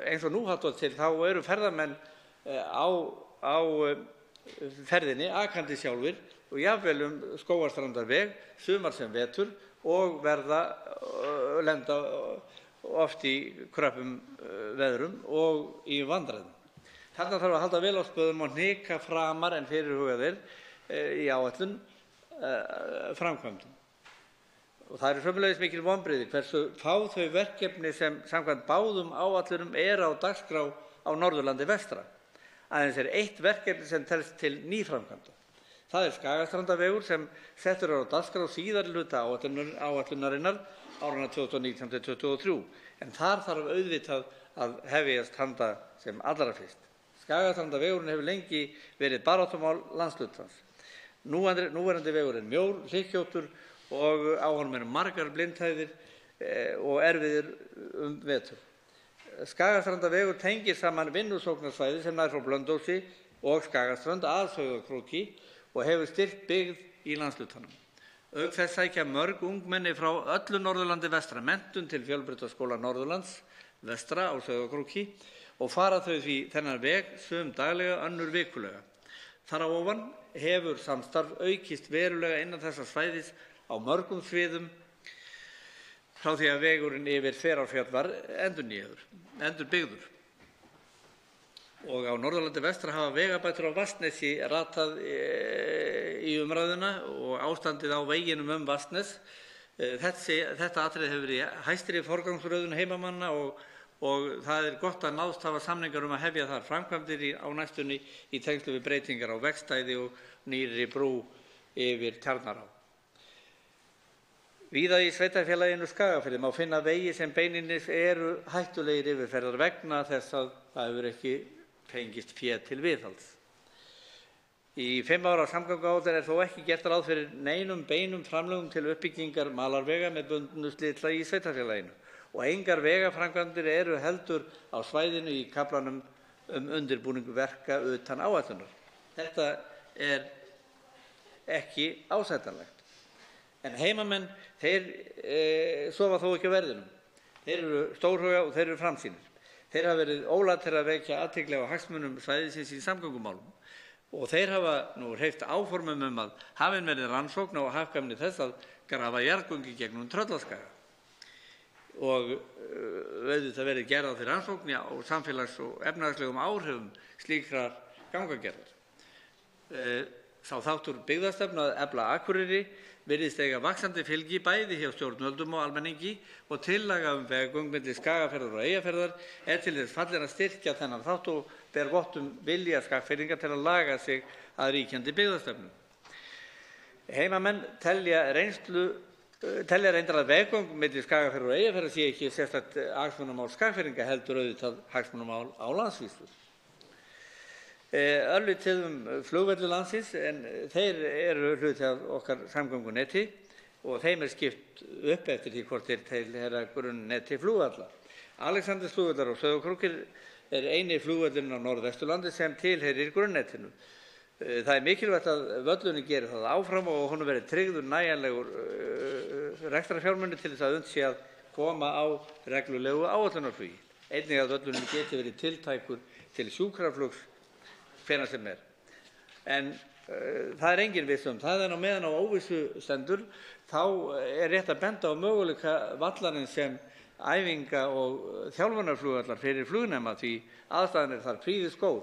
eins og nú háttar til þá eru ferðamenn á ferðinni akandi sjálfir og jafnvel Skógarstrandarveg sumar sem vetur og lenda oft í kröppum veðrum og í vandræðum. Þarna þarf að halda vel á spöðum og hnika framar en fyrirhugað í áætlun framkvæmdum. Og það eru sömuleiðis mikil vonbrigði hversu fá þau verkefni sem samkvæmt báðum áætlunum á dagskrá á Norðurlandi vestra. Aðeins eitt verkefni sem telst til nýframkvæmda. Það Skagastrandarvegur sem settur á dagskrá síðari hluta áætlunarinnar áranna 2019–2023. En þar þarf auðvitað að hefjast handa sem allra fyrst. Skagastrandarvegurinn hefur lengi verið baráttumál landshlutans. Núverandi vegurinn mjór, hlykkjóttur og á honum eru margar blindhæðir og erfiðir vetur. Skagastrandarvegur tengir saman vinnusóknarsvæði sem nær frá Blönduósi og Skagaströnd að Sauðárkróki og hefur styrkt byggð í landshlutanum. Auk þess sækja mörg ungmenni frá öllu Norðurlandi vestra menntun til Fjölbrautaskóla Norðurlands vestra á Sauðárkróki og fara þau því þennan veg sum daglega, önnur vikulega. Þar á ofan hefur samstarf aukist verulega innan þessa svæðis á mörgum sviðum frá því að vegurinn yfir Þverárfjall var endurbyggður. Og á Norðurlandi vestra hafa vegabætur á Vatnsnesi ratað í umræðuna og ástandið á veginum Vatnsnes. Þetta atriði hefur verið hæstri forgangsröðun heimamanna og það gott að náðst hafa samningar að hefja þar framkvæmdir á næstunni í tengslu við breytingar á vegstæði og nýrri brú yfir Tjarnará. Víða í sveitarfélaginu Skagafirði má finna vegi sem beinlínis eru hættulegir yfirferðar vegna þess að það hefur ekki fengist fé til viðhalds. Í 5 ára samgönguáætlun þó ekki gert ráð fyrir neinum beinum framlögum til uppbyggingar malarvega með bundnu slitla í sveitarfélaginu og engar vegaframkvæmdir eru heldur á svæðinu í kaflanum undirbúning verka utan áætlunar. Þetta ekki ásættanlegt. En heimamenn, þeir sofa þó ekki á verðinum. Þeir eru stórhuga og þeir eru framsýnir. Þeir hafa verið ólætir að vekja athygli á hagsmunum svæðisins í samgöngumálum og þeir hafa nú hreyft áformum að hafin verið rannsókn á hagkvæmni þess að grafa jarðgöng í gegnum Tröllaskaga og auðvitað verið gerð á því rannsókn á samfélags- og efnahagslegum áhrifum slíkrar gangagerðar. Sá þáttur byggðastefnu að efla Akureyri virðist eiga vaxandi fylgi bæði hjá stjórnvöldum og almenningi og tillaga vegagöng milli Skagafjarðar og Eyjafjarðar til þess fallin að styrkja þennan þátt og ber vott vilja Skagfirðinga til að laga sig að ríkjandi byggðastefnu. Heimamenn telja reyndar að veggöng milli Skagafjarðar og Eyjafjarðar sé ekki sérstakt hagsmunamál Skagfirðinga heldur auðvitað hagsmunamál á landsvísu. Örlítið flugvellir landsins en þeir eru hluti af okkar samgöngunetti og þeim skipt upp eftir því hvort þeir tilheyra grunnnetti flugvalla. Alexandersflugvallar og Sauðárkrókir eini flugvöllurinn á Norðvesturlandi sem tilheyrir grunnnettinu. Það mikilvægt að völlurinn geri það áfram og honum verði tryggður nægjanlegur rekstrarfjármunir til þess að unnt sé að koma á reglulegu áætlunarflugi. Einnig að völlurinn geti verið tiltækur til sjúkraflugs hvenær sem En það engin viss það en á meðan á óvissu stendur þá rétt að benda á möguleika vallarins sem æfinga- og þjálfunarflugvallar fyrir flugnema því aðstæðan þar prýðisgóð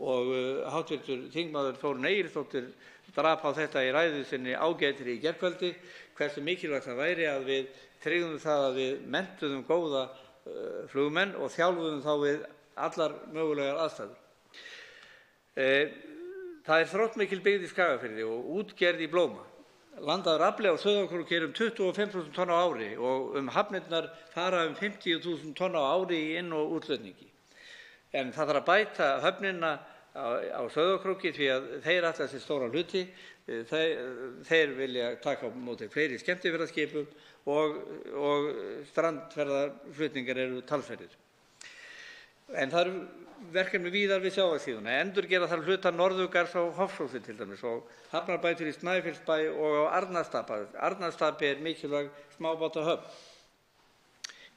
og hv. þingmaður Þórunn Egilsdóttir drap á þetta í ræðu sinni ágætri í gærkvöldi, hversu mikilvægt það væri að við tryggðum það að við menntuðum góða flugmenn og þjálfuðum þá við allar mögulegar aðstæður. Það er þróttmikil byggð í Skagafirði og útgerð í blóma. Landaður afli á Sauðárkróki er 25.000 tonn á ári og hafnirnar fara 50.000 tonn á ári í inn- og útflutningi. En það þarf að bæta höfnina á Sauðárkróki því að þeir ætla sér stóra hluti. Þeir vilja taka á móti fleiri skemmtiferðaskipum og strandferðaflutningar eru talsverðir. En það eru verkefni víðar við sjávarsíðuna. Endurgera þarf hluta Norðurgarðs á Hofsósi til dæmis og hafnarbætur í Snæfellsbæ og á Arnarstapa. Arnarstapi er mikilvæg smábátahöfn.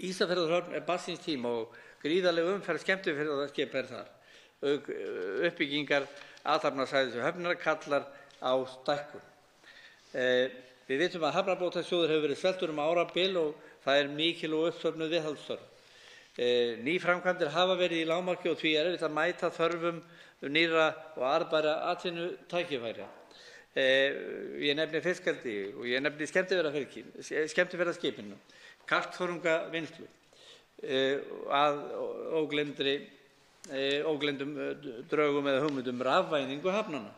Ísafjarðarhöfn er barn síns tíma og gríðarleg umferð skemmtiferðaskipa er þar. Uppbyggingar athafnasvæðis við höfnina kallar á stækkun. Við vitum að hafnarbótasjóður hefur verið sveltur árabil og það er mikil og uppsöfnuð viðhaldsþörf. Nýframkvæmdir hafa verið í lágmarki og því er erfitt að mæta þörfum nýrra og arðbæra atvinnutækifæra. Ég nefni fiskeldi og ég nefni skemmtiferðaskipinu, kalkþörungavinnslu að ógleymdum drögum eða hugmyndum rafvæðingu hafnanna.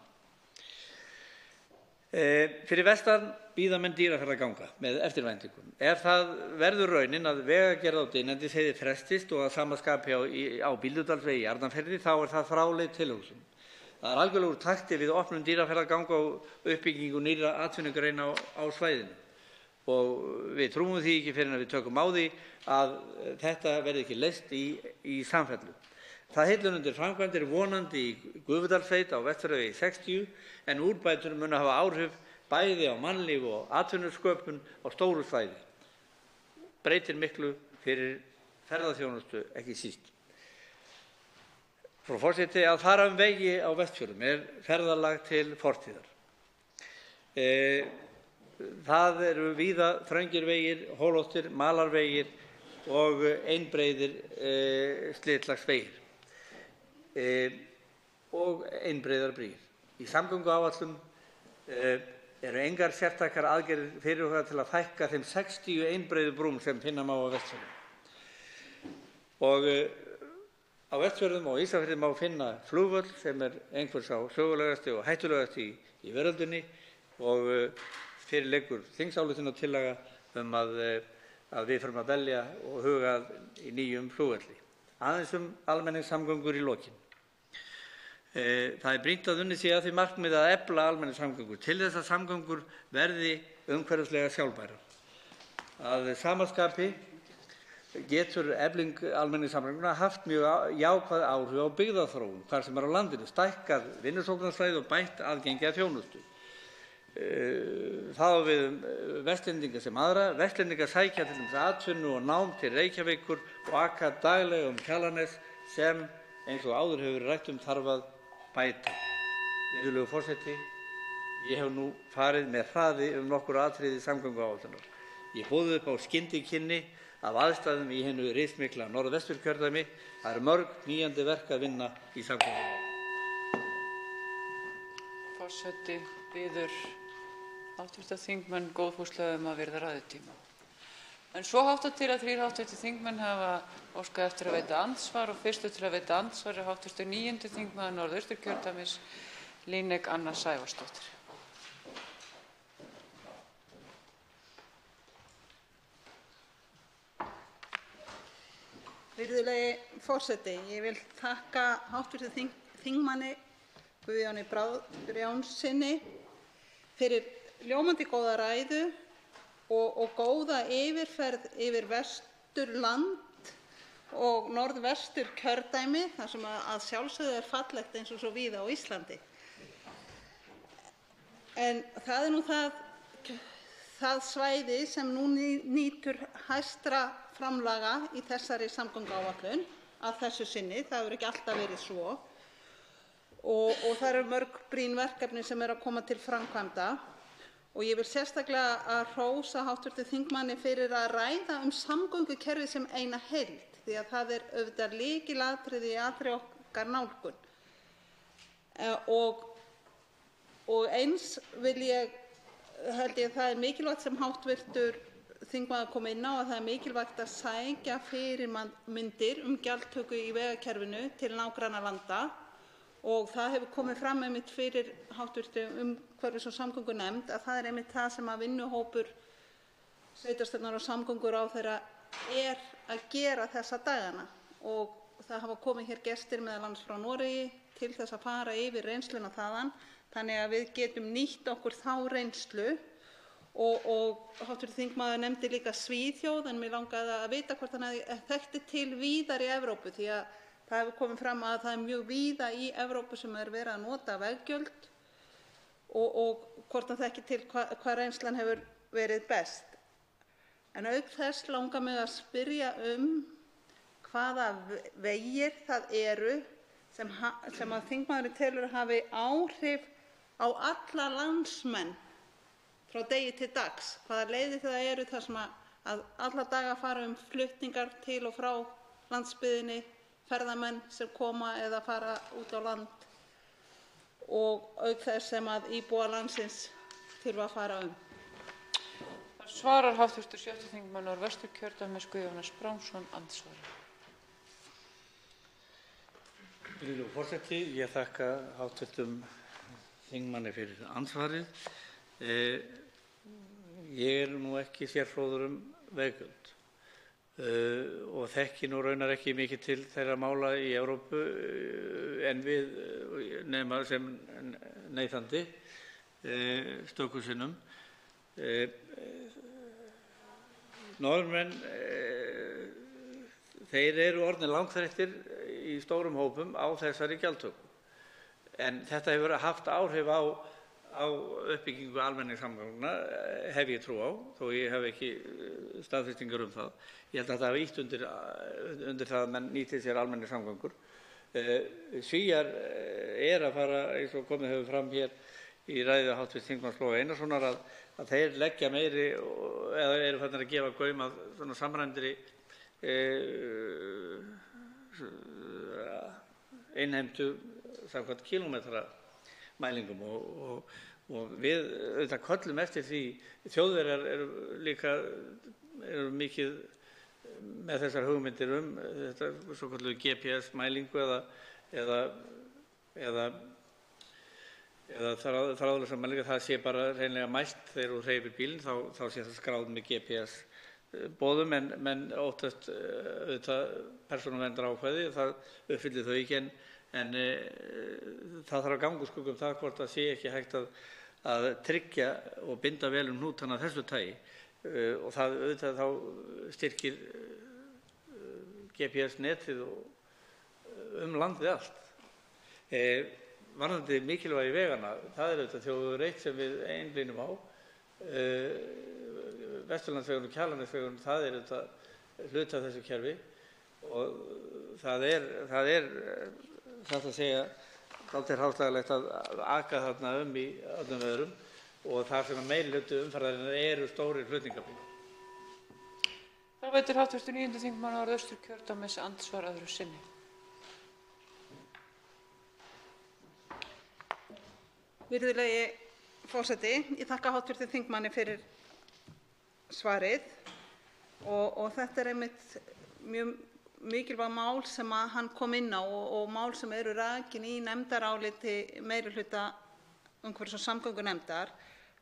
Fyrir vestan bíða menn Dýrafjarðarganga með eftirvæntingum. Ef það verður raunin að vegagerð á Dynjandisheiði frestist og að sama skapi á Bíldudalsvegi í Arnarfirði þá er það fráleit tilhugsun. Það er algjörlega úr takti við opnun Dýrafjarðarganga og uppbyggingu nýrra atvinnugreina á svæðinu. Og við trúum því ekki fyrr en við tökum á því að þetta verði ekki leyst í samfellu. Það heillar undir framkvæmdir vonandi í Gufudalssveit á Vestfjarðavegi 60 en úrbætur munu hafa áhrif bæði á mannlíf og atvinnusköpun á stóru svæði. Breytir miklu fyrir ferðaþjónustu ekki síst. Frú forseti, að fara vegi á Vestfjörðum er ferðalag til fortíðar. Það eru víða þröngir vegir, holóttir, malarvegir og einbreiðir slitlagsvegir og einbreiðar brýr. Í samgönguáætlun eru engar sértækar aðgerðir fyrirhugaðar til að fækka þeim 60 einbreiðu brúm sem finna má á Vestfjörðum. Og á Vestfjörðum og Ísafirði má finna flugvöll sem er einhver sá sögulegasti og hættulegasti í veröldinni og fyrir liggur þingsályktunartillaga að við förum að velja og huga í nýjum flugvelli. Aðeins almenningssamgöngur í lokin. Það er brýnt að unnið sé að því markmiði að efla almenningssamgöngur til þess að samgöngur verði umhverfislega sjálfbærar. Að sama skapi getur efling almenningssamgangna haft mjög jákvæð áhrif á byggðaþróun hvar sem er á landinu, stækkað vinnusóknarsvæði og bætt aðgengi að þjónustu. Það á við Vestlendinga sem aðra. Vestlendingar sækja til dæmis atvinnu og nám til Reykjavíkur og aka daglega Kjalarnes sem eins og áður hefur verið rætt þarf að bæta. Virðulegur forseti, ég hef nú farið með hraði nokkur atriði samgönguáætlunar. Ég boðið upp á skyndikynni af aðstæðum í hinu rismikla Norðvesturkjördæmi. Það eru mörg knýjandi verk að vinna í samgönguáætlun. Forseti biður hv. þingmenn góðfúslega að virða ræðutíma. En svo háttar til að 3 hv. þingmenn hafa óskað eftir að veita andsvar og fyrstu til að veita andsvar er hv. 9. þingmaður Norðausturkjördæmis Líneik Anna Sævarsdóttir. Virðulegi forseti, ég vil þakka hv. þingmanni Guðjóni Brjánssyni fyrir ljómandi góða ræðu og góða yfirferð yfir Vesturland og Norðvesturkjördæmi þar sem að sjálfsögðu er fallegt eins og svo víða á Íslandi. En það er nú það svæði sem nú nýtur hæstra framlaga í þessari samgönguáætlun að þessu sinni. Það hefur ekki alltaf verið svo og það eru mörg brýn verkefni sem eru að koma til framkvæmda. Og ég vil sérstaklega að hrósa hv. þingmanni fyrir að ræða samgöngukerfið sem eina heild, því að það er auðvitað lykilatriði í allri okkar nálgun. Og eins held ég það mikilvægt sem háttvirtur þingmaður kom inn á, að það mikilvægt að sækja fyrirmyndir gjaldtöku í vegakerfinu til nágrannalanda, og það hefur komið fram einmitt fyrir háttvirtri umhverfis- og samgöngunefnd að það einmitt það sem að vinnuhópur sveitarstjórnar og samgönguráðherra að gera þessa dagana. Og það hafa komið hér gestir meðal annars frá Noregi til þess að fara yfir reynsluna þaðan, þannig að við getum nýtt okkur þá reynslu. Og hv. þingmaður nefndi líka Svíþjóð, en mig langaði að vita hvort hann þekkti til víðar í Evrópu, því að það hefur komið fram að það mjög víða í Evrópu sem verið að nota veggjöld, og hvort hann þekki til hvað reynslan hefur verið best. En auk þess langar mig að spyrja hvaða vegir það eru sem að þingmaðurinn telur hafi áhrif á alla landsmenn frá degi til dags. Hvaða leiðir það eru þar sem að alla daga fara flutningar til og frá landsbyggðinni, ferðamenn sem koma eða fara út á land, og auk þess sem að íbúar landsins þurfa að fara Svarar hv. 7. þingmaður Norðvesturkjördæmis Guðjónas Brjánsson andsvari. Virðulegur forseti, ég þakka hv. þingmanni fyrir andsvarið. Ég nú ekki sérfróður veggjöld og þekki nú raunar ekki mikið til þeirra mála í Evrópu en við nema sem neytandi stöku sinnum. Norðmenn þeir eru orðnir langþreyttir í stórum hópum á þessari gjaldtöku, en þetta hefur haft áhrif á uppbyggingu almenningssamgangna, hef ég trú á, þó ég hef ekki staðfestingar það. Ég held að þetta hafi ýtt undir það að menn nýti sér almenningssamgöngur. Svíar að fara, eins og komið hefur fram hér í ræðu hv. þingmanns Loga Einarssonar, að þeir leggja meiri eða eru farnir að gefa gaum að svona samræmdri innheimtu samkvæmt kílómetramælingum, og við auðvitað köllum eftir því. Þjóðverjar eru mikið með þessar hugmyndir þetta svokölluðu GPS-mælingu eða þráðlausa mælingu. Það sé bara hreinlega mælt þegar þú hreyfir bílinn, þá sé það skráð með GPS-boðum, en menn óttast auðvitað persónuverndarákvæði, það uppfyllir þau ekki, en það þarf að ganga úr skugga það hvort það sé ekki hægt að tryggja og binda vel hnútana af þessu tagi, og það auðvitað þá styrkir GPS-netið landið allt. Varðandi mikilvægi vegana, það auðvitað þjóðvegur 1 sem við einblínum á. Vesturlandsvegurinn og Kjalarnesvegurinn, það auðvitað hluti af þessu kerfi, og það er satt að segja dálítið hráslagalegt að aka þarna í öllum veðrum, og þar sem meirihluti umferðarinnar eru stórir flutningabílar. Þá veitir hv. 9. þingmaður Norðausturkjördæmis andsvar öðru sinni. Virðulegi forseti, ég þakka hv. þingmanni fyrir svarið, og þetta einmitt mjög mikilvæg mál sem að hann kom inn á, og mál sem eru rakin í nefndaráliti meirihluta umhverfis- og samgöngunefndar.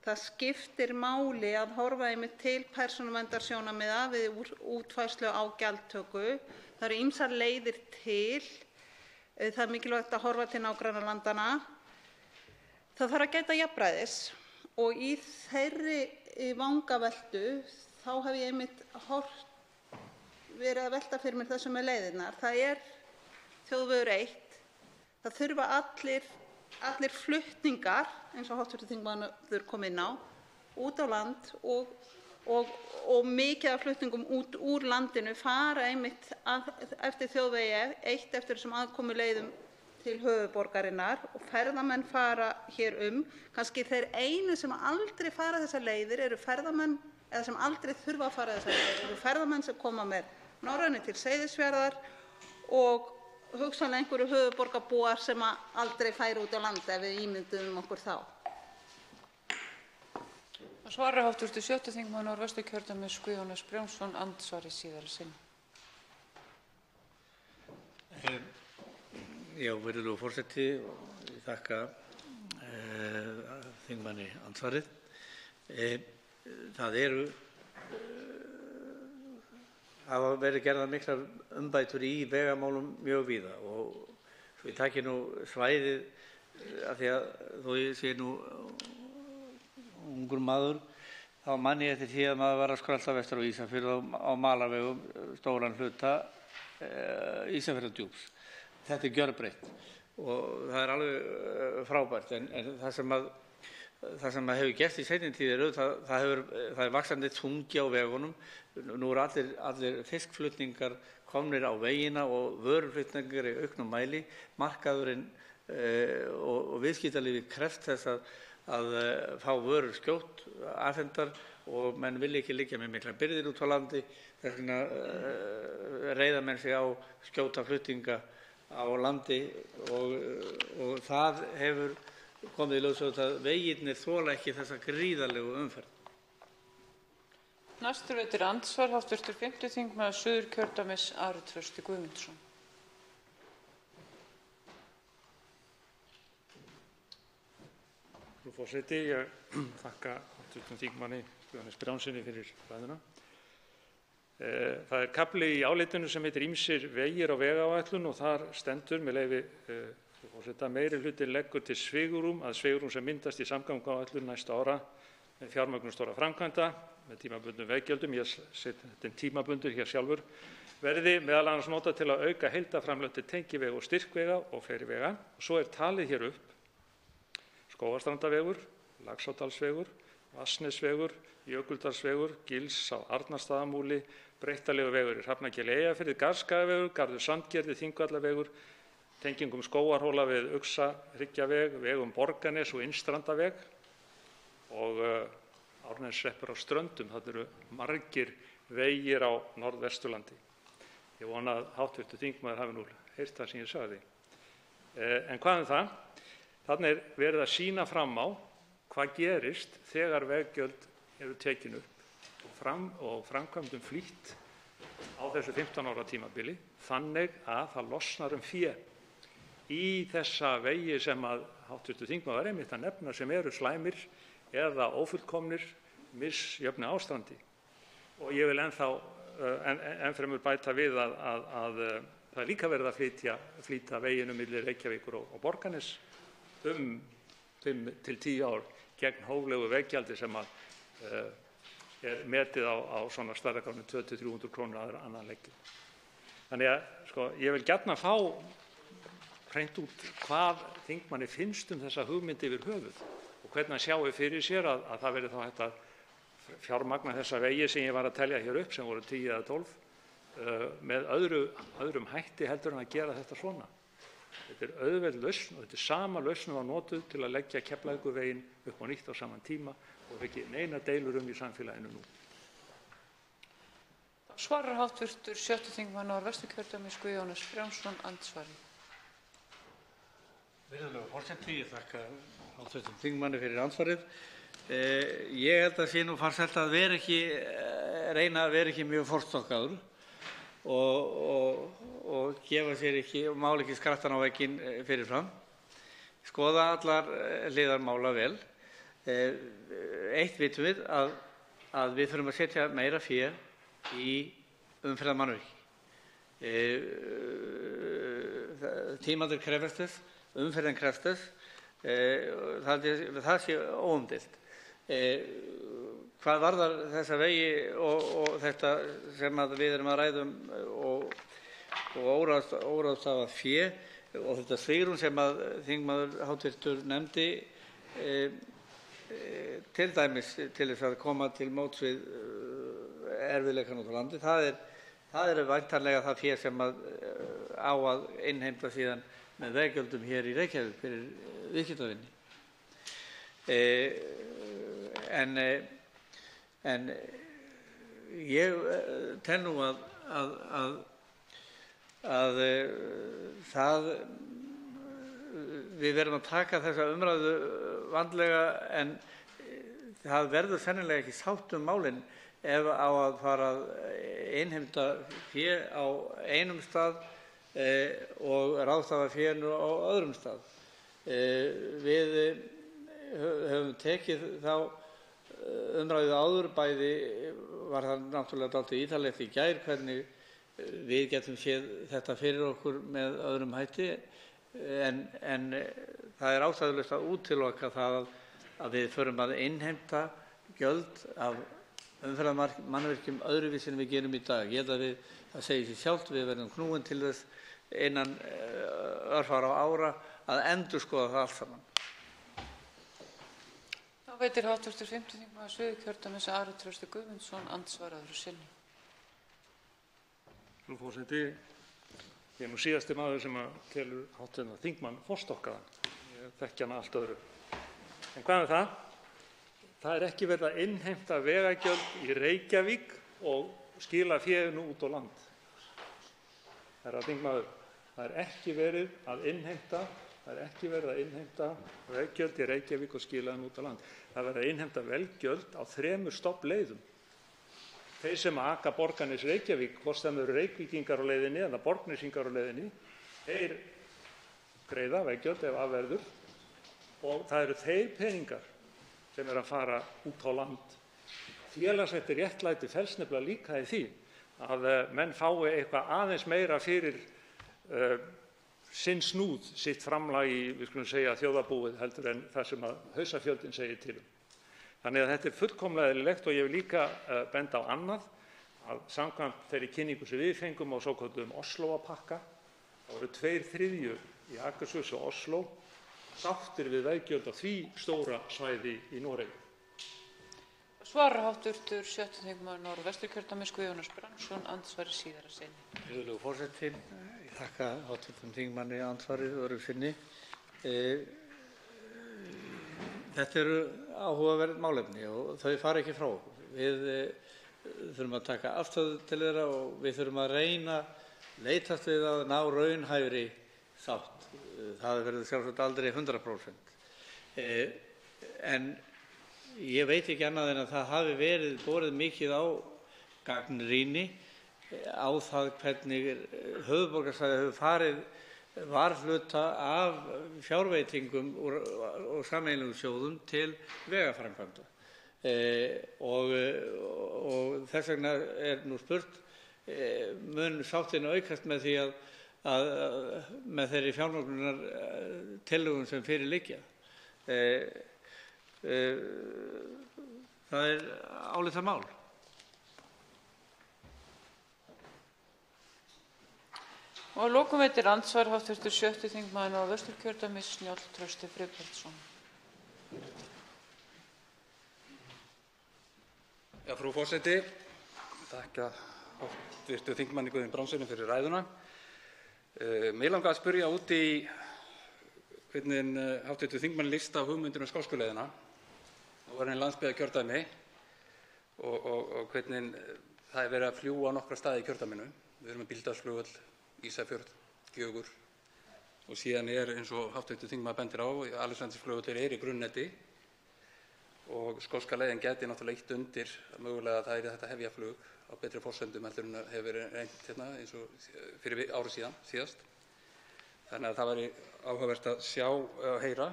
Það skiptir máli að horfa einmitt til persónuverndarsjónarmiða við útfærslu á gjaldtöku. Það eru ýmsar leiðir til. Það er mikilvægt að horfa til nágrannalandanna. Það þarf að gæta jafnræðis, og í þeirri vangaveltu þá hef ég einmitt verið að velta fyrir mér þessu með leiðirnar. Það er þjóðvegur 1. Það þurfa allir flutningar, eins og hv. þingmaður kom inn á, út á land, og mikið af flutningum út úr landinu fara einmitt eftir þjóðvegi 1, eftir þessum aðkomuleiðum til höfuðborgarinnar, og ferðamenn fara hér kannski þeir einu sem aldrei fara þessar leiðir eru ferðamenn, eða sem aldrei þurfa að fara þessar leiðir, eru ferðamenn sem koma með Norrænu til Seyðisfjarðar og hugsanlega einhverju höfuðborgarbúar sem aldrei færu út á land ef við ímyndum okkur þá. Svarar hv. 7. þingmaður Norðvesturkjördæmis Guðjónas Brjánsson andsvari síðara sinni. Já, virðulegur forseti, ég þakka þingmanni andsvarið. Það hafa verið gerðar miklar umbætur í vegamálum mjög víða og svo ég taki nú svæðið af því að þó ég sé nú ungur maður, þá man ég eftir því að maður var að skrölta vestur á Ísafjörð á malarvegum stóran hluta Ísafjarðardjúps. Þetta gjörbreytt og það alveg frábært, en það sem hefur gerst í seinni tíð það vaxandi þungi á vegunum. Nú eru allir fiskflutningar komnir á vegina og vöruflutningar í auknum mæli. Markaðurinn og viðskiptalífið krefst þess að fá vörur skjótt afhentar og menn vilja ekki liggja með miklar byrðir út á landi. Þess vegna reiða menn sig á skjóta flutninga á landi og það hefur komið í ljós að vegirnir þola ekki þessa gríðarlegu umferð. Næstur veitir andsvar hv. 5. þingmaður Suðurkjördæmis Ari Trausti Guðmundsson. Frú forseti, ég þakka hv. þingmanni Guðjóni Brjánssyni fyrir ræðuna. Það kafli í álitinu sem heitir Ýmsir vegir á vegáætlun og þar stendur, með leyfi frú forseta, meirihlutinn leggur til svigrúm sem myndast í samgönguáætlun næstu ára með fjármögnun stórra framkvæmda með tímabundnum veggjöldum, ég set þetta tímabundur hér sjálfur, verði meðal annars notað til að auka heildarframlög til tengivega og styrkvega og fleiri vega. Svo talið hér upp Skógarstrandarvegur, Laxárdalsvegur, Vatnsnesvegur, Jökuldalsvegur, Gils á Arnarstaðamúli, Breyttaleguvegur í Hrafnagili Eyjafirði, Garðskagavegur, Garður-Sandgerði, Þingvallavegur, tengingum Skógarhóla við Uxahryggjarveg, vegum Borgarnes og Innstrandaveg og Árneshreppur á Ströndum. Það eru margir vegir á Norðvesturlandi. Ég vona að hv. þingmaður hafi nú heyrt það sem ég sagði. En hvað það? Þarna verið að sýna fram á hvað gerist þegar veggjöld eru tekin upp og framkvæmdum flýtt á þessu 15 ára tímabili þannig að það losnar fé í þessa vegi sem að hv. þingmaður einmitt að nefna sem eru slæmir eða ófullkomnir, misjöfnu ástandi. Og ég vil ennfremur bæta við að það er líka verið að flýta veginum milli Reykjavíkur og Borgarness 5 til 10 ár gegn hóflegu veggjaldi sem er metið á svona stærðargráðum 200–300 kr. annan leggju. Þannig að ég vil gjarnan fá hreint út hvað þingmanni finnst þessa hugmynd yfir höfuð og hvernig hann sjái fyrir sér að það verði þá hægt að fjármagna þessa vegi sem ég var að telja hér upp sem voru 10 eða 12 með öðrum hætti heldur en að gera þetta svona. Þetta er auðveld lausn og þetta er sama lausn og var notuð til að leggja Keflavíkurveginn upp á nýtt á saman tíma og ekki neina deilur í samfélaginu nú. Svarar hv. 7. þingmaður Norðvesturkjördæmis Guðjónas Brjánsson andsvari. Virðulegur forseti, ég þakka hv. þingmanni fyrir andsvarið. Ég held að sé nú farsælt að reyna að vera ekki mjög forstokkaður og gefa sér ekki og mála ekki skrattan á vegginn fyrirfram. Skoða allar hliðar mála vel. Eitt vitum við að við þurfum að setja meira fé í umferðarmannvirki. Tímarnir krefjast þess, umferðin krefst þess, það sé óumdeilt. Hvað varðar þessa vegi og þetta sem við erum að ræða og óráðstafað fé og þetta svigrúm sem þingmaður hv. nefndi til dæmis til þess að koma til móts við erfiðleikann út á landi, það er væntanlega það fé sem á að innheimta síðan með veggjöldum hér í Reykjavík fyrir viðskiptavinni. En ég tel nú að að við verðum að taka þessa umræðu vandlega en það verður sennilega ekki sátt málin ef á að fara að innheimta fé á einum stað og ráðstafa fénu á öðrum stað. Við höfum tekið þá umræðu áður, bæði var það náttúrulega dálítið ítarlegt í gær hvernig við getum séð þetta fyrir okkur með öðrum hætti en það er ástæðulaust að útiloka það að við förum að innheimta gjöld af umferðarmannvirkjum öðruvísi en við gerum í dag. Ég held að það segir sig sjálft, við verðum knúin til þess innan örfárra ára að endurskoða það allt saman. Þá veitir hv. 5. þingmaður Suðurkjördæmis Ari Trausti Guðmundsson andsvar öðru sinni. Frú forseti, ég er nú síðasti maður sem telur hv. þingmann forstokkaðan. Ég þekki hana allt öðru. En hvað það? Það er ekki verið að innheimta vegagjöld í Reykjavík og skila fénu út á land. Herra þingmaður, það er ekki verið að innheimta veggjöld í Reykjavík og skila þeim út á land. Það er verið að innheimta veggjöld á 3 stofnleiðum. Þeir sem aka Borgarnes Reykjavík, hvort sem eru Reykvíkingar á leiðinni eða Borgnesingar á leiðinni, þeir greiða veggjöld ef af verður og það eru þeir peningar sem að fara út á land. Félagslegt réttlæti felst nefnilega líka í því að menn fái eitthvað aðeins meira fyrir sinn snúð, sitt framlag í, við skulum segja, þjóðarbúið heldur en það sem að hausafjöldinn segir til um. Þannig að þetta er fullkomlega eðlilegt og ég vil líka benda á annað, að samkvæmt þeirri kynningu sem við fengum á svokölluðum Oslóarpakka, þá eru 2/3 í Akershus og Osló sáttir við veggjöld á því stóra svæði í Noregi. Svarar hv. 7. þingmaður Norðvesturkjördæmis Guðjón S. Brandsson andsvari síðara sinni. Virðulegur forseti, ég þakka hv. þingmanni andsvarið öðru sinni. Þetta eru áhugaverð málefni og þau fara ekki frá okkur. Við þurfum að taka afstöðu til þeirra og við þurfum að reyna leitast við að ná raunhæfri sátt. Það verður sjálfsagt aldrei 100%. En ég veit ekki annað en að það hafi verið borið mikið á gagnrýni á það hvernig höfuðborgarsvæðið hefur farið varhluta af fjárveitingum og sameiginlegum sjóðum til vegaframkvæmda. Og þess vegna er nú spurt, mun sáttin aukast með því að með þeirri fjármögnunar tillögum sem fyrir liggja. Það er álitamál. Og að lokum veitir andsvar hv. 7. þingmaður Norðvesturkjördæmis Njáll Trausti Friðbertsson. Já, frú forseti, þakka hv. þingmanni Guðjóni Brandssyni fyrir ræðuna. Mig langar að spyrja út í hvernig hv. þingmanni líst á hugmyndina um Skálskuleiðina. Nú var henni landsbyggðarkjördæmi og hvernig það er verið að fljúga á nokkra staði í kjördæminu. Við erum með Bíldudalsflugvöll, Ísafjörð, Gjögur og síðan er, eins og hv. þingmaður bendir á, Alexandersflugvöllur er í grunnnetti og Skálska leiðin gæti náttúrulega ýtt undir mögulega að það er þetta hefja flug á betri forsendum heldur en hefur verið reynt hérna eins og fyrir ári síðast. Þannig að það væri áhugavert að sjá og heyra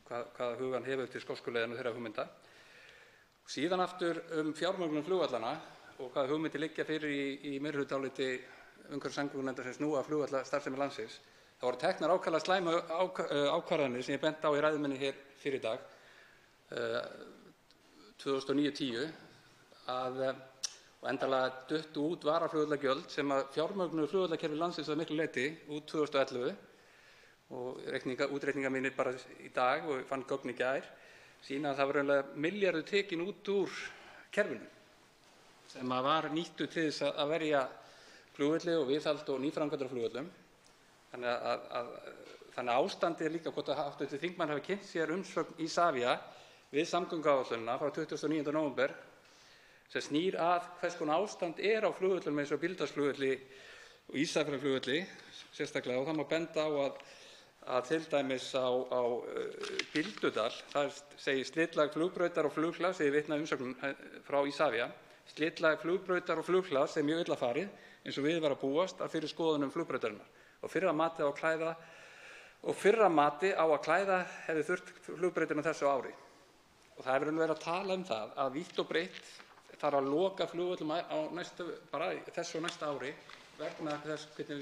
hvaða hugan hefur til Skálskuleiðina og þeirra hugmynda. Síðan aftur fjármögnun flugvallana og hvaða hugmyndir liggja fyrir í meirihlutaáliti umhverfis- og samgöngunefndar sem snúa að flugvallarstarfsemi landsins. Það voru teknar ákaflega slæmar ákvarðanir sem ég benti á í ræðu minni hér fyrr í dag 2009-10 og endanlega duttu út varaflugvallagjöld sem að fjármögnuðu flugvallakerfi landsins að miklu leyti út 2011 og útreikningar mínir bara í dag og fann gögn í gær sýna að það var raunlega milljarður tekinn út úr kerfinu sem að var nýttur til þess að verja flugvelli og viðhald og nýframkvæmdir á flugvöllum. Þannig að ástandið er líka hvort að hv. þingmaður hafi kynnt sér umsögn Isavia við samgönguáætlunina frá 29. nóvember sem snýr að hvers konar ástand er á flugvöllum eins og Bíldudalsflugvelli og Ísafjarðarflugvelli sérstaklega, og það má benda á að til dæmis á Bíldudal, það segir slitlag flugbrautar og flughlaðs, ég vitna umsögnum frá Isavia, slitlag flugbrautar og flughlaðs er mjög illa farið eins og við var að búast að fyrir skoðunum flugbrautarinnar og fyrra mati á að klæða hefði þurft flugbrautina þessu ári. Og það hefur verið að tala um það að vítt og breitt þarf að loka flugvöllum bara þessu og næsta ári vegna þess hvernig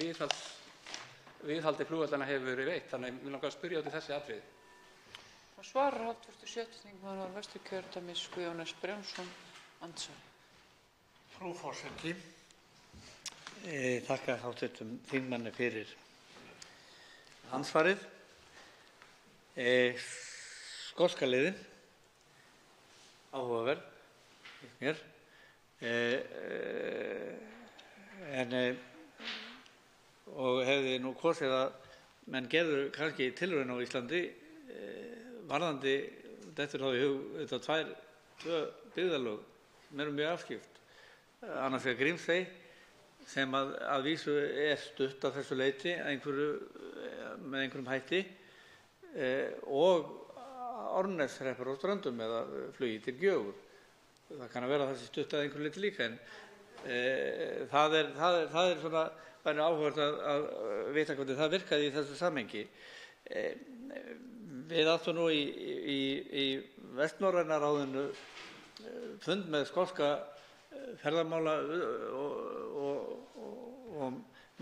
viðhaldi flugvallana hefur verið veitt. Þannig að mig langar að spyrja út í þessi atriði. Það svarar hv. 7. þingmaður Norðvesturkjördæmis Guðjón S. Brjánsson, andsvari. Frú forseti, þakka hv. þingmanni fyrir ansvarið. Skoska leiðin, áhugaverð, mér. Og hefði nú kosið að menn gerðu kannski tilraun á Íslandi varðandi, dettur þá í hug, þetta tvö byggðarlög sem eru mjög afskipt. Annars vegar Grímsey sem að vísu er stutt að þessu leyti með einhverjum hætti og Árneshreppur á Ströndum eða flugi til Gjögur. Það kann að vera þessi stutt að einhverju leyti líka en það er svona bara áhugavert að vita hvernig það virkaði í þessu samhengi. Við áttum nú í Vestnorræna ráðinu fund með skoska ferðamála og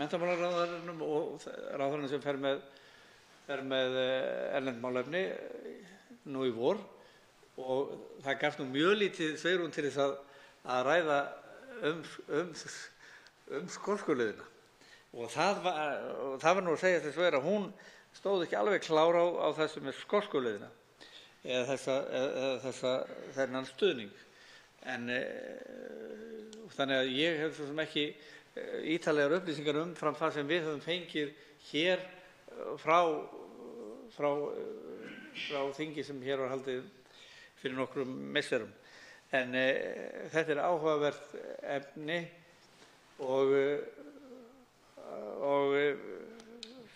menntamálaráðherranum og ráðherranum sem fer með erlend málefni nú í vor og það gafst nú mjög lítið svigrúm til þess að ræða skosku leiðina og það var nú að segja þess að hún stóð ekki alveg klár á þessu með skosku leiðina eða þennan stuðning. En þannig að ég hef svo sem ekki ítarlegar upplýsingar umfram það sem við höfum fengið hér frá þingi sem hér var haldið fyrir nokkrum misserum. En þetta er áhugavert efni og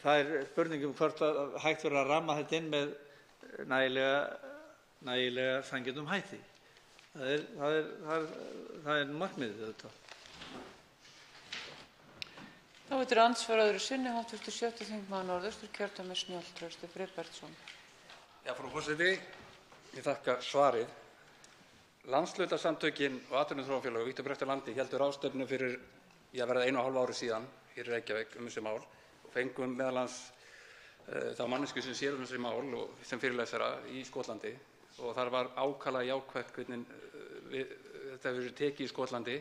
það er spurning hvort að hægt verður að ramma þetta inn með nægilega sanngjörnum hætti. Það er markmiðið auðvitað. Þá veitir andsvar öðru sinni hv. 7. þingmaður Norðausturkjördæmis Njáll Trausti Friðbertsson. Já, frú forseti, ég þakka svarið. Landshlutasamtökin og atvinnuþróunarfélög vítt og breitt á landi héldu ráðstefnu fyrir verða 1,5 ári síðan hér í Reykjavík þessi mál og fengum meðal annars þá mannesku sem sér þessi mál og sem fyrirlesara í Skotlandi og þar var ákaflega jákvætt hvernig þetta hefur verið tekið í Skotlandi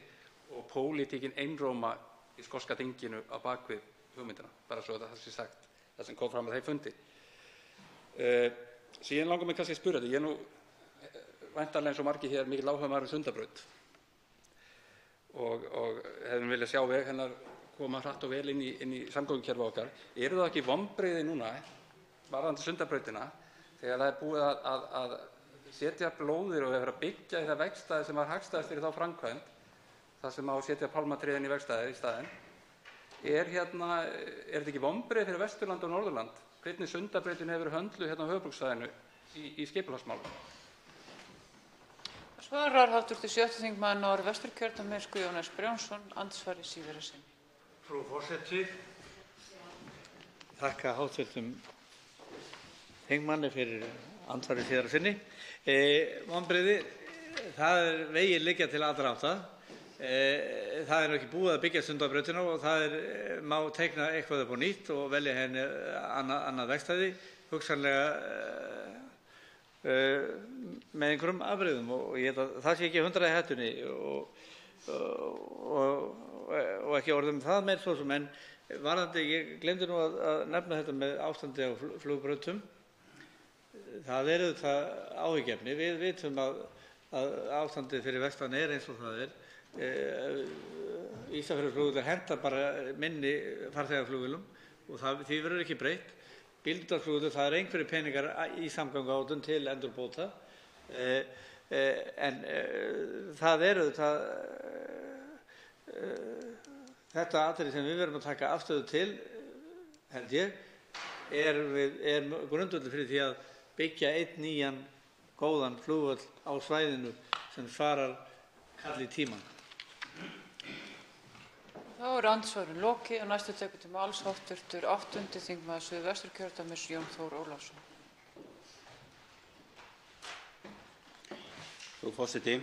og pólitíkin einróma í skoska þinginu á bakvið hugmyndina, bara svo að það sé sagt, það sem kom fram að þeim fundi. Síðan langar mig kannski að spyrja þetta, ég er nú væntanlega eins og margir hér mikil áhugamaður Sundabraut og hefðum viljað sjá veg hennar koma hratt og vel inn í samgöngukerfi okkar. Eru það ekki vonbrigði núna varðandi Sundabrautina þegar það er búið að setja blóðir og vera að byggja í það vegstæði sem var hagstæðast fyrir þá framkvæmd, það sem á að setja pálmatrén í vegstæði í staðinn. Er þetta ekki vonbrigði fyrir Vesturland og Norðurland hvernig Sundabrautin hefur verið höndluð hérna á höfuðborgarsvæðinu í skipulagsmálum? Svarar hv. 7. þingmaður Norðvesturkjördæmis Guðjón S. Brjánsson, andsvari síðara sinni. Frú forseti, þakka hv. þingmanni fyrir andsvari síðara sinni. Vonbrigði, það er vegir liggja til allra átta. Það er ekki búið að byggja Sundabrautina og það má teikna eitthvað upp á nýtt og velja henni annað vegstæði, hugsanlega með einhverjum afbrigðum og ég held að það sé ekki 100 í hettunni og ekki orðum það meir svo sem en varðandi, ég glemdi nú að nefna þetta með ástandi á flugbrautum. Það er auðvitað áhyggjuefni. Við vitum að ástandið fyrir vestan er eins og það er. Ísafjarðarflugvöllur hentar bara minni farþegaflugvélum og því verður ekki breytt. Bíldudalsflugvöllur, það er einhverjir peningar í samgönguáætlun til endurbóta en það er auðvitað þetta atriði sem við verðum að taka afstöðu til, held ég, er grundvöllur fyrir því að byggja einn nýjan góðan flugvöll á svæðinu sem svarar kalli tímann. Þá er andsvarinu lokið og næstu tekur til máls hv. 8. þingmaður Suðvesturkjördæmis Jón Þór Ólafsson. Frú forseti,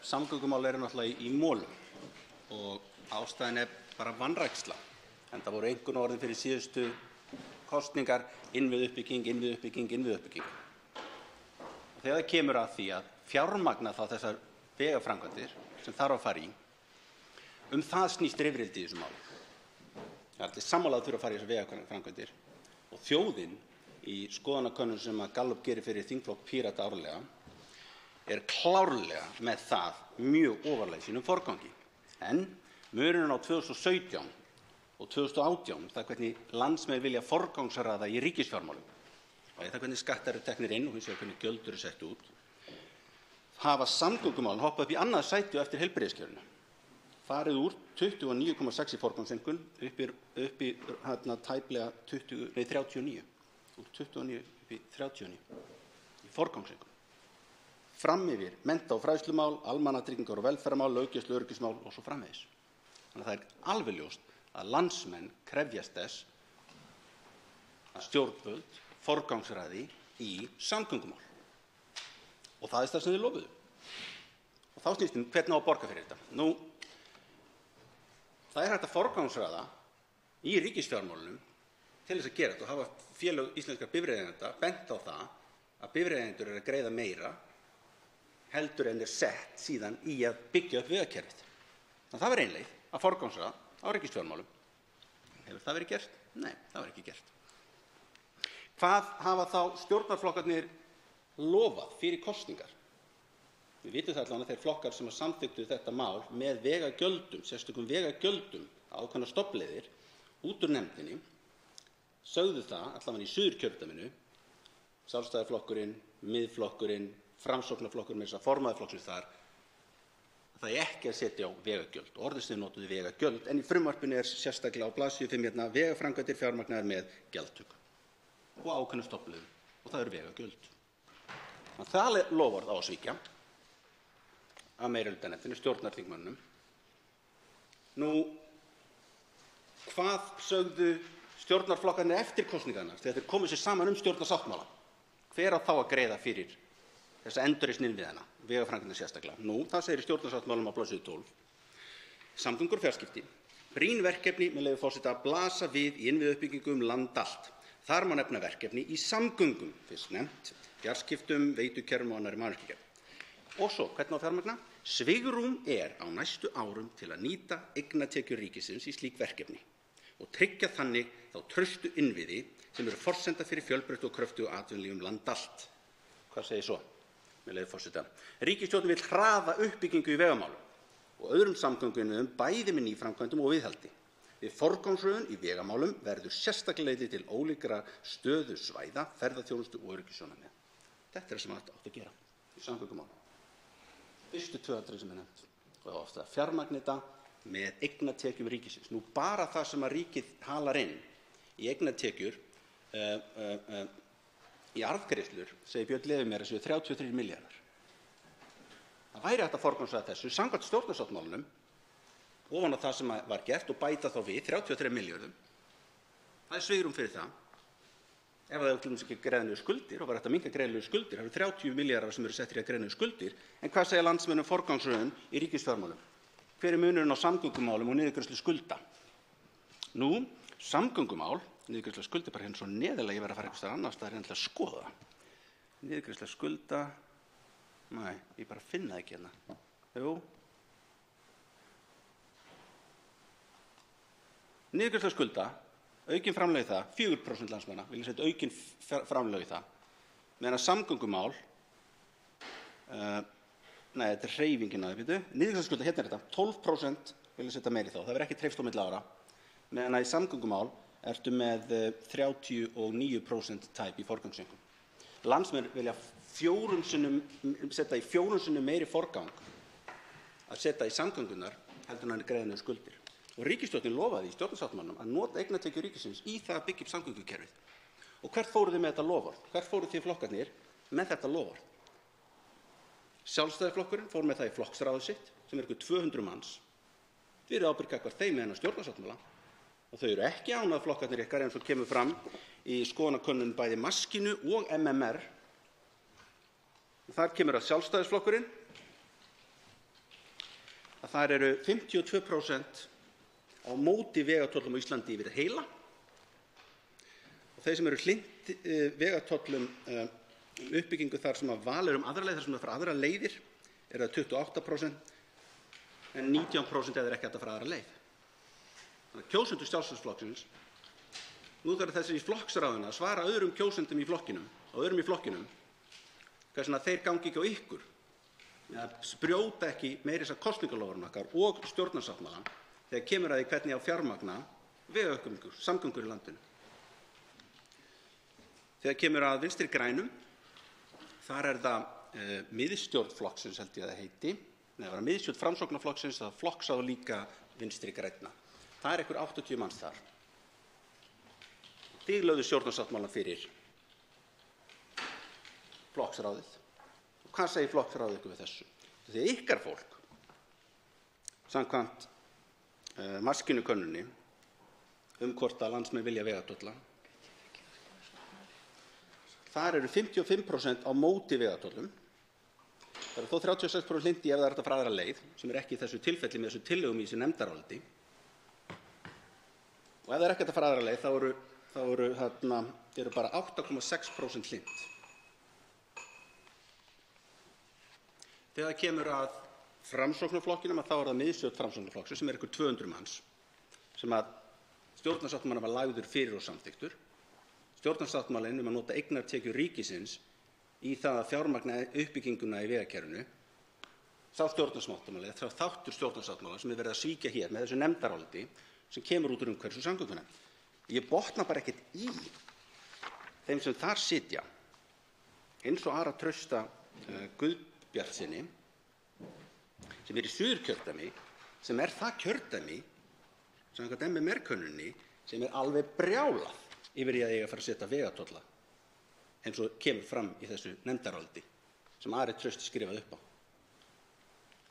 samgöngumál eru náttúrulega í molum og ástæðan er bara vanræksla. En það voru einkunnarorðin fyrir síðustu kosningar innviðuppbygging. Og þegar það kemur að því að fjármagna þá þessar vegaframkvæmdir sem þarf að fara í, það snýst rifrildi í þessu máli. Það er allir sammála að þurfa að fara í þessar vegaframkvæmdir og þjóðin í skoðanakönnun sem að Gallup gerir fyrir þingflokk Pírata árlega er klárlega með það mjög ofarlega í sínum forgangi. En munurinn á 2017 og 2018, það hvernig landsmenn vilja forgangsraða í ríkisfjármálum, og það hvernig skattar eru teknir inn og hins vegar hvernig gjöld eru sett út, hafa samgöngumálin hoppað upp í annað sæti eftir heilbrigðiskerfinu. Farið úr 29,6 í forgangseinkunn upp í tæplega 39. Úr 29 upp í 39 í forgangseinkunn. Fram yfir mennta- og fræðslumál, almannatryggingar og velferðarmál, löggæslu, öryggismál og svo framvegis. Þannig að það er alveg ljóst að landsmenn krefjast þess að stjórnvöld forgangsraði í samgöngumál. Og það er það sem þið lofuðu. Og þá snýst hvernig á að borga fyrir þetta. Nú, það er hægt að forgangsraða í ríkisfjármálunum til þess að gera þetta og hafa félög íslenskra bifreiðeigenda bent á það að bifreiðaeigendur eru að greiða meira heldur en er sett síðan í að byggja upp vegakerfið. Það var ein leið að forgangsraða á ríkisfjármálum. Hefur það verið gert? Nei, það var ekki gert. Hvað hafa þá stjórnarflokkarnir lofað fyrir kosningar? Við vitum það allavega að þeir flokkar sem samþykktu þetta mál með vegagjöldum, sérstökum vegagjöldum á ákveðnar stofnleiðir út úr nefndinni, sögðu það allavega í Suðurkjördæminu, Sjálfstæðisflokkurinn, Miðflokkurinn, Framsóknarflokkurinn, með þess að formaður flokksins þar, að það er ekki að setja á vegagjöld. Orðið notuðu vegagjöld, en í frumvarpinu er sérstaklega á blaðsíðu 5 hérna vegaframkvæmdir fjármagnaðar með gjaldtöku og ákveðnum stofnleiðum og það eru vegagjöld. Það er loforð á að svíkja af meirihlutanefndinni, stjórnarþingmönnum. Nú, hvað sögðu stjórnarflokkarnir eftir kosningarnar þegar þeir komu sér saman stjórnarsáttmála? Hver á þá að greiða fyrir þessa endurreisn innviðanna, vegaframkvæmdir sérstaklega? Nú, það segir í stjórnarsáttmálanum á blaðsíðu 12. Samgöngur og fjarskipti. Brýn verkefni, með leyfi forseta, blasa við í innviðauppbyggingu land allt. Þar má nefna verkefni í samgöngum, fyrst nefnt, fjarskiptum, veitukerfum og annarri mannvirkjagerð. Og svo, hvernig á fjármagna? Svigrúm er á næstu árum til að nýta eignatekjur ríkisins í slík verkefni og tryggja þannig þá traustu innviði sem eru forsenda fyrir fjölbreyttu og kröftugu atvinnulífi land allt. Hvað segir svo? Með leyfi forseta. Ríkisstjórnin vill hraða uppbyggingu í vegamálum og öðrum samgönguinnviðum bæði með nýframkvæmdum og viðhaldi. Við forgangsröðun í vegamálum verður sérstaklega litið til ólíkra stöðu svæða, ferðaþjónustu og öryggissjónarmiða. Þetta er sem átt að gera í samgöngumálum. Fyrstu tvö atriði sem nefnt. Og það ofta fjármagna þetta með eignatekjum ríkisins. Nú bara það sem að ríkið halar inn í eignatekjur í arðgreiðslur, segir Björn Leví mér, séu 33 milljarðar. Það væri hægt að forgangsraða þessu samkvæmt stjórnarsáttmálanum ofan á það sem var gert og bæta þá við 33 milljörðum. Það er svigrúm fyrir það. Ef það er ekki greiða niður skuldir og var hægt að minnka greiða niður skuldir, það eru 30 milljarðar sem eru settir í að greiða niður skuldir. En hvað segja landsmenn um forgangsröðun í ríkisfjármálum? Hver er munurinn á samgöngumálum og niðurgreiðslu skulda? Nú, samgöngumál, niðurgreiðslu skulda bara hérna svo neðarlega, ég verð að fara einhvers staðar annars staðar að skoða. Niðurgreiðslu skulda, nei, ég bara finna það ekki hérna. Jú. Niðurgreiðslu skulda, aukin framlög í það, 4% landsmanna vilja setja aukin framlög í það, meðan að samgöngumál, nei, þetta er hreyfingin að það, niðurgreiðslu skulda, hérna er þetta, 12% vilja setja meira í þá, það verður ekki treyft á milli ára, meðan að í samgöngumál ertu með 39% tæp í forgangseinkunn. Landsmenn vilja setja í 4 sinnum meiri forgang að setja í samgöngunar heldur en að greiða niður skuldir. Og ríkisstjórnin lofaði í stjórnarsáttmálanum að nota eignatekjur ríkisins í það að byggja upp samgöngukerfið. Og hvert fóruð þið með þetta loforð? Hvert fóruð þið flokkarnir með þetta loforð? Sjálfstæðisflokkurinn fór með það í flokksráðið sitt, sem ykkur 200 manns. Þið eru ábyrg gagnvart þeim með þennan stjórnarsáttmála. Og þau eru ekki ánægð flokkarnir ykkar eins og kemur fram í skoðanakönnun bæði Maskínu og MMR. Þar kemur að Sjálfstæðisflokkurinn að þar eru 52% á móti vegatollum á Íslandi yfir heila. Og þeir sem eru hlynnt vegatollum uppbyggingu þar sem að val er aðra leið, þar sem það fara aðra leiðir, eru það 28%, en 19% eða ekki hægt að fara aðra leið. Þannig að kjósendur Sjálfstæðisflokksins, nú þarf þessir í flokksráðina að svara öðrum kjósendum í flokkinum, hvers vegna þeir gangi ekki á ykkur, með að brjóta ekki meira þessar kosningaloforðum okkar og stjórnarsáttmálann þegar kemur að því hvernig á fjármagna vegauppbyggingu, samgöngur í landinu. Þegar kemur að Vinstri grænum, þar er það miðstjórn flokksins, held ég að það heiti, það var miðstjórn Framsóknarflokksins, það flokksáðu líka Vinstri grænna. Það er einhver 80 manns þar. Þið lögðu stjórnarsáttmálann fyrir flokksráðið. Og hvað segir flokksráðið ykkur við þessu? Því að ykkar fólk, samkvæmt Maskínukönnunni, hvort að landsmenn vilja vegatolla, þar eru 55% á móti vegatollum. Það eru þó 36% hlynnt í ef það er hægt að fara aðra leið, sem er ekki í þessu tilfelli með þessu tillögum í þessu nefndaráliti. Og ef það er ekki hægt að fara aðra leið, þá eru bara 8,6% hlynnt. Þegar það kemur að Framsóknarflokkinum, þá er það miðstjórn Framsóknarflokksins, sem er ykkur 200 manns, sem að stjórnarsáttmálinn var lagður fyrir og samþykktur. Stjórnarsáttmálinn að nota eignartekjur ríkisins í það að fjármagna uppbygginguna í vegakerfinu. Sá stjórnarsáttmáli, það þáttur stjórnarsáttmála sem er verið að svíkja hér með þessu nefndaráliti sem kemur út úr umhverfis- og samgöngunefnd. Ég botna bara ekkert í þeim sem þar sitja, eins og Ara Trausta Guðbjartssyni, sem er í Suðurkjördæmi, sem er það kjördæmi, samkvæmt MMR-könnunni, sem er alveg brjálað yfir í að eiga að fara að setja vegatolla, eins og kemur fram í þessu nefndaráliti sem Ari Trausti skrifaði upp á.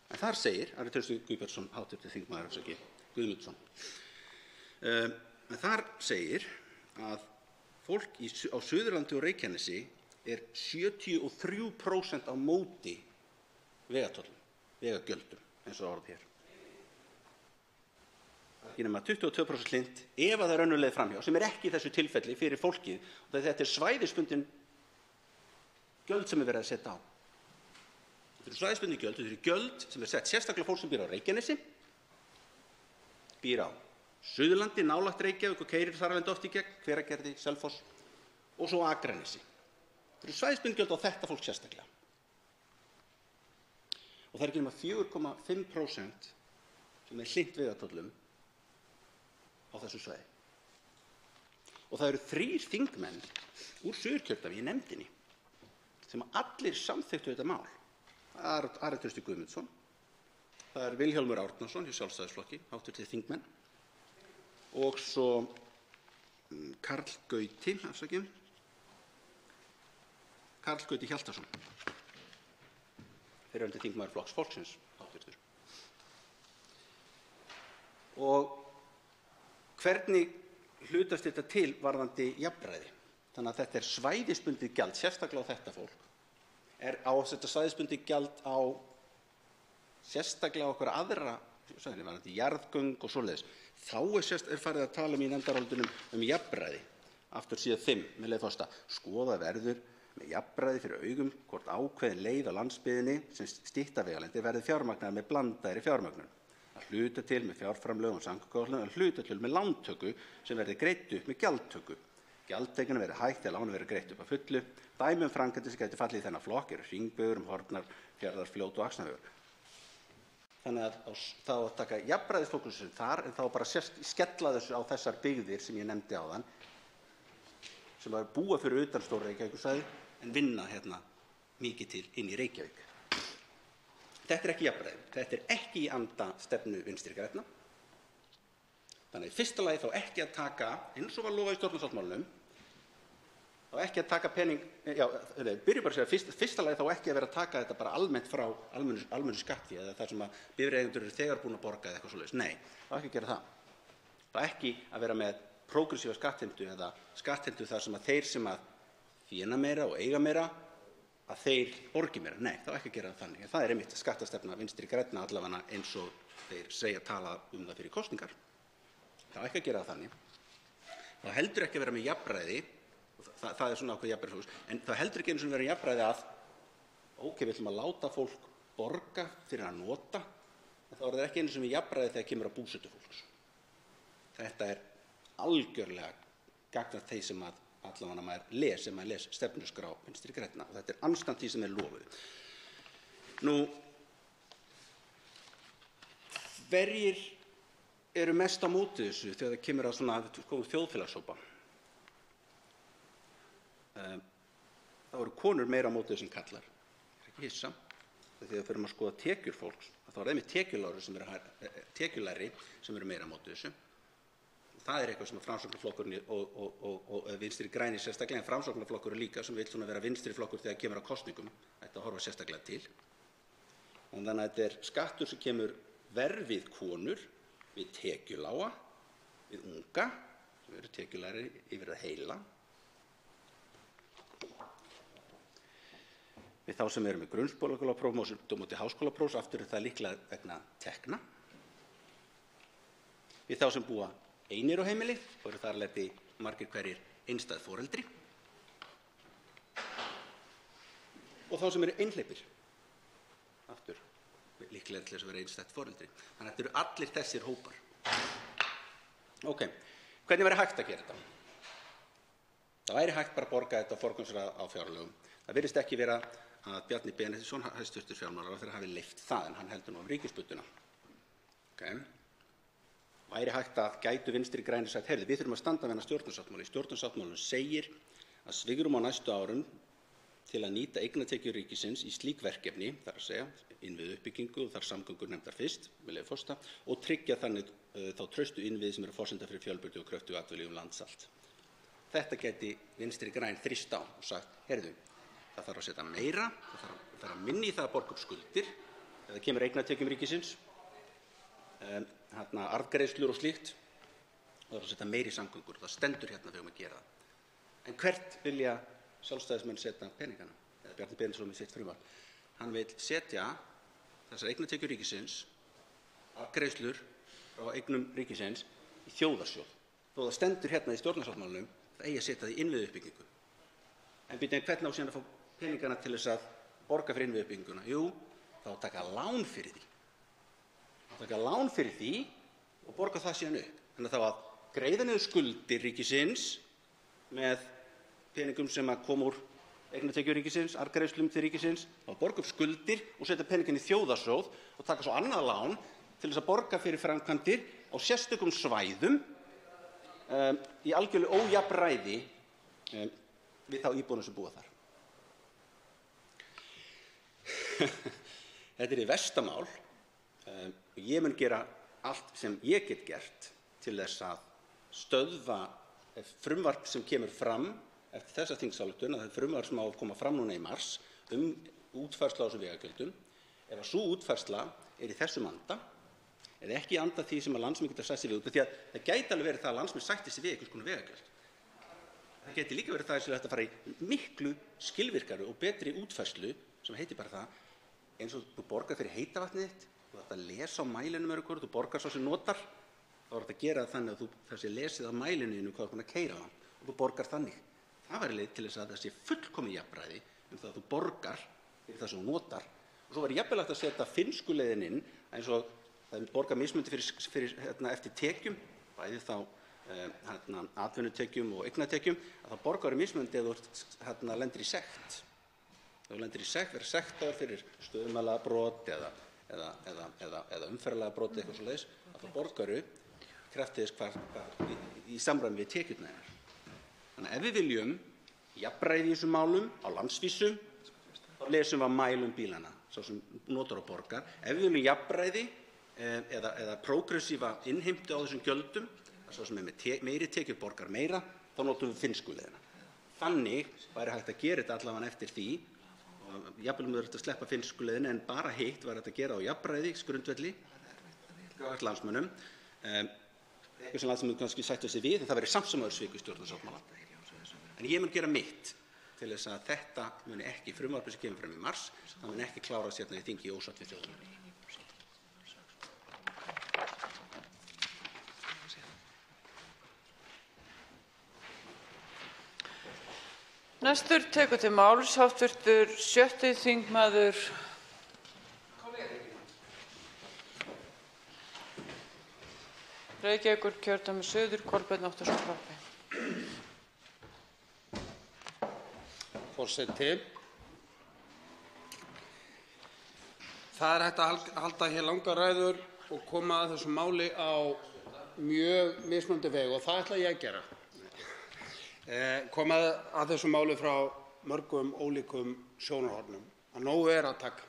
En þar segir, Ari Trausti Guðbjartsson, hv. þingmaður, Guðmundsson, en þar segir að fólk á Suðurlandi og Reykjanesi er 73% á móti vegatollum, vegagjöldum, eins og orð hér. Ekki nema 22% hlynnt ef að það er önnur leið framhjá, sem er ekki í þessu tilfelli fyrir fólkið, og þetta er svæðisbundin gjöld sem er verið að setja á. Þetta eru svæðisbundin gjöld, þetta eru gjöld sem er sett sérstaklega fólk sem býr á Reykjanesi, býr á Suðurlandi, nálægt Reykjavík og keyrir þar alveg oft í gegn, Hveragerði, Selfoss og svo Akranesi. Þetta eru svæðisbundin gjöld á þetta fólk sérstaklega. Og það er ekki nema 4,5% sem er hlynnt vegatollum á þessu svæði. Og það eru 3 þingmenn úr Suðurkjördæmi í nefndinni sem allir samþykktu þetta mál. Það er Ari Trausti Guðmundsson, það er Vilhjálmur Árnason hjá Sjálfstæðisflokki, hv. þingmenn, og svo Karl Gauti Hjaltason, fyrrverandi þingmaður Flokks fólksins, hv. Og hvernig hlutast þetta til varðandi jafnræði? Þannig að þetta er svæðisbundið gjald, sérstaklega á þetta fólk. Á að setja svæðisbundið gjald á sérstaklega okkur aðra, varðandi jarðgöng og svoleiðis. Þá er farið að tala í nefndarálitinu jafnræði. Aftur síða 5, með leyfi forseta, skoða verður með jafnræði fyrir augum hvort ákveðin leið á landsbyggðinni sem stytta vegalengdir verði fjármagnaðar með blandaðri fjármögnun. Að hluta til með fjárframlögum og samgönguáætlun, að hluta til með lántöku sem verði greidd upp með gjaldtöku. Gjaldtekjunum verði hægt þegar lánin verði greidd upp að fullu. Dæmi framkvæmdir sem gæti fallið í þennan flokk eru Hringvegur, Hornar, Fjarðarfljót og Axnarvegur. Þannig að þá að taka jafnræðisfókusinn þar, en þá bara skella þessu á þessar byggðir sem ég nefndi áðan, sem var búa fyrir utan stóra Reykjavíkursvæði en vinna hérna mikið til inn í Reykjavík. Þetta er ekki jafnræði. Þetta er ekki í anda stefnu Vinstri grænna. Þannig í fyrsta lagi þá ekki að taka, eins og var lofað í stjórnarsáttmálanum, þá ekki að taka pening, byrjum bara að segja, fyrsta lagi þá ekki að vera að taka þetta bara almennt frá almennu skattfé eða það sem að bifreiðaeigendur eru þegar búin að borga eða eitthvað svoleiðis. Nei, það ekki að gera það. Það ekki að vera með prógressíva skattheimtu eða skattheimtu þar sem að þeir sem að þéna meira og eiga meira, að þeir borgi meira. Nei, það ekki að gera það þannig. En það einmitt skattastefna Vinstri grænna allavega eins og þeir segja tala það fyrir kosningar. Það ekki að gera það þannig. Það heldur ekki að vera með jafnræði, það svona ákveð jafnræðisfólks, en það heldur ekki eins og vera jafnræði að við ætlum að láta fólk borga fyrir að nota, en þá það ekki eins og jafnræði þegar kemur að búsetu fólks. Þetta algjörlega gagnvart þeim sem að allavega maður les stefnuskrá Vinstri grænna og þetta andstætt því sem lofuð. Hverjir eru mest á móti þessu þegar það kemur að svona þjóðfélagshópa? Það eru konur meira á móti þessu en karlar. Ég er ekki hissa. Þegar við förum að skoða tekjur fólks, þá er einmitt tekjulægri sem eru meira á móti þessu. Það er eitthvað sem Framsóknarflokkurinn og Vinstri grænir sérstaklega, en Framsóknarflokkurinn líka sem vill svona vera vinstri flokkur þegar kemur að kosningum, ætti að horfa sérstaklega til. En þannig að þetta er skattur sem kemur verr við konur, við tekjulága, við unga, sem eru tekjulægri yfir að heila, við þá sem eru með grunnskólapróf og móti háskólaprófs, aftur er það líklega vegna tekna, við þá sem búa einir á heimili og eru þar af leiðandi margir hverjir einstæð foreldri og þá sem eru einhleypir, aftur líklega til þess að vera einstætt foreldri. Þannig að þetta eru allir þessir hópar. Hvernig væri hægt að gera þetta? Það væri hægt bara að borga þetta og forgangsraða á fjárlögum. Það virðist ekki vera að Bjarni Benediktsson, hæstv. Fjármálaráðherra, hafi leyft það, en hann heldur nú ríkisbudduna. Væri hægt að gætu Vinstri grænir sagt, við þurfum að standa við þennan stjórnarsáttmála. Í stjórnarsáttmálanum segir að svigrúm á næstu árum til að nýta eignatekjur ríkisins í slík verkefni, þar að segja innviðauppbyggingu og þar samgöngur nefndar fyrst, með leyfi forseta, og tryggja þannig þá traustu innviði sem eru forsenda fyrir fjölbreyttu og kröftugu atvinnulífi lands allt. Þetta gæti Vinstri græn þrýst á og sagt, það þarf að setja meira, það þarf að minni í það að borga upp skuldir, það kemur eignatekjum ríkisins, arðgreiðslur og slíkt, það þarf að setja meiri samgöngur, það stendur hérna þegar að gera það. En hvert vilja sjálfstæðismenn setja peningana? Eða Bjarni Benediktsson með sitt frumvarp. Hann vil setja þessar eignatekjur ríkisins, arðgreiðslur frá eignum ríkisins í þjóðarsjóð. Þó það stendur hérna í stjórnarsáttmálanum, það eigi að setja það í innviðauppbyggingu. En hvernig á síðan að fá peningana til þess að borga fyrir innviðauppbygginguna? Jú, þá taka lán fyrir því. Taka lán fyrir því og borga það síðan upp. Þannig að þá að greiða niður skuldir ríkisins með peningum sem að koma úr eignatekjur ríkisins, arðgreiðslum til ríkisins, þá borga upp skuldir og setja peningin í þjóðarsjóð og taka svo annað lán til þess að borga fyrir framkvæmdir á sérstökum svæðum í algjörlega ójafnræði við þá íbúana sem búa þar. Þetta er versta mál. Ég mun gera allt sem ég get gert til þess að stöðva frumvarp sem kemur fram eftir þessa þingsályktun, að það er frumvarp sem á að koma fram núna í mars útfærslu á þessum vegagjöldum. Ef að sú útfærsla er í þessum anda, eða ekki í anda því sem að landsmenn geta sætt sig við, því að það gæti alveg verið það að landsmenn sætti sig við einhvers konar vegagjöld. Það gæti líka verið það að þetta fara í miklu skilvirkari og betri útfærslu sem heitir bara það, eins og þú borgar fyrir heita vatnið þitt, þú þarft að lesa á mælinum þú borgar svo sem notar, þá er þetta að gera það þannig að það sé lesið á mælinu hvað þú er búin að keyra á hann og þú borgar þannig. Það væri leið til þess að það sé fullkomið jafnræði það að þú borgar fyrir það sem þú notar. Og svo væri jafnvel hægt að setja finnsku leiðin inn, eins og það borgar mismunandi eftir tekjum, bæði þá atvinnutekjum og eignatekjum, að það borgar mismunandi ef þú lendir í sekt. Ef þú lendir í sekt, verður sektaður fyrir stöðumælabrot eða umferðarlagabrot eitthvað svoleiðis, að það borgaru krafti þess í samræmi við tekjurnar þínar. Þannig að ef við viljum jafnræði í þessum málum á landsvísu, þá lesum við að mælum bílana, svo sem notar og borgar. Ef við viljum jafnræði eða prógressíva innheimtu á þessum gjöldum, sá sem með meiri tekjur borgar meira, þá notum við finnsku leiðina. Þannig væri hægt að gera þetta allavega eftir því, og jafnvel með þetta að sleppa finnsku leiðina, en bara hitt væri hægt að gera á jafnræðisgrundvelli gagnvart landsmönnum. Eitthvað sem landsmenn kannski sættu sig við, en það væri samt sem áður svik við stjórnarsáttmála. En ég mun gera mitt til þess að þetta muni ekki, frumvarpið sem kemur fram í mars, það muni ekki klárast hérna í þingi í ósátt við þjóðina. Næstur tekur til máls hv. 6. þingmaður Reykjavíkurkjördæmi suður, Kolbeinn Óttarsson Proppé. Forseti. Það hægt að halda hér langar ræður og koma að þessu máli á mjög mismunandi veg og það ætla ég að gera. Koma að þessu máli frá mörgum ólíkum sjónarhornum. Að nógu að taka.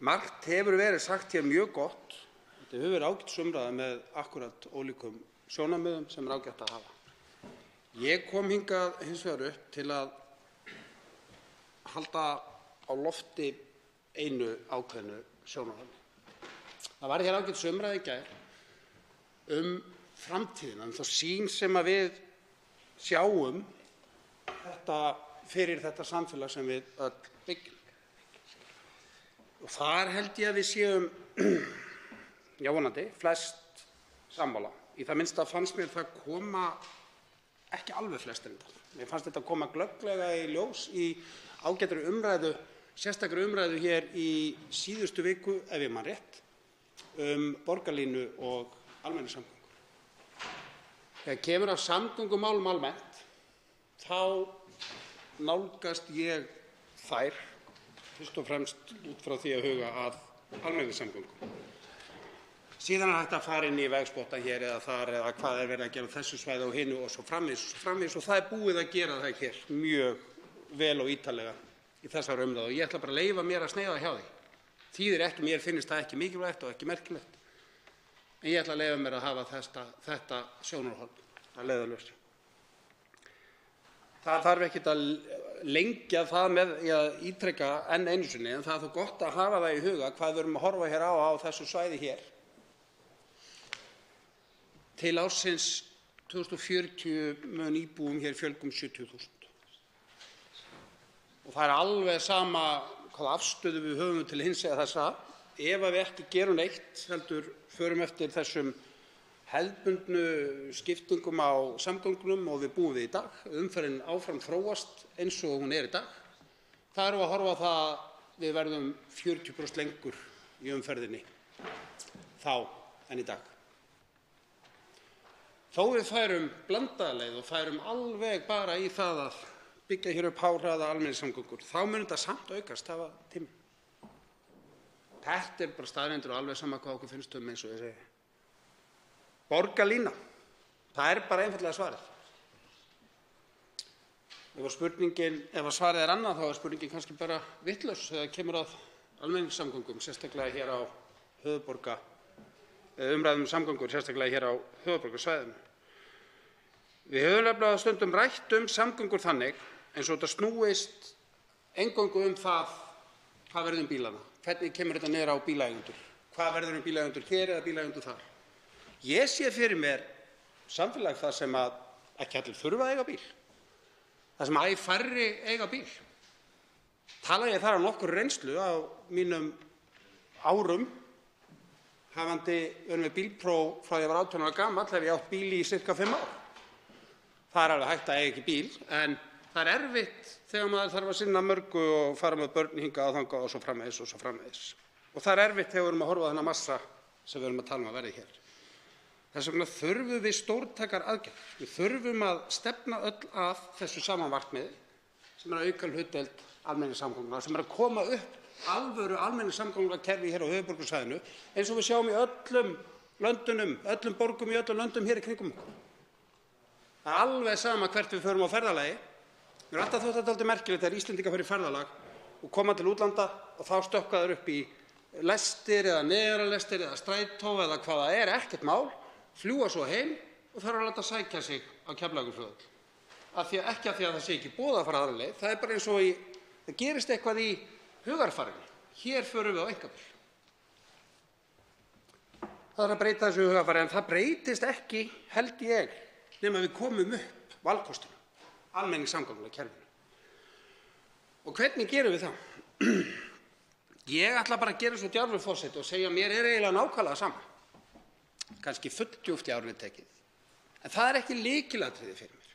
Margt hefur verið sagt hér mjög gott. Þetta hefur verið ágætisumræða með akkúrat ólíkum sjónarmiðum sem ágætt að hafa. Ég kom hingað hins vegar upp til að halda á lofti einu ákveðnu sjónarhorni. Það var hér ágætisumræða í gær framtíðina, þá sýn sem að við sjáum fyrir þetta samfélag sem við öll byggjum. Og þar held ég að við séum, vonandi, flest sammála. Í það minnsta fannst mér það koma, ekki alveg flest enda. Mér fannst þetta koma glögglega í ljós í ágætri umræðu, sérstakri umræðu hér í síðustu viku, ef ég man rétt, borgarlínu og almenningssamgöngur. Þegar kemur að samgöngumálum almennt, þá nálgast ég þær fyrst og fremst út frá því að huga að almenningssamgöngum. Síðan hægt að fara inn í vegspotta hér eða þar eða hvað verið að gera á þessu svæði og hinu og svo framvegis og það búið að gera það hér mjög vel og ítarlega í þessari umræðu og ég ætla bara að leyfa mér að sneiða hjá því. Þýðir ekki, mér finnst það ekki mikilvægt og ekki merkilegt. En ég ætla að leyfa mér að hafa þetta sjónarhorn að leiðarljósi. Það þarf ekkert að lengja það með að ítreka enn einu sinni, en það er þó gott að hafa það í huga hvað við erum að horfa hér á þessu svæði hér. Til ársins 2040 mun íbúum hér fjölgum 70.000. Og það er alveg sama hvaða afstöðu við höfum til hins eða þessa. Ef við ekki gerum neitt, heldur förum eftir þessum hefðbundnu skiptingum á samgöngunum og við búum við í dag, umferðin áfram þróast eins og hún er í dag, það erum við að horfa á það að við verðum 40% lengur í umferðinni þá en í dag. Þó við færum blandaða leið og færum alveg bara í það að byggja hér upp háhraða almenningssamgöngur, þá mun þetta samt aukast hafa tíma. Þetta er bara staðreyndir og alveg sama hvað okkur finnst eins og ég segi. Borgarlína, það er bara einfaldlega svarið. Ef svarið er annað, þá er spurningin kannski bara vitlaus þegar kemur að almenningssamgöngum, sérstaklega hér á umræðum samgöngur, sérstaklega hér á höfuðborgarsvæðinu. Við höfum nefnilega stundum rætt samgöngur þannig eins og þetta snúist eingöngu það hvað verður bílana, hvernig kemur þetta niður á bílaeigendur, hvað verður bílaeigendur hér eða bílaeigendur þar. Ég sé fyrir mér samfélag þar sem að ekki allir þurfa að eiga bíl, þar sem æ færri eiga bíl. Tala ég þar á nokkur reynslu á mínum árum, hafandi verið með bílpróf frá því að ég var 18 ára gamall, hef ég átt bíl í sirka 5 ár. Það er alveg hægt að eiga ekki bíl, en það er erfitt þegar maður þarf að sinna mörgu og fara með börn hingað og þangað og svo framvegis og svo framvegis. Og það er erfitt þegar við erum að horfa á þennan massa sem við erum að tala að verði hér. Þess vegna þurfum við stórtækar aðgerðir. Við þurfum að stefna öll að þessu sama markmiði sem er að auka hlutdeild almenningssamgangna, sem er að koma upp alvöru almenningssamgangnakerfi hér á höfuðborgarsvæðinu eins og við sjáum í öllum löndunum, öllum borgum í öllum löndum hér í kringum okkur. Það er alveg sama hvert við förum á ferðalagi. Mér er alltaf þótt þetta dálítið merkilegt þegar Íslendingar fara í ferðalag og koma til útlanda og þá stökkva þeir upp í lestir eða neðanjarðarlestir eða strætó eða hvað það er, ekkert mál, fljúga svo heim og þarf að láta sækja sig á Keflavíkurflugvöll. Ekki af því að það sé ekki boðað að fara aðra leið, það er bara eins og það gerist eitthvað í hugarfarinu. Hér förum við á einkabíl. Það er að breyta þessu hugarfari, en það breytist ekki, held ég, nema við komum upp valkostinu, almenningssamgöngulega kerfinu. Og hvernig gerum við það? Ég ætla bara að gera svo djarfur forseti og segja að mér er eiginlega nákvæmlega sama. Kannski fulldjúpt í árinu tekið. En það er ekki lykilatriði fyrir mér.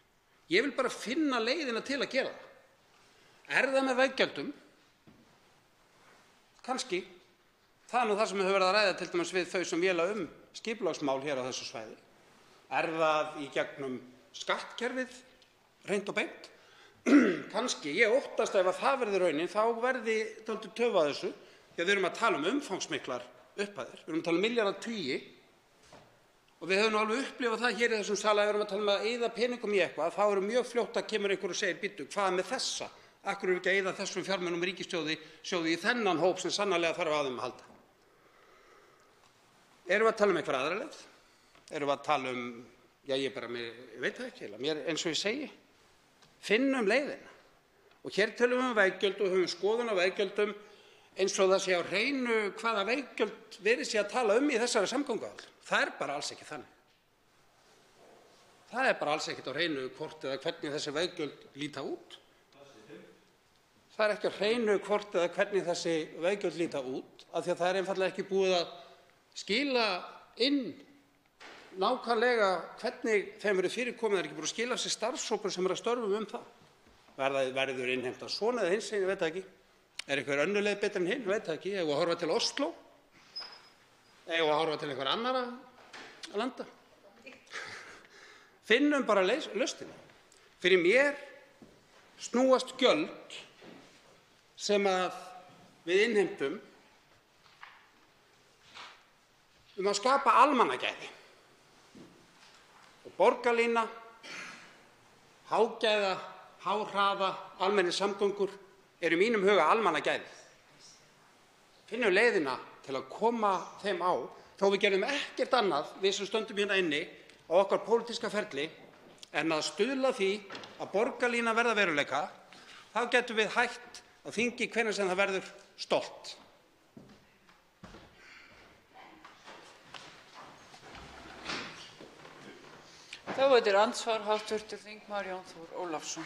Ég vil bara finna leiðina til að gera það. Er það með veggjöldum? Kannski. Það er nú það sem við höfum verið að ræða til dæmis við þau sem véla skipulagsmál hér á þessu svæði. Er það í gegnum skattkerfið, hreint og beint? Kannski. Ég óttast ef að það verði raunin, þá verði dálítið töf að þessu, því að við erum að tala um umfangsmiklar upphæðir. Við erum að tala um milljarðatugi og við höfum nú alveg upplifað það hér í þessum sal að við erum að tala um að eyða peningum í eitthvað, þá eru mjög fljótt að kemur einhver og segir, býttu, hvað með þessa? Akkur eru ekki að eyða þessum fjármunum ríkissjóði í þennan hóp sem sannarlega þarf að þeim að halda? Erum við að tala um einhver aðra leið? Erum við að tala um, ég veit það ekki, mér eins og ég segi, finnum leiðina. Og hér tölum við um veggjöld og höfum skoðun á veggjöldum eins og það sé á hreinu hvaða veggjöld verið sé að tala um í þessari samgönguáætlun. Það er bara alls ekki þannig. Það er bara alls ekkert á hreinu hvort eða hvernig þessi veggjöld líta út. Það er ekki á hreinu hvort eða hvernig þessi veggjöld líta út, af því að það er einfaldlega ekki búið að skila inn nákvæmlega hvernig þeim verið fyrirkomið, það er ekki búið að skila sér starfshópur sem er að störfum um það. Verður innheimta svona eða hins, ég veit það ekki. Er einhver önnur leið betur en hinn, ég veit það ekki. Eigum við að horfa til Osló? Eigum við að horfa til einhver annarra landa? Finnum bara lausnina. Fyrir mér snúast gjöld sem að við innheimtum um að skapa almannagæði. Og borgarlína, hágæða, háhraða, almenningssamgöngur eru í mínum huga almannagæði. Finnum leiðina til að koma þeim á, þó við gerum ekkert annað, við sem stöndum hérna inni á okkar pólitíska ferli, en að stuðla því að borgarlína verða veruleika, þá getum við hætt á þingi hvenær sem það verður stolt. Þá veitir andsvar hv. þingmaður Jón Þór Ólafsson.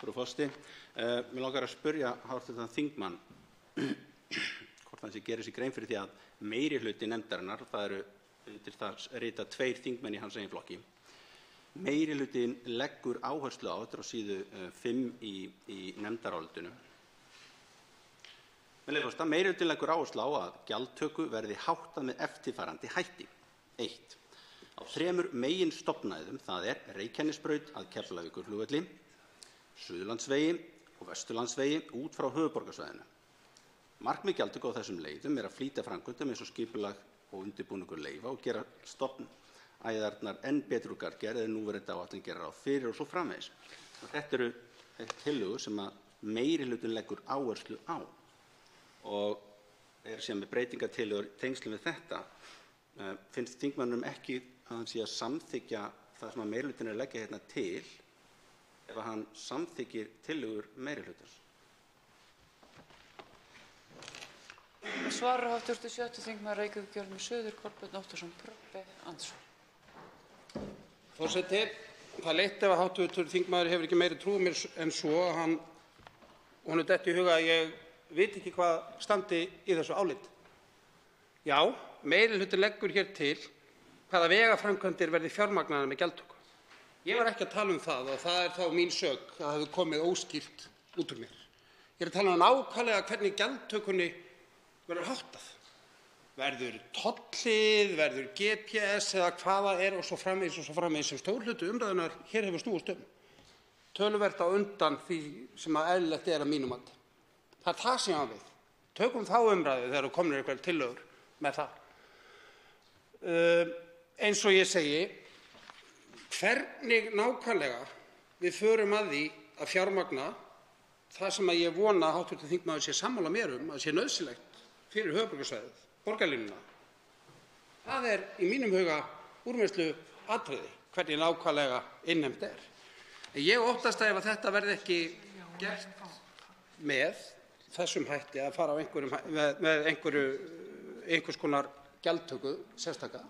Frú forseti, mig langar að spyrja hv. þingmann hvort hann gerir sér grein fyrir því að meirihluti nefndarinnar, það eru undir það rita 2 þingmenn í hans eigin flokki, meirihlutin leggur áherslu á, þetta er á síðu 5 í nefndarálitinu. Með leyfi forseta, meirihlutin leggur áherslu á að gjaldtöku verði háttað með eftirfarandi hætti. 1. Á 3 meginstofnæðum, það er Reykjanesbraut að Keflavíkurflugvelli, Suðurlandsvegi og Vesturlandsvegi út frá höfuðborgarsvæðinu. Markmið gjaldtöku á þessum leiðum er að flýta framkvæmdum eins og skipulag og undirbúningur leyfa og gera stofnæðarnar enn betur úr garðgerð en núverandi áætlun gerir ráð fyrir og svo framvegis. Þetta eru tillögur sem að meirihlutin leggur áherslu á og sem með breytingartillögur í tengslum við þetta. Finnst þingmönnum ekki að hann sé að samþykkja það sem að meirihlutin er að leggja hérna til ef að hann samþykkir tillögur meirihlutans? Svarar hv. 7. þingmaður Reykjavíkurkjördæmis suður, Kolbeinn Óttarsson Proppé, andsvar. Forseti, það er leitt ef að hv. þingmaður hefur ekki meiri trú mér en svo að honum detti í huga að ég veit ekki hvað standi í þessu áliti. Já, meirihluti leggur hér til hvaða vegaframkvæmdir verði fjármagnaðar með gjaldtöku. Ég var ekki að tala um það og það er þá mín sök að það hefur komið óskýrt út úr mér. Ég er að tala um nákvæmlega hvernig gjaldtökunni verður háttað. Verður tollið, verður GPS eða hvaða er og svo framvegis sem stór hluti umræðunnar hér hefur snúist um. Töluvert á undan því sem að eðlilegt er að mínum mati. Það er það sem ég á við. Tökum þá umræðu þegar þú komnir eitthvað tillögur með það. Eins og ég segi, hvernig nákvæmlega við förum að því að fjármagna það sem ég vona að hv. þingmaður sé sammála mér að sé nauðsynlegt fyrir höfuðborgarsvæðið, borgarlínuna. Það í mínum huga úrvinnsluatriði, hvernig nákvæmlega innheimt er. En ég óttast að ef þetta verði ekki gert með þessum hætti að fara á með einhvers konar gjaldtöku sérstaka,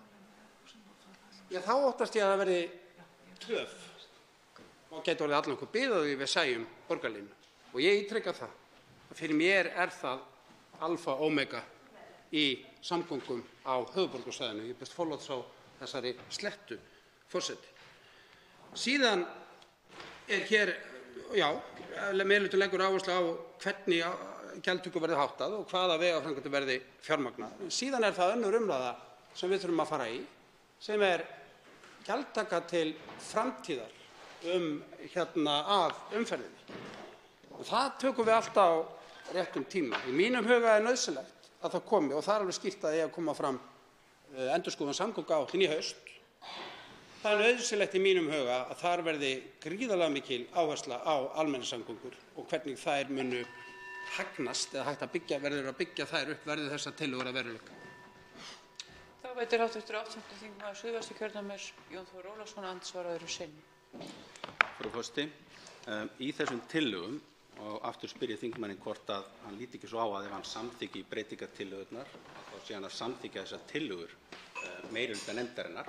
þá óttast ég að það verði töf og gæti orðið allan einhver bið á því við sæjum borgarlínu. Og ég ítreka það að fyrir mér það alfa og omega í samgöngum á höfuðborgarsvæðinu. Ég biðst forláts á þessari slettu, forseti. Síðan hér, meirihlutinn leggur áherslu á hvernig gjaldtöku verði háttað og hvaða vegaframkvæmdir verði fjármagnaðar. Síðan það önnur umræða sem við þurfum að fara í, sem gjaldtaka til framtíðar af umferðinni. Og það tökum við allt á réttum tíma. Í mínum huga nauðsynlegt að það komi, og það alveg skýrt að að koma fram endurskoðun samgönguáætlun í haust. Það nauðsynlegt í mínum huga að þar verði gríðarlega mikil áhersla á almenningssamgöngur og hvernig þær munu hagnast eða verður að byggja þær upp verði þessar tillögur að veruleika. Þá veitir hv. 8. þingmaður Suðvesturkjördæmis Jón Þór Ólafsson andsvar öðru sinni. Frú forseti, í þessum tillögum, og aftur spyr ég þingmanninn hvort að hann líti ekki svo á að ef hann samþykki breytingartillögurnar, þá sé hann að samþykkja þessar tillögur meirihluta nefndarinnar.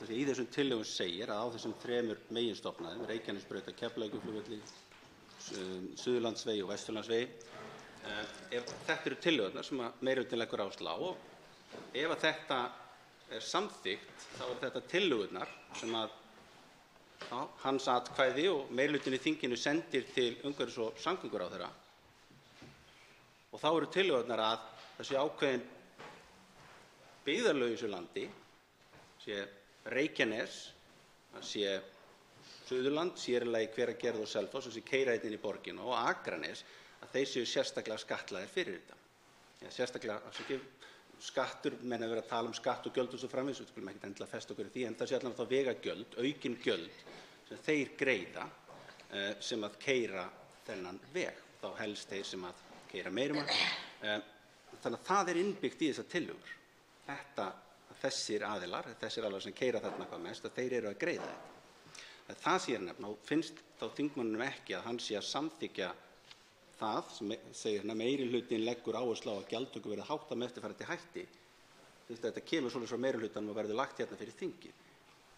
Í þessum tillögum segir að á þessum 3 meginstofnæðum, Reykjanesbraut, Keflavíkurflugvelli, Suðurlandsvegi og Vesturlandsvegi, ef þetta eru tillögurnar sem meirihlutinn leggur áherslu á, og ef að þetta samþykkt, þá þetta tillögurnar sem hans atkvæði og meirihlutinn í þinginu sendir til umhverfis- og samgönguráðherra. Og þá eru tillögurnar að það sé ákveðin byggðarlög í þessu landi, sé Reykjanes, það sé Suðurland, sér í lagi Hveragerði og Selfoss, sem sé keyra inn í borgina, og Akranes, að þeir séu sérstaklega skattlagðir fyrir þetta. Sérstaklega, skattur, menn að vera að tala skatt og gjöld og svo framvegis, við skulum ekkert endilega festa okkur í því, en það sé allan þá vegagjöld, aukin gjöld, sem þeir greiða sem að keyra þennan veg, þá helst þeir sem að keyra meira. Þannig að það innbyggt í þessar tillögur. Þessir aðilar sem keyra þarna hvað mest, að þeir eru að greiða þetta. Það sé nefna, og finnst þá þingmannunum ekki að hann sé að samþykkja það sem segir meirihlutinn leggur áherslu á að gjaldtöku verði háttað með eftirfarandi hætti. Þetta kemur svolítið frá meirihlutanum og verður lagt hérna fyrir þingið.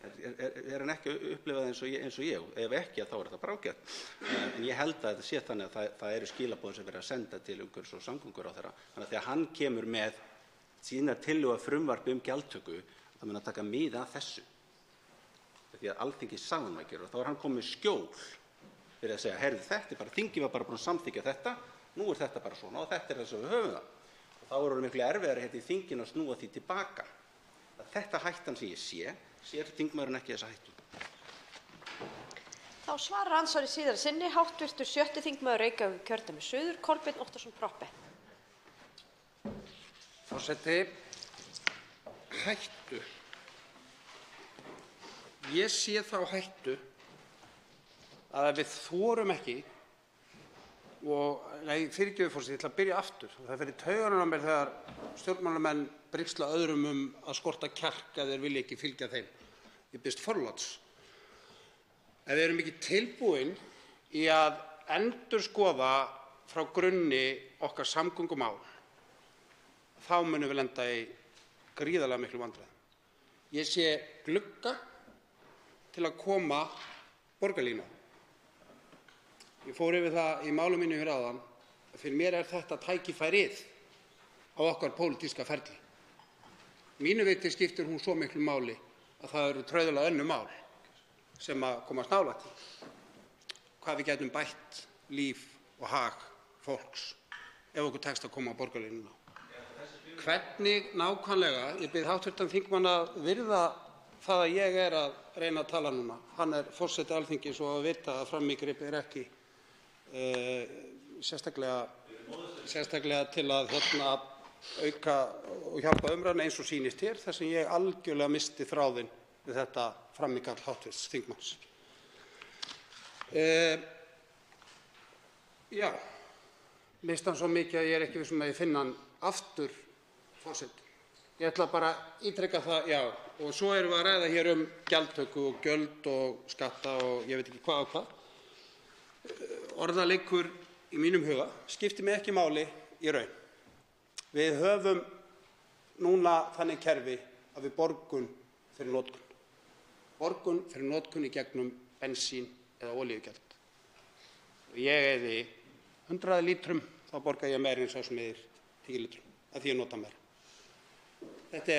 Hann ekki upplifað eins og ég? Ef ekki, þá þetta bara ágætt. En ég held að þetta sé þannig að það eru skilaboð sem verið að senda til umhverfis- og samgönguráðherra. Þannig að þegar hann kemur með sína tillögu frumvarpi gjaldtöku, það mun að taka mið af þessu. Því að Alþingi sagði að gera, og þá hann komið skjól fyrir að segja, heyrðu, þetta bara, þingið var bara búin að samþykkja þetta, nú þetta bara svona og þetta þess að við höfum það. Og þá eru miklu erfiðari í þinginu að snúa því tilbaka. Þetta hættan sem ég sér þingmaðurinn ekki þessa hættu. Þá svarar andsvari síðar sinni hv. 7. þingmaður Reykjavíkurkjördæmis suður, Kolbeinn Óttarsson Proppé. Forseti, hættu. Ég sé þá hættu að við þorum ekki fyrirgefðu forseti, ég ætla að byrja aftur. Það fer í taugarnar á mér þegar stjórnmálamenn brigsla öðrum að skorta kjark ef þeir vilja ekki fylgja þeim. Ég biðst forláts. Ef við erum ekki tilbúin í að endurskoða frá grunni okkar samgöngumál, þá munum við lenda í gríðarlega miklu vandræðum. Ég sé glugga til að koma borgarlínu. Ég fór yfir það í máli mínu hér áðan að fyrir mér þetta tækifærið á okkar pólitíska ferli. Mínu viti skiptir hún svo miklu máli að það eru trauðalega önnur mál sem að komast nálægt því. Hvað við getum bætt líf og hag fólks ef okkur tekst að koma á borgarlínuna. Hvernig nákvæmlega, ég bið hv. þingmann að virða það að ég að reyna að tala núna. Hann forseti Alþingis og að vita að frammígrip ekki sérstaklega til að auka og hjálpa umræðuna eins og sýnist hér, þar sem ég algjörlega missti þráðinn við þetta frammíkall hv. þingmanns. Já, mist hann svo mikið að ég ekki viss að ég finna hann aftur, forseti. Ég ætla bara að ítreka það, já. Og svo erum við að ræða hér gjaldtöku og gjöld og skatta og ég veit ekki hvað og hvað. Orðaleikur í mínum huga skiptir mig ekki máli í raun. Við höfum núna þannig kerfi að við borgun fyrir notkun. Borgun fyrir notkun í gegnum bensín eða olíugjald. Ég eyði 100 lítrum, þá borga ég meira en sá sem eyðir 10 lítrum, af því ég nota meira. Þetta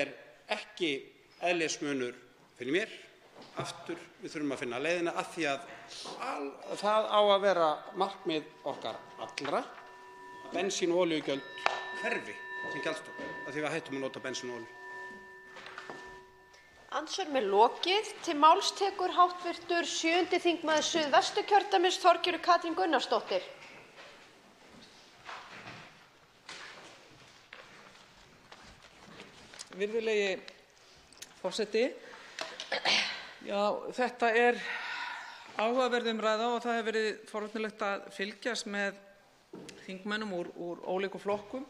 ekki eðlismunur fyrir mér. Aftur, við þurfum að finna leiðina af því að það á að vera markmið okkar allra að bensín- og olíugjöld hverfi sem gjaldstofn, af því við hættum að nota bensín og olíu. Andsvörum lokið. Til máls tekur hv. 7. þingmaður Suðvesturkjördæmis Þorgerður Katrín Gunnarsdóttir. Virðulegi forseti, já, þetta áhugaverð umræða og það hefur verið forvitnilegt að fylgjast með þingmönnum úr ólíkum flokkum.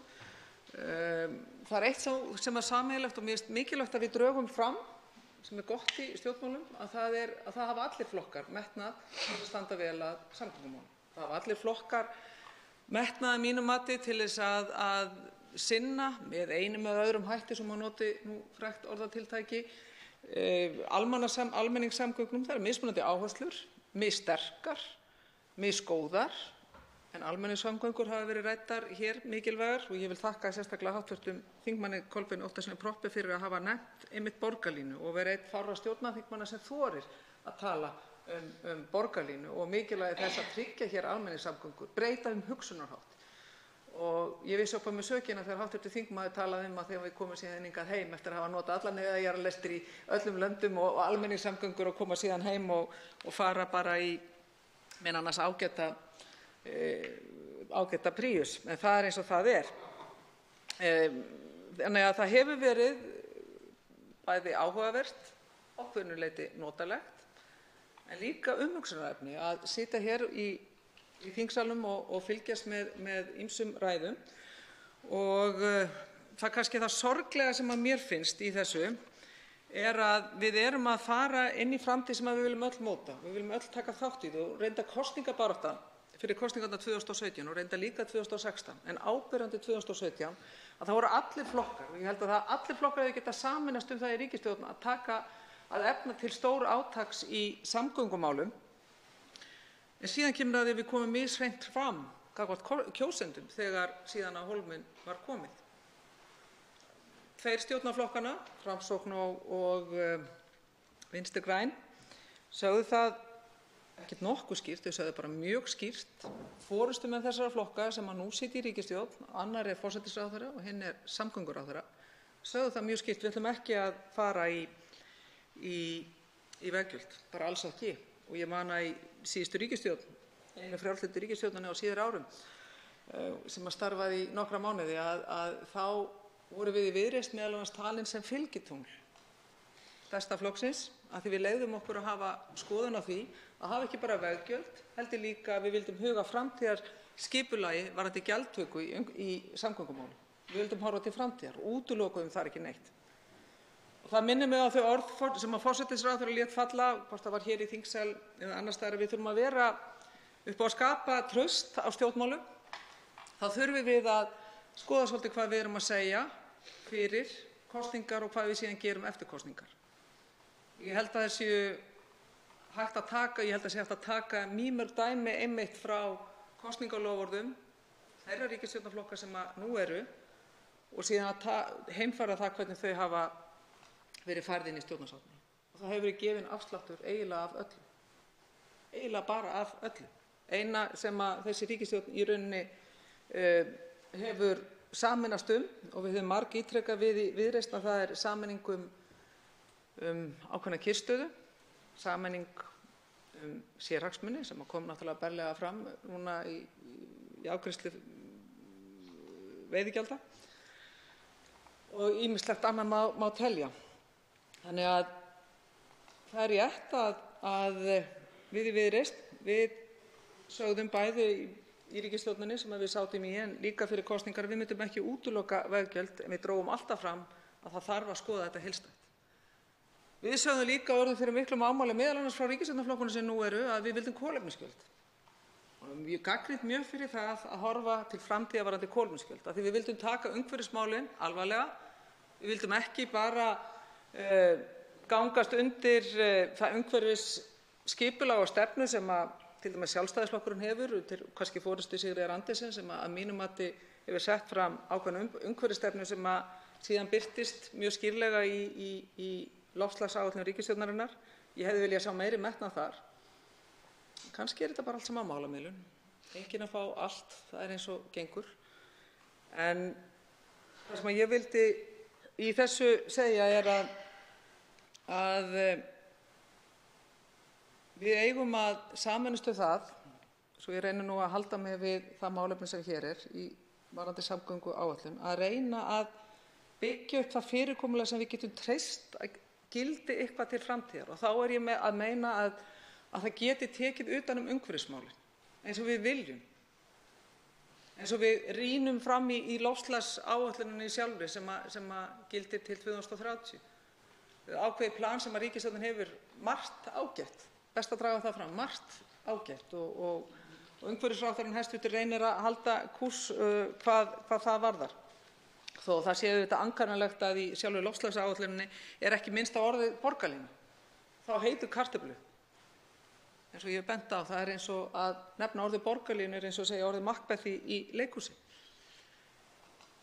Það eitt sem sameiginlegt og mér finnst mikilvægt að við drögum fram, sem gott í stjórnmálum, að það hafa allir flokkar metnað að standa vel að samgöngumálum. Það hafa allir flokkar metnað að mínu mati til þess að sinna með einum eða öðrum hætti, sem að noti nú frægt orðatiltæki, almenningssamgöngum. Það eru mismunandi áherslur, missterkar, misgóðar, en almenningssamgöngur hafa verið ræddar hér mikilvægar og ég vil þakka sérstaklega hv. þingmanni Kolbeini Óttarssyni Proppé fyrir að hafa nefnt einmitt borgarlínu og vera einn fárra stjórnarþingmanna sem þorir að tala borgarlínu og mikilvægi þess að tryggja hér almenningssamgöngur, breyta hugsunarhátt. Og ég vissi upp á mig sökina þegar hv. þingmaður talaði að þegar við komum síðan hingað heim eftir að hafa notað allar neðanjarðarlestir í öllum löndum og almenningssamgöngur og koma síðan heim og fara bara í meðal annars ágæta Prius, en það eins og það er. Þannig að það hefur verið bæði áhugavert, ákveðnu leyti notalegt, en líka umhugsunarefni að sitja hér í þingsalnum og fylgjast með ýmsum ræðum. Og það kannski það sorglega sem að mér finnst í þessu að við erum að fara inn í framtíð sem við viljum öll móta. Við viljum öll taka þátt í það og reynda kosningabaráttan fyrir kosningarnar 2017 og reynda líka 2016, en áberandi 2017 að það voru allir flokkar, og ég held að allir flokkar hefðu getað sameinast það í ríkisstjórn að efna til stór átaks í samgöngumálum. En síðan kemur að við komum mishreint fram gagnvart kjósendum þegar síðan að hólminn var komið. Tveir stjórnarflokkanna, Framsókn og Vinstri græn, sögðu það ekkert nokkuð skýrt, þau sögðu bara mjög skýrt. Forystumenn þessara flokka sem að nú sitja í ríkisstjórn, annar forsætisráðherra og hinn samgönguráðherra, sögðu það mjög skýrt: við ætlum ekki að fara í veggjöld, bara alls ekki. Og ég man að í síðustu ríkisstjórn, einu frjálslyndu ríkisstjórninni á síðari árum, sem að starfaði í nokkra mánuði, að þá voru við í Viðreisn meðal annars talin sem fylgitungl stærsta flokksins, að því við leyfðum okkur að hafa skoðun á því að hafa ekki bara veggjöld, heldur líka að við vildum huga framtíðar skipulagi varðandi gjaldtöku í samgöngumálum. Við vildum horfa til framtíðar og útilokuðum þar ekki neitt. Og það minnir mig á þau orð sem að forsætisráðherra lét falla, hvort það var hér í þingsal eða annars staðar, að við þurfum að vera upp á að skapa traust á stjórnmálum. Þá þurfum við að skoða svolítið hvað við erum að segja fyrir kosningar og hvað við síðan gerum eftir kosningar. Ég held að sé hægt að taka mýmörg dæmi einmitt frá kosningaloforðum þeirra ríkisstjórnarflokka sem nú eru og síðan að heimfæra það hvernig þau hafa verið færð inn í stjórnarsáttmála. Og það hefur verið gefinn afsláttur eiginlega af öllu. Eiginlega bara af öllu. Eina sem að þessi ríkisstjórn í rauninni hefur sameinast og við höfum margítrekað við í Viðreisn, að það sameining ákveðna kyrrstöðu, sameining sérhagsmuni sem kom náttúrulega berlega fram núna í afgreiðslu veiðigjalda og ýmislegt annað má telja. Þannig að það er rétt að við í Viðreisn, við sögðum bæði í ríkisstjórninni sem við sátum í en líka fyrir kosningar að við myndum ekki útiloka veggjöld en við drógum alltaf fram að það þarf að skoða þetta heildstætt. Við sögðum líka orðið fyrir miklum ámæli meðal annars frá ríkisstjórnarflokkunum sem nú eru að við vildum kolefnisgjöld. Ég gagnrýnt mjög fyrir það að horfa til framtíðar varðandi kolefnisgjöld af því við vildum taka umhverfismálin alvarlega. Við vildum ekki bara gangast undir það umhverfisskipulag og stefnu sem til dæmis Sjálfstæðisflokkurinn hefur til kannski forystu Sigríðar Andersen sem að mínu mati hefur sett fram ákveðna umhverfisstefnu sem síðan birtist mjög skýrlega í loftslagsáætlun ríkisstjórnarinnar. Ég hefði viljað sjá meiri metnað þar. Kannski þetta bara allt saman málamiðlun. Enginn að fá allt, það eins og gengur. En það sem ég vildi í þessu segja að við eigum að sameinast það, svo ég reyni nú að halda mig við það málefni sem hér í varðandi samgönguáætlun, að reyna að byggja upp það fyrirkomulag sem við getum treyst að gildi eitthvað til framtíðar og þá ég að meina að það geti tekið utan umhverfismálin eins og við viljum, eins og við rýnum fram í loftslagsáætluninni sjálfri sem gildir til 2030. Ákveðið plan sem ríkisstjórnin hefur margt ágætt, best að draga það fram, margt ágætt og umhverfisráðherrann hæstv. Reynir að halda kúrs hvað það varðar. Þó það sé auðvitað ankannalegt að í sjálfri loftslagsáætluninni ekki minnst á orðið borgarlína. Þá heitir kartöflu. Eins og ég hef bent á, það eins og að nefna orðið borgarlínu eins og að segja orðið Macbeth í leikhúsi.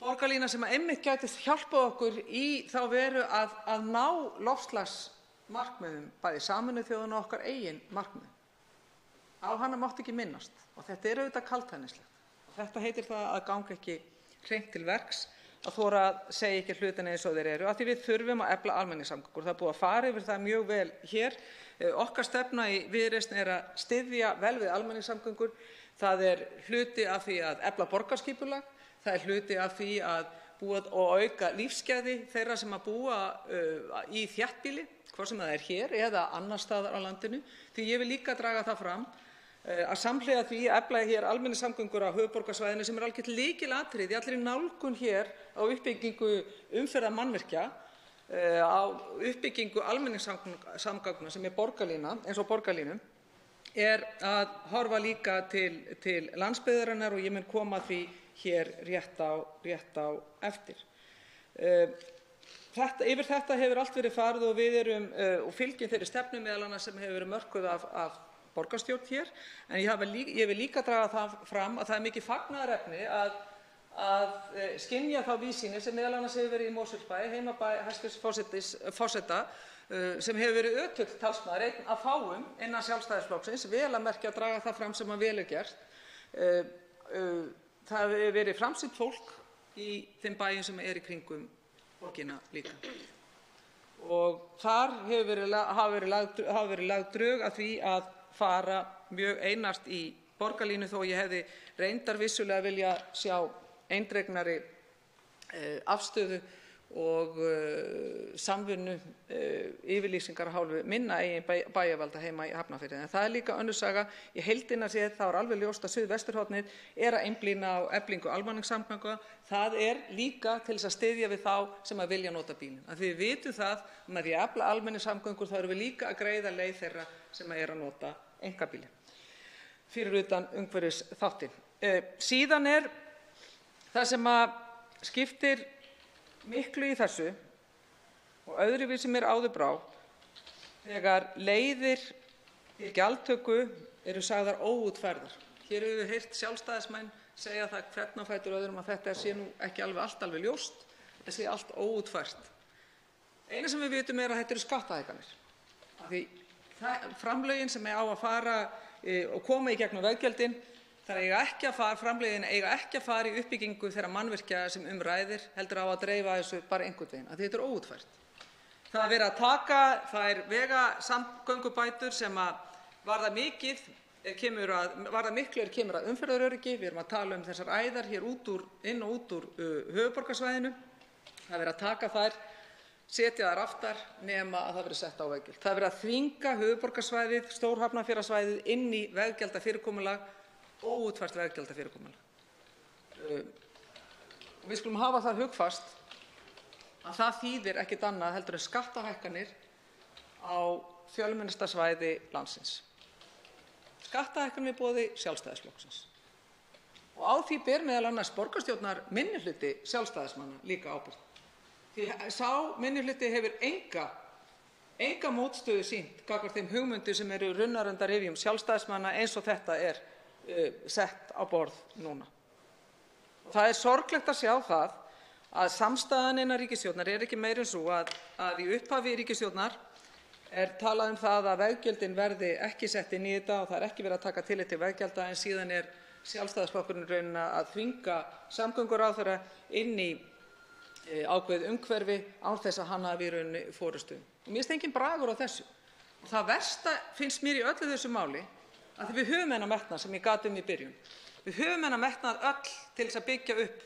Borgarlína sem einmitt gæti hjálpað okkur í þá veru að ná loftslagsmarkmiðum, bæði Sameinuðu þjóðanna og okkar eigin markmiðum. Á hana mátti ekki minnast og þetta auðvitað kaldhæðnislegt. Þetta heitir það að ganga ekki hreint til verks, að þora að segja ekki hlutina eins og þeir eru, af því við þurfum að efla almenningssamgöngur. Það er búið að fara yfir það mjög vel hér. Okkar stefna í Viðreisn að styðja vel við almenningssamgöngur. Það er hluti af því að efla borgarskipulag, það er hluti af því að búa og auka lífsgæði þeirra sem að búa í þéttbýli, hvort sem það er hér eða annars staðar á landinu. Því ég vil líka draga það fram að samhliða því að efla hér almenningssamgöngur á höfuðborgarsvæðinu sem algjört lykilatriði í allri nálgun hér á uppbyggingu umferðarmannvirkja, á uppbyggingu almenningssamgangna sem borgarlína, eins og borgarlínu, að horfa líka til landsbyggðarinnar og ég mun koma því hér rétt á eftir. Yfir þetta hefur allt verið farið og við erum og fylgjum þeirri stefnu meðal annars sem hefur verið mörkuð af borgarstjórn hér, en ég vil líka draga það fram að það er mikið fagnaðarefni að skynja þá víðsýni sem meðal annars hefur verið í Mosfellsbæ, heimabæ hæstv. Forseta, sem hefur verið ötull talsmaður, einn af fáum innan Sjálfstæðisflokksins, vel að merkja að draga það fram sem vel er gert. Það hefur verið framsýnt fólk í þeim bæjum sem í kringum borgina líka. Og þar hafa verið lagð drög að því að fara mjög einart í borgarlínu þó ég hefði reyndar vissulega vilja sjá eindregnari afstöðu og samvinnu yfirlýsingar af hálfu minna eigin bæjarvalda heima í Hafnarfirði. En það er líka önnur saga. Í heildina séð þá er alveg ljóst að Suðvesturhornið að einblína á eflingu almenningssamgangna. Það er líka til þess að styðja við þá sem að vilja nota bílinn. Af því við vitum það með því að efla almenningssamgöngur þá erum við líka að greiða leið þeirra sem að nota einkabílinn. Fyrir utan umhverfisþáttinn. Síðan það sem að skiptir miklu í þessu og öðruvísi mér áður brá þegar leiðir til gjaldtöku eru sagðar óútfærðar. Hér höfum við heyrt Sjálfstæðismenn segja það hvern á fætur öðrum að þetta sé nú ekki alveg ljóst, þetta sé allt óútfært. Eina sem við vitum að þetta eru skattahækkanir. Því framlögin sem á að fara og koma í gegnum veggjöldin, framlögin eiga ekki að fara í uppbyggingu þeirra mannvirkja sem ræðir, heldur á að dreifa þessu bara einhvern veginn, af því þetta er óútfært. Það er verið að taka þær vegasamgöngubætur sem varða miklu kemur að umferðaröryggi. Við erum að tala um þessar æðar hér inn og út úr höfuðborgarsvæðinu. Það er verið að taka þær, setja þær aftar nema að það verið sett á veggjöld. Það er verið að þvinga höfuðborgarsvæðið, Stór-Hafnarfjarðarsvæðið inn í veggjaldafyrirkomulag óútfært veggjaldafyrirkomulag. Við skulum hafa það hugfast að það þýðir ekkert annað heldur en skattahækkanir á fjölmennasta svæði landsins. Skattahækkanir í boði Sjálfstæðisflokksins. Og á því ber meðal annars borgarstjórnar minnihluti Sjálfstæðismanna líka ábyrgð. Því sá minnihluti hefur enga mótstöðu sýnt gagnvart þeim hugmyndum sem eru runnar undan rifjum Sjálfstæðismanna eins og þetta er sett á borð núna. Og það er sorglegt að sjá það að samstaðan innan ríkisstjórnar er ekki meira en svo að í upphafi ríkisstjórnar er talað um það að veggjöldin verði ekki sett inn í þetta og það er ekki verið að taka tillit til veggjalda, en síðan er Sjálfstæðisflokkurinn raunin að þvinga samgönguráðherra inn í ákveðið umhverfi án þess að hann hafi í rauninni forystu. Mér finnst enginn bragur á þessu. Og það versta finnst mér í öllu þessu máli að við höfum þennan metnað sem ég gat í byrjun. Við höfum þennan metnað öll til þess að byggja upp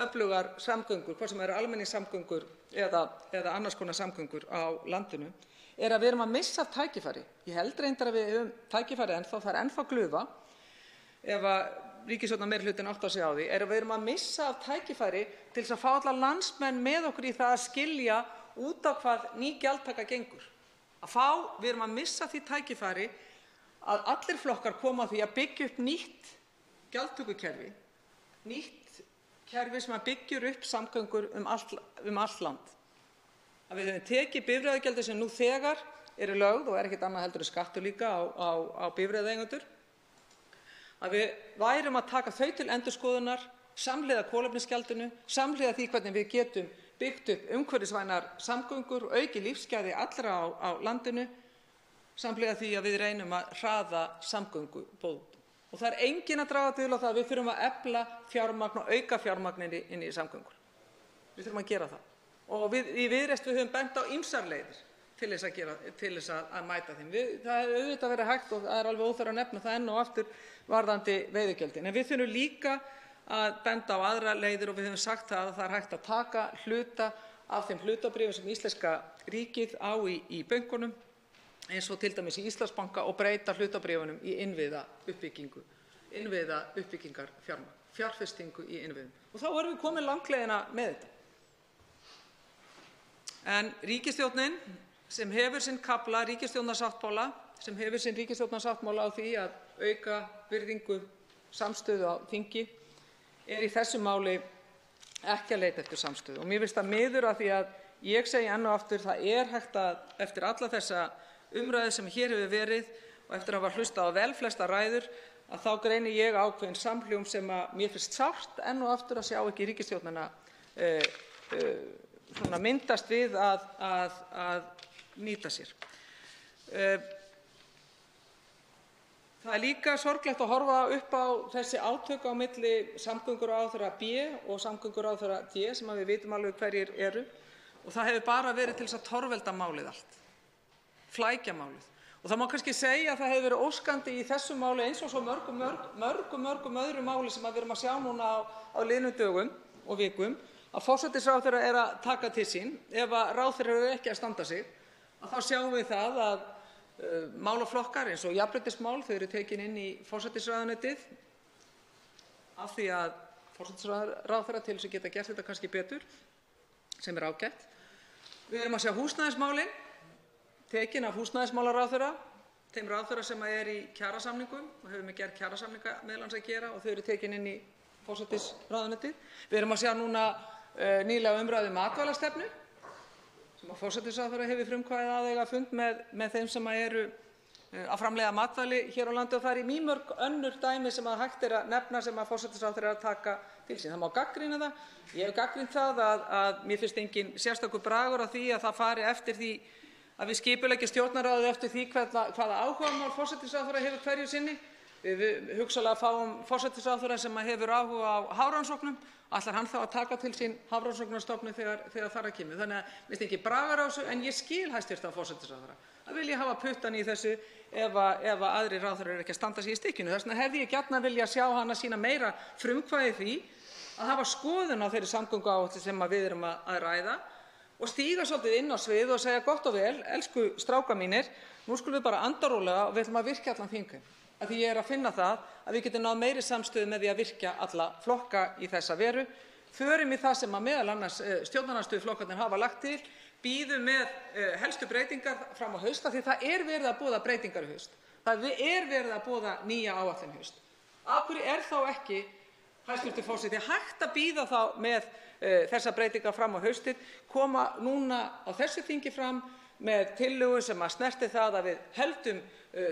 öflugar samgöngur, hvort sem eru almenningssamgöngur eða annars konar samgöngur á landinu, er að við erum að missa af tækifæri. Ég held reyndar að við höfum tækifæri ennþá, það er ennþá glufa, ef að ríkisstjórnarmeirihlutinn áttar sig á því, er að við erum að missa af tækifæri til þess að fá alla landsmenn með okkur í það að skilja út á hvað ný gjaldtaka gengur. Við erum að missa því tækifæri að allir flokkar koma að því að byggja upp nýtt gjaldtökukerfi, nýtt kerfi sem að byggjur upp samgöngur allt land. Að við höfum tekið bifreiðagjöldin sem nú þegar eru lögð og er ekkert annað heldur en skattur líka á bifreiðaeigendur, að við værum að taka þau til endurskoðunar samhliða kolefnisgjaldinu, samhliða því hvernig við getum byggt upp umhverfisvænar samgöngur og aukið lífsgæði allra á landinu, samhliða því að við reynum að hraða samgöngubótum. Og það er enginn að draga dul á það að við þurfum að efla fjármagn og auka fjármagn inn í samgöngur. Við þurfum að gera það. Og við í Viðreisn höfum bent á ýmsar leiðir til þess að mæta þeim. Það er auðvitað verið hægt og það er alveg óþarfi að nefna það enn og aftur varðandi veiðigjöldin. En við þurfum líka að benda á aðra leiðir og við höfum sagt að það er hægt að taka hluta af þeim hlutabréfum sem íslenska ríkið á í bönkunum, eins og til dæmis í Íslandsbanka, og breyta hlutabréfunum í innviðauppbyggingarfjármagn, fjárfestingu í innviðum. Og þá erum við komin langleiðina með þetta. En ríkisstjórnin sem hefur sinn kafla ríkisstjórnarsáttmála, sem hefur sinn ríkisstjórnarsáttmála á því að auka virðingu samstöðu á þingi, er í þessu máli ekki að leita eftir samstöðu. Og mér finnst það miður af því að ég segi enn og aftur, það er hægt að, eftir alla þessa umræðu sem hér hefur verið og eftir að hafa hlustað á vel flesta ræður, að þá greini ég ákveðin samhljóm sem að mér finnst sárt enn og aftur að sjá ekki ríkisstjórnina myndast við að nýta sér. Það er líka sorglegt að horfa upp á þessi átök á milli samgönguráðherra B og samgönguráðherra D sem við vitum alveg hverjir eru, og það hefur bara verið til þess að torvelda málið allt, flækja málið. Og það má kannski segja að það hefur verið óskandi í þessu máli eins og svo mörgum öðrum máli sem við erum að sjá núna á liðnum dögum og vikum, að forsætisráðherra er að taka til sín. Ef að ráðherrar eru ekki að standa sig, að þá sjáum við það að málaflokkar eins og jafnréttismál, þau eru tekin inn í forsætisráðuneytið af því að forsætisráðherra til þess að geta gert þetta kannski betur, sem er ágætt. Við erum að sjá húsnæðismálin tekin af húsnæðismálaráðherra, þeim ráðherra sem er í kjarasamningum og hefur með gerð kjarasamninga meðal annars að gera, og þau eru tekin inn í forsætisráðuneytið. Við erum að sjá núna nýlega umræðu matvælastefnu sem að forsætisráðherra hefur frumkvæðið að eiga fund með þeim sem eru að framleiða matvæli hér á landi, og það er í mýmörg önnur dæmi sem að hægt er að nefna sem að forsætisráðherra er að taka til sín. Það má gagnrýna það. Ég hef gagnrýnt það að mér finnst engin sérstakur bragur á því að það fari eftir því að við skipuleggja Stjórnarráðið eftir því hvaða áhugamál forsætisráðherra hefur hverju sinni. Við hugsanlega fáum forsætisráðherra sem hefur áhuga á hafrannsóknum, ætlar hann þá að taka til sín Hafrannsóknastofnun þegar þar að kemur. Þannig að mér finnst ekki bragur á þessu, en ég skil hæstv. Forsætisráðherra að vilja hafa puttann í þessu ef aðrir ráðherrar eru ekki að standa sig í stykkinu. Þess vegna hefði ég gjarnan viljað sjá hana sýna meira frumkvæði því að hafa skoðun á þeirri samgönguáætlun sem við erum að ræða og stíga svolítið inn á svið og segja: gott og vel, elsku strákar mínir, nú skulum við bara anda rólega og við ætlum að virkja allan þingheim. af því ég að finna það að við getum náð meiri samstöðu með því að virkja alla flokka í þessa veru. Förum í það sem að meðal annars stjórnarandstöðuflokkarnir hafa lagt til, bíðum með helstu breytingar fram á haust, af því það verið að boða breytingar í haust. Það verið að boða nýja áætlun í haust. Af hverju þá ekki, hæstv. Forseti, hægt að bíða þá með þessar breytingar fram á haustið, koma núna á þessu þingi fram með tillögu sem að snerti það að við heldum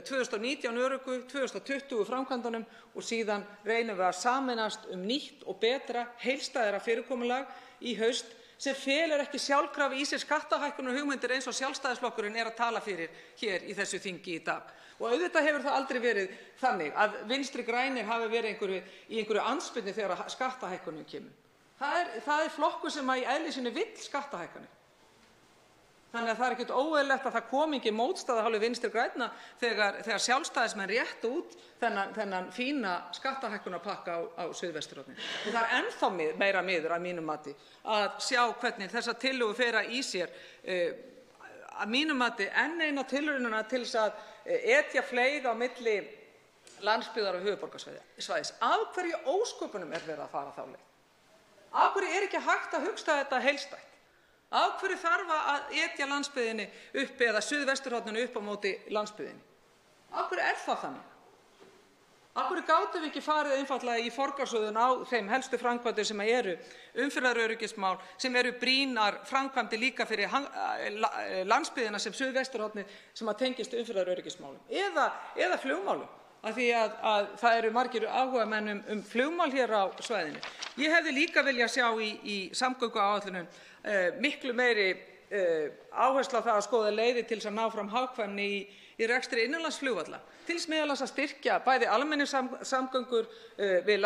2019 öruggu, 2020 framkvæmdunum og síðan reynum við að sameinast nýtt og betra heildstæðara fyrirkomulag í haust sem felur ekki sjálfkrafa í sér skattahækkunar hugmyndir eins og Sjálfstæðisflokkurinn að tala fyrir hér í þessu þingi í dag. Og auðvitað hefur það aldrei verið þannig að Vinstri grænir hafi verið í einhverju andspyrnu þegar skattahækkunum kemur. Það flokkur sem í eðli sínu vill skattahækkanir. Þannig að það ekkert óeðlilegt að það komi ekki mótstaða af hálfu Vinstri grænna þegar Sjálfstæðismenn réttu út þennan fína skattahækkunarpakka á Suðvesturhorninu. Og það ennþá meira miður að mínu mati að sjá hvernig þessar tillögur fela í sér að mínu mati enn eina tilraunina til þess að etja fleyg á milli landsbyggðar og höfuðborgarsvæðis. Af hverju ósköpunum verið að fara þá leið? Af hverju ekki hægt að hugsa þetta heildstætt? Af hverju þarf að etja landsbyggðinni upp eða Suðvesturhorninu upp á móti landsbyggðinni? Af hverju það þannig? Af hverju gátum við ekki farið einfaldlega í forgangsröðun á þeim helstu framkvæmdum sem eru umferðaröryggismál, sem eru brýnar framkvæmdir líka fyrir landsbyggðina sem Suðvesturhornið sem að tengist umferðaröryggismálum eða flugmálum, af því að það eru margir áhugamenn flugmál hér á svæðinu. Ég hefði líka viljað sjá í samgönguáætlunum miklu meiri áherslu á það að skoða leiðir til þess að ná fram hagkvæmni í rekstri innanlandsflugvalla, til þess meðal annars að styrkja bæði almenningssamgöngur við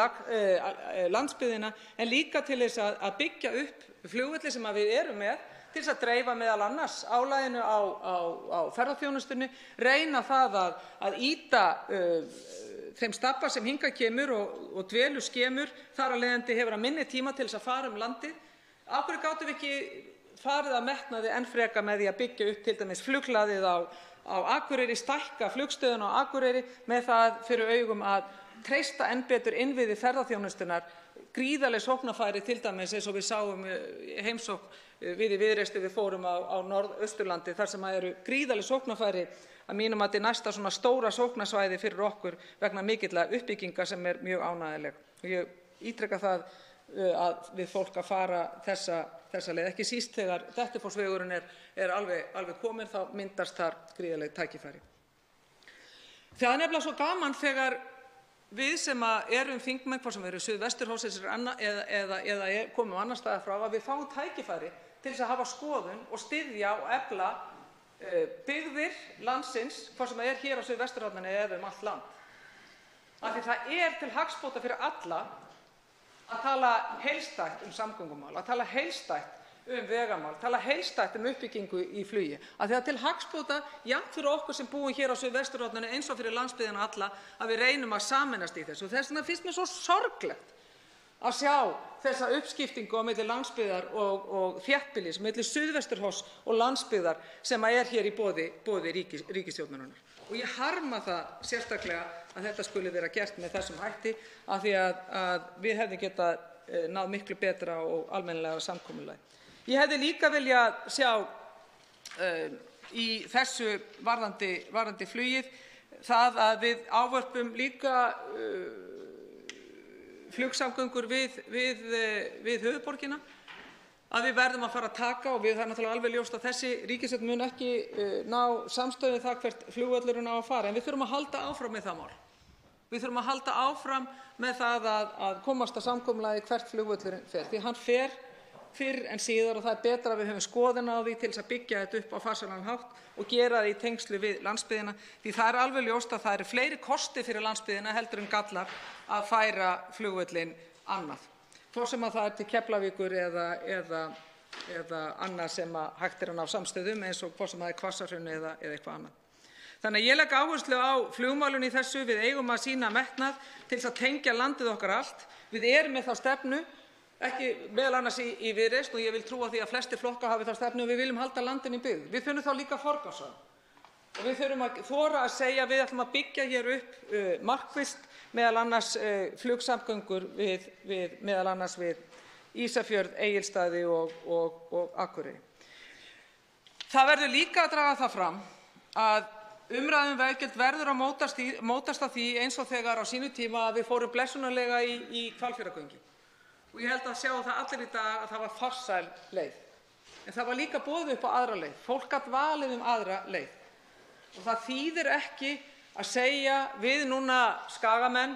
landsbyggðina en líka til þess að byggja upp flugvelli sem við erum með til þess að dreifa meðal annars álaginu á ferðaþjónustunni, reyna það að ýta þeim stabba sem hingað kemur og dvelur skemur, þar af leiðandi hefur hann minni tíma til þess að fara landið. Af hverju gátum við ekki farið að metnaði enn frekar með því að byggja upp til dæmis flughlaðið á Akureyri, stækka flugstöðina á Akureyri með það fyrir augum að treysta enn betur innviði ferðaþjónustunnar, gríðarleg sóknarfæri til dæmis eins og við sáum heimsókn við í Viðreisn við fórum á Norðausturlandi þar sem eru gríðarleg sóknarfæri að mínum mati næsta svona stóra sóknarsvæði fyrir okkur vegna mikilla uppbygginga sem mjög ánægjuleg. Og ég ítreka það að við fólk að fara þessa leið, ekki síst þegar Dettifossvegurinn alveg kominn, þá myndast þar gríðarleg tækifæri. Það nefnilega svo gaman þegar við sem erum þingmenn, hvort sem við erum Suðvesturhornsins eða komum annars staðar frá, að við fáum tækifæri til þess að hafa skoðun og styðja og efla byggðir landsins, hvort sem hér á Suðvesturhorninu eða allt land. Af því það til hagsbóta fyrir alla að tala heildstætt samgöngumál, að tala heildstætt vegamál, tala heildstætt uppbyggingu í flugi. Af því að til hagsbóta, jafnt fyrir okkur sem búum hér á Suðvesturhorninu eins og fyrir landsbyggðina alla, að við reynum að sameinast í þessu. Og þess vegna finnst mér svo sorglegt að sjá þessa uppskiptingu á milli landsbyggðar og þéttbýlis, milli Suðvesturhorns og landsbyggðar sem hér í boði ríkisstjórnarinnar. Og ég harma það sérstaklega að þetta skuli vera gert með þessum hætti af því að við hefðum getað náð miklu betra og almennilega samkomulagi. Ég hefði líka viljað sjá í þessu varðandi flugið það að við ávörpum líka flugsamgöngur við höfuðborgina, að við verðum að fara að taka og það náttúrulega alveg ljóst að þessi ríkisstjórn mun ekki ná samstöðu það hvert flugvöllurinn á að fara, en við þurfum að halda áfram með það mál. Við þurfum að halda áfram með það að komast að samkomulagi hvert flugvöllurinn fer, því hann fer fyrr en síðar og það betra að við höfum skoðun á því til þess að byggja þetta upp á farsælan hátt og gera það í tengslu við landsbyggðina, því það alveg ljóst að það eru fleiri kostir fyrir landsbyggðina heldur en gallar að færa flugvöllinn annað. Hvort sem að það til Keflavíkur eða annað sem hægt að ná samstöðum eins og hvort sem það Hvassahraun eða eitthvað annað. Þannig að ég legg áherslu á flugmálun í þessu, við eigum að sýna metnað til þess að tengja landið okkar allt. Við erum með þá stefnu, ekki meðal annars í Viðreisn og ég vil trúa því að flestir flokkar hafi þá stefnu og við viljum halda landinu í byggð. Við finnum þá líka forgangsröðun. Og við þurfum að þora að segja að við ætlum að byggja hér upp markvisst meðal annars flugsamgöngur meðal annars við Ísafjörð, Egilsstaði og Akureyri. Það verður líka að draga það fram að umræðan veggjöld verður að mótast af því eins og þegar á sínu tíma að við fórum blessunarlega í Hvalfjarðargöngin. Og ég held að sjá það allir í dag að það var farsæl leið. En það var líka boðið upp á aðra leið. Fólk gat valið aðra leið. Og það þýðir ekki að segja við núna Skagamenn,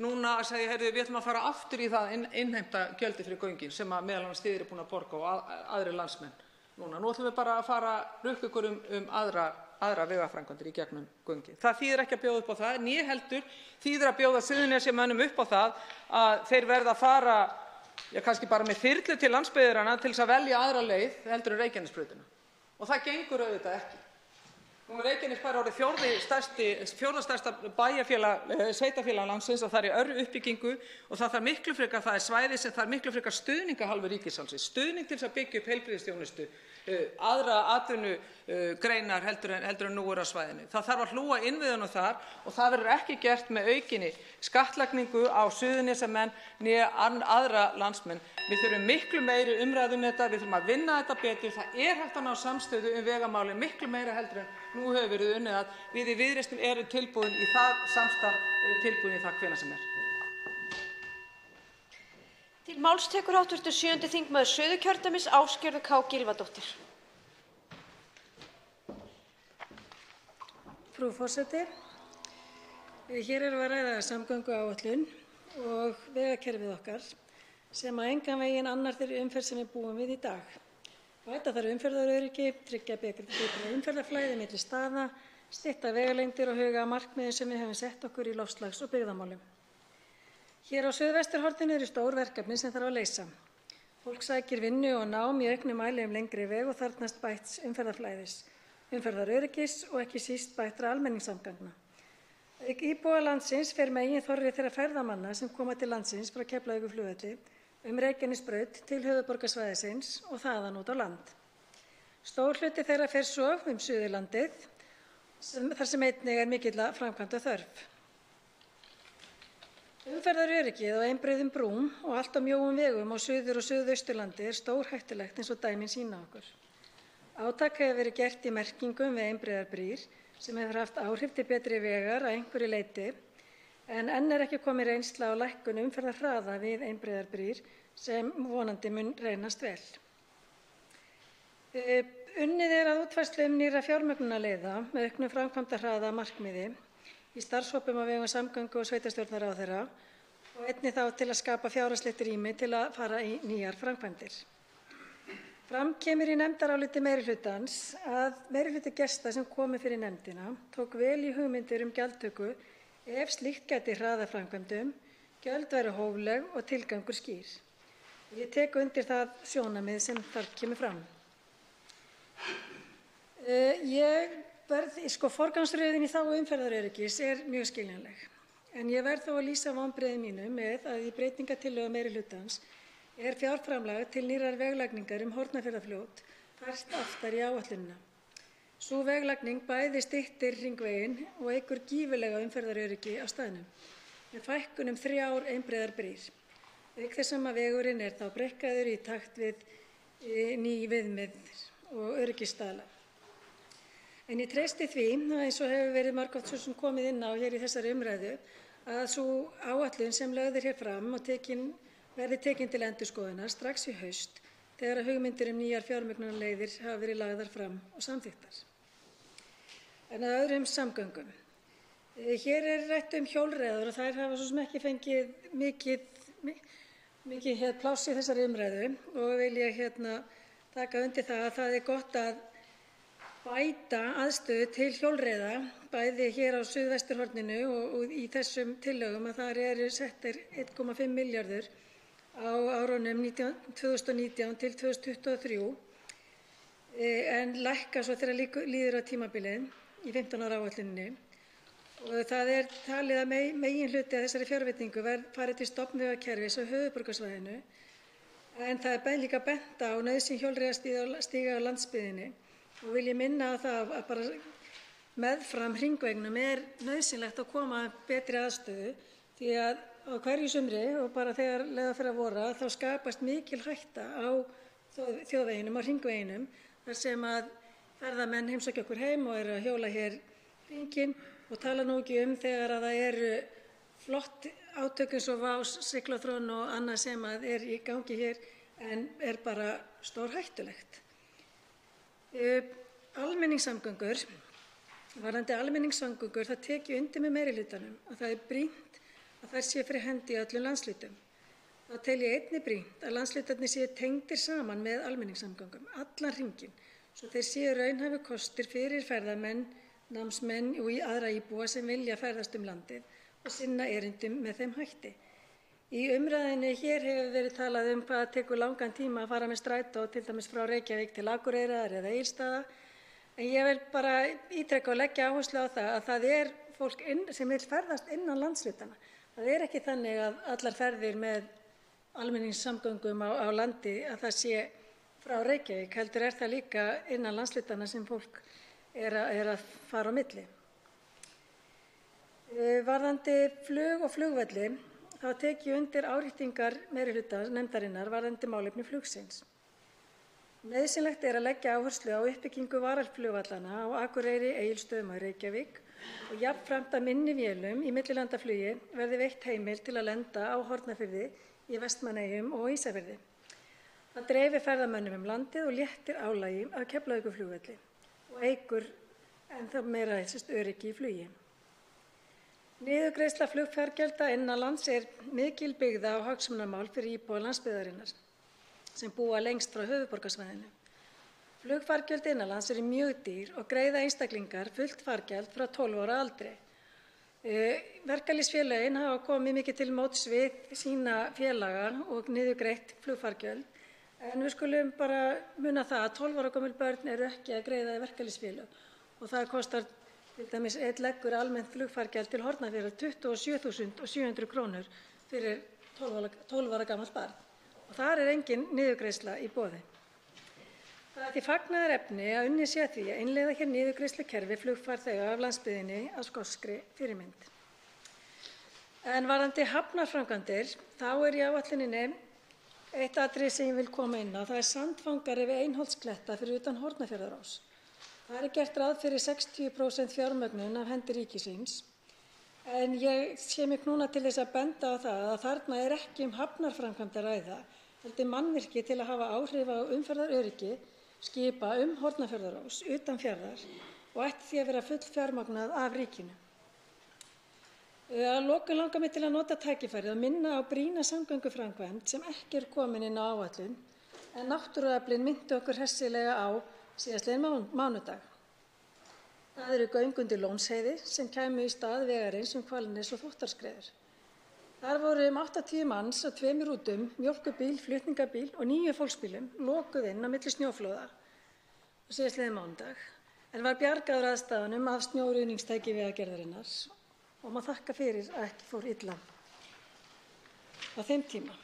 að segja, heyrðu, við ætlum að fara aftur í það að innheimta gjöldin fyrir göngin sem að meðal annars þið eru búin að borga og aðrir landsmenn. Nú ætlum við bara að fara rukka ykkur aðra vegaframkvæmdir í gegnum göngin. Það þýðir ekki að bjóða upp á það, né heldur þýðir að bjóða Suðurnesjamönnum upp á það að þeir verða að fara kannski bara með þyrlu til landsbyggðarinnar til þess að velja aðra leið heldur en Reykjanesbrautina. Og það gengur auðvitað ekki. Reykjanesbær er orðið fjórða stærsta sveitarfélag landsins og það er í örri uppbyggingu og það þarf miklu frekar, það er svæði sem þarf miklu frekar stuðning af hálfu ríkisvaldsins, stuðning til þess að byggja upp heilbrigðisþjónustu, aðra atvinnugreinar heldur en nú er á svæðinu. Það þarf að hlúa innviðunum þar og það verður ekki gert með aukinni skattlagningu á Suðurnesjamenn né aðra landsmenn. Við þurfum miklu meiri umræðu þetta, við þurfum að vinna þetta betur. Það er hægt að ná samstöðu vegamálin miklu meira heldur en nú hefur verið unnið að við í Viðreisn erum tilbúin í það samstarf, tilbúin í það hvenær sem er. Til máls tekur hv. 7. þingmaður Suðurkjördæmis Ásgerður K. Gylfadóttir. Frú forseti, hér erum við að ræða samgönguáætlun og vegakerfið okkar sem að engan veginn annar þeirri umferð sem við búum við í dag. Bæta þarf umferðaröryggi, tryggja betra umferðarflæði milli staða, stytta vegalengdir og huga að markmiðum sem við höfum sett okkur í loftslags- og byggðamálum. Hér á suðvesturhorninu eru stór verkefni sem þarf að leysa. Fólk sækir vinnu og nám í auknum mæli lengri veg og þarfnast bætts umferðarflæðis, umferðaröryggis og ekki síst bættra almenningssamgangna. Auk íbúa landsins fer meginþorri þeirra ferðamanna sem koma til landsins frá Keflavíkurflugvelli Reykjanesbraut til höfuðborgarsvæðisins og þaðan út á land. Stór hluti þeirra fer svo Suðurlandið, þar sem einnig er mikilla framkvæmda þörf. Umferðaröryggið á einbreiðum brúm og allt á mjóum vegum á Suður- og Suðausturlandi er stórhættulegt eins og dæmin sýna okkur. Átak hefur verið gert í merkingum við einbreiðar brýr sem hefur haft áhrif til betri vegar að einhverju leyti en enn er ekki komin reynsla á lækkun umferðarhraða við einbreiðar brýr sem vonandi mun reynast vel. Unnið er að útfærslu nýrra fjármögnunarleiða með auknum framkvæmdahraða að markmiði í starfshópum á vegum samgöngu- og sveitarstjórnarráðherra og einnig þá til að skapa fjárhagslegt rými til að fara í nýjar framkvæmdir. Fram kemur í nefndaráliti meirihlutans að meirihluti gesta sem komu fyrir nefndina tók vel í hugmyndir gjaldtöku ef slíkt gæti hraða framkvæmdum, gjöld væru hófleg og tilgangur skýr. Ég tek undir það sjónarmið sem þar kemur fram. Forgangsröðin í þágu umferðaröryggis er mjög skiljanleg, en ég verð þó að lýsa vonbrigðum mínum með að í breytingartillögu meirihlutans er fjárframlag til nýrrar veglagningar Hornafjarðarfljót fært aftar í áætlunina. Sú veglagning bæði styttir hringveginn og eykur gífurlega umferðaröryggi á staðnum með fækkun 3 einbreiðar brýr. Auk þess sem að vegurinn er þá breikkaður í takt við ný viðmið og öryggisstaðla. En ég treysti því, eins og hefur verið margoft svo sem komið inn á hér í þessari umræðu, að sú áætlun sem lögð er hér fram og verði tekin til endurskoðunar strax í haust þegar hugmyndir nýjar fjármögnunarleiðir hafa verið lagðar fram og samþykktar. En að öðrum samgöngum. Hér er rætt hjólreiðar og þær hafa svo sem ekki fengið mikið pláss í þessari umræðu og vil ég taka undir það að það er gott að bæta aðstöðu til hjólreiða bæði hér á suðvesturhorninu og í þessum tillögum að þar eru settir 1,5 milljarður á árunum 2019 til 2023 en lækka svo þegar líður á tímabilið í 15 ára áætluninni og það er talið að meginhluti af þessari fjárveitingu fari til stofnvegakerfis á höfuðborgarsvæðinu en það er líka bent á nauðsyn hjólreiðastíga á landsbyggðinni og vil ég minna á það að bara meðfram hringveginum er nauðsynlegt að koma að betri aðstöðu því að á hverju sumri og bara þegar leiða fyrir að vora þá skapast mikil hætta á þjóðveginum, á hringveginum, þar sem að ferðamenn heimsækja okkur heim og eru að hjóla hér hringinn og tala nú ekki þegar að það eru flott átök eins og Vás, Siglaþróun og annað sem að er í gangi hér en er bara stórhættulegt. Almenningssamgöngur, varðandi almenningssamgöngur, það tek ég undir með meirihlutanum að það er brýnt að þær séu fyrir hendi í öllum landshlutum. Þá tel ég einnig brýnt að landshlutarnir séu tengdir saman með almenningssamgöngum, allan hringinn, svo þeir séu raunhæfir kostir fyrir ferðamenn, námsmenn og aðra íbúa sem vilja ferðast landið og sinna erindum með þeim hætti. Í umræðinni hér hefur verið talað hvað tekur langan tíma að fara með strætó til dæmis frá Reykjavík til Akureyrar eða Egilsstaða, en ég vil bara ítreka og leggja áherslu á það að það er fólk sem vil ferðast innan landshlutanna. Það er ekki þannig að allar ferðir með almenningssamgöngum á landi að það sé frá Reykjavík, heldur er það líka innan landshlutanna sem fólk er að fara á milli. Varðandi flug og flugvelli, þá tek ég undir áréttingar meirihluta nefndarinnar varðandi málefni flugsins. Nauðsynlegt er að leggja áherslu á uppbyggingu varaflugvallana á Akureyri, Egilsstöðum og Reykjavík og jafnframt að minni vélum í millilandaflugi verði veitt heimild til að lenda á Hornafirði, í Vestmannaeyjum og Ísafirði. Það dreifir ferðamönnum landið og léttir álagi af Keflavíkurflugvelli og eykur ennþá meira öryggi í flugi. Niðurgreiðsla flugfargjalda innanlands er mikil byggða á hagsmunamál fyrir íbúa landsbyggðarinnar sem búa lengst frá höfuðborgarsvæðinu. Flugfargjöld innanlands eru mjög dýr og greiða einstaklingar fullt fargjald frá 12 ára aldri. Verkalýðsfélögin hafa komið mikið til móts við sína félaga og niðurgreitt flugfargjöld, en við skulum bara muna það að 12 ára gömul börn eru ekki að greiða í verkalýðsfélög og það kostar til dæmis einn leggur almennt flugfargjald til Hornafjarðar 27.700 kr. fyrir 12 ára gamalt barn og þar er engin niðurgreiðsla í boði. Það er því fagnaðarefni að unnið sé að því að innleiða hér niðurgreiðslukerfi flugfarþega af landsbyggðinni að skoskri fyrirmynd. En varðandi hafnarframkvæmdir, þá er í áætluninni eitt atriði sem ég vil koma inn á. Það er sandfangari við Einholtskletta fyrir utan Hornafjarðarás. Það er gert ráð fyrir 60% fjármögnun af hendi ríkisins, en ég sé mig núna til þess að benda á það að þarna er ekki hafnarframkvæmd að ræða, heldur mannvirki til að hafa áhrif á umferðaröryggi skipa Hornafjarðarás utan fjarðar og ætti því að vera full fjármagnað af ríkinu. Að lokum langar mig til að nota tækifærið og minna á brýna samgönguframkvæmd sem ekki er komin inn á áætlun, en náttúruöflin minntu okkur hressilega á síðastliðinn mánudag. Það eru göng undir Lónsheiði sem kæmu í stað vegarins Hvalnes og Þvottarskreiður. Þar voru 80 manns á 2 rútum, mjólkurbíl, flutningabíl og 9 fólksbílum lokuð inn á milli snjóflóða á síðastliðinn mánudag, en var bjargað úr aðstæðunum af snjóruðningstæki Vegagerðarinnar og má þakka fyrir að ekki fór illa á þeim tíma.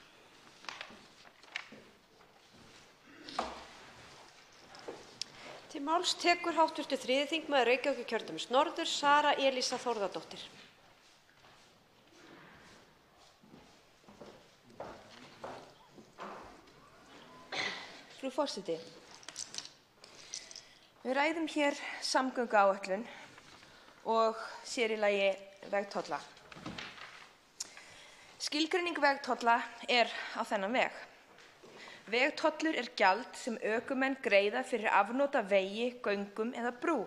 Til máls tekur hv. 3. þingmaður Reykjavíkurkjördæmis norður, Sara Elísa Þórðardóttir. Frú forseti, við ræðum hér samgönguáætlun og sér í lagi vegtolla. Skilgreining vegtolla er á þennan veg. Vegtollur er gjald sem ökumenn greiða fyrir afnot af vegi, göngum eða brú.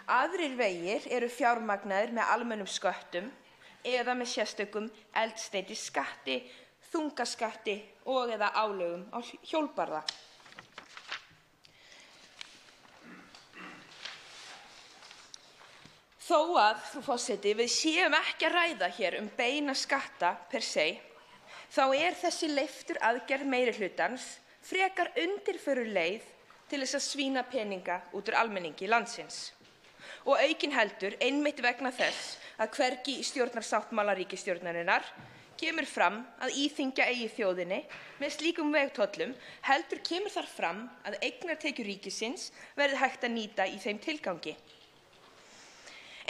Aðrir vegir eru fjármagnaðir með almennum sköttum eða með sérstökum eldsneytisskatti, þungaskatti og eða álögum á hjólbarða. Þó að, frú forseti, við séum ekki að ræða hér beina skatta per se, þá er þessi leyftur aðgerð meirihlutans frekar undirföruleið til þess að svína peninga út úr almenningi landsins. Og aukinheldur einmitt vegna þess að hvergi í stjórnarsáttmála ríkisstjórnarinnar kemur fram að íþyngja eigi þjóðinni með slíkum vegtollum, heldur kemur þar fram að eignartekjur ríkisins verði hægt að nýta í þeim tilgangi.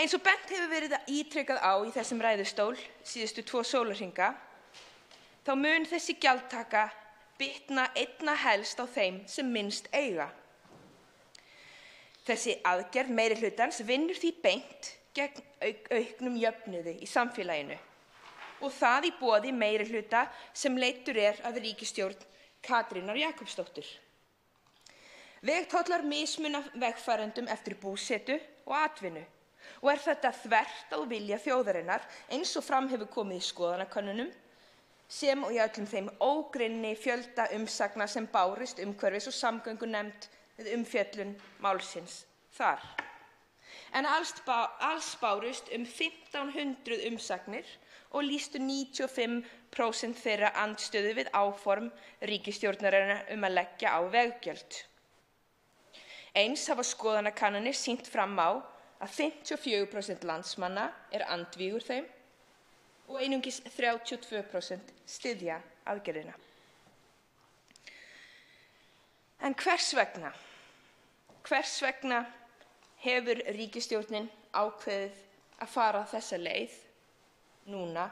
Eins og bent hefur verið ítrekað á í þessum ræðustól síðustu 2 sólarhringa, þá mun þessi gjaldtaka bitna einna helst á þeim sem minnst eiga. Þessi aðgerð meirihlutans vinnur því beint gegn auknum jöfnuði í samfélaginu og það í boði meirihluta sem leiddur af ríkisstjórn Katrínar Jakobsdóttur. Vegtollar mismuna vegfarendum eftir búsetu og atvinnu og þetta þvert á vilja þjóðarinnar eins og fram hefur komið í skoðanakönnunum sem og í öllum þeim ógrynni fjölda umsagna sem bárust umhverfis- og samgöngunefnd við umfjöllun málsins þar. En alls bárust 1500 umsagnir og lýstu 95% þeirra andstöðu við áform ríkisstjórnarinnar að leggja á veggjöld. Eins hafa skoðanakannanir sýnt fram á að 54% landsmanna andvígur þeim og einungis 32% styðja aðgerðina. En hvers vegna? Hvers vegna hefur ríkisstjórnin ákveðið að fara þessa leið núna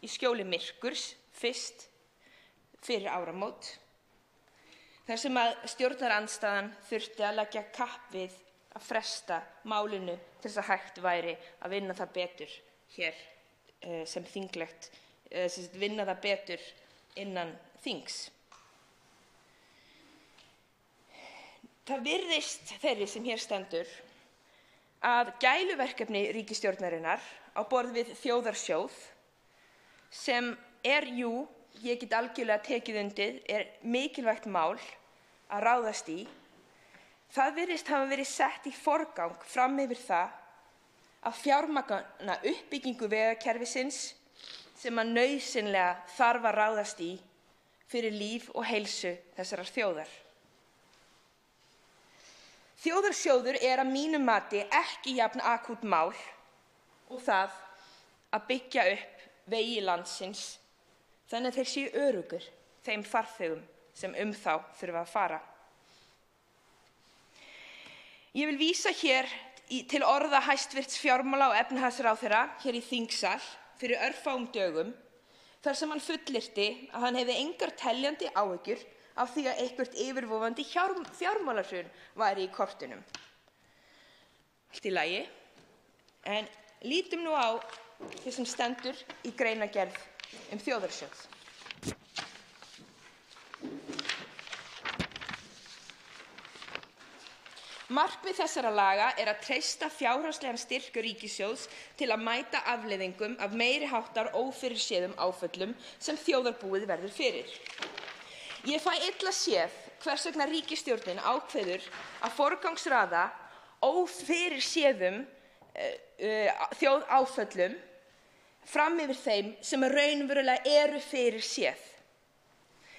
í skjóli myrkurs fyrst fyrir áramót, þar sem að stjórnarandstaðan þurfti að leggja kapp við að fresta málinu til þess að hægt væri að vinna það betur hér sem þinglegt, vinna það betur innan þings. Það virðist þeirri sem hér stendur að gæluverkefni ríkisstjórnarinnar á borð við þjóðarsjóð, sem ég get algjörlega tekið undir, mikilvægt mál að ráðast í, það virðist hafa verið sett í forgang fram yfir það að fjármagna uppbyggingu vegakerfisins sem að nauðsynlega þarf að ráðast í fyrir líf og heilsu þessarar þjóðar. Þjóðarsjóður að mínu mati ekki jafn akút mál og það að byggja upp vegi landsins þannig að þeir séu öruggir þeim farþegum sem þá þurfa að fara. Ég vil vísa hér til orða hæstvirts fjármála- og efnahagsráðherra hér í þingsal fyrir örfáum dögum þar sem hann fullyrti að hann hefði engar teljandi áhyggjur af því að eitthvert yfirvofandi fjármálahrun væri í kortunum. Allt í lagi, en lítum nú á það sem stendur í greinargerð þjóðarsjóð. Markmið þessara laga að treysta fjárhagslegan styrk ríkissjóðs til að mæta afleiðingum af meiri háttar ófyrirséðum áföllum sem þjóðarbúið verður fyrir. Ég fæ illa séð hvers vegna ríkisstjórnin ákveður að forgangsraða ófyrirséðum þjóðáföllum fram yfir þeim sem raunverulega fyrirséð.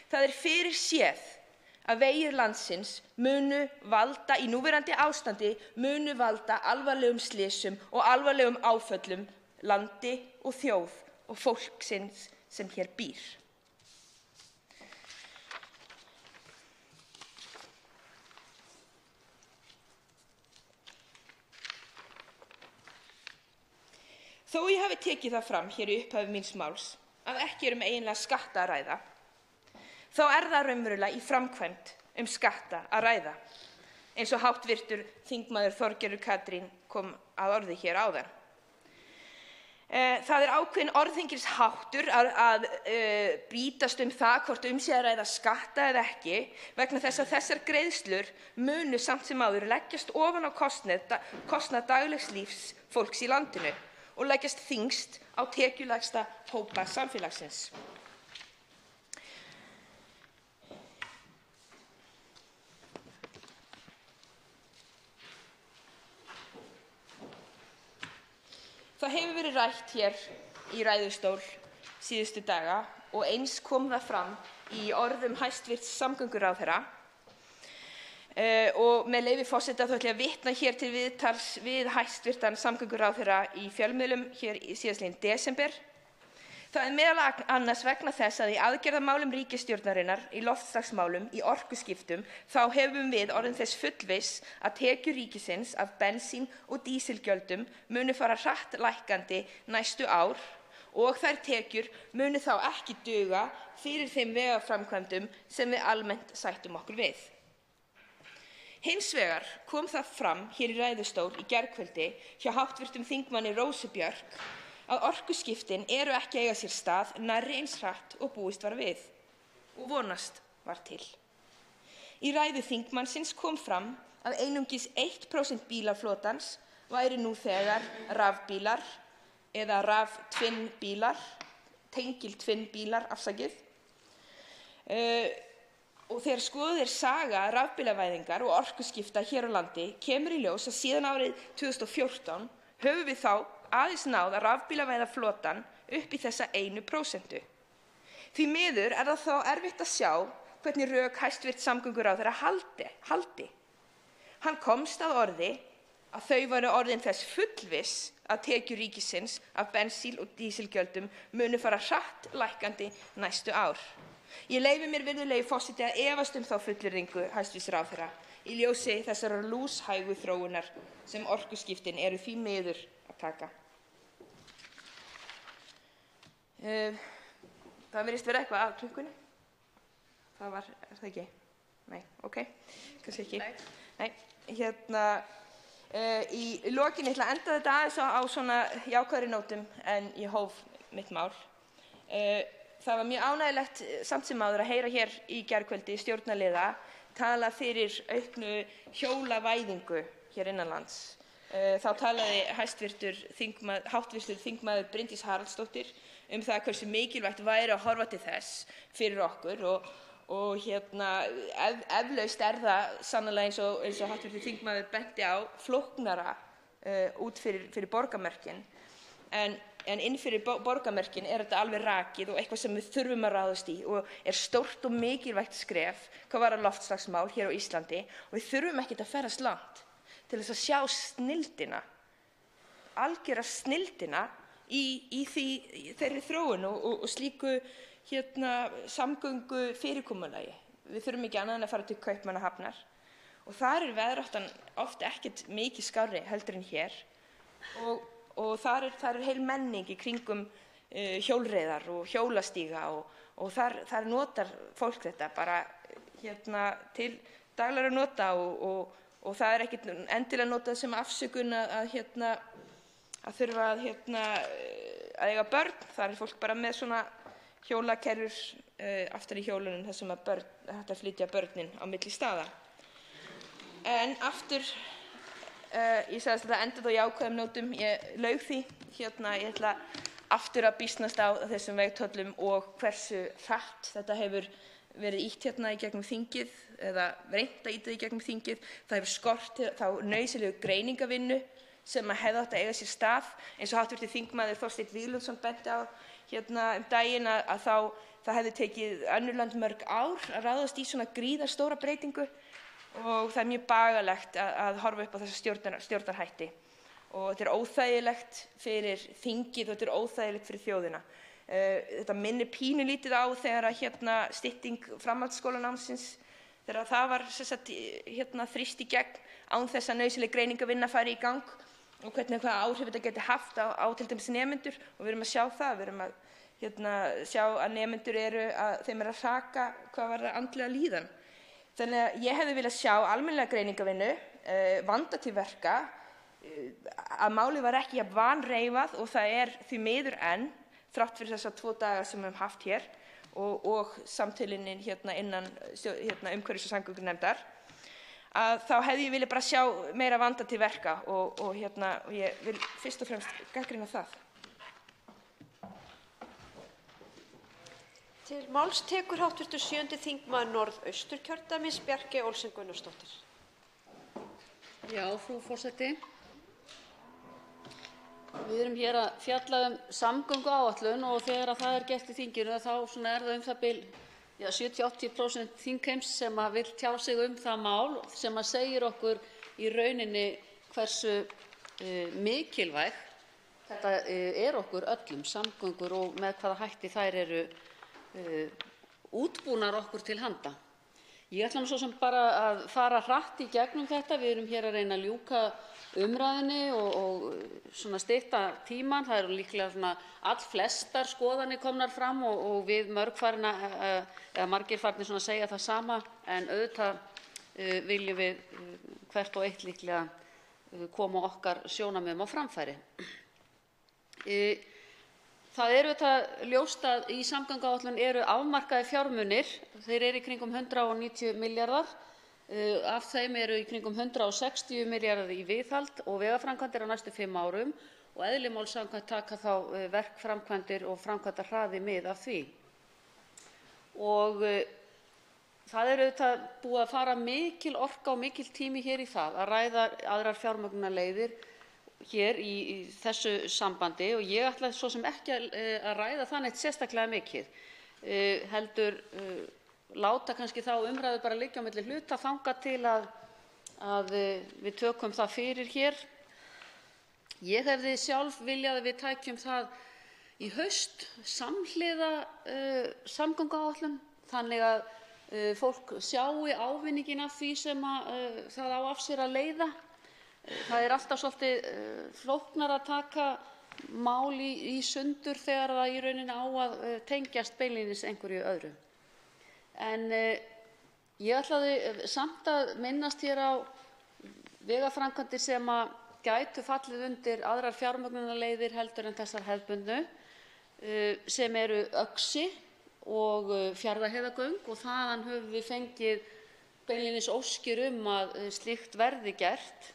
Það fyrirséð að vegir landsins munu valda í núverandi ástandi valda alvarlegum slysum og alvarlegum áföllum landi og þjóð og fólksins sem hér býr. Þó ég hafi tekið það fram hér í upphafi míns máls að ekki eiginlega skatta að ræða, þá það raunverulega í framkvæmd skatta að ræða, eins og háttvirtur þingmaður Þorgerður Katrín kom að orði hér áðan. Það ákveðinn orðhengilsháttur að brýtast það hvort sé að ræða skatta eða ekki, vegna þess að þessar greiðslur munu samt sem áður leggjast ofan á kostnað daglegs lífs fólks í landinu og leggjast þyngst á tekjulægsta hópa samfélagsins. Það hefur verið rætt hér í ræðustól síðustu daga og eins kom það fram í orðum hæstvirts samgönguráðherra og með leyfi forseta þá ætla ég að vitna hér til viðtals við hæstvirtan samgönguráðherra í fjölmiðlum hér í síðastliðinn desember, Það meðal annars vegna þess að í aðgerðamálum ríkisstjórnarinnar, í loftslagsmálum, í orkuskiptum, þá hefum við orðin þess fullviss að tekjur ríkisins af bensín- og dísilgjöldum munu fara hratt lækkandi næstu ár og þær tekjur munu þá ekki duga fyrir þeim vegaframkvæmdum sem við almennt sættum okkur við. Hins vegar kom það fram hér í ræðustól í gærkvöldi hjá hv. þingmanni Rósu Björk að orkuskiptin eru ekki að eiga sér stað nærri eins hratt og búist var við og vonast var til. Í ræðu þingmannsins kom fram að einungis 1% bílaflotans væri nú þegar rafbílar eða raf-tvinnbílar, tengiltvinnbílar, og þegar skoðuð er saga rafbílavæðingar og orkuskipta hér á landi kemur í ljós að síðan árið 2014 höfum við þá aðeins náð að rafbílavæða flotann upp í þessa 1%. Því miður er það þá erfitt að sjá hvernig rök hæstv. Samgönguráðherra haldi. Hann komst að orði að þau væru orðin þess fullviss að tekjur ríkisins af bensín- og dísilgjöldum munu fara hratt lækkandi næstu ár. Ég leyfi mér, virðulegi forseti, að efast þá fullyrðingu hæstv. Ráðherra í ljósi þessarar lúshægu þróunar sem orkuskiptin eru því miður að taka. Það virðist vera eitthvað að klukkunni. Er það ekki? Nei, ok, kannski ekki. Nei, í lokin ætla að enda þetta aðeins á svona jákvæðri nótum en ég hóf mitt mál. Það var mjög ánægjulegt samt sem áður að heyra hér í gærkvöldi stjórnarliða tala fyrir auknu hjólavæðingu hér innanlands. Þá talaði háttvirtur þingmaður Bryndís Haraldsdóttir það hversu mikilvægt væri að horfa til þess fyrir okkur og eflaust er það sannarlega eins og háttvirtur þingmaður benti á flóknara út fyrir borgarmörkin en inn fyrir borgarmörkin þetta alveg rakið og eitthvað sem við þurfum að ráðast í og stórt og mikilvægt skref hvað varðar loftslagsmál hér á Íslandi og við þurfum ekkert að ferðast langt til þess að sjá snilldina, algjöra snilldina í þeirri þróun og slíku samgöngu fyrirkomulagi. Við þurfum ekki annað en að fara til Kaupmannahafnar og þar veðráttan oft ekkert mikið skárri heldur en hér og þar heil menning í kringum hjólreiðar og hjólastíga og þar notar fólk þetta bara til daglegra nota og það ekkert endilega notað sem afsökun að þurfa að eiga börn. Það fólk bara með svona hjólakerrur aftar í hjólunum þar sem að hægt að flytja börnin á milli staða. En aftur, ég sagðist að það endaði á jákvæðum nótum, ég laug því, ég ætla aftur að býsnast á þessum vegtollum og hversu hratt þetta hefur verið ýtt í gegnum þingið eða reynt að ýta í gegnum þingið. Það hefur skort þá nauðsynlegu greiningarvinnu sem hefði átt að eiga sér stað eins og hv. þingmaður Þorsteinn Víglundsson benti á daginn að það hefði tekið önnur lönd mörg ár að ráðast í svona gríðarstóra breytingu og það mjög bagalegt að horfa upp á þessa stjórnarhætti og þetta óþægilegt fyrir þingið og þetta óþægilegt fyrir þjóðina. Þetta minnir pínulítið á þegar stytting framhaldsskólanámsins þegar það var þrýst í gegn án þess að nauðsynleg greiningarvinna fari í gang og hvaða áhrif þetta geti haft á til dæmis nemendur og við erum að sjá það, við erum að sjá að nemendur þeim að hraka hvað varðar andlega líðan. Þannig að ég hefði viljað sjá almennilega greiningarvinnu, vanda til verka, að málið var ekki jafn vanreifað og það því miður enn þrátt fyrir þessa 2 daga sem við höfum haft hér og samtölinin innan umhverfis- og samgöngunefndar, að þá hefði ég viljað bara sjá meira vanda til verka og ég vil fyrst og fremst gagnrýna það. Til máls tekur hv. 7. þingmaður Norðausturkjördæmis Bjarkey Olsen Gunnarsdóttir. Já, frú forseti. Við erum hér að fjalla samgönguáætlun og þegar það gert í þinginu þá er það það bil 70–80% þingheims sem vill tjá sig það mál sem segir okkur í rauninni hversu mikilvæg þetta okkur öllum, samgöngur og með hvaða hætti þær eru útbúnar okkur til handa. Ég ætla nú svo sem bara að fara hratt í gegnum þetta. Við erum hér að reyna að ljúka umræðunni og svona stytta tímann. Það eru líklega svona allflestar skoðanir komnar fram og við margir farnir svona að segja það sama, en auðvitað viljum við hvert og eitt líklega koma okkar sjónarmiðum á framfæri. Það er auðvitað ljóst að í samgönguáætlun eru afmarkaðir fjármunir. Þeir eru í kringum 190 milljarðar. Af þeim eru í kringum 160 milljarðar í viðhald og vegaframkvæmdir á næstu 5 árum og eðli máls samkvæmt taka þá verkframkvæmdir og framkvæmdahraði mið af því. Og það er auðvitað búið að fara mikil orka og mikil tími hér í það að ræða aðrar fjármögnunarleiðir hér í þessu sambandi og ég ætla svo sem ekki að ræða það neitt sérstaklega mikið, heldur láta kannski þá umræðu bara liggja á milli hluta þangað til að við tökum það fyrir hér. Ég hefði sjálf viljað að við tækjum það í haust samhliða samgönguáætlun þannig að fólk sjái ávinninginn af því sem það á af sér að leiða. Það er alltaf svolítið flóknara að taka mál í sundur þegar það í rauninni á að tengjast beinlínis einhverju öðru. En ég ætlaði samt að minnast hér á vegaframkvæmdir sem gætu fallið undir aðrar fjármögnunarleiðir heldur en þessar hefðbundnu, sem eru Öxi og Fjarðarheiðargöng og þaðan höfum við fengið beinlínis óskir að slíkt verði gert.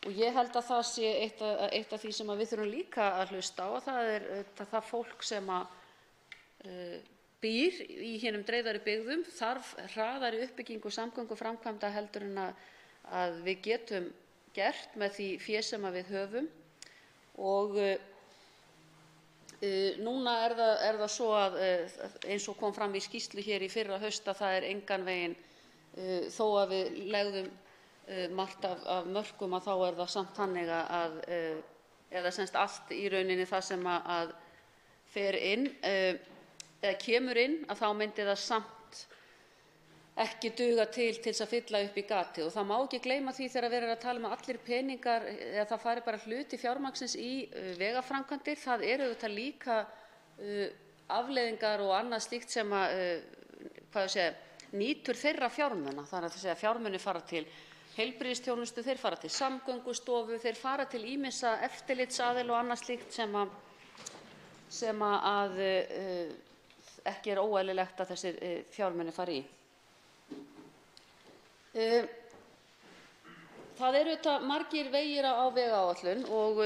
Og ég held að það sé eitt af því sem við þurfum líka að hlusta á, og það er það fólk sem býr í hinum dreifðari byggðum þarf hraðari uppbyggingu samgönguframkvæmda heldur en að við getum gert með því fé sem við höfum. Og núna er það svo að eins og kom fram í skýrslu hér í fyrra haust að það er engan veginn, þó að við legðum margt af mörkum, að þá er það samt þannig að eða semst allt í rauninni það sem að fer inn eða kemur inn, að þá myndi það samt ekki duga til þess að fylla upp í gatið. Og það má ekki gleyma því þegar verið er að tala um að allir peningar eða það fari bara hluti fjármagnsins í vegaframkvæmdir. Það eru auðvitað líka afleiðingar og annað slíkt sem nýtur þeirra fjármuna. Það er að segja fjármuni fara til heilbrigðisþjónustu, þeir fara til Samgöngustofu, þeir fara til ýmissa eftirlitsaðila og annað slíkt sem að ekki óeðlilegt að þessir fjármunir fari í. Það eru auðvitað margir vegir á vegáætlun og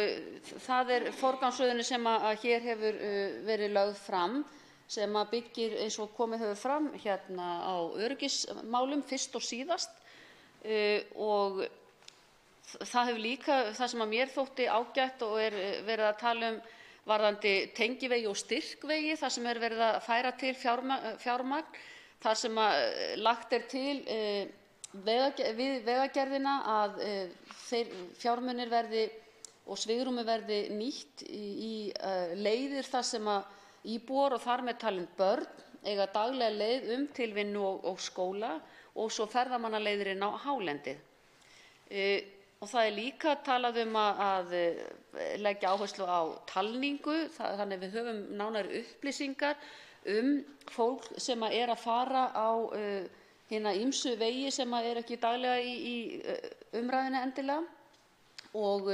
það er forgangsröðunin sem að hér hefur verið lögð fram, sem að byggir, eins og komið hefur fram hérna, á öryggismálum fyrst og síðast. Og það hefur líka, það sem að mér þótti ágætt og verið að tala varðandi tengivegi og styrkvegi, þar sem verið að færa til fjármagn, þar sem að lagt til við vegagerðina að þeir fjármunir verði og svigrúmið verði nýtt í leiðir þar sem að íbúar og þar með talin börn eiga daglega leið til vinnu og skóla og svo ferðamannaleiðir inn á hálendið. Og það er líka talað að leggja áherslu á talningu, þannig við höfum nánari upplýsingar fólk sem er að fara á hina ýmsu vegi sem er ekki daglega í umræðunni endilega, og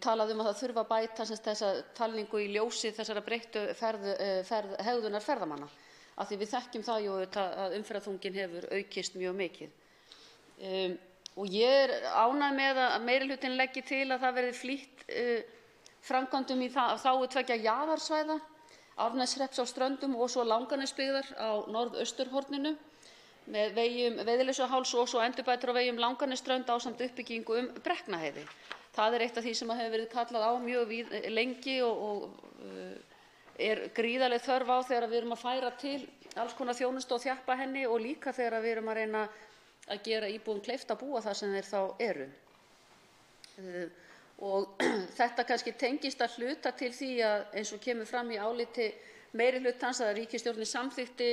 talað að það þurfi að bæta þessa talningu í ljósi þessara breyttu hegðunar ferðamanna. Af því við þekkjum það að umferðarþunginn hefur aukist mjög mikið. Og ég ánægð með að meirihlutinn leggi til að það verði flýtt framkvæmdum í þágu tveggja jaðarsvæða, Árneshrepps á Ströndum og svo Langanesbyggðar á norðausturhorninu, með vegi Veiðileysuháls og svo endurbætur á vegi Langanesströnd ásamt uppbyggingu Brekknaheiði. Það er eitt af því sem hefur verið kallað á mjög lengi og er gríðarleg þörf á þegar við erum að færa til alls konar þjónustu og þjappa henni, og líka þegar við erum að reyna að gera íbúum kleift að búa þar sem þeir þá eru. Og þetta kannski tengist að hluta til því að eins og kemur fram í áliti meirihlutans að ríkisstjórnin samþykkti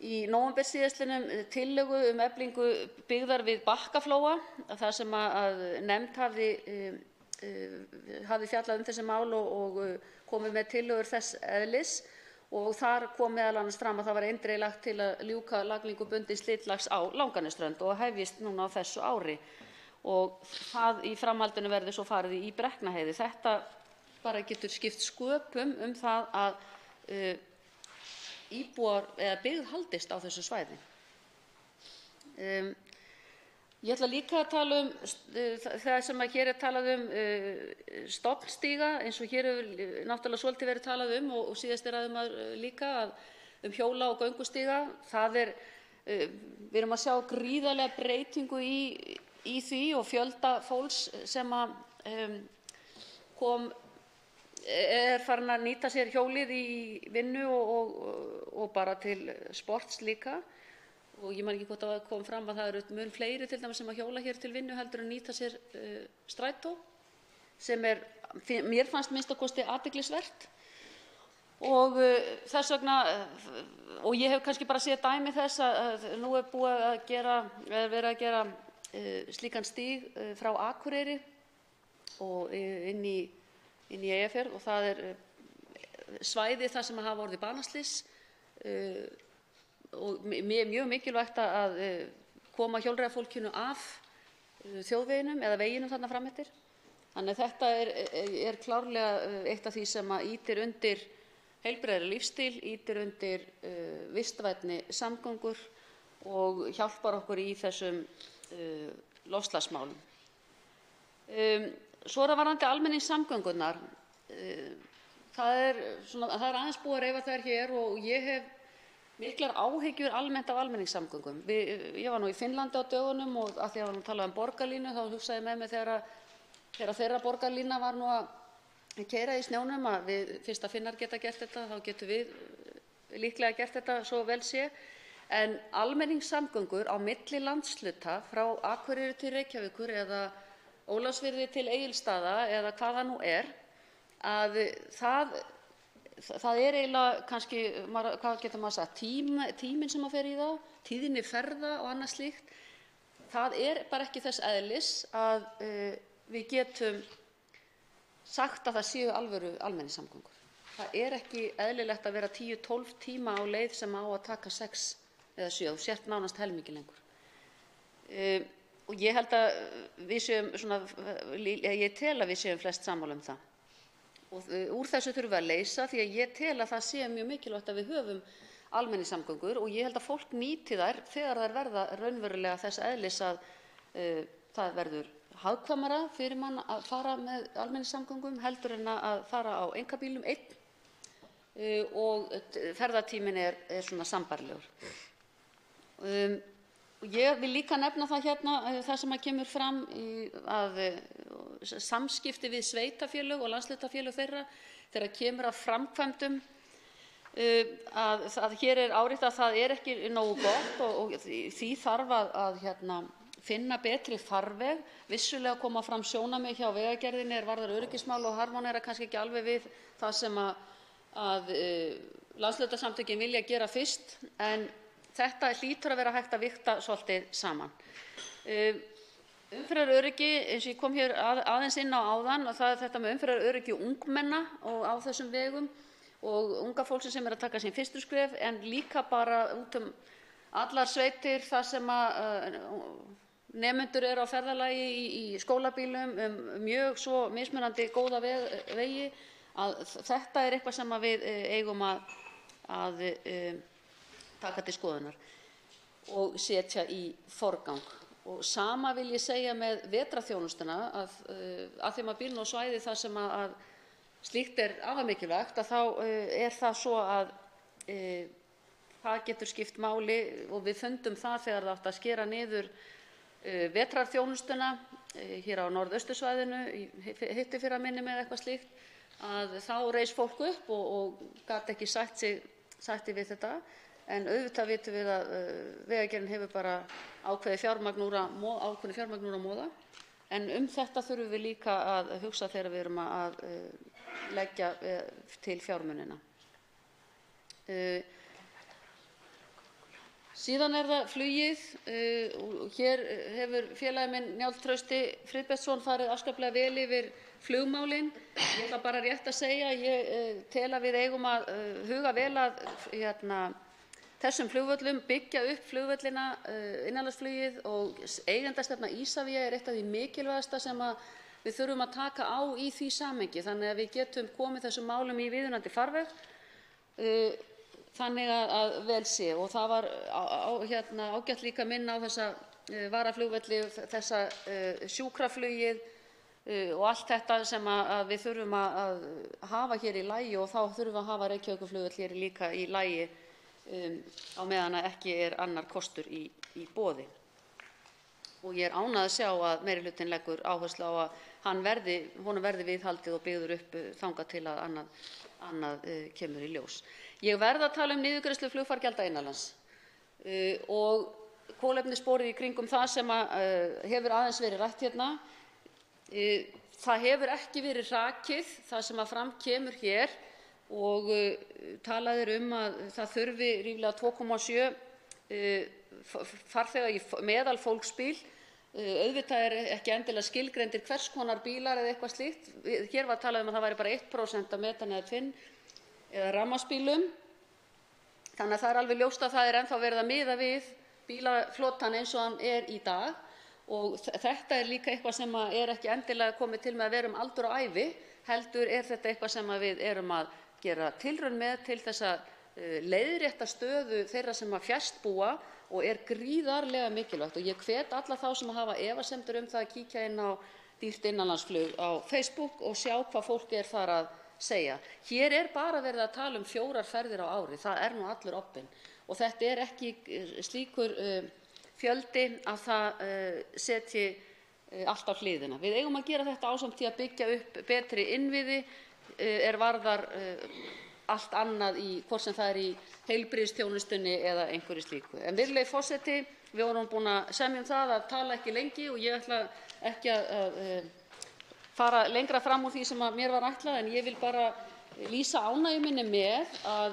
í nóvember síðastliðnum tillögu eflingu byggðar við Bakkaflóa, þar sem að nefnd hafði fjallað þessi mál og komið með tillögur þess eðlis. Og þar kom meðal annars fram að það var eindregið lagt til að ljúka lagningu bundins slitlags á Langanesströnd og hefjist núna á þessu ári. Og það í framhaldinu verður svo farið í Brekknaheiði. Þetta bara getur skipt sköpum það að íbúar eða byggð haldist á þessu svæði. Ég ætla líka að tala það sem hér talað stofnstíga, eins og hér hefur náttúrulega svolítið verið talað og síðasti ræðumaður líka hjóla- og göngustíga. Við erum að sjá gríðarlega breytingu í því og fjölda fólks sem farin að nýta sér hjólið í vinnu og bara til sports líka. Og ég man ekki hvort það kom fram að það eru mun fleiri til dæmis sem að hjóla hér til vinnu heldur en nýta sér strætó, sem mér fannst minnsta kosti athyglisvert. Og þess vegna, og ég hef kannski bara séð dæmi þess að nú verið að gera slíkan stíg frá Akureyri og inn í Eyjafjörð, og það svæði þar sem hafa orðið banaslys. Og mjög mikilvægt að koma hjólreiðafólkinu af þjóðveginum eða veginum þarna fram eftir. Þannig að þetta klárlega eitt af því sem ýtir undir heilbrigðari lífsstíl, ýtir undir vistvænni samgöngur og hjálpar okkur í þessum loftslagsmálum. Svo það varðandi almenningssamgöngurnar. Það aðeins búið að reifa þær hér og ég hef miklar áhyggjur almennt af almenningssamgöngum. Ég var nú í Finnlandi á dögunum og af því að var talað borgarlínu þá hugsaði ég með mér þegar þeirra borgarlína var nú að keyra í snjónum að fyrst að Finnar geta gert þetta þá getum við líklega gert þetta svo vel sé. En almenningssamgöngur á milli landshluta frá Akureyri til Reykjavíkur eða Ólafsfirði til Egilsstaða eða hvað það nú að það eiginlega kannski, hvað getur maður sagt, tíminn sem fer í það, tíðni ferða og annað slíkt, það bara ekki þess eðlis að við getum sagt að það séu alvöru almenningssamgöngur. Það ekki eðlilegt að vera 10-12 tíma á leið sem á að taka 6 eða 7, og sért nánast helmingi lengur. Og ég held að ég tel að við séum flest sammála það. Og úr þessu þurfum við að leysa því að ég tel að það sé mjög mikilvægt að við höfum almenningssamgöngur og ég held að fólk nýti þær þegar þær verða raunverulega þess eðlis að það verður hagkvæmara fyrir mann að fara með almenningssamgöngum heldur en að fara á einkabílum einn og ferðatíminn svona sambærilegur. Ég vil líka nefna það hérna, það sem kemur fram að samskipti við sveitarfélög og landshlutafélög þeirra þegar kemur að framkvæmdum, að hér áréttað að það ekki nógu gott og því þarf að finna betri farveg. Vissulega koma fram sjónarmið hjá Vegagerðinni varðar öryggismál og harmonera kannski ekki alveg við það sem að landshlutasamtökin vilja gera fyrst, en þetta hlýtur að vera hægt að vigta svolítið saman. Umferðaröryggi, eins og ég kom hér aðeins inn á áðan, og það þetta með umferðaröryggi ungmenna og á þessum vegum og unga fólksins sem að taka sín fyrstu skref, en líka bara út allar sveitir þar sem nemendur eru á ferðalagi í skólabílum mjög svo mismunandi góða vegi, að þetta eitthvað sem við eigum að taka til skoðunar og setja í forgang. Og sama vil ég segja með vetrarþjónustuna að því maður býr nú á svæði þar sem að slíkt afar mikilvægt, að þá það svo að það getur skipt máli og við fundum það þegar það átti að skera niður vetrarþjónustuna hér á norðaustursvæðinu, hittifyrraminni með eitthvað slíkt, að þá reis fólk upp og gat ekki sætti við þetta. En auðvitað vitum við að Vegagerðin hefur bara ákveðið fjármagn úr að moða En þetta þurfum við líka að hugsa þegar við erum að leggja til fjármunina. Síðan það flugið. Hér hefur félagi minn Njáll Trausti Friðbertsson farið afskaplega vel yfir flugmálin. Ég ætla bara rétt að segja að ég tel að við eigum að huga vel að þessum flugvöllum, byggja upp flugvöllina, innanlandsflugið, og eigendastefna Isavia eitt af því mikilvægasta sem við þurfum að taka á í því samhengi, þannig að við getum komið þessum málum í viðunandi farveg, þannig að vel sé. Og það var ágætt líka að minna á þessa varaflugvelli, þessa sjúkraflugið og allt þetta sem við þurfum að hafa hér í lagi, og þá þurfum við að hafa Reykjavíkurflugvöll hér líka í lagi á meðan ekki annar kostur í boði. Og ég ánægð að sjá að meirihlutinn leggur áherslu á að honum verði viðhaldið og byggður upp þangað til að annað kemur í ljós. Ég verð að tala niðurgreiðslu flugfargjalda innanlands og kolefnissporið í kringum það sem hefur aðeins verið rætt hérna. Það hefur ekki verið rakið það sem fram kemur hér, og talað að það þurfi ríflega 2,7 farþega í meðalfólksbíl. Auðvitað ekki endilega skilgreindir hvers konar bílar eða eitthvað slíkt. Hér var talað að það væri bara 1% af metan eða tvinn eða rafmagnsbílum. Þannig að það alveg ljóst að það ennþá verið að miða við bílaflotann eins og hann í dag. Og þetta líka eitthvað sem ekki endilega komið til með að vera aldur og ævi, heldur þetta eitthvað sem við erum að gera tilraun með til þess að leiðrétta stöðu þeirra sem fjærst búa, og gríðarlega mikilvægt. Og ég hvet alla þá sem hafa efasemdir það að kíkja inn á dýrt innanlandsflug á Facebook og sjá hvað fólk þar að segja. Hér bara verið að tala 4 ferðir á ári, það nú allur oppinn, og þetta ekki slíkur fjöldi að það setji allt á hliðina. Við eigum að gera þetta ásamt því að byggja upp betri innviði varðar allt annað, hvort sem það í heilbrigðisþjónustunni eða einhverju slíku. En virðulegi forseti, við vorum búin að semja það að tala ekki lengi, og ég ætla ekki að fara lengra fram úr því sem mér var ætlað, en ég vil bara lýsa ánægju minni með að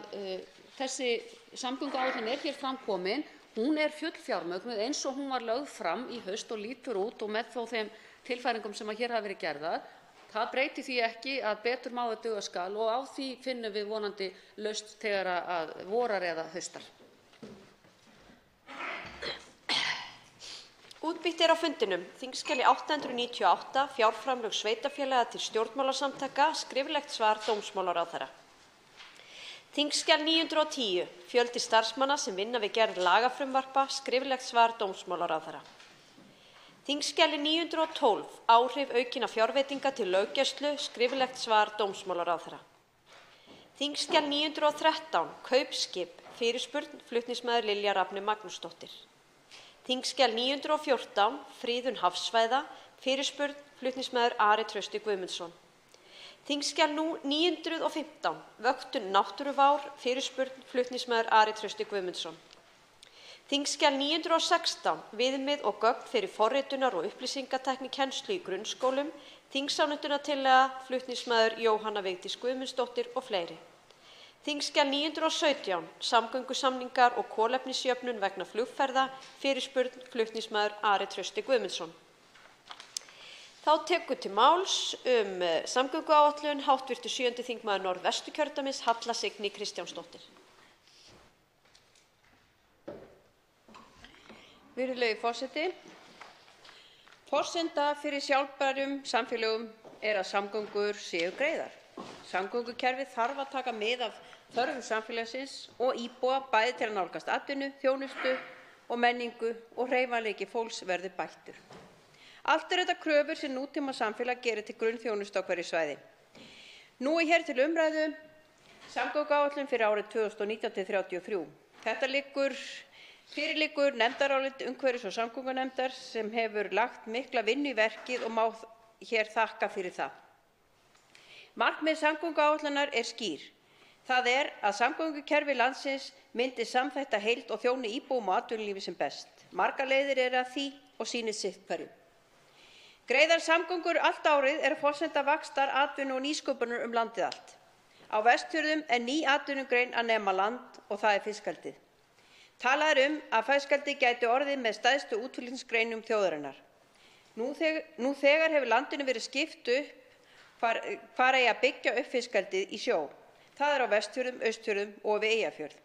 þessi samgönguáætlun hér fram komin. Hún fullfjármögnuð eins og hún var lögð fram í haust og lítur út, og með þó þeim tilfæringum sem hér hafa verið gerðar. Það breytir því ekki að betur má duga skal, og á því finnum við vonandi lausn þegar að vorar eða haustar. Útbýtt á fundinum. Þingskjali 898, fjárframlög sveitarfélaga til stjórnmálasamtaka, skriflegt svar dómsmálaráðherra. Þingskjal 910, fjöldi starfsmanna sem vinna við gerð lagafrumvarpa, skriflegt svar dómsmálaráðherra. Þingskjali 912, áhrif aukinna fjárveitinga til löggæslu, skriflegt svar dómsmálaráðherra. Þingskjal 913, kaupskip, fyrirspurn, flutningsmaður Lilja Rafney Magnúsdóttir. Þingskjal 914, friðun hafsvæða, fyrirspurn, flutningsmaður Ari Trausti Guðmundsson. Þingskjal 915, vöktun náttúruvár, fyrirspurn, flutningsmaður Ari Trausti Guðmundsson. Þingskjal 916, viðmið og gögn fyrir forritunar- og upplýsingatæknikennslu í grunnskólum, þingsályktunartillaga, flutningsmaður Jóhanna Vigdís Guðmundsdóttir og fleiri. Þingskjal 917, samgöngusamningar og kolefnisjöfnun vegna flugferða, fyrirspurn, flutningsmaður Ari Trausti Guðmundsson. Þá tekur til máls samgönguáætlun hv. 7. þingmaður Norðvesturkjördæmis, Halla Signý Kristjánsdóttir. Virðulegi forseti. Forsenda fyrir sjálfbærum samfélögum að samgöngur séu greiðar. Samgöngukerfið þarf að taka mið af þörfum samfélagsins og íbúa, bæði til að nálgast atvinnu, þjónustu og menningu, og hreyfanleiki fólks verði bættur. Allt þetta kröfur sem nútíma samfélag gerir til grunnþjónustu á hverju svæði. Nú hér til umræðu samgönguáætlun fyrir árið 2019–33. Þetta fyrir liggur nefndarálit umhverfis- og samgöngunefndar sem hefur lagt mikla vinnu í verkið og má hér þakka fyrir það. Markmið samgönguáætlunar skýr. Það að samgöngukerfi landsins myndi samþætta heild og þjóni íbúum og atvinnulífi sem best. Margar leiðir að því og sýnir sitt hverju. Greiðar samgöngur allt árið eru forsenda vaxtar, atvinnu og nýsköpunar landið allt. Á Vestfjörðum ný atvinnugrein að nema land og það fiskeldið. Talað að fiskeldi gæti orðið með stærstu útflutningsgreinum þjóðarinnar. Nú þegar hefur landinu verið skipt upp hvar eigi að byggja upp fiskeldið í sjó. Það á Vestfjörðum, Austfjörðum og við Eyjafjörð.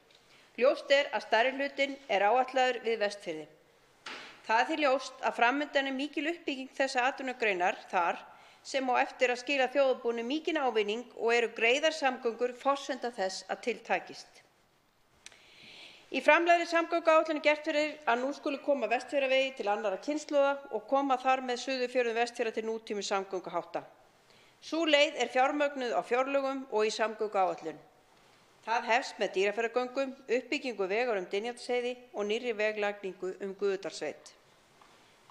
Ljóst að stærri hlutinn áætlaður við Vestfirði. Það því ljóst að framundan mikil uppbygging þessa atvinnugreinar þar sem á eftir að skila þjóðarbúinu mikinn ávinning og eru greiðar samgöngur forsenda þess að til takist. Í framlagðri samgönguáætlun gert fyrir að nú skuli koma Vestfjarðavegi til annarra kynslóða og koma þar með Suðurfjörðum Vestfjarða til nútíma samgönguhátta. Sú leið fjármögnuð á fjárlögum og í samgönguáætlun. Það hefst með Dýrafjarðargöngum, uppbyggingu vegar Dynjandisheiði og nýrri veglagningu Gufudalssveit.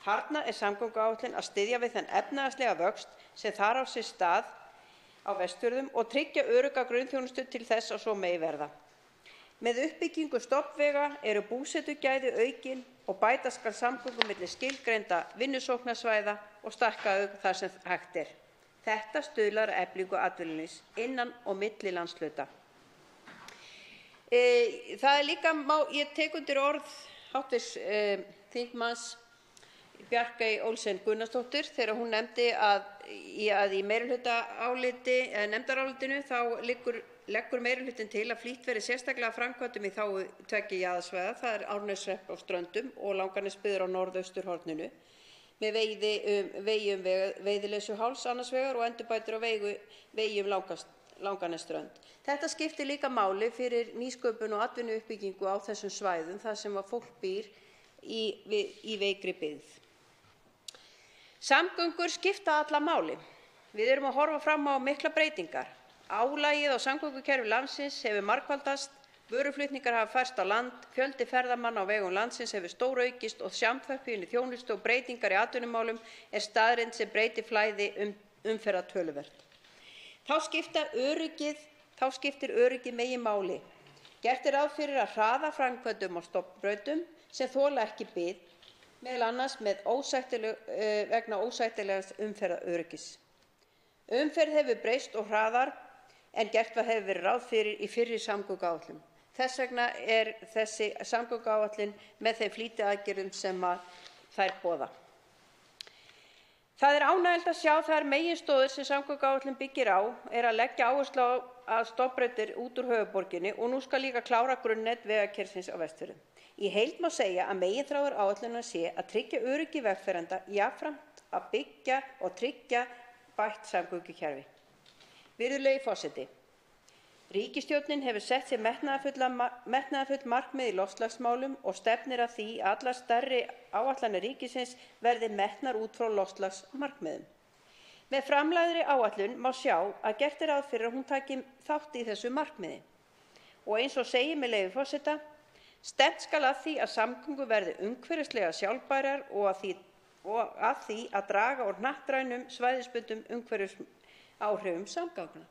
Þarna samgönguáætlun að styðja við þann efnahagslega vöxt sem þar á sér stað á Vestfjörðum og tryggja örugga grunnþjónustu til þess að svo megi verða. Með uppbyggingu stofnvega eru búsetugæði aukin og bæta skal samgöngur milli skilgreinda vinnusóknarsvæða og stækka þar sem hægt er. Þetta stuðlar að eflingu atvinnulífs innan og milli landshluta. Það líka ég tek undir orð hv. þingmanns Bjarkey Olsen Gunnarsdóttur þegar hún nefndi að í meirihlutaáliti nefndarálitinu þá leggur meirihlutinn til að flýtt verði sérstaklega framkvæmdum í þágu tveggja jaðarsvæða, það Árneshrepp á Ströndum og Langanesbyggðar á norðausturhorninu, með vegi Veiðileysuháls annars vegar og endurbætur á vegi Langanesströnd. Þetta skiptir líka máli fyrir nýsköpun og atvinnuuppbyggingu á þessum svæðum þar sem fólk býr í veikri byggð. Samgöngur skipta alla máli. Við erum að horfa fram á mikla breytingar. Álagið á samgöngukerfi landsins hefur margfaldast, vöruflutningar hafa færst á land, fjöldi ferðamanna á vegum landsins hefur stóraukist og samþjöppun í þjónustu og breytingar í atvinnumálum staðreynd sem breytir flæði umferðar töluvert. Þá skiptir öryggið meginmáli. Gert ráð fyrir að hraða framkvæmdum á stofnbrautum sem þola ekki bið, meðal annars vegna ósættilegs umferðaröryggis. Umferð hefur breyst og hraðar en gert hefur verið ráð fyrir í fyrri samgönguáætlun. Þess vegna þessi samgönguáætlun með þeim flýtiaðgerðum sem þær boða. Það ánægjulegt að sjá þær meginstoðir sem samgönguáætlun byggir á að leggja áherslu á stofnbrautir út úr höfuðborginni og nú skal líka klára grunnnet vegakerfisins á Vestfjörðum. Í heild má segja að meginþráður áætlunar sé að tryggja öryggi vegfarenda jafnframt að byggja og tryggja bætt samgöngukerfi. Virðulegi forseti, ríkisstjórnin hefur sett sér metnaðarfull markmið í loftslagsmálum og stefnir að því að allar stærri áætlanir ríkisins verði metnar út frá loftslagsmarkmiðum. Með framlagðri áætlun má sjá að gert ráð fyrir að hún taki þátt í þessu markmiði. Og eins og segir með leyfi forseta, stefnt skal að því að samgöngur verði umhverfislega sjálfbærar og að því að draga úr hnattrænum svæðisbundnum umhverfisáhrifum samgangna.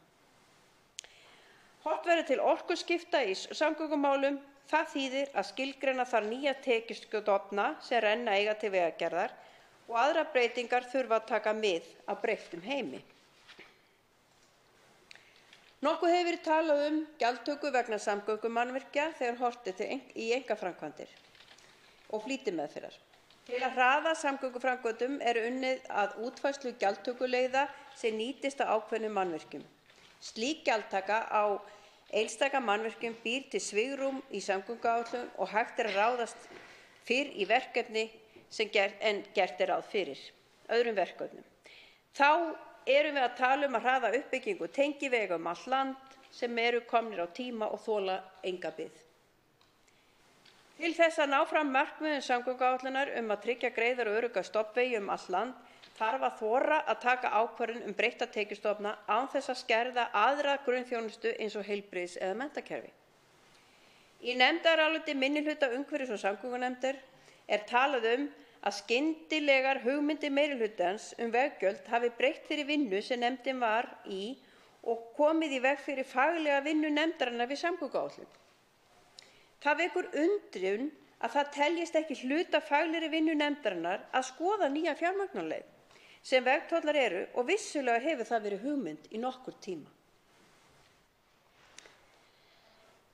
Horft verður til orkuskipta í samgöngumálum. Það þýðir að skilgreina þarf nýja tekjustofna sem renna eiga til vegagerðar og aðrar breytingar þurfa að taka mið af breyttum heimi. Nokkuð hefur verið talað gjaldtöku vegna samgöngumannvirkja þegar horft í einkaframkvæmdir og flýtimeðferðar. Til að hraða samgönguframkvæmdum unnið að útfærslu gjaldtökuleiða sem nýtist á ákveðnum mannvirkjum. Slík gjaldtaka á einstaka mannvirkjum býr til svigrúm í samgönguáætlun og hægt að ráðast fyrr í verkefni en gert ráð fyrir öðrum verkefnum. Þá erum við að tala að hraða uppbyggingu tengivega allt land sem komnir á tíma og þola enga bið. Til þess að ná fram markmiðum samgönguáætlunar að tryggja greiðar og örugga stofnvegi allt land þarf að þora að taka ákvörðun breytta tekjustofna án þess að skerða aðra grunnþjónustu eins og heilbrigðis- eða menntakerfi. Í nefndaráliti minnihluta umhverfis- og samgöngunefndar talað að skyndilegar hugmyndir meirihlutans veggjöld hafi breytt þeirri vinnu sem nefndin var í og komið í veg fyrir faglega vinnu nefndarinnar við samgönguáætlun. Það vekur undrun að það teljist ekki hluta faglegri vinnu nefndarinnar að skoða nýja fjármögnunarleið. sem vegtollar eru og vissulega hefur það verið hugmynd í nokkur tíma.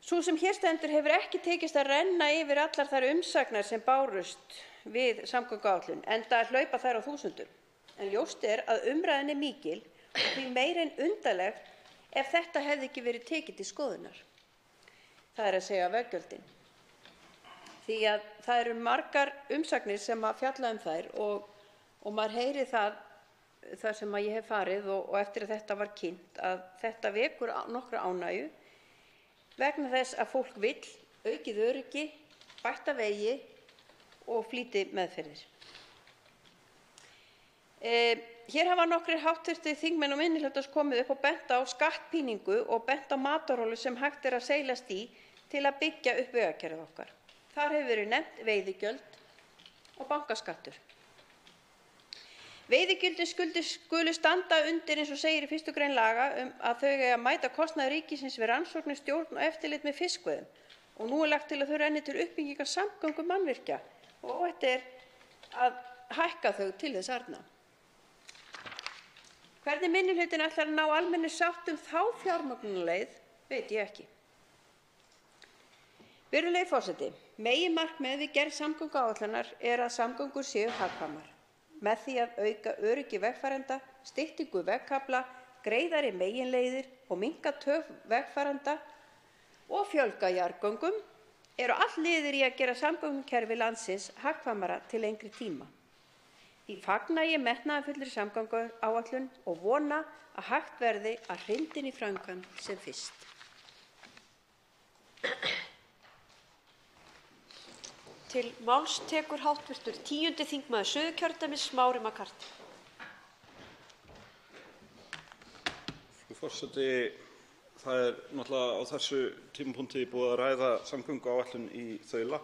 Sú sem hér stendur hefur ekki tekist að renna yfir allar þær umsagnar sem bárust við samgönguáætlun, enda að hlaupa þær á þúsundum. En ljóst að umræðan mikil og því meira en undarlegt ef þetta hefði ekki verið tekið til skoðunar. Það að segja veggjöldin. Því að það eru margar umsagnir sem að fjalla þær og maður heyri það sem að ég hef farið og eftir að þetta var kynnt að þetta vekur nokkra ánægju vegna þess að fólk vill aukið öryggi, bætta vegi og flýti meðferðir. Hér hafa nokkrir háttvirtir þingmenn og minnihlutar komið upp og bent á skattpíningu og bent á matarholur sem hægt að seilast í til að byggja upp vegakerfið okkar. Þar hefur verið nefnt veiðigjöld og bankaskattur. Veiðigjöldin skulu standa undir, eins og segir í 1. grein laga, að þau eiga að mæta kostnaði ríkisins við rannsóknir, stjórn og eftirlit með fiskveiðum. Og nú lagt til að þau renni til uppbyggingar samgöngumannvirkja og þetta að hækka þau til þess arna. Hvernig minnihlutinn ætlar að ná almennri sátt þá fjármögnunarleið veit ég ekki. Virðulegi forseti, meginmarkmiðið við gerð samgönguáætlunar að samgöngur séu hagkvæmar með því að auka öryggi vegfarenda, styttingu vegkafla, greiðari meginleiðir og minnka töf vegfarenda og fjölga jarðgöngum eru allt liðir í að gera samgöngukerfi landsins hagkvæmara til lengri tíma. Því fagna ég metnaðarfullri samgönguáætlun og vona að hægt verði að hrinda henni í framkvæmd sem fyrst. Til máls tekur hv. 10. þingmaður Suðurkjördæmis, Smári McCarthy. Frú forseti, það náttúrulega á þessu tímapunkti búið að ræða samgönguáætlun í þaula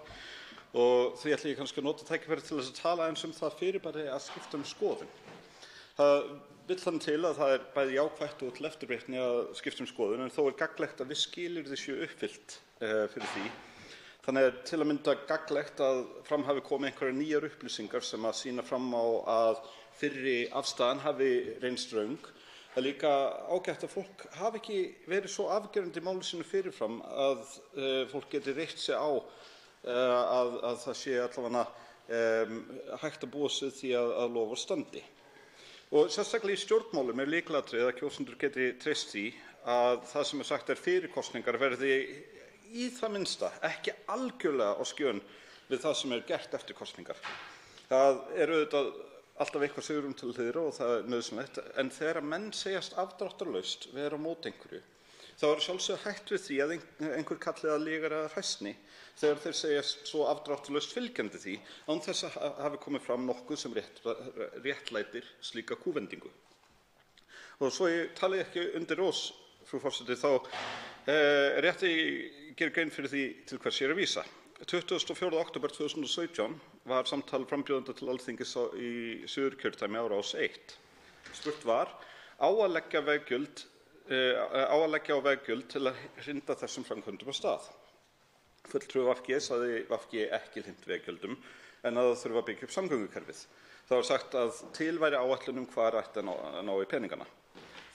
og því ætla ég kannski að nota tækifærið til þess að tala eins það fyrirbæri að skipta skoðun. Það vill þannig til að það bæði jákvætt og til eftirbreytni að skipta skoðun, en þó gagnlegt að við skilyrði séu uppfyllt fyrir því. Þannig til að mynda gagnlegt að fram hafi komið einhverjar nýjar upplýsingar sem að sýna fram á að fyrri afstaðan hafi reynst röng. Það er líka ágætt að fólk hafi ekki verið svo afgerandi í máli sínu fyrirfram að fólk geti reitt sig á að það sé allavega hægt að búa sig því að lofa standi. Og sérstaklega í stjórnmálum lykilatriði að kjósendur geti treyst því að það sem sagt fyrir kosningar verði í það minnsta ekki algjörlega á skjön við það sem gert eftir kosningar. Það auðvitað alltaf eitthvað svigrúm til hliðra og það nauðsynlegt, en þegar menn segjast afdráttarlaust vera á móti einhverju, þá sjálfsögðu hætt við því að einhver kalli það lygar eða hræsni þegar þeir segjast svo afdráttarlaust fylgjandi því án þess að hafi komið fram nokkuð sem réttlætir slíka kúvendingu. Og svo ég tali ekki undir rós, frú forseti, þá rétt að ég geri grein fyrir því til hvers ég að vísa. 24. október 2017 var samtal frambjóðenda til Alþingis í Suðurkjördæmi á Rás 1. Spurt var á að leggja á veggjöld til að hrinda þessum framkvæmdum af stað. Fulltrúi VG sagði VG ekki hrinda veggjöldum en að það þurfi að byggja upp samgöngukerfið. Það var sagt að til væri áætlun hvar ætti að ná í peningana.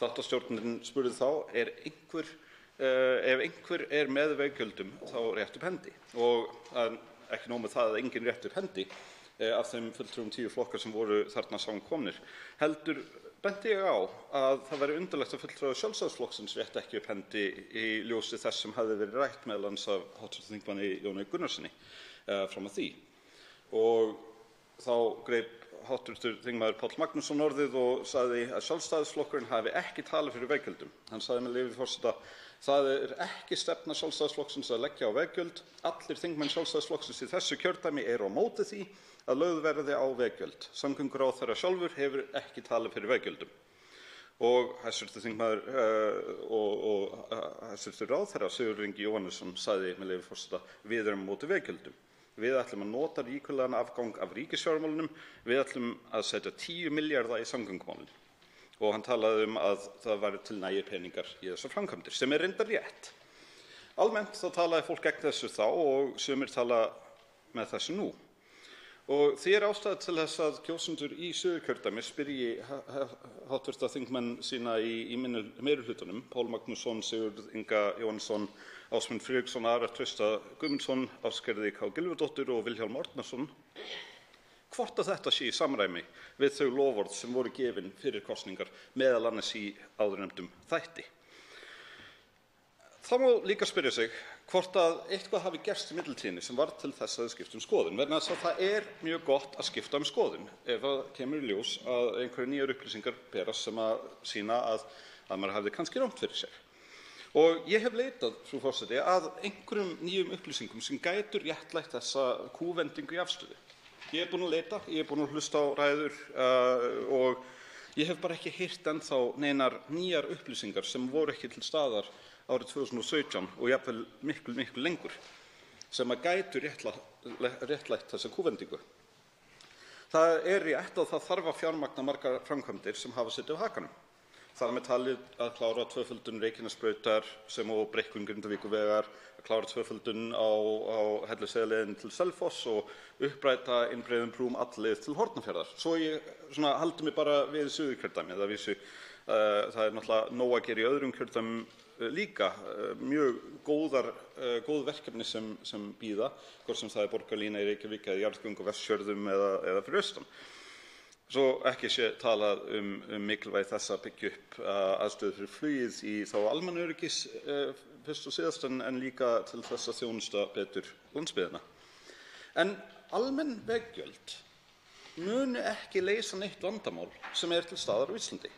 Þáttastjórnin spurði þá ef einhver með veggjöldum þá rétt upp hendi og ekki nóg með það að enginn rétt upp hendi af þeim fulltrúum 10 flokkar sem voru þarna samankomnir. Heldur benti ég á að það væri undarlegt að fulltrúar Sjálfstæðisflokksins rétt ekki upp hendi í ljósi þess sem hafði verið rætt meðal annars af hv. þingmanni Jóni Gunnarssyni fram að því. Og þá greip hv. þingmaður Páll Magnússon orðið og sagði að Sjálfstæðisflokkurinn hafi ekki talað fyrir veggjöldum. Hann sagði með leyfi forseta: það ekki stefna Sjálfstæðisflokksins að leggja á veggjöld. Allir þingmenn Sjálfstæðisflokksins í þessu kjördæmi eru á móti því að lögð verði á veggjöld. Samgönguráðherra sjálfur hefur ekki talað fyrir veggjöldum. Og hæstv. þingmaður og hæstv. ráðherra Sigurður Ingi Jóhannesson sagði með leyfi forseta: við erum á móti veggjöldum. Við ætlum að nota ríkulegan afgang af ríkisfjármálunum. Við ætlum að setja 10 milljarða í samgöngumálin. Og hann talaði að það væri til nægir peningar í þessar framkvæmdir, sem reyndar rétt. Almennt þá talaði fólk gegn þessu þá og sumir tala með þessu nú. Og því ástæða til þess að kjósendur í Suðurkjördæmi spyrji hv. þingmenn sína í meirihlutanum, Pál Magnússon, Sigurð Inga Jóhannsson, Ásmund Friðriksson, Ara Trausta Guðmundsson, Ásgerði K. Gylfadóttur og Vilhjálm Árnason, hvort að þetta sé í samræmi við þau loforð sem voru gefin fyrir kosningar, meðal annars í áðurnefndum þætti. Það má líka spyrja sig hvort að eitthvað hafi gerst í millitíðinni sem varð til þess að þau skipta skoðun, vegna þess að það er mjög gott að skipta skoðun ef það kemur í ljós að einhverjar nýjar upplýsingar berast sem að sýna að maður hafði kannski rangt fyrir sér. Og ég hef leitað, frú forseti, að einhverjum nýjum upplýsingum sem gætu réttlætt þessa kúvendingu í afstöðu. Ég er búinn að leita, ég er búinn að hlusta á ræður og ég hef bara ekki heyrt ennþá neinar nýjar upplýsingar sem voru ekki til staðar árið 2017 og jafnvel miklu lengur sem að gætu réttlætt þessa kúvendingu. Það er rétt að það þarf að fjármagna margar framkvæmdir sem hafa setið á hakanum. Þar með talið að klára tvöföldun Reykjanesbrautar sem og breikkun Grindavíkurvegar, að klára tvöföldun á Hellisheiðarleiðinni til Selfoss og uppræta innbreiðum brúm allleið til Hornafjarðar. Svo ég haldi mig bara við Suðurkjördæmi, það vísu það er náttúrulega nóg að gera í öðrum kjördæmum líka, mjög góð verkefni sem bíða, hvort sem það er borgarlína í Reykjavík eða jarðgöng á Vestfjörðum eða fyrir austan. Svo ekki sé talað mikilvægi þess að byggja upp aðstöðu fyrir flugið í þá almannaöryggis fyrst og síðast en líka til þess að þjónusta betur landsbyggðina. En almenn veggjöld munu ekki leysa neitt vandamál sem er til staðar á Íslandi.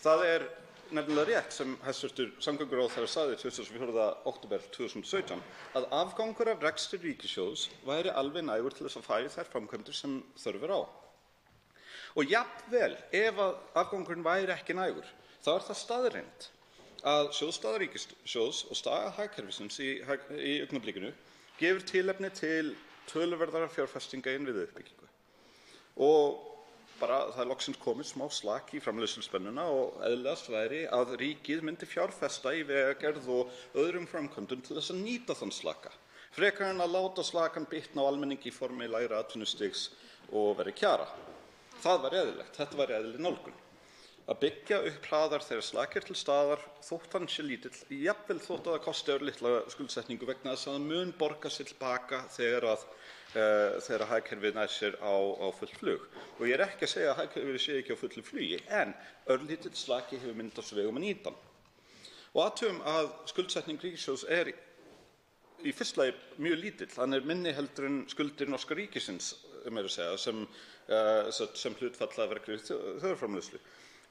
Það er nefnilega rétt sem hæstv. Samgönguráðherra sagði 24. október 2017 að afgangur af rekstri ríkissjóðs væri alveg nægur til þess að fara í þær framkvæmdir sem þörf er á. Og jafnvel ef að afgangurinn væri ekki nægur, þá er það staðreynd að sjóðstaða ríkissjóðs og staða hagkerfisins í augnablikinu gefur tilefni til töluverðara fjárfestinga í innviðauppbyggingu. Og bara það er loksins komið smá slak í framleiðsluspennuna og eðlilegast væri að ríkið myndi fjárfesta í vegagerð og öðrum framkvæmdum til þess að nýta þann slaka, frekar en að láta slakan bitna á almenningi í formi lægra atvinnustigs og verri kjara. Það var eðlilegt, þetta var eðlileg nálgun. Að byggja upp hraðar þegar slaki er til staðar þótt hann sé lítill, jafnvel þótt að það kosti örlitla skuldsetningu vegna þess að það mun borga sig tilbaka þegar hagkerfið nær sér á fullt flug. Og ég er ekki að segja að hagkerfið sé ekki á fullu flugi, en örlítill slaki hefur myndast vegum að nýta hann. Og athugum að skuldsetning ríkissjóðs er í fyrsta lagi mjög lítill, hann er minni heldur en skuldir norska ríkisins, meira að segja, sem hlutfall af vergri þjóðarframleiðslu.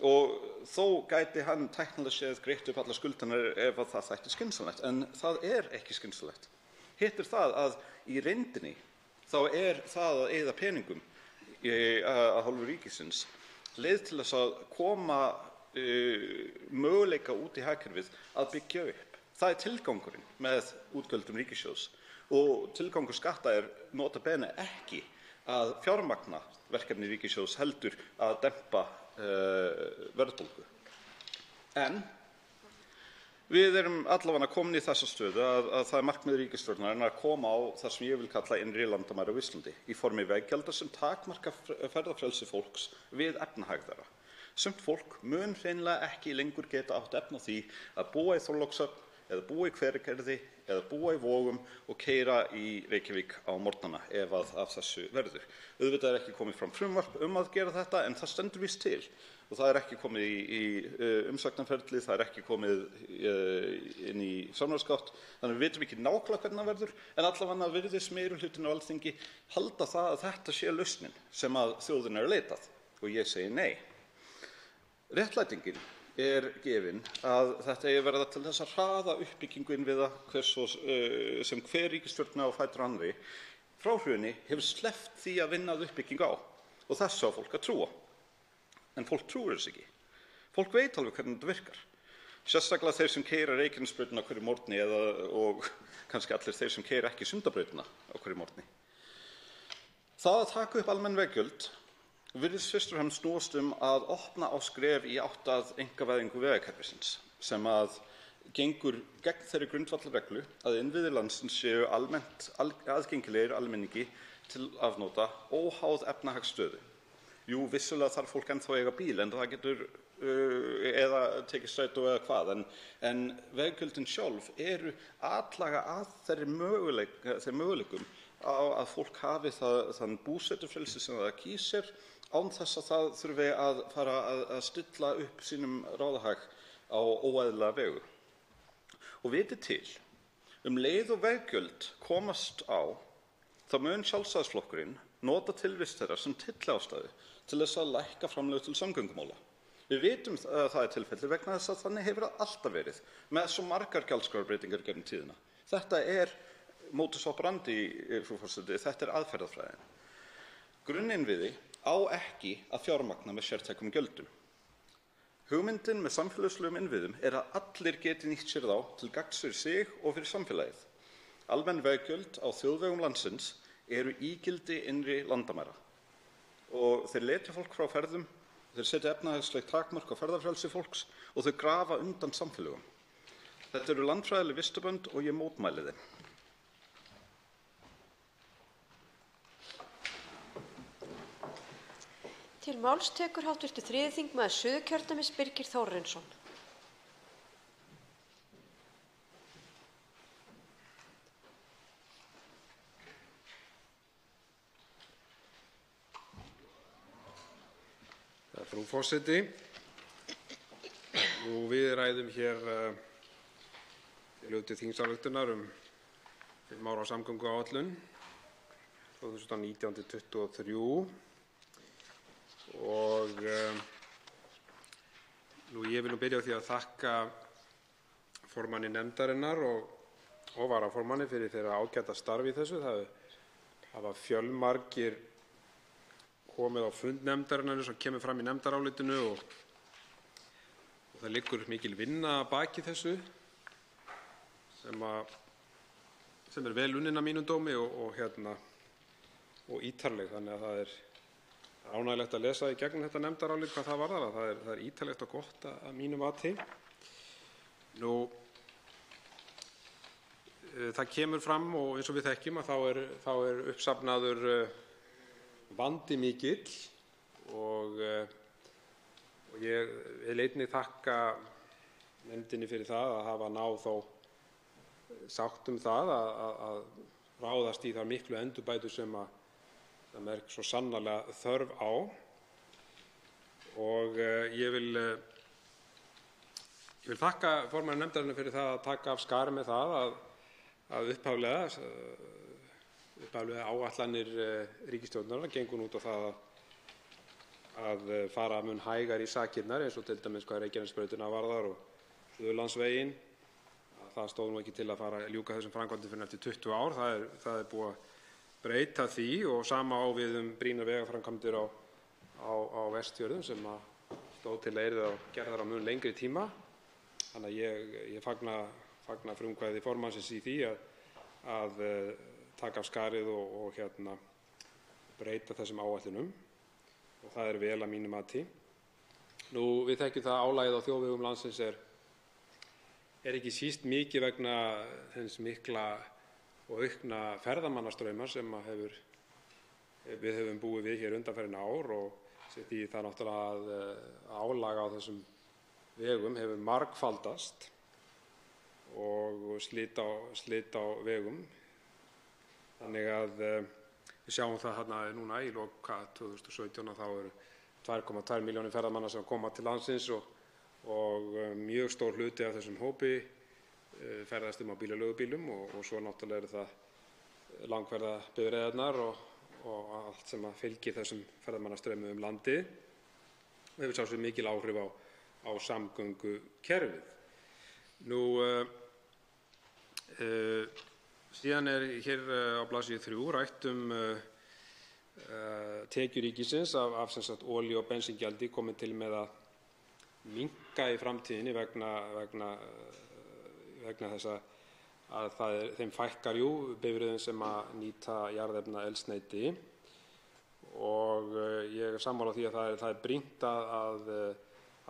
Og þó gæti hann tæknilega séð greitt upp alla skuldirnar ef að það þætti skynsamlegt, en það er ekki skynsamlegt. Hitt er það að í reyndinni þá er það að eyða peningum að hálfu ríkisins leið til þess að koma möguleika út í hagkerfið að byggja upp. Það er tilgangurinn með útgjöldum ríkissjóðs og tilgangur skatta er nota bene ekki að fjármagna verkefni ríkissjóðs heldur að dempa verðbólgu. En við erum allavega komin í þessa stöðu að það er markmið ríkisstjórnarinnar að koma á það sem ég vil kalla innri landamæri á Íslandi í formi veggjalda sem takmarka ferðafrelsi fólks við efnahag þeirra. Sumt fólk mun hreinlega ekki lengur geta átt efni á því að búa í Þorlákshöfn eða búa í Hveragerði eða búa í Vogum og keyra í Reykjavík á morgnana ef af þessu verður. Auðvitað er ekki komið fram frumvarp að gera þetta en það stendur víst til og það er ekki komið í umsagnarferli, það er ekki komið inn í samráðsgátt, þannig við vitum ekki nákvæmlega hvernig það verður en allavega virðist meirihlutinn á Alþingi halda það að þetta sé lausnin sem að þjóðin er leitað og ég segi nei. Réttlætingin er gefin að þetta eigi að verða til þess að hraða uppbyggingu innviða sem hver ríkisstjórn á fætur annarri frá hruni hefur sleppt því að vinna að uppbyggingu á og þessu á fólk að trúa. En fólk trúir þess ekki. Fólk veit alveg hvernig þetta virkar. Sérstaklega þeir sem keyra Reykjanesbrautina á hverju morgni og kannski allir þeir sem keyra ekki Sundabrautina á hverju morgni. Það að taka upp almenn veggjöld virðist fyrst og fremst snúast að opna á skref í átt að einkavæðingu vegakerfisins sem að gengur gegn þeirri grundvallarreglu að innviðir landsins séu almennt aðgengilegir almenningi til afnota óháð efnahagsstöðu. Jú, vissulega þarf fólk ennþá að eiga bíl en það getur eða tekið strætó eða hvað, en veggjöldin sjálf eru atlaga að þeim möguleikum að fólk hafi þann búsetufrelsi sem það kýs sér án þess að það þurfi að fara að stilla upp sínum ráðahag á óeðlilega vegu. Og vitið til, leið og veggjöld komast á, þá mun Sjálfstæðisflokkurinn nota tilvist þeirra sem tylliástæðu til þess að lækka framlög til samgöngumála. Við vitum að það er tilfelli vegna þess að þannig hefur það alltaf verið með svo margar gjaldskrárbreytingar gegnum tíðina. Þetta er modus operandi, frú forseti, þetta er aðferðafræðin. Grunninnviði á ekki að fjármagna með sértækum gjöldum. Hugmyndin með samfélagslegum innviðum er að allir geti nýtt sér þá til gagns fyrir sig og fyrir samfélagið. Almenn veggjöld á þjóðvegum landsins eru ígildi innri landamæra og þeir letja fólk frá ferðum, þeir setja efnahagsleg takmörk á ferðafrelsi fólks og þau grafa undan samfélögum. Þetta eru landfræðileg vistubönd og ég mótmæli þeim. Til máls tekur hv. 3. þingmaður Suðurkjördæmis Birgir Þórarinsson. Frú forseti, við ræðum hér tillögu til þingsályktunar 5 ára samgönguáætlun 2019–2023 og ég vil byrja á því að þakka formanni nefndarinnar og varaformanni fyrir þeirra ágæta starf í þessu. Það hafa fjölmargir komið á fund nefndarinnar eins og kemur fram í nefndarálitinu og það liggur mikil vinna að baki þessu sem er vel unnin að mínum dómi og ítarleg, þannig að það er ánægjulegt að lesa í gegnum þetta nefndarálit hvað það varðar, að það er ítarlegt og gott að mínu mati. Það kemur fram og eins og við þekkjum að þá er uppsafnaður vandi mikill og ég vil einnig þakka nefndinni fyrir það að hafa náð þó sátt það að ráðast í þær miklu endurbætur sem er svo sannarlega þörf á. Og ég vil þakka formanni nefndarinnar fyrir það að taka af skarið með það að upphaflega áætlanir ríkisstjórnarinnar gengu út á það að fara mun hægar í sakirnar eins og til dæmis hvað Reykjanesbrautina varðar og Suðurlandsveginn. Það stóð ekki til að fara að ljúka þessum framkvæmdum fyrr en eftir 20 ár. Það er búið að breyta því og sama á við brýnar vegaframkvæmdir á Vestfjörðum sem stóð til að yrðu gerðar á mun lengri tíma. Þannig að ég fagna frumkvæði formannsins í því að taka af skarið og breyta þessum áætlunum og það er vel að mínu mati. Við þekkjum það að álagið á þjóðvegum landsins er ekki síst mikið vegna þess mikla og aukna ferðamannastrauma sem við höfum búið við hér undanfarin ár og því það náttúrulega að álag á þessum vegum hefur margfaldast og slit á vegum. Þannig að við sjáum það hérna núna í lok 2017 að þá eru 2,2 milljónir ferðamanna sem koma til landsins og mjög stór hluti af þessum hópi ferðast á bílaleigubílum og svo náttúrulega eru það langferðabifreiðarnar og allt sem fylgir þessum ferðamannastraumi landið og hefur sjálfsagt mikil áhrif á samgöngukerfið. Síðan er hér á blaðsíðu 3 rætt tekjur ríkisins af olíu- og bensíngjaldi komin til með að minnka í framtíðinni vegna þess að þeim fækkar bifreiðum sem nýta jarðefnaeldsneyti og ég er sammála því að það er brýnt að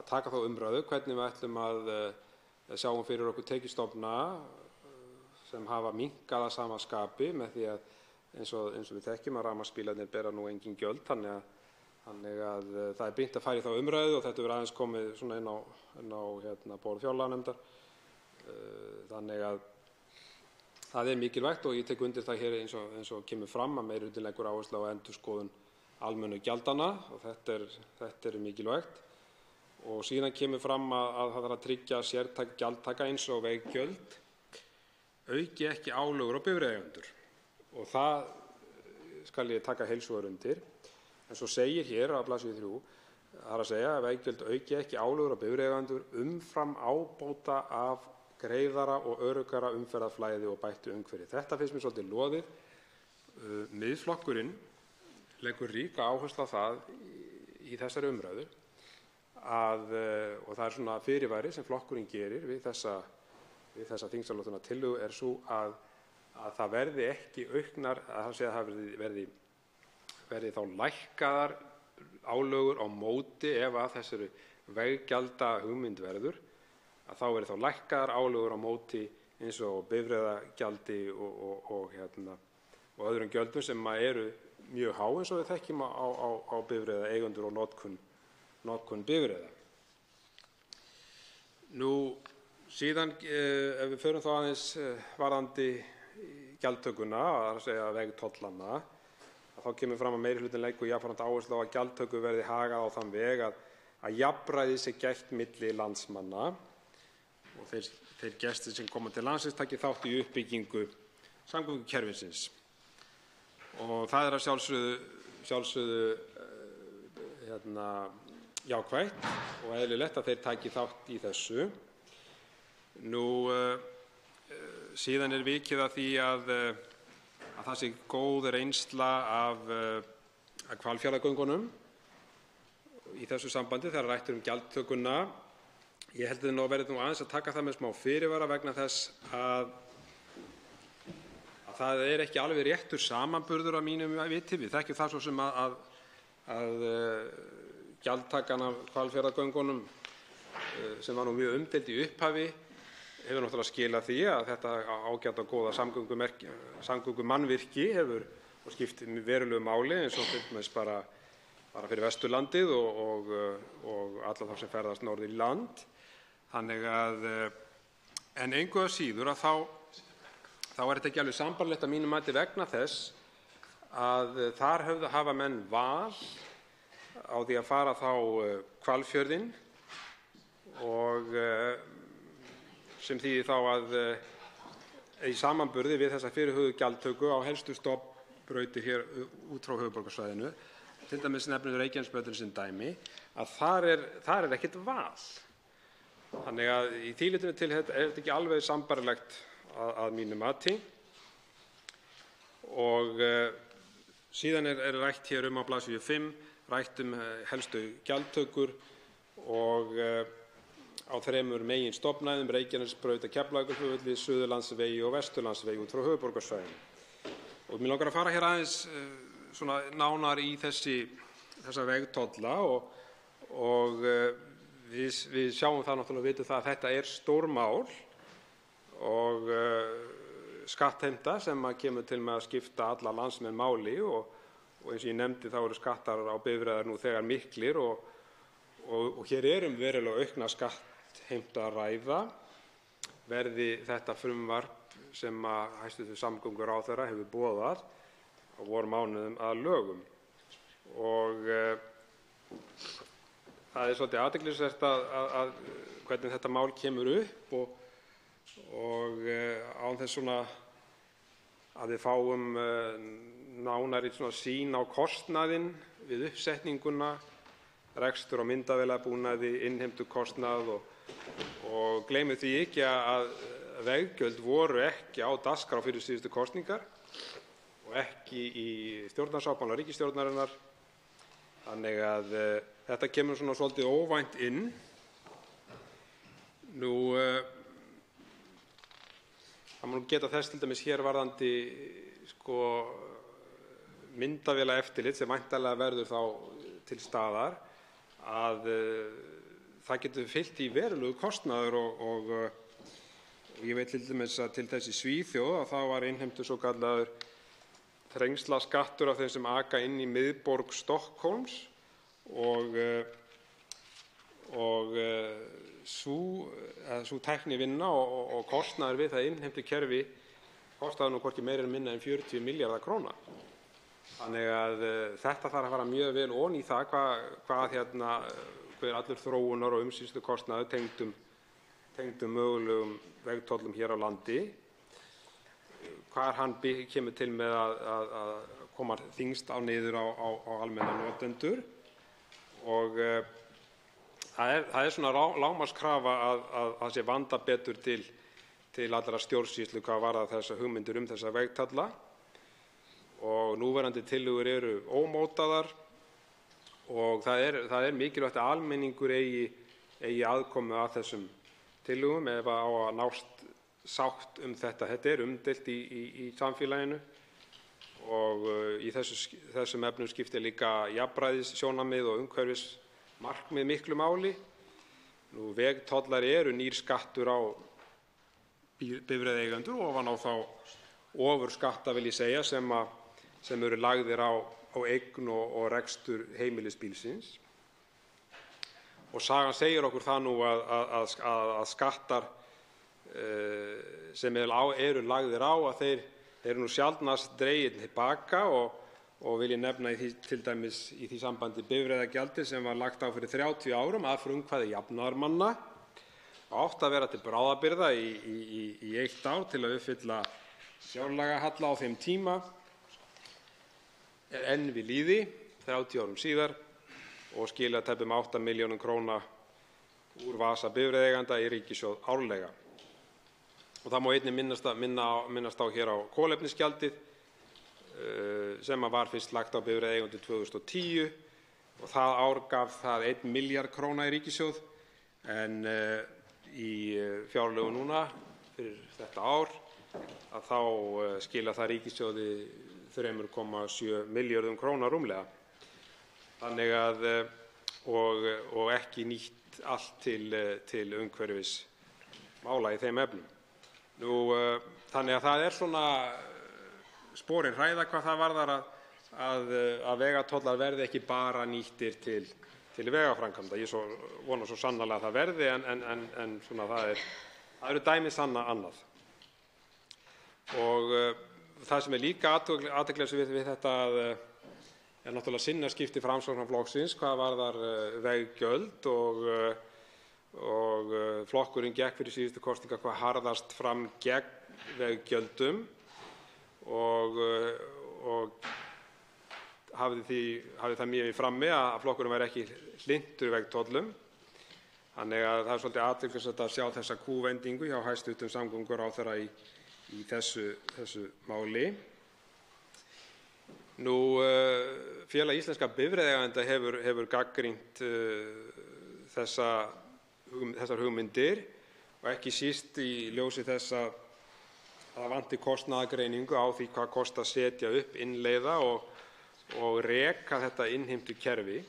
taka þá umræðu hvernig við ætlum að sjáum fyrir okkur tekjustofna sem hafa minnkað að sama skapi með því eins og við þekkjum að rafmagnsbílarnir bera nú engin gjöld, þannig að það er brýnt að fara í þá umræðu og þetta hefur aðeins komið svona inn á borð fjárlaganefndar. Þannig að það er mikilvægt og ég tek undir það hér eins og kemur fram að meirihlutinn leggur áherslu á endurskoðun almennu gjaldanna og þetta er mikilvægt. Og síðan kemur fram að það þarf að tryggja sértæk gjaldtaka eins og veggjöld auki ekki álögur á bifreiðaeigendur. Og það skal ég taka heils hugar undir. En svo segir hér á blaðsíðu 3, það er að segja að veggjöld auki ekki álögur á bifreiðaeigendur umfram ábóta af greiðara og öruggara umferðarflæði og bættu umhverfi. Þetta finnst mér svolítið loðið. Miðflokkurinn leggur ríka áherslu á það í þessari umræðu og það er svona fyrirvari sem flokkurinn gerir við þessa þingsályktunartillögu er sú að það verði ekki auknar, að það verði þá lækkaðar álögur á móti ef að þessari veggjalda hugmynd verður, að þá verði þá lækkaðar álögur á móti eins og bifreiðagjaldi og öðrum gjöldum sem eru mjög há eins og við þekkjum á bifreiðaeigendur og notkun bifreiða. Nú síðan ef við förum þá aðeins varðandi gjaldtökuna, það er að segja vegtollana, þá kemur fram að meirihlutinn leggur jafnframt áherslu á að gjaldtöku verði hagað á þann veg að jafnræði sé gætt milli landsmanna og þeir gestir sem koma til landsins taki þátt í uppbyggingu samgöngukerfisins. Og það er að sjálfsögðu jákvætt og eðlilegt að þeir taki þátt í þessu. Nú síðan er vikið að því að það sé góð reynsla af Hvalfjarðargöngunum í þessu sambandi þegar rætt um gjaldtökuna. Ég held að það verði nú aðeins að taka það með smá fyrirvara vegna þess að það er ekki alveg réttur samanburður að mínum viti. Við þekkjum það svo sem að gjaldtakan af Hvalfjarðargöngunum sem var nú mjög umdeild í upphafi hefur náttúrulega skilað því að þetta ágæta og góða samgöngumannvirki hefur skipt verulegu máli eins og til dæmis bara fyrir Vesturlandið og alla þá sem ferðast norður í land. Þannig að en engu að síður að þá er þetta ekki alveg sambærilegt að mínu mati vegna þess að þar hafa menn val á því að fara þá Hvalfjörðinn og sem þýðir þá að í samanburði við þessa fyrirhuguðu gjaldtöku á helstu stofnbrautir hér út frá höfuðborgarsvæðinu, til dæmis nefnir Reykjanesbrautin sem dæmi, að þar er ekkert val. Þannig að í því leytinu til er þetta ekki alveg sambærilegt að mínu mati. Og síðan er rætt hér á blaðsíðu 5, rætt helstu gjaldtökur og á þremur meginstofnæðum, Reykjanesbraut, Keflavíkurflugvelli, Suðurlandsvegi og Vesturlandsvegi út frá höfuðborgarsvæðinu. Og mér langar að fara hér aðeins svona nánar í þessa vegtolla og við sjáum það náttúrulega, vitum það að þetta er stórmál og skattheimta sem kemur til með að skipta alla landsmenn máli og eins og ég nefndi þá eru skattar á bifreiðar nú þegar miklir og hér verulega aukna skattheimtu að ræða verði þetta frumvarp sem hæstv. Samgönguráðherra hefur boðað á vormánuðum að lögum. Og það er svolítið athyglisvert að hvernig þetta mál kemur upp og án þess svona að við fáum nánari svona sýn á kostnaðinn við uppsetninguna, rekstur og myndavélabúnaði, innheimtukostnað og gleymum því ekki að veggjöld voru ekki á dagskrá fyrir síðustu kosningar og ekki í stjórnarsáttmála ríkisstjórnarinnar. Þannig að þetta kemur svona svolítið óvænt inn. Nú það má geta þess til dæmis hér varðandi myndavélaeftirlit sem væntanlega verður þá til staðar að það getur fylgt í verulegu kostnaður og ég veit til dæmis að til þess í Svíþjóð að þá var innheimtur svokallaður þrengslaskattur af þeim sem aka inn í miðborg Stokkhólms og sú tæknivinna og kostnaður við það innheimtukerfi kostaði nú hvorki meira en minna en 40 milljarða króna. Þannig að þetta þarf að fara mjög vel ofan í það hver allur þróunar og umsýslukostnaður tengdum mögulegum vegtollum hér á landi, hvar hann kemur til með að koma þyngst niður á almenna notendur. Og það er svona lágmarkskrafa að það sé vandað betur til allrar stjórnsýslu hvað varðar þessar hugmyndir þessa vegtolla. Og núverandi tillögur eru ómótaðar og það er mikilvægt að almenningur eigi aðkomu að þessum tillögum ef á að nást sátt þetta. Þetta er umdeilt í samfélaginu og í þessum efnum skiptir líka jafnræðissjónarmið og umhverfismarkmið miklu máli. Vegtollar eru nýr skattur á bifreiðaeigendur ofan á þá ofurskatta, vil ég segja, sem eru lagðir á eign og rekstur heimilisbílsins. Og sagan segir okkur það nú að skattar sem eru lagðir á að þeir eru nú sjaldnast dregin til baka og vil ég nefna til dæmis í því sambandi bifreiðagjaldið sem var lagt á fyrir 30 árum að frumkvæði jafnaðarmanna og átti að vera til bráðabirgða í 1 ár til að uppfylla fjárlagahalla á þeim tíma. Er enn við lýði 30 árum síðar og skila tæpum 8 milljónum króna úr vasa bifreiðaeiganda í ríkissjóð árlega. Og það má einnig minnast á hér á kolefnisgjaldið sem var fyrst lagt á bifreiðaeigendur 2010 og það ár gaf það 1 milljarð króna í ríkissjóð en í fjárlögum núna fyrir þetta ár að þá skila það ríkissjóði 3,7 milljörðum króna rúmlega. Þannig að og ekki nýtt allt til umhverfismála í þeim efnum. Þannig að það er svona sporin hræða hvað það varðar að vegatollar verði ekki bara nýttir til vegaframkvæmda. Ég vona svo sannarlega að það verði en svona það eru dæmi sanna annað. Og það sem er líka athyglisvert við þetta er náttúrulega sinnaskipti Framsóknarflokksins hvað varðar veggjöld og flokkurinn gekk fyrir síðustu kosningar hvað harðast fram gegn veggjöldum og hafði það mjög í frammi að flokkurinn væri ekki hlynntur vegtollum. Þannig að það er svolítið athyglisvert að sjá þessa kúvendingu hjá hæstv. Samgönguráðherra í þessu máli. Félag íslenskra bifreiðaeigenda hefur gagnrýnt þessar hugmyndir og ekki síst í ljósi þess að það vanti kostnaðargreiningu á því hvað kostar að setja upp, innleiða og reka þetta innheimtukerfi.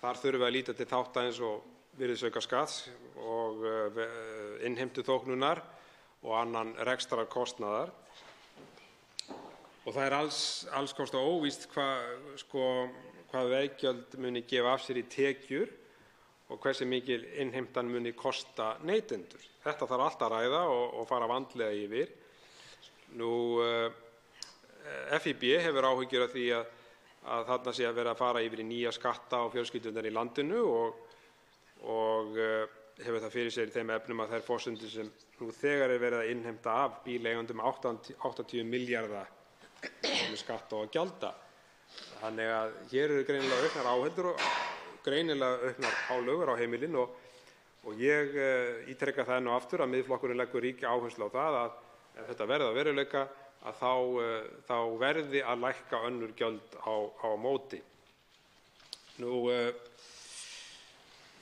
Þar þurfum við að líta til þátta eins og virðisaukaskatts og innheimtuþóknunar og annan rekstrarkostnaðar. Og það er alls kostar óvíst hvað veggjöld muni gefa af sér í tekjur og hversu mikil innheimtan muni kosta neytendur. Þetta þarf allt að ræða og fara vandlega yfir. FÍB hefur áhyggjur af því að þarna sé að vera að fara yfir í nýja skatta á fjölskyldurnar í landinu og hefur það fyrir sér í þeim efnum að þær forsendur sem nú þegar er verið að innheimta af bíleigendum 80 milljarða með skatta og gjalda. Þannig að hér eru greinilega auknar áheldur og greinilega auknar álögur á heimilin og ég ítreka það enn og aftur að Miðflokkurinn leggur ríka áherslu á það að ef þetta verði að veruleika að þá verði að lækka önnur gjöld á móti.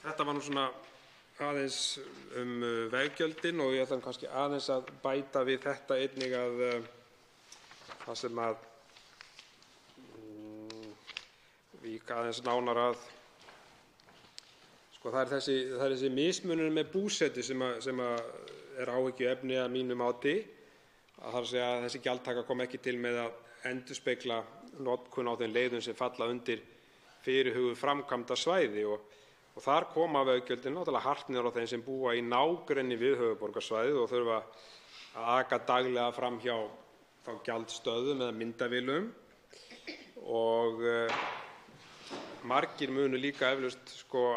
Þetta var nú svona aðeins veggjöldin og ég ætla kannski aðeins að bæta við þetta einnig að það sem að víkka aðeins nánar að það er þessi mismunur með búsetu sem er áhyggjuefni að mínu mati, að það er að segja að þessi gjaldtaka kom ekki til með að endurspegla notkun á þeim leiðum sem falla undir fyrirhuguð framkvæmdasvæði og þar koma veggjöldin náttúrulega hart niður á þeim sem búa í nágrenni við höfuðborgarsvæðið og þurfa að aka daglega fram hjá þá gjaldstöðvum eða myndavélum og margir munu líka eflaust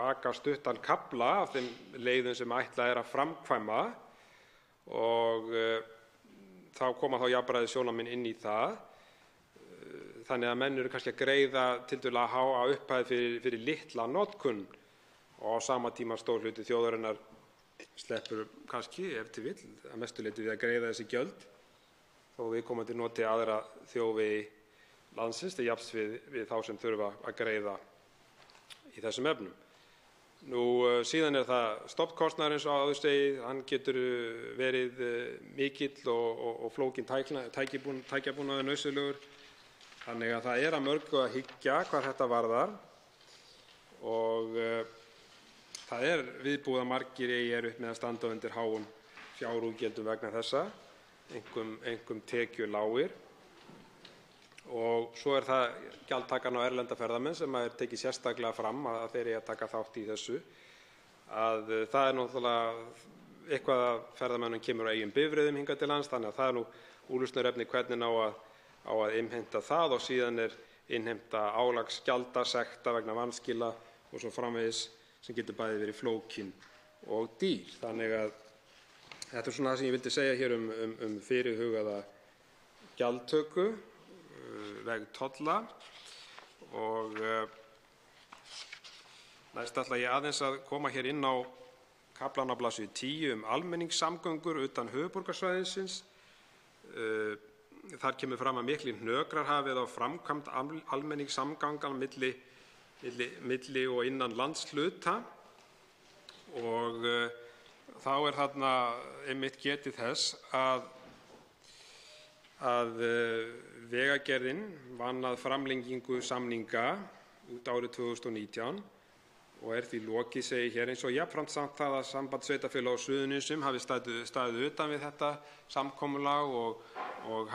aka stuttan kafla af þeim leiðum sem ætlað er að framkvæma og þá koma þá jafnræðissjónarmið inn í það. Þannig að menn eru kannski að greiða tiltölulega háa upphæð fyrir litla notkun og á sama tíma stór hluti þjóðarinnar sleppur kannski ef til vill að mestu leyti við að greiða þessi gjöld þó viðkomandi noti aðra þjóðvegi landsins til jafns við þá sem þurfa að greiða í þessum efnum. Síðan er það stofnkostnaður eins og áður segið, hann getur verið mikill og flókinn tækjabúnaður nauðsynlegur. Þannig að það er að mörgu að hyggja hvað þetta varðar og það er viðbúið að margir eigi erfitt með að standa undir háum fjárútgjöldum vegna þessa, einkum tekjulágir. Og svo er það gjaldtakan á erlenda ferðamenn sem er tekið sérstaklega fram að þeir eigi að taka þátt í þessu. Að það er náttúrulega eitthvað að ferðamönnum kemur á eigin bifreiðum hingað til lands, þannig að það er úrlausnarefni hvernig á að innheimta það og síðan er innheimta álagsgjalda, sekta vegna vanskila og svo framvegis sem getur bæði verið flókin og dýr. Þannig að þetta er svona það sem ég vildi segja hér um fyrirhugaða gjaldtöku, vegtolla og næst ætla ég aðeins að koma hér inn á kaflann á blaðsíðu 10 almenningssamgöngur utan höfuðborgarsvæðisins. Þar kemur fram að miklir hnökrar hafi verið á framkvæmd almenningssamgangana milli og innan landshluta og þá er þarna einmitt getið þess að Vegagerðin vann að framlengingu samninga út árið 2019 og er því lokið, segir hér, eins og jafnframt samt það að Samband sveitarfélaga á Suðurnesjum hafi staðið utan við þetta samkomulag og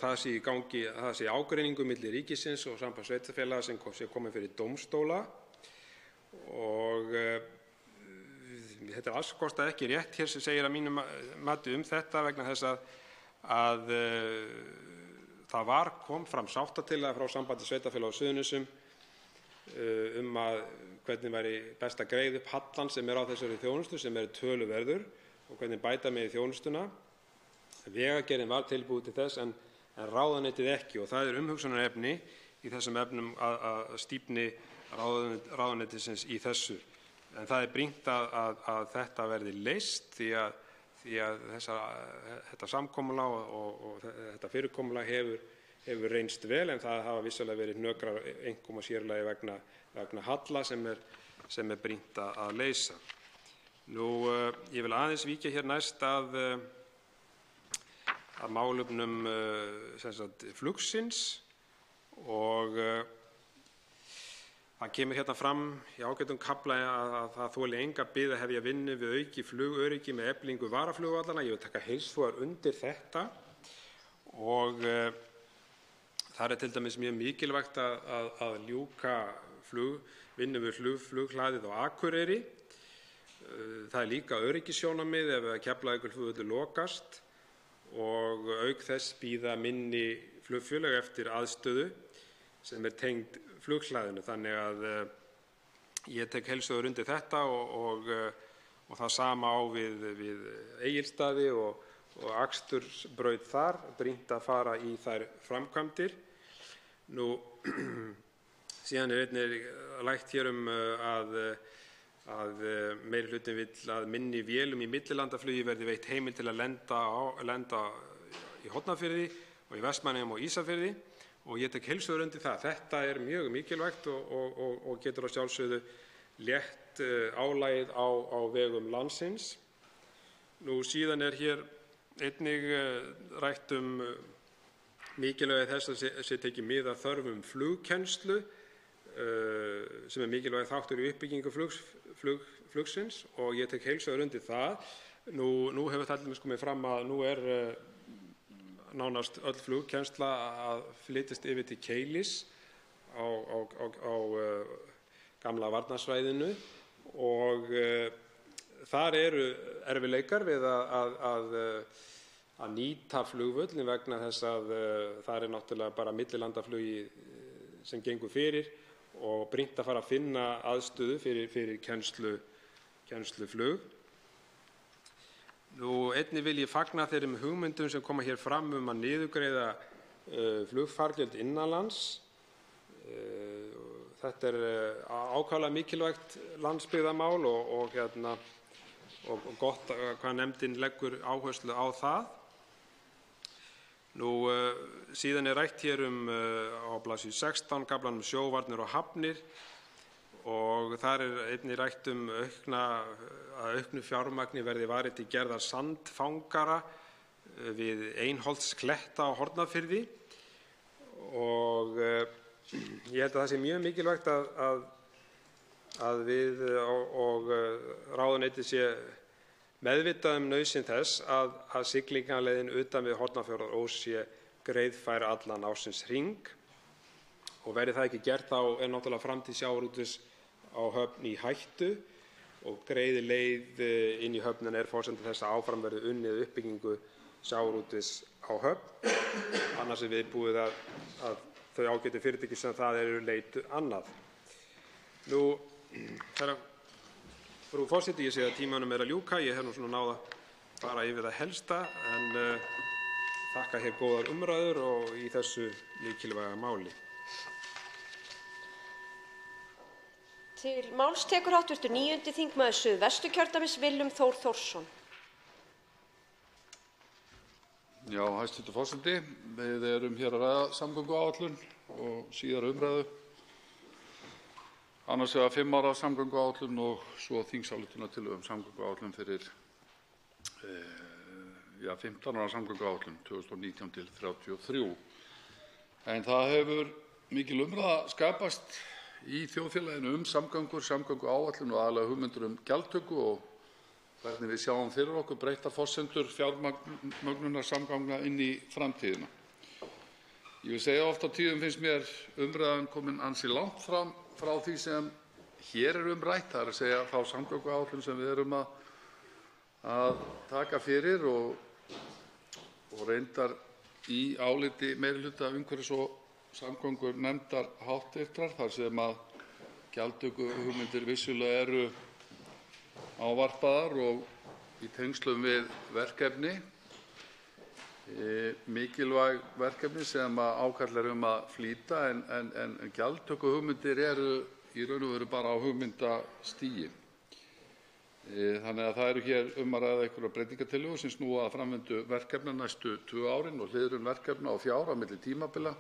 það sé í gangi, það sé ágreiningur milli ríkisins og Samband sveitarfélaga sem sé komið fyrir dómstóla og þetta er alls kostað ekki rétt hér sem segir að mínu mati þetta vegna þess að það kom fram sáttatillaga frá Sambandi sveitarfélaga á Suðurnesjum að hvernig væri best að greiða upp hallann sem er á þessari þjónustu sem er töluverður og hvernig bæta megi þjónustuna. Vegagerðin var tilbúin til þess en ráðuneytið ekki og það er umhugsunarefni í þessum efnum að stífni ráðuneytisins í þessu. En það er brýnt að þetta verði leyst því að þetta samkomulag og þetta fyrirkomulag hefur reynst vel en það hafa vissulega verið hnökrar einkum og sérlega vegna halla sem er brýnt að leysa. Ég vil aðeins víkja hér næst að málefnum flugsins og það kemur hérna fram í ágætum kafla að það þoli enga bið að hefja vinnu við auki flugöryggi með eflingu varaflugvallanna. Ég vil taka heils hugar undir þetta og þar er til dæmis mjög mikilvægt að ljúka vinnu við flughlaðið á Akureyri. Það er líka öryggissjónarmið ef Keflavíkurflugvöllur lokast og auk þess bíða minni flugfélög eftir aðstöðu sem er tengd flughlaðinu. Þannig að ég tek heils hugar undir þetta og það sama á við Egilsstaði og akstursbraut þar, brýnt að fara í þær framkvæmdir. Síðan er einnig rætt hér að meirihlutinn vill að minni vélum í millilandaflugi verði veitt heimild til að lenda í Hornafirði og í Vestmannaeyjum og Ísafirði og ég tek heils hugar undir það. Þetta er mjög mikilvægt og getur að sjálfsögðu létt álagið á vegum landsins. Síðan er hér einnig rætt mikilvægi þess að sé tekið mið af þörfum flugkennslu sem er mikilvægur þáttur í uppbyggingu flugsins og ég tek heils hugar undir það. Nú hefur það komið fram að nú er nánast öll flugkennsla að flytjast yfir til Keilis á gamla varnarsvæðinu og þar eru erfiðleikar við að nýta flugvöllinn vegna þess að þar er náttúrulega bara millilandaflugi sem gengur fyrir og brýnt að fara að finna aðstöðu fyrir kennsluflug. Einnig vil ég fagna þeim hugmyndum sem koma hér fram að niðurgreiða flugfargjöld innanlands. Þetta er ákaflega mikilvægt landsbyggðarmál og gott hvað nefndin leggur áherslu á það. Síðan er rætt hér á blaðsíðu 16 kaflann sjóvarnir og hafnir og þar er einnig rætt að auknu fjármagni verði varið til gerðar sandfangara við Einholtskletta á Hornafirði og ég held að það sé mjög mikilvægt að við og ráðuneytið sé meðvitað nauðsyn þess að siglingaleiðin utan við Hornafjarðarós sé greiðfær allan ársins hring og verði það ekki gert þá er náttúrulega framtíð sjávarútvegs á Höfn í hættu og greið leið inn í höfnina er forsenda þess að áfram verði unnið uppbyggingu sjávarútvegs á Höfn. Annars er viðbúið að þau ágætu fyrirtæki sem það eru leitu annað. Frú forseti, ég sé að tímanum er að ljúka. Ég hef nú svona náð að fara yfir það helsta en þakka hér góðar umræður og í þessu mikilvæga máli. Til máls tekur hv. 9. þingmaður Suðvesturkjördæmis Willum Þór Þórsson. Já, hæstv. Forseti, við erum hér að ræða samgönguáætlun og síðar umræðu. Annars vegar 5 ára samgönguáætlun og svo þingsályktunartillögu samgönguáætlun fyrir 15 ára samgönguáætlun 2019 til 33. En það hefur mikil umræða skapast í þjóðfélaginu samgöngur, samgönguáætlun og aðallega hugmyndir gjaldtöku og hvernig við sjáum fyrir okkur breyttar forsendur fjármögnunar samgangna inn í framtíðina. Ég vil segja oft á tíðum finnst mér umræðan komin ansi langt frá því sem hér er rætt, það er að segja þá samgönguáætlun sem við erum að taka fyrir og reyndar í áliti meirihluta umhverfis- og samgöngunefndar hv. Þar sem að gjaldtökuhugmyndir vissulega eru ávarpaðar og í tengslum við verkefni, mikilvæg verkefni sem ákallar að flýta en gjaldtökuhugmyndir eru í raun og veru bara á hugmyndastigi. Þannig að það eru hér að ræða einhverjar breytingartillögur sem snúa að framvindu verkefna næstu 2 árin og hliðrun verkefna og fjár á milli tímabila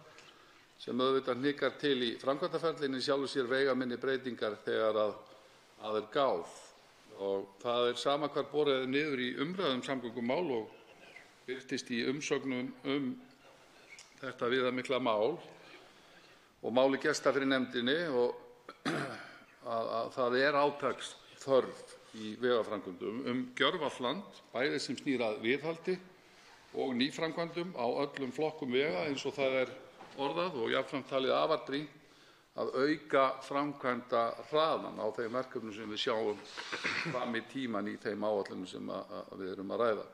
sem auðvitað hnikar til í framkvæmdaferlinu í sjálfu sér veigaminni breytingar þegar að er gáð. Og það er sama hvar borið er niður í umræðum samgöngumál og birtist í umsögnum þetta viðamikla mál og máli gesta fyrir nefndinni og að það er átaksþörf í vegaframkvæmdum gjörvallt land, bæði sem snýr að viðhaldi og nýframkvæmdum á öllum flokkum vega eins og það er orðað og jafnframt talið afar brýnt að auka framkvæmdahraðann á þeim verkefnum sem við sjáum fram í tímann í þeim áætlunum sem við erum að ræða.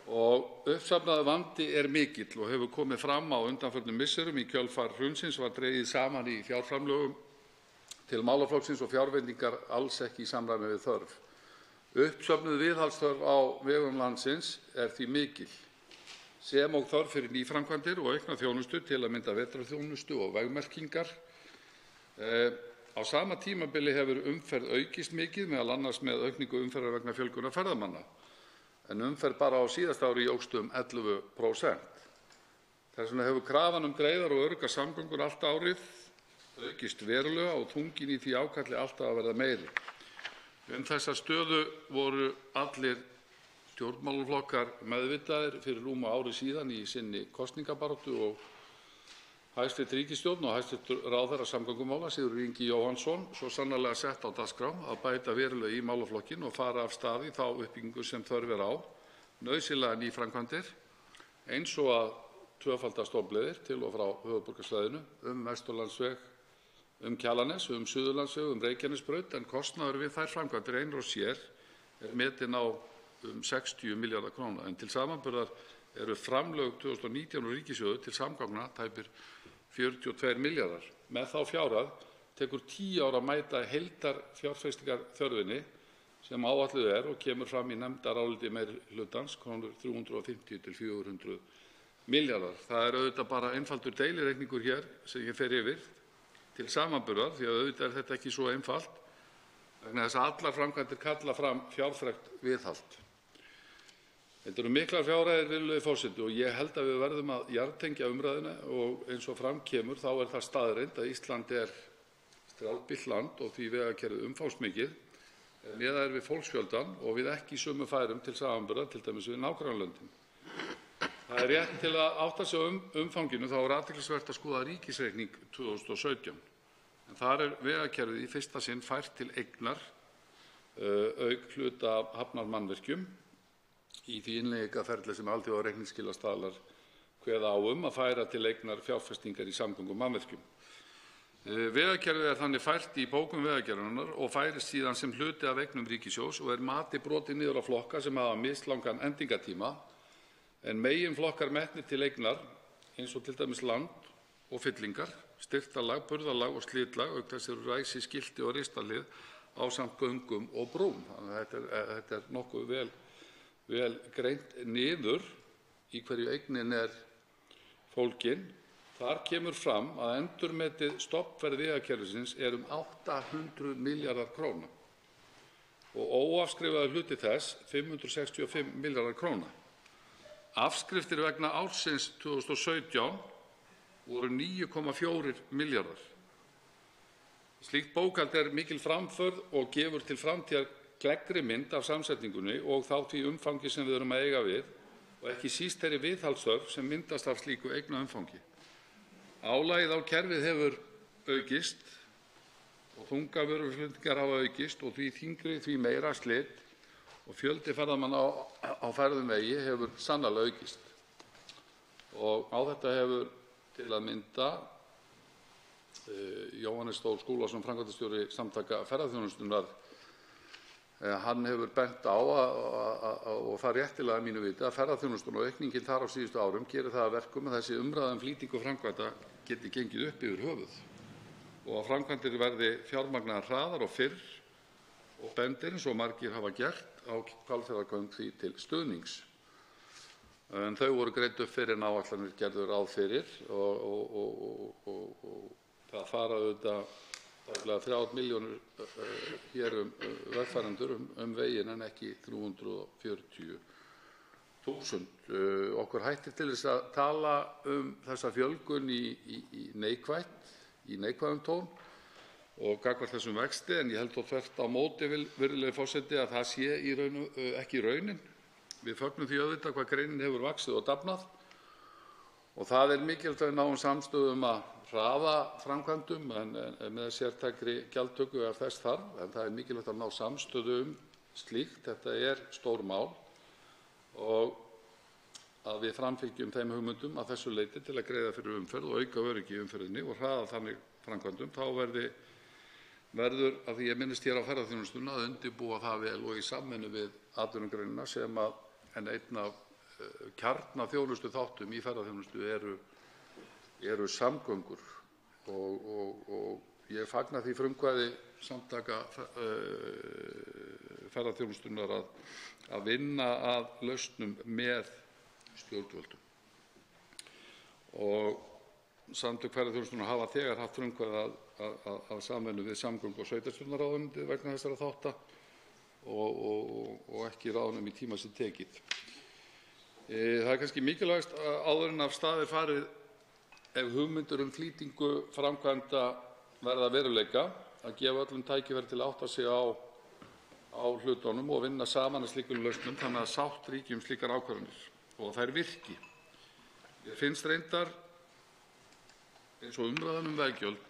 Og uppsafnaður vandi er mikill og hefur komið fram á undanförnum misserum í kjölfar hrunsins var dregið saman í fjárframlögum til málaflokksins og fjárveitingar alls ekki í samræmi við þörf. Uppsöfnuð viðhaldsþörf á vegum landsins er því mikil sem og þörf fyrir nýframkvæmdir og aukna þjónustu til að mynda vetrarþjónustu og vegmerkingar. Á sama tímabili hefur umferð aukist mikið meðal annars með aukningu umferðar vegna fjölgunar ferðamanna en umferð bara á síðasta ári jókst 11%. Þess vegna hefur krafan greiðar og öruggar samgöngur allt árið aukist verulega og þunginn í því ákalli alltaf að verða meiri. Þessa stöðu voru allir stjórnmálaflokkar meðvitaðir fyrir rúmu ári síðan í sinni kosningabaráttu og hæstv. Ríkisstjórn og hæstv. Ráðherra samgöngumála Sigurður Ingi Jóhannsson svo sannarlega sett á dagskrá að bæta verulega í málaflokkinn og fara af stað í þá uppbyggingu sem þörf er á, nauðsynlegar nýframkvæmdir eins og að tvöfalda stofnleiðir til og frá höfuðborgarsvæðinu, Vesturlandsveg, Kjalarnes, Suðurlandsveg, Reykjanesbraut, en kostnaður við þær framkvæmdir einir og sér metinn á 60 milljarða króna, en til samanburðar eru framlög 2019 úr ríkissjóði til samgangna tæpir 42 milljarðar. Með þá fjárhæð tekur 10 ár að mæta heildarfjárfestingarþörfinni sem áætluð og kemur fram í nefndaráliti meirihlutans, 350 til 400 milljarðar. Það auðvitað bara einfaldur deilireikningur hér sem ég fer yfir til samanburðar, því að auðvitað þetta ekki svo einfalt vegna þess að allar framkvæmdir kalla fram fjárfrekt viðhald. Þetta eru miklar fjárhæðir, virðulegi forseti, og ég held að við verðum að jarðtengja umræðuna og eins og fram kemur þá það staðreynd að Ísland strjálbýlt land og því vegakerfið umfangsmikið miðað við fólksfjöldann og við ekki í sömu færum til samanburðar til dæmis við nágrannalöndin. Það rétt til að átta sig á umfanginu þá athyglisvert að skoða ríkisreikning 2017. En þar vegakerfið í fyrsta sinn fært til eignar auk hluta af hafnarmannvirkjum í því innleiðingarferli sem alþjóðareikningsskilastaðlar kveða á að færa til eignar fjárfestingar í samgöngumannvirkjum. Vegakerfið þannig fært í bókum Vegagerðarinnar og færist síðan sem hluti af eignum ríkissjóðs og mati brotið niður á flokka sem hafa mislangan endingartíma, en meginflokkar metnir til eignar eins og til dæmis land og fyllingar, styrktarlag, burðarlag og slitlag, auk þess eru ræsi, skilti og ristahlið ásamt göngum og brúm. Þannig að þetta nokkuð vel greint niður í hverju eignin fólgin. Þar kemur fram að endurmetið stofnverð vegakerfisins 800 milljarðar króna og óafskrifaður hluti þess 565 milljarðar króna. Afskriftir vegna ársins 2017 voru 9,4 milljarðar. Slíkt bókhald mikil framför og gefur til framtíðar gleggri mynd af samsetningunni og þá því umfangi sem við erum að eiga við og ekki síst þeirri viðhaldsþörf sem myndast af slíku eignaumfangi. Álagið á kerfið hefur aukist og þungavöruflutningar hafa aukist og því þyngri, því meira slit og fjöldi ferðamanna á færðum vegi hefur sannarlega aukist. Og á þetta hefur til að mynda Jóhannes Þór Skúlason, framkvæmdastjóri Samtaka ferðaþjónustunnar, hann hefur bent á og það réttilega að mínu viti að ferðaþjónustan og aukningin þar á síðustu árum gerir það að verkum að þessi umræða flýtingu framkvæmda geti gengið upp yfir höfuð og að framkvæmdir verði fjármagnaðar hraðar og fyrr og bendir eins og margir hafa gert á Hvalfjarðargöng því til stuðnings. En þau voru greidd upp fyrr en áætlanir gerðu ráð fyrir og það fara auðvitað tæplega 3 milljónir hér vegfarendur veginn en ekki 340.000. Okkur hættir til þess að tala þessa fjölgun í neikvæðum tón og gagnvart þessum vexti, en ég held þó þvert á móti, virðulegi forseti, að það sé ekki raunin. Við fögnum því auðvitað hvað greinin hefur vaxið og dafnað og það mikilvægt að við náum samstöðu að hraða framkvæmdum en með sértækri gjaldtöku ef þess þarf, en það mikilvægt að ná samstöðu slíkt. Þetta stór mál og að við framfylgjum þeim hugmyndum að þessu leyti til að greiða fyrir umferð og auka öryggi í umferðinni og hraða þannig framkvæmdum. Þá verður, af því ég minnist hér á ferðaþjónustuna, að undirbúa það vel og í samvinnu við atvinnugreinina sem einn af kjarnaþjónustuþáttum í ferðaþjónustu eru samgöngur og ég fagna því frumkvæði Samtaka ferðaþjónustunnar að vinna að lausnum með stjórnvöldum. Og Samtök ferðaþjónustunnar hafa þegar haft frumkvæði að samvinnu við samgöngu- og sveitarstjórnarráðuneytið vegna þessara þátta og ekki ráðunum í tíma sem tekið. Það kannski mikilvægast áður en af stað farið ef hugmyndir flýtingu framkvæmda verða veruleika að gefa öllum tækifæri til að átta sig á hlutunum og vinna saman að slíkum lausnum þannig að sátt ríki slíkar ákvarðanir og þær virki. Mér finnst reyndar eins og umræðan veggjöld,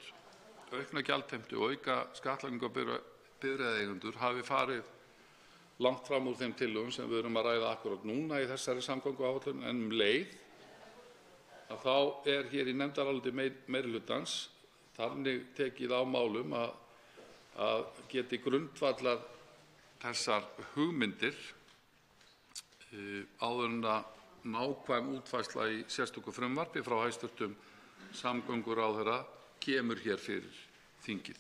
aukna gjaldheimtu og auka skattlagningu á bifreiðaeigendur hafi farið langt fram úr þeim tillögum sem við erum að ræða akkúrat núna í þessari samgönguáætlun, en leið að þá hér í nefndaráliti meirihlutans þannig tekið á málum að geti grundvallað þessar hugmyndir áður en að nákvæm útfærsla í sérstöku frumvarpi frá hæstv. Samgönguráðherra kemur hér fyrir þingið.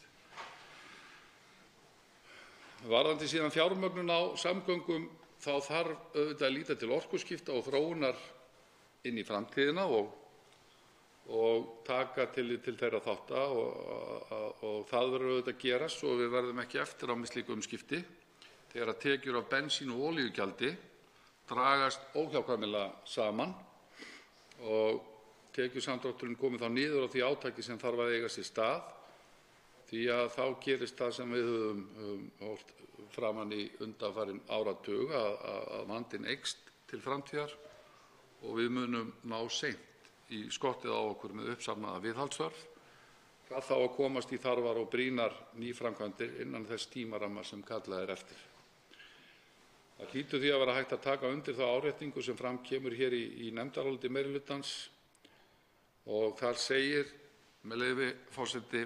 Varðandi síðan fjármögnun á samgöngum þá þarf auðvitað að líta til orkuskipta og þróunar inn í framtíðina og taka tillit til þeirra þátta og það verður auðvitað að gerast svo við verðum ekki eftir á með slík umskipti þegar tekjur af bensín- og olíugjaldi dragast óhjákvæmilega saman og tekjusamdrátturinn komi þá niður á því átaki sem þarf að eiga sér stað því að þá gerist það sem við höfum horft framan í undanfarin áratug að vandinn eykst til framtíðar og við munum ná seint í skottið á okkur með uppsafnaða viðhaldsþörf, hvað þá að komast í þarfar og brýnar nýframkvæmdir innan þess tímaramma sem kallað er eftir. Það hlýtur því að vera hægt að taka undir þá áréttingu sem fram kemur hér í nefndaráliti meirihlutans og þar segir, með leyfi forseti: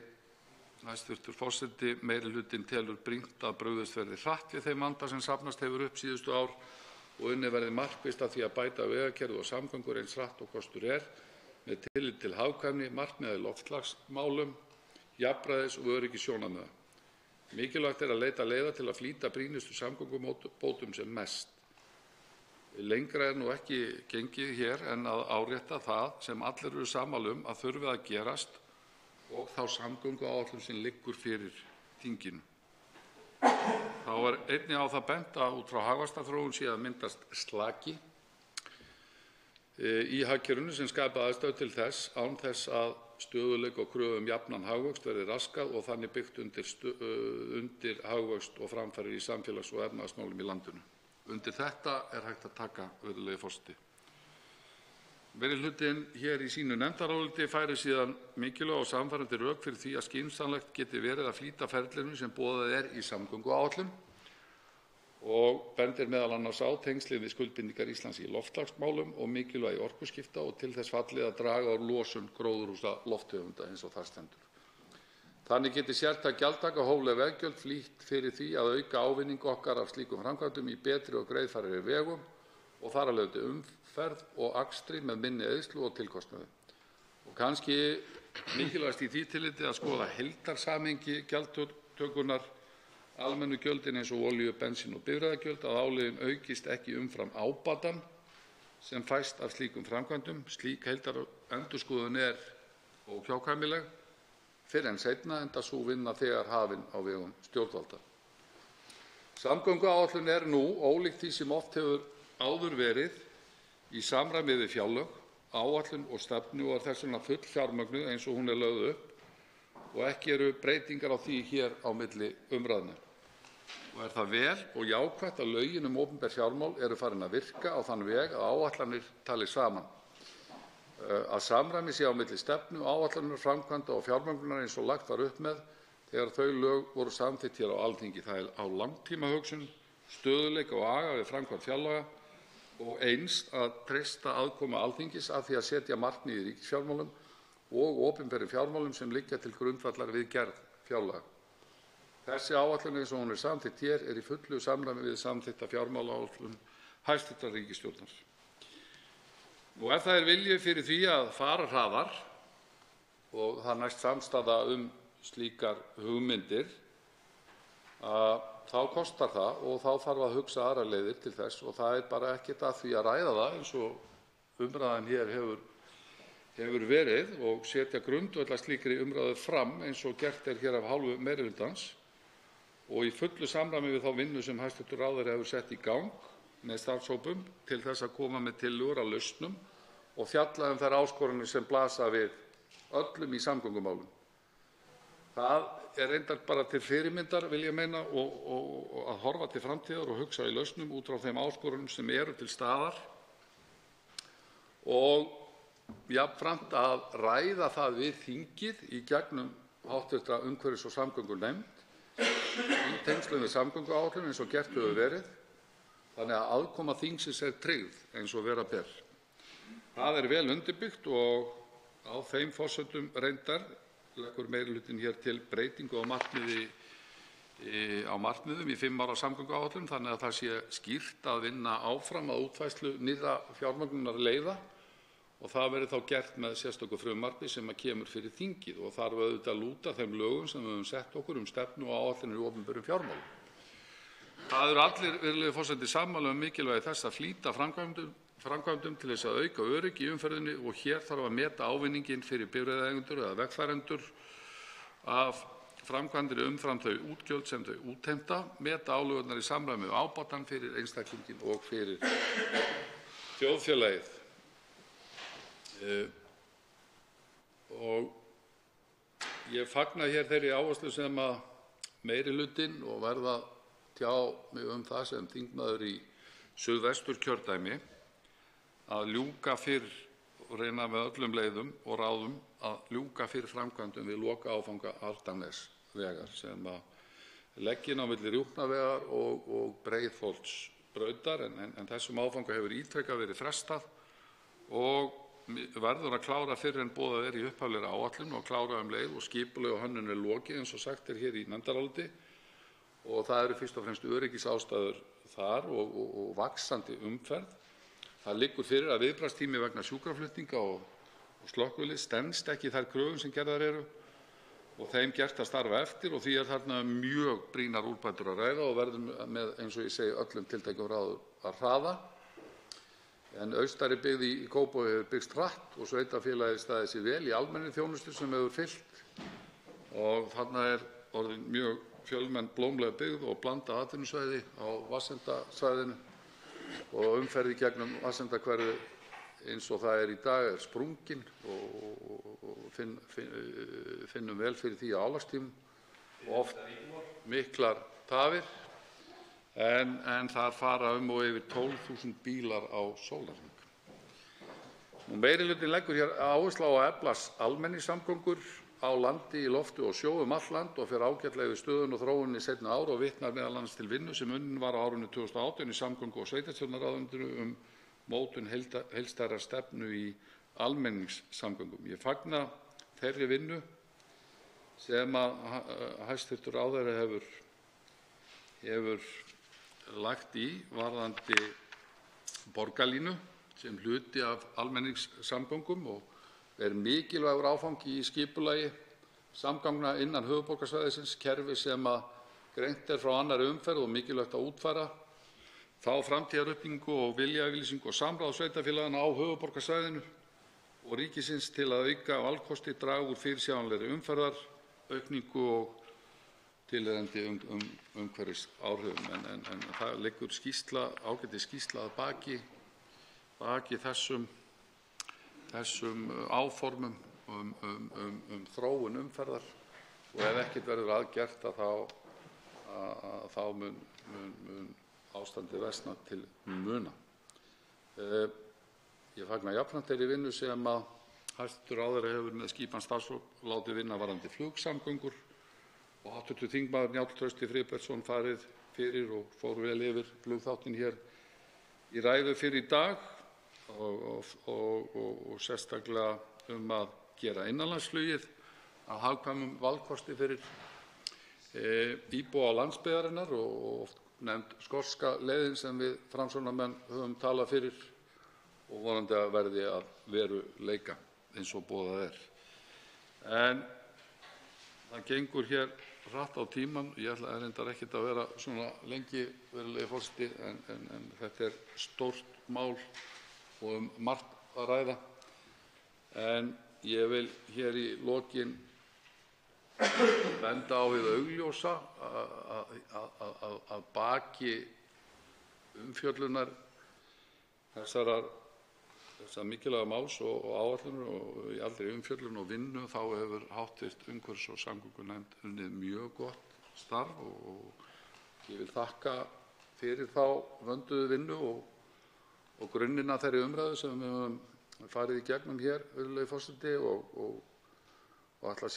Hæstv. forseti, meirihlutinn telur brýnt að brugðist verði hratt við þeim vanda sem safnast hefur upp síðustu ár og unnið verði markvisst að því að bæta vegakerfið og samgöngur eins hratt og kostur er með tilliti til hagkvæmni, markmiða í loftslagsmálum, jafnræðis og öryggissjónarmiða. Mikilvægt er að leita leiða til að flýta brýnustu samgöngubótum sem mest. Lengra er nú ekki gengið hér en að árétta það sem allir eru sammála að þurfi að gerast og þá samgönguáætlun sem liggur fyrir þinginu. Þá er einnig á það bent að út frá hagvaxtarþróun sé að myndast slaki í hagkerfinu sem skapa aðstæður til þess án þess að stöðugleika og kröfu jafnan hagvöxt verði raskað og þannig byggt undir hagvöxt og framfarir í samfélags- og efnahagsmálum í landinu. Undir þetta er hægt að taka, virðulegi forseti. Meirihlutinn hér í sínu nefndaráliti færir síðan mikilvæg og sannfærandi rök fyrir því að skynsamlegt geti verið að flýta ferlinu sem boðað er í samgönguáætlun og bendir meðal annars á tengslin við skuldbindingar Íslands í loftslagsmálum og mikilvægi orkuskipta og til þess fallið að draga úr losun gróðurhúsalofttegunda eins og þar stendur. Þannig geti sértæk gjaldtaka og hófleg veggjöld flýtt fyrir því að auka ávinning okkar af slíkum framkvæmdum í betri og greiðfærari vegum og þar af leiðandi umferð og akstri með minni eyðslu og tilkostnaði. Og kannski mikilvægast í því tilliti að skoða heildarsamhengi gjaldtökunnar, almennu gjöldin eins og olíu-, bensín- og bifreiðagjöld, að álögin aukist ekki umfram ábatan sem fæst af slíkum framkvæmdum. Slík heildarendurskoðun er óhjákvæmileg fyrr en seinna enda sú vinna þegar hafin á vegum stjórnvalda. Samgönguáætlun er nú, ólíkt því sem oft hefur áður verið, í samræmi við fjárlög, áætlun og stefnu og er þess vegna fullfjármögnuð eins og hún er lögð upp og ekki eru breytingar á því hér á milli umræðna. Og er það vel og jákvætt að lögin opinber fjármál eru farin að virka á þann veg að áætlanir tali saman. Að samræmi sé á milli stefnu, áætlunar, framkvæmda og fjármögnunar eins og lagt var upp með þegar þau lög voru samþykkt hér á Alþingi. Það er á langtímahugsun, stöðugleika og aga við framkvæmd fjárlaga og eins að treysta aðkomu Alþingis að því að setja markmið í ríkisfjármálum og opinberum fjármálum sem liggja til grundvallar við gerð fjárlaga. Þessi áætlun eins og hún er samþykkt hér er í fullu samræmi við samþykkta fjármálaáætlun hæstv. Ríkisstjórnar. Og ef það er vilji fyrir því að fara hraðar og það næst samstaða slíkar hugmyndir, þá kostar það og þá þarf að hugsa aðrar leiðir til þess og það er bara ekkert að því að ræða það eins og umræðan hér hefur verið og setja grundvöll að slíkri umræðu fram eins og gert er hér af hálfu meirihlutans og í fullu samræmi við þá vinnu sem hæstv. ráðherra hefur sett í gang með starfshópum til þess að koma með tillögur að lausnum og fjalla þær áskoranir sem blasa við öllum í samgöngumálum. Það er reyndar bara til fyrirmyndar, vil ég meina, og að horfa til framtíðar og hugsa í lausnum út frá þeim áskorunum sem eru til staðar og jafnframt að ræða það við þingið í gegnum hv. umhverfis- og samgöngunefnd í tengslum við samgönguáætlun eins og gert hefur verið, þannig að aðkoma þingsins er tryggð eins og vera ber. Það er vel undirbyggt og á þeim forsendum reyndar leggur meirihlutinn hér til breytingu á markmiðum í 5 ára samgönguáætlun þannig að það sé skýrt að vinna áfram að útfærslu nýrra fjármögnunarleiða og það verði þá gert með sérstöku frumvarpi sem kemur fyrir þingið og þarf auðvitað að lúta þeim lögum sem við höfum sett okkur stefnu og áætlanir í opinberum fjármálum. Það eru allir, virðulegi forseti, sammála mikilvægi þess að flýta framkvæmdum til þess að auka öryggi í umferðinni og hér þarf að meta ávinninginn fyrir bifreiðaeigendur eða vegfarendur af framkvæmdinni umfram þau útgjöld sem þau útheimta, meta álögurnar í samræmi við ábatann fyrir einstaklinginn og fyrir þjóðfélagið. Og ég fagna hér þeirri áherslu sem að meirihlutinn og verð að tjá mig það sem þingmaður í Suðvesturkjördæmi að ljúka fyrr og reyna með öllum leiðum og ráðum að ljúka fyrr framkvæmdum við lokaáfanga Álftanesvegar sem að leggja inn á milli Rjúpnavegar og Breiðholtsbrautar en þessum áfanga hefur ítrekað verið frestað og verður að klára fyrr en boðað í upphaflegri áætlun og klára leið og skipulag og hönnun lokið eins og sagt hér í nefndaráliti og það eru fyrst og fremst öryggisástæður þar og vaxandi umferð. Það liggur fyrir að viðbragðstími vegna sjúkraflutninga og slökkviliðs stenst ekki þær kröfur sem gerðar eru og þeim gert að starfa eftir og því þarna mjög brýnar úrbætur að ræða og verðum með, eins og ég segi, öllum tiltækjum ráðum að hraða. En austari byggð í Kópavogi hefur byggst hratt og sveitarfélagið staðið sig vel í almennri þjónustu sem hefur fylgt og þarna orðin mjög fjölmenn blómlega byggð og blandað atvinnusvæði á Vassendasvæðinu og umferð í gegnum Vassendahverfið eins og það í dag sprungin og finnum vel fyrir því á álagstímum og oft miklar tafir. En þar fara og yfir 12.000 bílar á sólarhring. Meirihlutinn leggur hér áherslu á að efla almenningssamgöngur á landi, í lofti og sjó allt land og fer ágætlega yfir stöðuna og þróunina seinni ár og vitnar m.a. til vinnu sem unnin var á árinu 2018 í samgöngu- og sveitarstjórnarráðuneytinu mótun heildstæðrar stefnu í almenningssamgöngum. Ég fagna þeirri vinnu sem að hæstv. Ráðherra hefur lagt í varðandi borgarlínu sem hluti af almenningssamgöngum og mikilvægur áfangi í skipulagi samgangna innan höfuðborgarsvæðisins, kerfi sem að greint frá annarri umferð og mikilvægt að útfæra þá framtíðaruppbyggingu og viljayfirlýsingu og samráð sveitarfélaganna á höfuðborgarsvæðinu og ríkisins til að auka valkosti, draga úr fyrirsjáanlegri umferðaraukningu og tilheyrandi umhverfisáhrifum. En það liggur ágætisskýrsla að baki þessum áformum þróun umferðar og ef ekkert verður að gert þá mun ástandið versna til muna. Ég fagna jafnframt þeirri vinnu sem að hæstv. Ráðherra hefur með skipan starfshóps látið vinna varðandi flugsamgöngur og hv. þingmaður Njáll Trausti Friðbertsson farið fyrir og fór vel yfir flugþáttinn hér í ræðu fyrr í dag og sérstaklega að gera innanlandsflugið að hagkvæmum valkosti fyrir íbúa landsbyggðarinnar og oft nefnd skosska leiðin sem við Framsóknarmenn höfum talað fyrir og vonandi að verði að veruleika eins og boðað En það gengur hér hratt á tímann. Ég ætla reyndar ekkert að vera svona lengi, virðulegi forseti, en þetta stórt mál og margt að ræða. En ég vil hér í lokin benda á hið augljósa að baki umfjöllunar þessa mikilvæga máls og áætlunar og í allri umfjöllun og vinnu þá hefur hv. umhverfis- og samgöngunefnd unnið mjög gott starf og ég vil þakka fyrir þá vönduðu vinnu og grunninn að þeirri umræðu sem við höfum farið í gegnum hér, virðulegi forseti, og ætla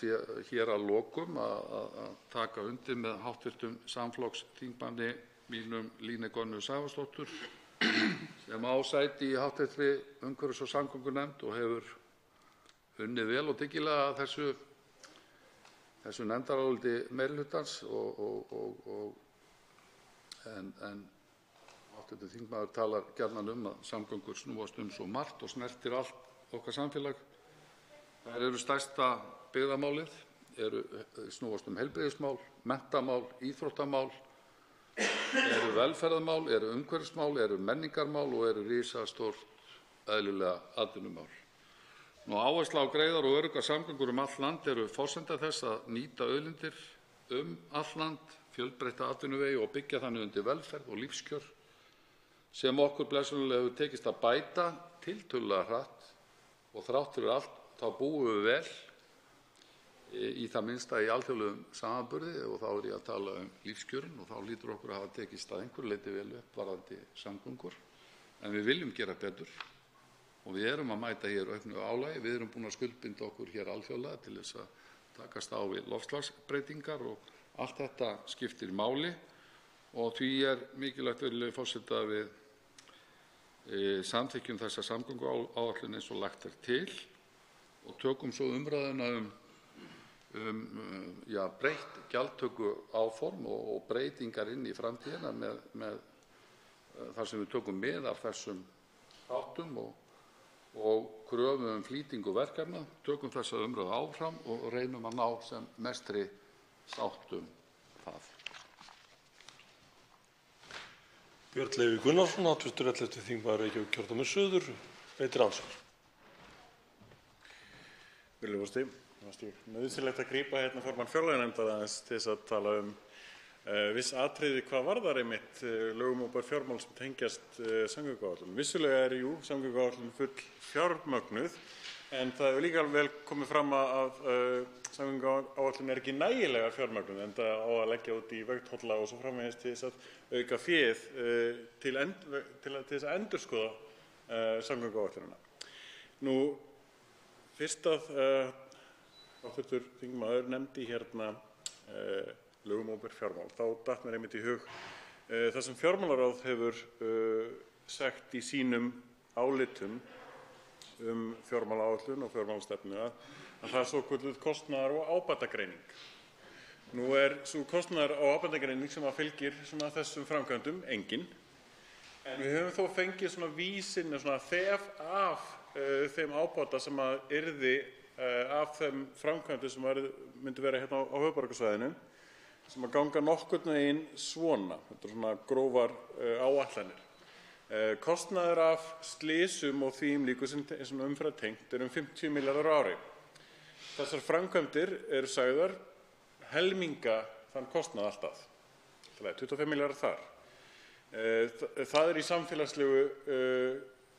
hér að lokum að taka undir með hv. samflokksþingmanni mínum Líneik Önnu Sævarsdóttur sem sem á sæti í hv. umhverfis- og samgöngunefnd og hefur unnið vel og dyggilega að þessu nefndaráliti meiri hlutans en hv. þingmaður talar gjarnan að samgöngur snúast svo margt og snertir allt okkar samfélag. Þær eru stærsta byggðamálið, snúast heilbrigðismál, menntamál, íþróttamál, eru velferðarmál, eru umhverfismál, eru menningarmál og eru risastórt eðlilega atvinnumál. Áhersla á greiðar og öruggar samgöngur allt land eru forsenda þess að nýta auðlindir allt land, fjölbreytta atvinnuvegi og byggja þannig undir velferð og lífskjör sem okkur blessunarlega hefur tekist að bæta tiltölulega hratt og þrátt fyrir allt þá búum við vel í það minnsta í alþjóðlegum samanburði og þá er ég að tala lífskjörin og þá hlýtur okkur að hafa tekist að einhverju leyti vel upp varðandi samgöngur. En við viljum gera betur og við erum að mæta hér auknu álagi. Við erum búin að skuldbinda okkur hér alþjóðlega til þess að takast á við loftslagsbreytingar og allt þetta skiptir máli og því er mikilvægt, virðulegi forseti, að við samþykkjum þessa samgönguáætlun eins og lagt til og tökum svo umræðuna breytt gjaldtökuáform og breytingar inn í framtíðina með þar sem við tökum mið af þessum þáttum og kröfum flýtingu verkefna, tökum þessa umræðu áfram og reynum að ná sem mestri sátt það. Björn Leví Gunnarsson, 11. þingmaður Reykjavíkurkjördæmis suður, veitir andsvar. Virðulegur forseti, mér finnst nauðsynlegt að grípa formann fjárlaganefndar aðeins til þess að tala viss atriði hvað varðar einmitt lög um opinber fjármál sem tengjast samgönguáætlun. Vissulega samgönguáætlun full fjármögnuð en það hefur líka vel komið fram að samgönguáætlun ekki nægilega fjármögnuð enda á að leggja út í vegtolla og svo framvegis til þess að auka féð til þess að endurskoða samgönguáætlunina. Fyrst að hv. þingmaður nefndi lög um opinber fjármál, þá datt mér einmitt í hug það sem fjármálaráð hefur sagt í sínum álitum fjármálaáætlun og fjármálastefnu að það er svokölluð kostnaðar- og ábatagreining. Nú er sú kostnaðar- og ábatagreining sem fylgir þessum framkvæmdum engin, en við höfum þó fengið vísin eða þef af þeim ábata sem yrði af þeim framkvæmdum sem myndu vera á höfuðborgarsvæðinu sem ganga nokkurn veginn svona. Þetta eru grófar áætlanir. Kostnaður af slysum og því líku sem umferðartengt er 50 milljarðar á ári. Þessar framkvæmdir eru sagðar helminga þann kostnað alltaf. 25 milljarðar þar. Það er í samfélagslegu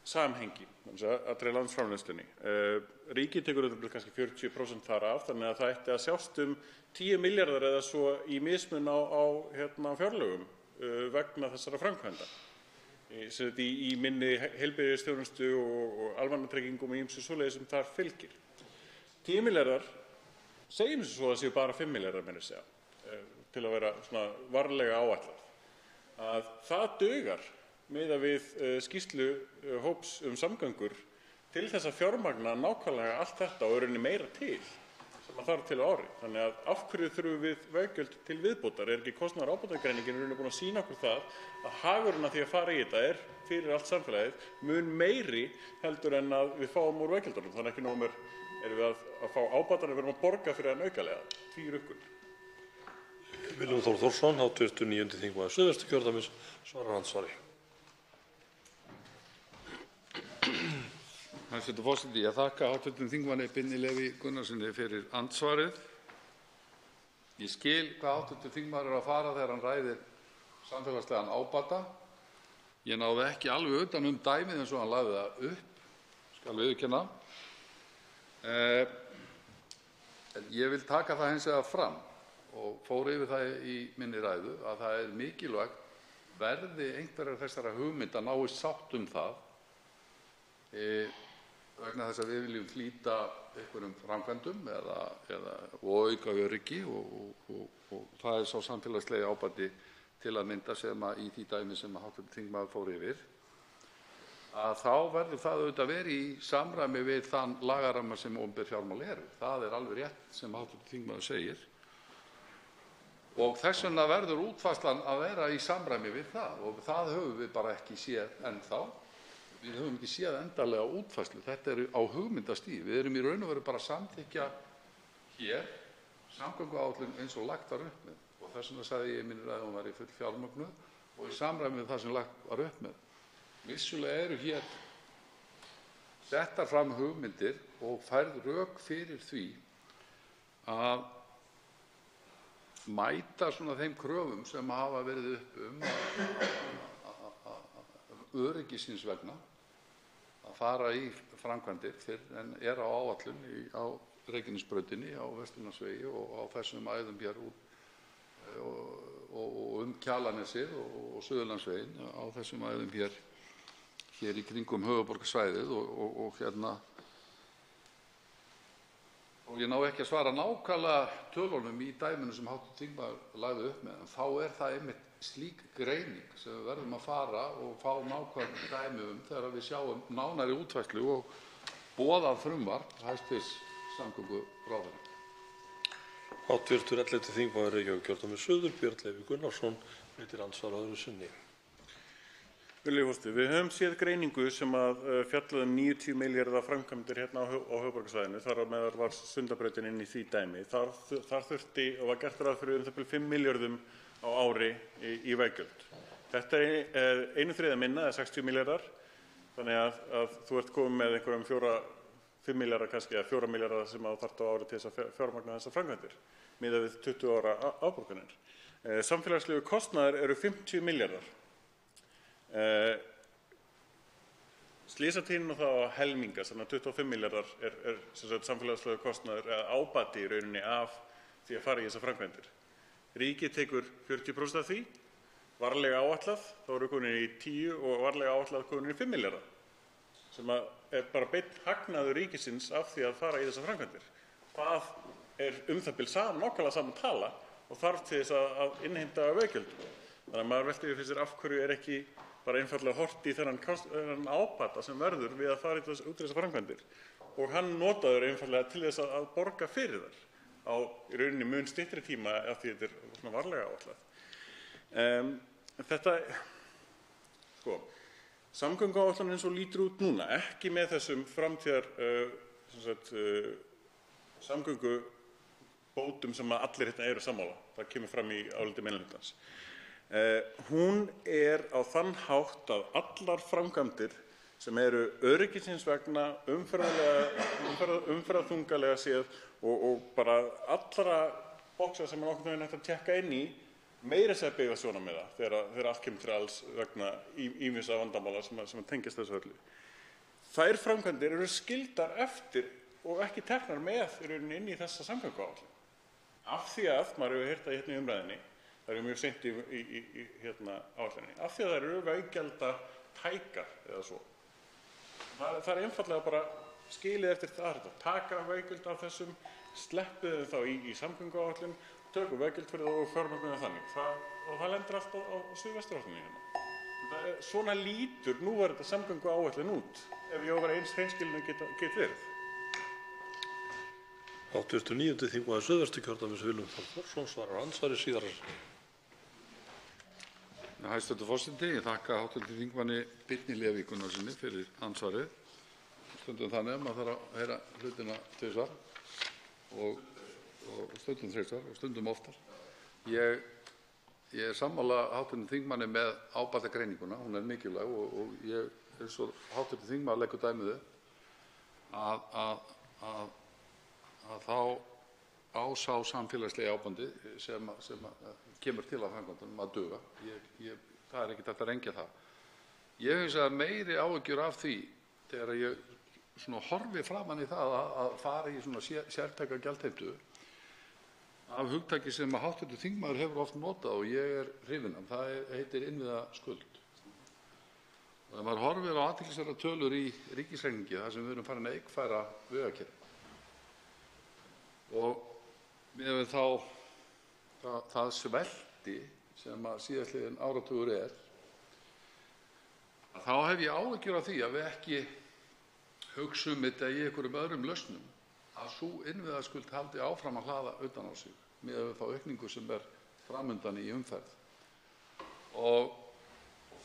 samhengi, allri landsframleiðslunni. Ríkið tekur kannski 40% þar af, þannig að það ætti að sjást 10 milljarðar eða svo í mismun á fjárlögum vegna þessara framkvæmda. Í minni heilbrigðisþjónustu og almannatryggingum og ýmsu svoleiðis sem þar fylgir. 10 milljarðar, segjum svo að séu bara 5 milljarðar meira að segja, til að vera varlega áætlað. Að það dugar miðað við skýrslu hóps samgöngur til þess að fjármagna nákvæmlega allt þetta og í rauninni meira til sem þarf til á ári. Þannig að af hverju þurfum við veggjöld til viðbótar? Er ekki kostnaðar- og ábatagreiningin í rauninni búin að sýna okkur það að hagurinn af því að fara í þetta er fyrir allt samfélagið mun meiri heldur en að við fáum úr veggjöldunum. Þannig ekki nóg erum við að fá ábatanir, við erum að borga fyrir hann aukalega. Því rukkur. Willum Þór Þórsson, 29. þingmaður Suðvesturkjördæmis, svarar andsvari. Hæstv. forseti, ég þakka hv. þingmanni Birni Leví Gunnarssyni fyrir andsvarið. Ég skil hvað hv. þingmaður er að fara þegar hann ræðir samfélagslegan ábata. Ég náði ekki alveg utan dæmið eins og hann lagði það upp, skal viðurkenna. En ég vil taka það hins vegar fram og fór yfir það í minni ræðu að það er mikilvægt verði einhverjar þessara hugmynda náist sátt það vegna þess að við viljum flýta einhverjum framkvæmdum og auka öryggi og það er sá samfélagslegi ábati til að mynda sem í því dæmi sem hv. þingmaður fór yfir. að þá verður það auðvitað að vera í samræmi við þann lagaramma sem opinber fjármál eru. Það er alveg rétt sem hv. þingmaður segir. Og þess vegna verður útfærslan að vera í samræmi við það og það höfum við bara ekki séð ennþá. Við höfum ekki séð endanlega útfærslu. Þetta er á hugmyndastigi. Við erum í raun og veru bara að samþykkja hér samgönguáætlun eins og lagt var upp með. Og þess vegna sagði ég í minni ræðu að hún væri full fjármögnuð og í samræmi við það sem lagt var upp með. Vissulega eru hér settar fram hugmyndir og færð rök fyrir því að mæta þeim kröfum sem hafa verið uppi öryggisins vegna að fara í framkvæmdir fyrr en er á áætlun á Reykjanesbrautinni, á Vesturlandsvegi og á þessum æðum hér út og Kjalarnesið og Suðurlandsveginn á þessum æðum hér í kringum höfuðborgarsvæðið og ég ná ekki að svara nákvæmlega tölunum í dæminu sem hv. þingmaður lagði upp með, en þá er það einmitt slík greining sem við verðum að fara og fá nákvæm dæmi þegar við sjáum nánari útfærslu og boðað frumvarp hæstv. samgönguráðherra. Hv. 11. þingmaður Reykjavíkurkjördæmis suður, Björn Leví Gunnarsson, veitir andsvar öðru sinni. Virðulegi forseti, við höfum séð greiningu sem fjallaði 90 milljarða framkvæmdir hérna á höfuðborgarsvæðinu, þar á meðal var Sundabrautin inn í því dæmi. Þar þurfti og var gert ráð fyrir það 5 milljörðum á ári í veggjöld. Þetta er 1/3 minna, eða 60 milljarðar, þannig að þú ert komið með einhverjum 5 milljarðar kannski, eða 4 milljarðar sem þarft á ári til þess að fjármagna þessar framkvæmdir, miðað við 20 ára afborganir. Samfélagslegu kostnaðir eru 50 milljarðar. Slysatíðnin og það að helmingast, þannig að 25 milljarðar er samfélagslegu kostnaður eða ábati í rauninni af því að fara í þessar framkvæmdir. Ríkið tekur 40% af því, varlega áætlað, þá eru komin í 10 og varlega áætlað komin í 5 milljarða, sem er bara beinn hagnaður ríkisins af því að fara í þessar framkvæmdir. Það er það bil nákvæmlega sama tala og þarf til þess að innheimta veggjöldum. Þannig að maður veltir fyrir sér af hverju er ekki bara einfaldlega horft í þennan ábata sem verður við að fara út í þessar framkvæmdir og hann notaður einfaldlega til þess að borga fyrir þær á í rauninni mun styttri tíma af því þetta er svona varlega áætlað. Samgönguáætlan eins og lítur út núna, ekki með þessum framtíðar samgöngubótum sem allir hérna eru sammála. Það kemur fram í áliti meirihlutans. Hún er á þann hátt að allar framkvæmdir sem eru öryggisins vegna, umferðarþungalega séð og bara allra boxa sem nokkurn veginn hægt að tékka inn í, meira að segja byggða sjónarmiða þegar allt kemur til alls vegna ýmissa vandamála sem tengjast þessu öllu. Þær framkvæmdir eru skildar eftir og ekki teknar með í rauninni inn í þessa samgönguáætlun. Af því að, maður hefur heyrt það hérna í umræðinni, það eru mjög seint í áætluninni, af því að það eru veggjaldatækar eða svo. Það er einfaldlega bara skilið eftir það, taka veggjöld af þessum, sleppu þau þá í samgönguáætlun, tökum veggjöld fyrir það og fjármögnum þannig. Og það lendir allt á Suðvesturhorninu hérna. Svona lítur núverandi samgönguáætlun út, ef ég á að vera eins hreinskilinn get verið. Hv. 9. þingmaður Suðvesturkjördæmis Willum Þór Þórsson svarar andsvari síðar. Hæstv. forseti, ég þakka hv. þingmanni Birni Leví Gunnarssyni fyrir andsvarið. Stundum þannig að maður þarf að heyra hlutina tvisvar og stundum þrisvar og stundum oftar. Ég er sammála hv. þingmanni með ábatagreininguna, hún er mikilvæg og ég, eins og hv. þingmaður leggur dæmið upp, að þá á sá samfélagslegi ábati sem kemur til af framkvæmdunum að duga. Það er ekkert hægt að rengja það. Ég hef hins vegar meiri áhyggjur af því þegar ég horfi framan í það að fara í svona sértæka gjaldheimtu af hugtaki sem hv. þingmaður hefur oft notað og ég er hrifinn af. Það heitir innviðaskuld. Og ef maður horfir á athyglisverðar tölur í ríkisreikningi þar sem við erum farin að eignfæra vegakerfið og miðað við þá það svelti sem síðastliðinn áratugur þá hef ég áhyggjur af því að við ekki hugsum þetta í einhverjum öðrum lausnum, að sú innviðaskuld haldi áfram að hlaða utan á sig miðað við þá aukningu sem fram undan í umferð. Og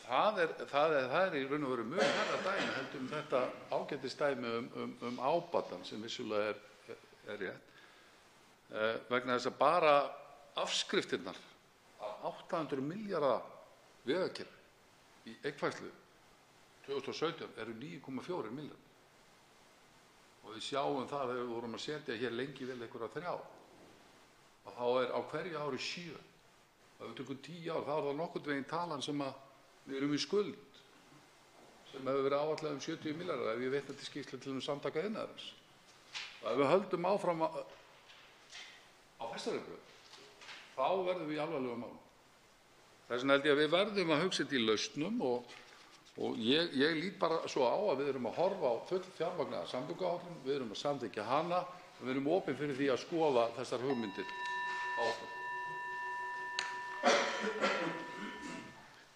það er í raun og veru mjög hærra dæmi heldur þetta ágætisdæmi ábatan sem vissulega er rétt, vegna þess að bara afskriftirnar af 800 milljarða vegakerfi í eignfærslu 2017 eru 9,4 milljarðar. Og við sjáum það þegar við vorum að setja hér lengi vel einhverja 3, og þá er á hverju ári 7. Ef við tökum 10 ár, þá er það nokkurn veginn talan sem við erum í skuld, sem hefur verið áætlað 70 milljarðar ef ég vitna til skýrslu til Samtaka iðnaðarins. Og ef við höldum áfram á þessari braut, þá verðum við í alvarlegum málum. Þess vegna held ég að við verðum að hugsa þetta í lausnum og ég lít bara svo á að við erum að horfa á full fjármagnaða samgönguáætlun, við erum að samþykkja hana og við erum opin fyrir því að skoða þessar hugmyndir áfram.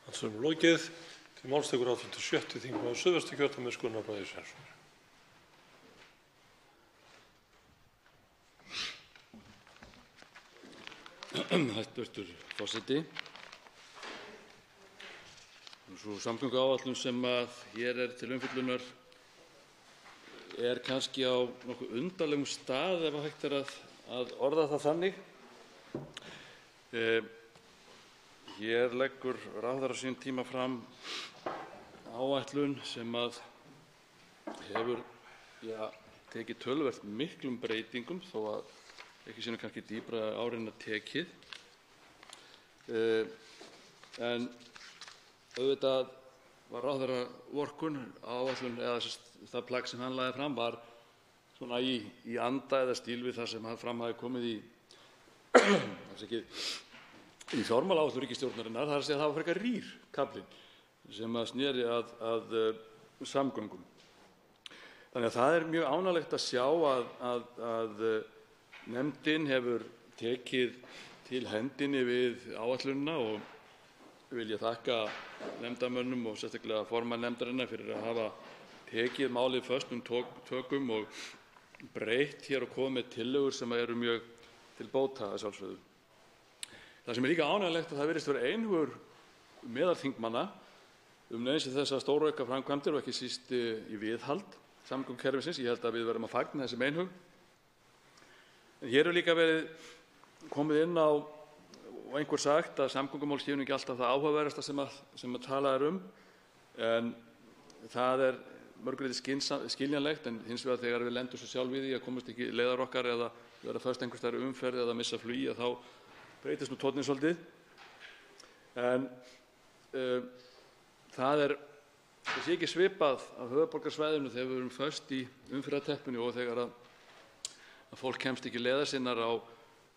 Andsvörum lokið. Til máls tekur 86. þingmaður Suðvesturkjördæmis Gunnar Bragi Sveinsson. Hæstv. forseti. Sú samgönguáætlun sem hér er til umfjöllunar er kannski á nokkuð undarlegum stað ef hægt er að orða það þannig. Hér leggur ráðherra sinn tíma fram áætlun sem hefur tekið töluvert miklum breytingum þó að ekki sé kannski dýpra árinna tekið. En auðvitað var ráðherra vorkunn áætlun eða það plagg sem hann lagði fram var svona í anda eða stíl við það sem fram hafði komið í fjármálaáætlun ríkisstjórnarinnar, það er að segja að það var frekar rýr kaflinn sem sneri að samgöngum. Þannig að það er mjög ánægjulegt að sjá að nefndin hefur tekið til hendinni við áætlunina og vil ég þakka nefndarmönnum og sérstaklega formann nefndarinnar fyrir að hafa tekið málið föstum tökum og breytt hér og komið með tillögur sem eru mjög til bóta að sjálfsögðu. Það sem er líka ánægjulegt að það virðist vera einhugur meðal þingmanna nauðsyn þess að stórauka framkvæmdir og ekki síst í viðhald samgöngukerfisins. Ég held að við verðum að fagna þessum einhug. En hér hefur líka verið komið inn á og einhver sagt að samgöngumál séu ekki alltaf það áhugaverðasta sem talað en það er mörgu leyti skiljanlegt, en hins vegar þegar við lendum svo sjálf í því að komast ekki leiðar okkar eða vera föst einhvers staðar í umferð eða missa flugi, þá breytist tónninn svolítið. En það sé ekki svipað á höfuðborgarsvæðinu þegar við erum föst í umferðarteppinu og þegar að fólk kemst ekki leiðar sinnar á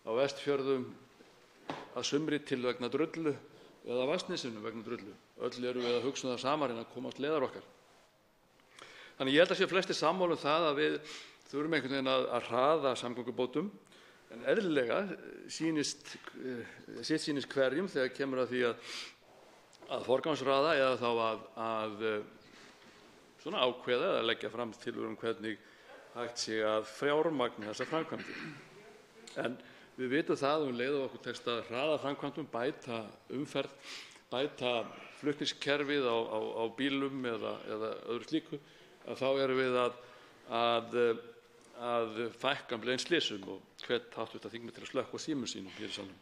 Vestfjörðum að sumri til vegna drullu eða Vatnsnesinu vegna drullu. Öll erum við að hugsa það sama en að komast leiðar okkar. Þannig ég held að séu flestir sammála það að við þurfum einhvern veginn að hraða samgöngubótum, en eðlilega sitt sýnist hverjum þegar kemur að því að forgangsraða eða þá að svona ákveða eða leggja fram tillögur hvernig hægt sé að fjármagna þessar framkvæmdir. En við vitum það leið og okkur tekst að hraða framkvæmdum, bæta umferð, bæta flutningskerfið á bílum eða öðru slíku, að þá erum við að fækka slysum og hvet hv. þingmenn til að slökkva á símum sínum hér í salnum.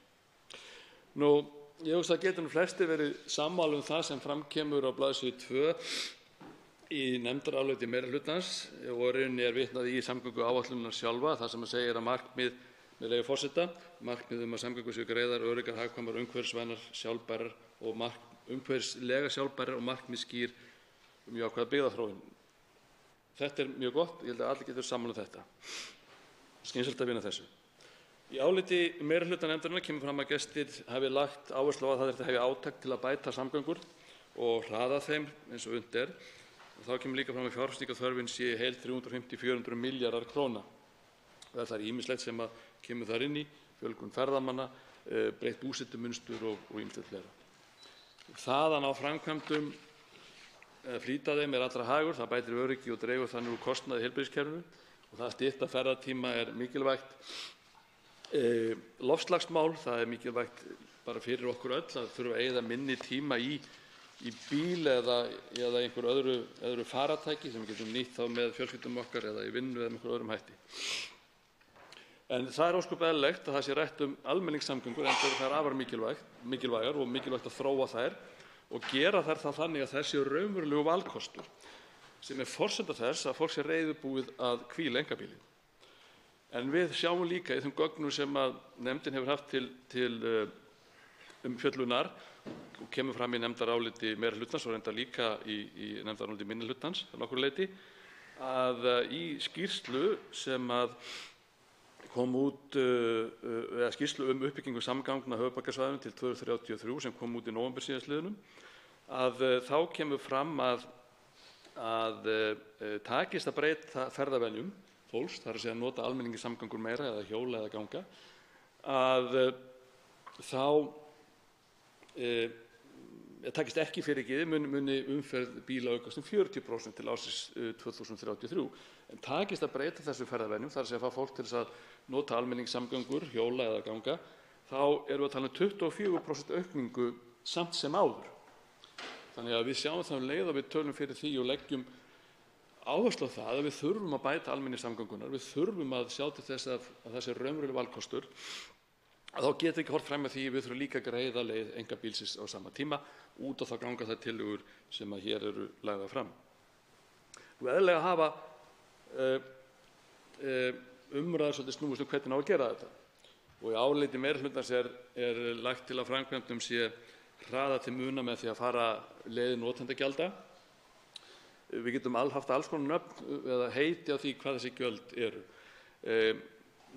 Ég hugsa að geta flestir verið sammála það sem fram kemur á blaðsíðu 2 í nefndaráliti meirihlutans og rauninni er vitnað í samgönguáætlunina sjálfa, þar sem segir að markmið, með leyfi forseta, markmið að samgöngur séu greiðar, öruggar, hagkvæmar, umhverfisvænar, sjálfbærar og umhverfislega sjálfbærar og markmið skýr jákvæða byggðaþróun. Þetta er mjög gott, ég held að allir getur sammála þetta. Skynsamlegt að vinna þessu. Í áliti meirihluta nefndarinnar kemur fram að gestir hafi lagt áherslu á að það þyrfti að hefja átak til að bæta samgöngur og hraða þeim eins og unnt er. Og þá kemur líka fram að fjárfestingarþörfin sé heil 350–400 milljarðar króna. Það er ýmislegt sem kemur þar inn í, fjölgun ferðamanna, breytt búsetumunstur og ýmislegt fleira. Þaðan á framkvæmdum flýta þeim allra hagur. Það bætir öryggi og dregur þannig úr kostnaði í heilbrigðiskerfinu og það að stytta ferðatíma mikilvægt. Loftslagsmál, það mikilvægt bara fyrir okkur öll að þurfa að eyða minni tíma í bíl eða einhver öðru faratæki sem við getum nýtt þá með fjölskyldum okkar eða í vinnu eða með einhverjum öðrum hætti. En það ósköp eðlilegt að það sé rætt almenningssamgöngur enda það afar mikilvægar og mikilvægt að þróa þær og gera þær það þannig að þær séu raunverulegur valkostur sem forsenda þess að fólk sé reiðubúið að hvíla einkabílinn. En við sjáum líka í þeim gögnum sem að nefndin hefur haft til umfjöllunar og kemur fram í nefndaráliti meirihlutans og reyndar líka í nefndaráliti minnihlutans að nokkru leyti að í skýrslu sem að kom út skýrslu uppbyggingu samgangna á höfuðborgarsvæðinu til 2033 sem kom út í nóvember síðastliðnum að þá kemur fram að takist að breyta ferðavenjum fólks, þar að segja nota almenningssamgöngur meira eða hjóla eða ganga, að þá takist ekki muni umferð bíla aukast 40% til ársins 2033. En takist að breyta þessu ferðavenjum, þar að segja að fá fólk til þess að nota almenningssamgöngur, hjóla eða ganga, þá erum við að tala 24% aukningu samt sem áður. Þannig að við sjáum það leið að við tölum fyrir því og leggjum áherslu á það að við þurfum að bæta almenningssamgöngunar, við þurfum að sjá til þess að það sé raunverulegur valkostur, að þá getum við ekki horft fram með því við þurfum líka að greiða leið einkabílsins á sama tíma út og þá ganga þær tillögur sem að hér eru lagðar fram. Nú eðlilega hafa umræður svolítið snúist hvernig á að gera þetta og í áliti meirihlutans er lagt til að framkvæmdum sé hraðað til muna með því að fara leið notendagjalda. Við getum haft alls konar nöfn eða heiti á því hvað þessi gjöld eru.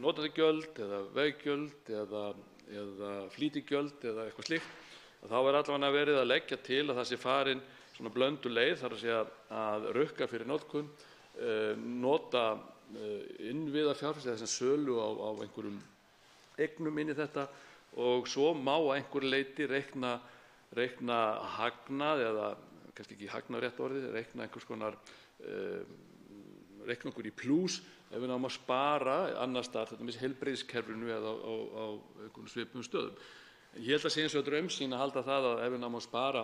Notendagjöld eða veggjöld eða flýtigjöld eða eitthvað slíkt. Þá allavega verið að leggja til að það sé farin svona blöndu leið, þar að segja að rukka fyrir notkun, nota innviðafjárfestingu eða sölu á einhverjum eignum inn í þetta og svo má að einhverju leyti reikna hagnað eða kannski ekki hagnað rétt orðið, reikna einhvers konar reikna okkur í plús ef við náum að spara annars staðar, þetta með heilbrigðiskerfinu eða á einhverjum svipuðum stöðum. Ég held að sé eins og draumsýn að halda það að ef við náum að spara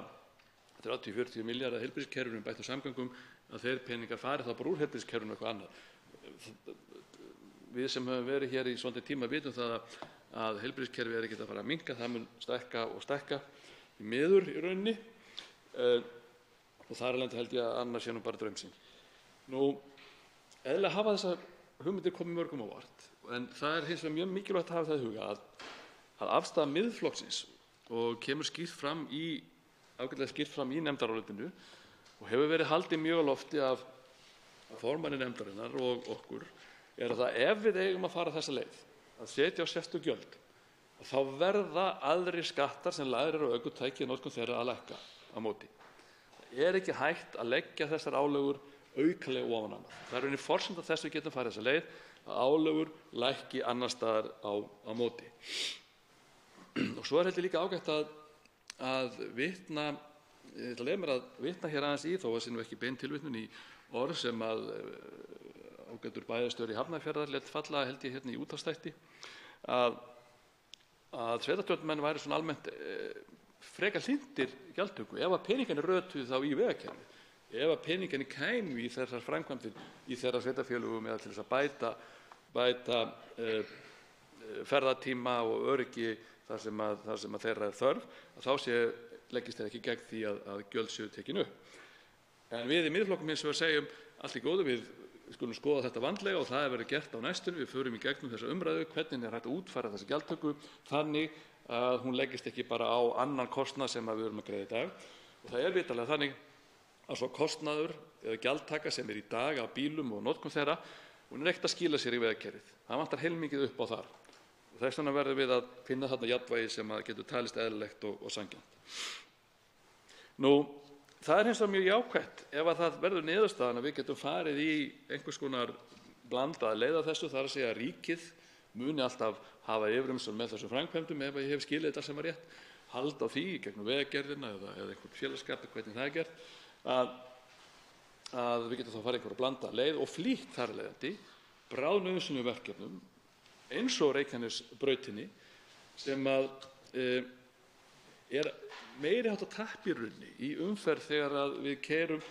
30-40 milljarða heilbrigðiskerfinu bættum samgöngum að þeir peningar fari þá bara úr heilbrigðiskerfinu eitthvað annað. Við sem höfum verið hér í svolítinn tíma vitum það að heilbrigðiskerfi ekkert að fara að minnka, það mun stækka og stækka í miður í rauninni og þar alveg held ég að annars sé nú bara draumsýn. Nú, eðlilega hafa þessar hugmyndir komið mörgum á óvart en það hins vegar mjög mikilvægt að hafa það í huga að afstaða Miðflokksins og kemur ágætlega skýrt fram í nefndarálitinu og hefur verið haldið mjög á lofti af formanni nefndarinnar og okkur er að ef við eigum að fara þessa leið að setja á sérstök gjöld þá verða aðrir skattar sem lagðir eru á ökutæki og notkun þeirra að lækka á móti. Það er ekki hægt að leggja þessar álögur aukalega ofan annað. Það er rauninni forsenda þess við getum farið þessa leið að álögur lækki annars staðar á móti. Og svo heldur líka ágætt að vitna, ég ætla að leyfa mér að vitna hér aðeins í þó að sé nú ekki bein tilvitnun í orð sem að ágætur bæjarstjóri Hafnarfjarðar lét falla held ég hérna í útvarpsþætti að sveitarstjórnarmenn væru svona almennt frekar hlyntir gjaldtöku ef að peningarnir rötuðu þá í vegakerfið, ef að peningarnir kæmu í þessar framkvæmdir í þeirra sveitarfélögum eða til þess að bæta ferðatíma og öryggi þar sem að þeirra þörf, að þá leggist þeir ekki gegn því að gjöld séu tekin upp. En við í Miðflokknum hins vegar segjum allt í góðu, við skulum skoða þetta vandlega og það verður gert á næstunni. Við förum í gegnum þessa umræðu, hvernig hægt að útfæra þessa gjaldtöku þannig að hún leggist ekki bara á annan kostnað sem við erum að greiða í dag. Og það vitanlega þannig að svo kostnaður eða gjaldtaka sem í dag á bílum og notkun þeirra, hún ekkert að skila sér í vegakerfið. Það vantar heilmikið upp á þar. Og þess vegna verðum við að finna þarna jafnvægi sem að getur talist eðlilegt og sanngjarnt. Nú, það hins vegar mjög jákvætt ef að það verður niðurstaðan að við getum farið í einhvers konar blandað leið að þessu, þar að segja að ríkið muni alltaf hafa yfirumsjón með þessum framkvæmdum ef ég hef skilið þetta sem var rétt, halda á því í gegnum vegagerðina eða einhvern félagsskap, hvernig það gert, að við getum þá farið einhverja blanda leið og flýtt þar af leiðandi bráðnauðsynlegum verkefnum eins og Reykjanesbrautinni sem er meiri háttar tappi í rauninni í umferð þegar við keyrum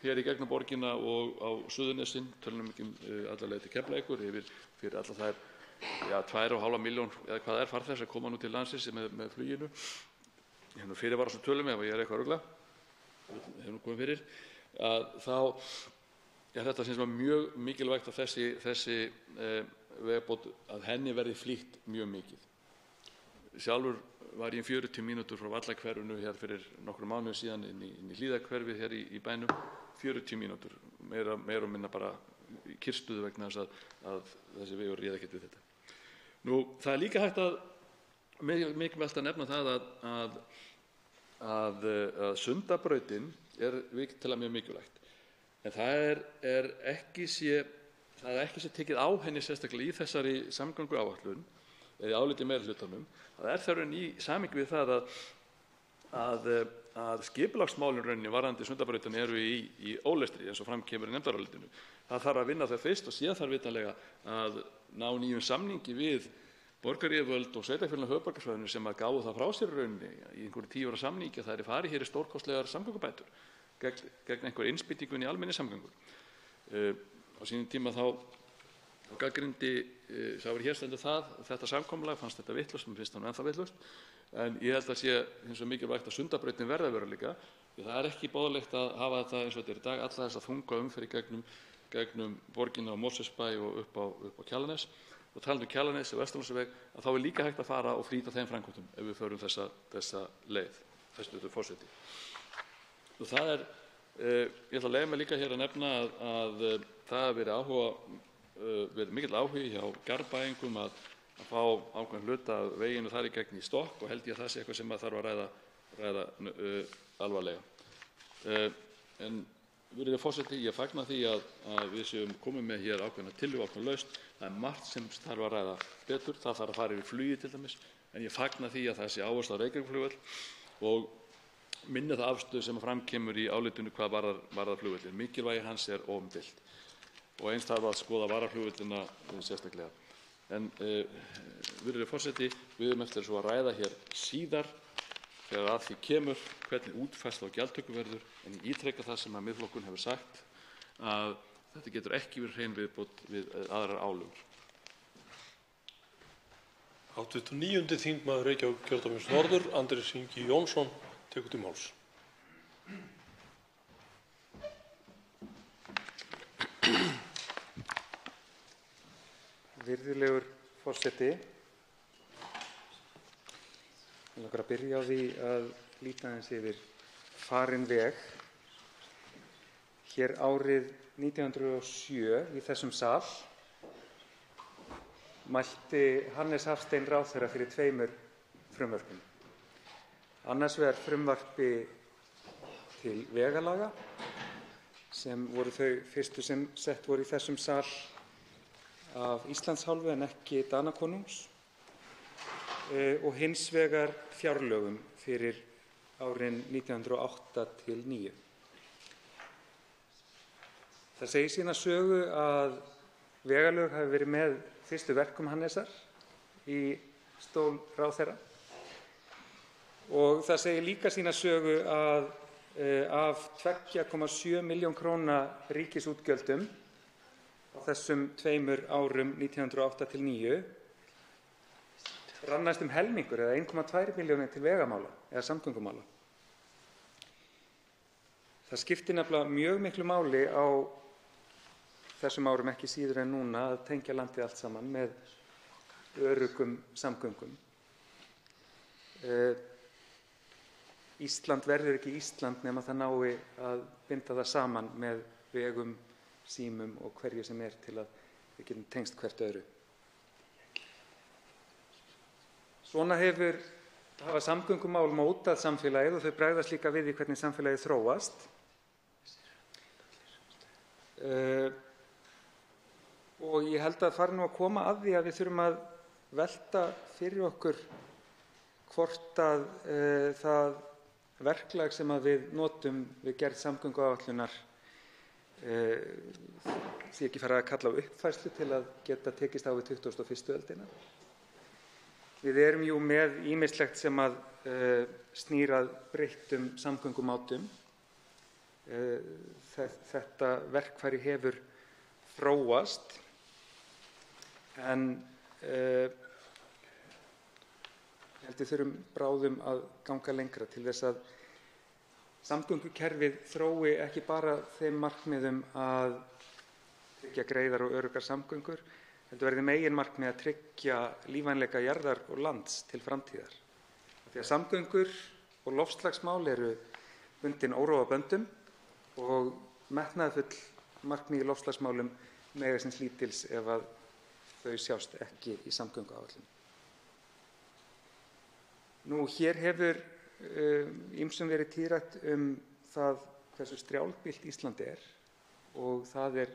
hér í gegnum borgina og á Suðurnesin, tölum ekki alla leið til Keflavíkur, yfir fyrir alla þær 2,5 milljón eða hvað er farþegar sem koma nú til landsins með fluginu. Ég hef nú fyrirvara svo tölum ef ég er eitthvað rugla, hef nú komið fyrir, að þá er þetta sem mjög mikilvægt að þessi vegbót að henni verði flýtt mjög mikið. Sjálfur var ég 40 mínútur frá Vallahverfinu hér fyrir nokkrum mánuðum síðan inn í Hlíðahverfið hér í bænum, 40 mínútur, meira og minna bara í kyrrstöðu vegna þess að þessi vegur réð ekkert við þetta. Nú, það er líka hægt mikilvægt að nefna það að Sundabrautin er virkilega mjög mikilvægt. En það er ekki sé tekið á henni sérstaklega í þessari samgönguáætlun eða áliti meirihlutanum. Það er þar í samhengi við það að skipulagsmálin rauninni varðandi Sundabrautina eru í ólestri eins og fram kemur í nefndarálitinu. Það þarf að vinna það fyrst og síðan þarf vitanlega að ná nýjum samningi við borgaryfirvöld og sveitarfélögin á höfuðborgarsvæðinu sem að gáfu það frá sér rauninni í einhverju 10 ára samningi að það er farið hér í stórkostlegar samgöngubætur gegn einhver innspýtingu í almenni samgöngur. Á sínum tíma þá gagnrýndi sá hér stendur þetta samkomulag, fannst þetta vitlaust, mér finnst það nú ennþá vitlaust, en ég held að sé hins vegar mikilvægt að Sundabrautin verði að veruleika, því það er ekki boðlegt að hafa þetta eins og þetta er í dag, alla þessa þunga umferð gegnum borgina á Mosfellsbæ og upp á Kjalarnes. Og talandi Kjalarnes og Vesturlandsveg, að þá er líka hægt að fara og flýta þeim framkvæmdum ef við förum þessa leið, hæstv. Forseti. Og það ég ætla að leyfa mig líka hér að nefna að það hefur verið mikill áhugi hjá Garðbæingum að fá ákveðinn hluta af veginu þar í gegn í stokk og held ég að það sé eitthvað sem þarf að ræða alvarlega. En virðulegi forseti, ég fagna því að við séum komið með hér ákveðna tillögu, ákveðna lausn. Það er margt sem þarf að ræða betur, það þarf að fara yfir flugi til dæmis, en ég fagna því að það sé áhersla á Reykjavíkurflugvöll og minni það afstöðu sem fram kemur í álitinu hvað varðar flugvöllinn. Mikilvægi hans er óumdeilt. Og eins þarf að skoða varaflugvöllina sérstaklega. En virðulegi forseti, við höfum eftir svo að ræða hér síðar þegar að því kemur hvernig útfærsla og gjaldtöku verður, en ég ítreka það sem að Miðflokkurinn hefur sagt að þetta getur ekki verið hrein viðbót við aðrar álögur. Hv. 9. þingmaður Reykjavíkurkjördæmis norður, Andrés Ingi Jónsson, tekur til máls. Virðulegur forseti, ég langar að byrja á því að líta aðeins yfir farinn veg. Hér árið 1907 í þessum sal mælti Hannes Hafstein ráðherra fyrir 2 frumvörpum. Annars vegar frumvarpi til vegalaga sem voru þau fyrstu sem sett voru í þessum sal af Íslands hálfu en ekki Danakonungs og hins vegar fjárlögum fyrir árin 1908 til 9. Það segir sína sögu að vegalög hafi verið með fyrstu verkum Hannesar í stól ráðherra og það segir líka sína sögu að af 2,7 milljón króna ríkisútgjöldum á þessum 2 árum 1908 til 9 rann næstum helmingur eða 1,2 milljónir til vegamála eða samgöngumála. Það skiptir nefnilega mjög miklu máli á þessum árum ekki síður en núna að tengja landið allt saman með öruggum samgöngum. Ísland verður ekki Ísland nema það nái að binda það saman með vegum, símum og hverju sem er til að við getum tengst hvert öðru. Svona hafa samgöngumál mótað samfélagið og þau bregðast líka við í hvernig samfélagið þróast. Og ég held að fara nú að koma að því að við þurfum að velta fyrir okkur hvort að það verklag sem að við notum við gerð samgönguáætlunar sé ekki farið að kalla á uppfærslu til að geta tekist á við 21. öldina. Við erum jú með ýmislegt sem að snýr að breyttum samgöngumátum. Þetta verkfæri hefur þróast en ég held við þurfum bráðum að ganga lengra til þess að samgöngukerfið þrói ekki bara þeim markmiðum að tryggja greiðar og öruggar samgöngur, heldur verði meginmarkmið að tryggja lífvænleika jarðar og lands til framtíðar. Því að samgöngur og loftslagsmál eru bundin órofa böndum og metnaðarfull markmið í loftslagsmálum mega síns lítils ef að þau sjást ekki í samgönguáætlun. Hér hefur ýmsum verið tíðrætt það hversu strjálbýlt Ísland og það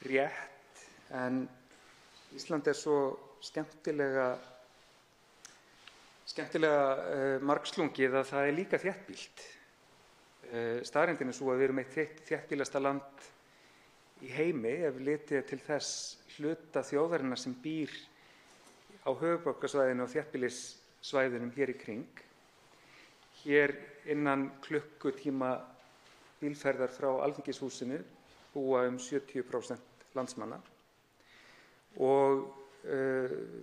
rétt, en Ísland svo skemmtilega margslungið að það líka þéttbýlt. Staðreyndin sú að við erum eitt þéttbýlasta land í heimi ef litið til þess hluta þjóðarinnar sem býr á höfuðborgarsvæðinu og þéttbýlissvæðunum hér í kring. Hér innan klukkutíma bílferðar frá Alþingishúsinu búa 70% landsmanna og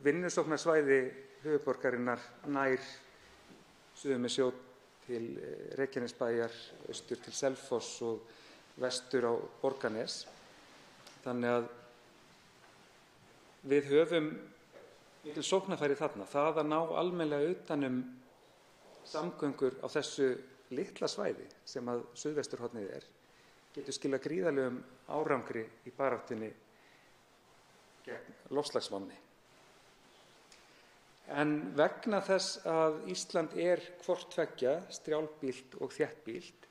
vinnusóknarsvæði höfuðborgarinnar nær suður með sjó til Reykjanesbæjar, austur til Selfoss og vestur á Borgarnes. Þannig að við höfum mikil sóknarfæri þarna. Það að ná almennilega utan samgöngur á þessu litla svæði sem að suðvesturhornið getur skilað gríðarlegum árangri í baráttunni gegn loftslagsvánni. En vegna þess að Ísland hvort tveggja, strjálbýlt og þéttbýlt,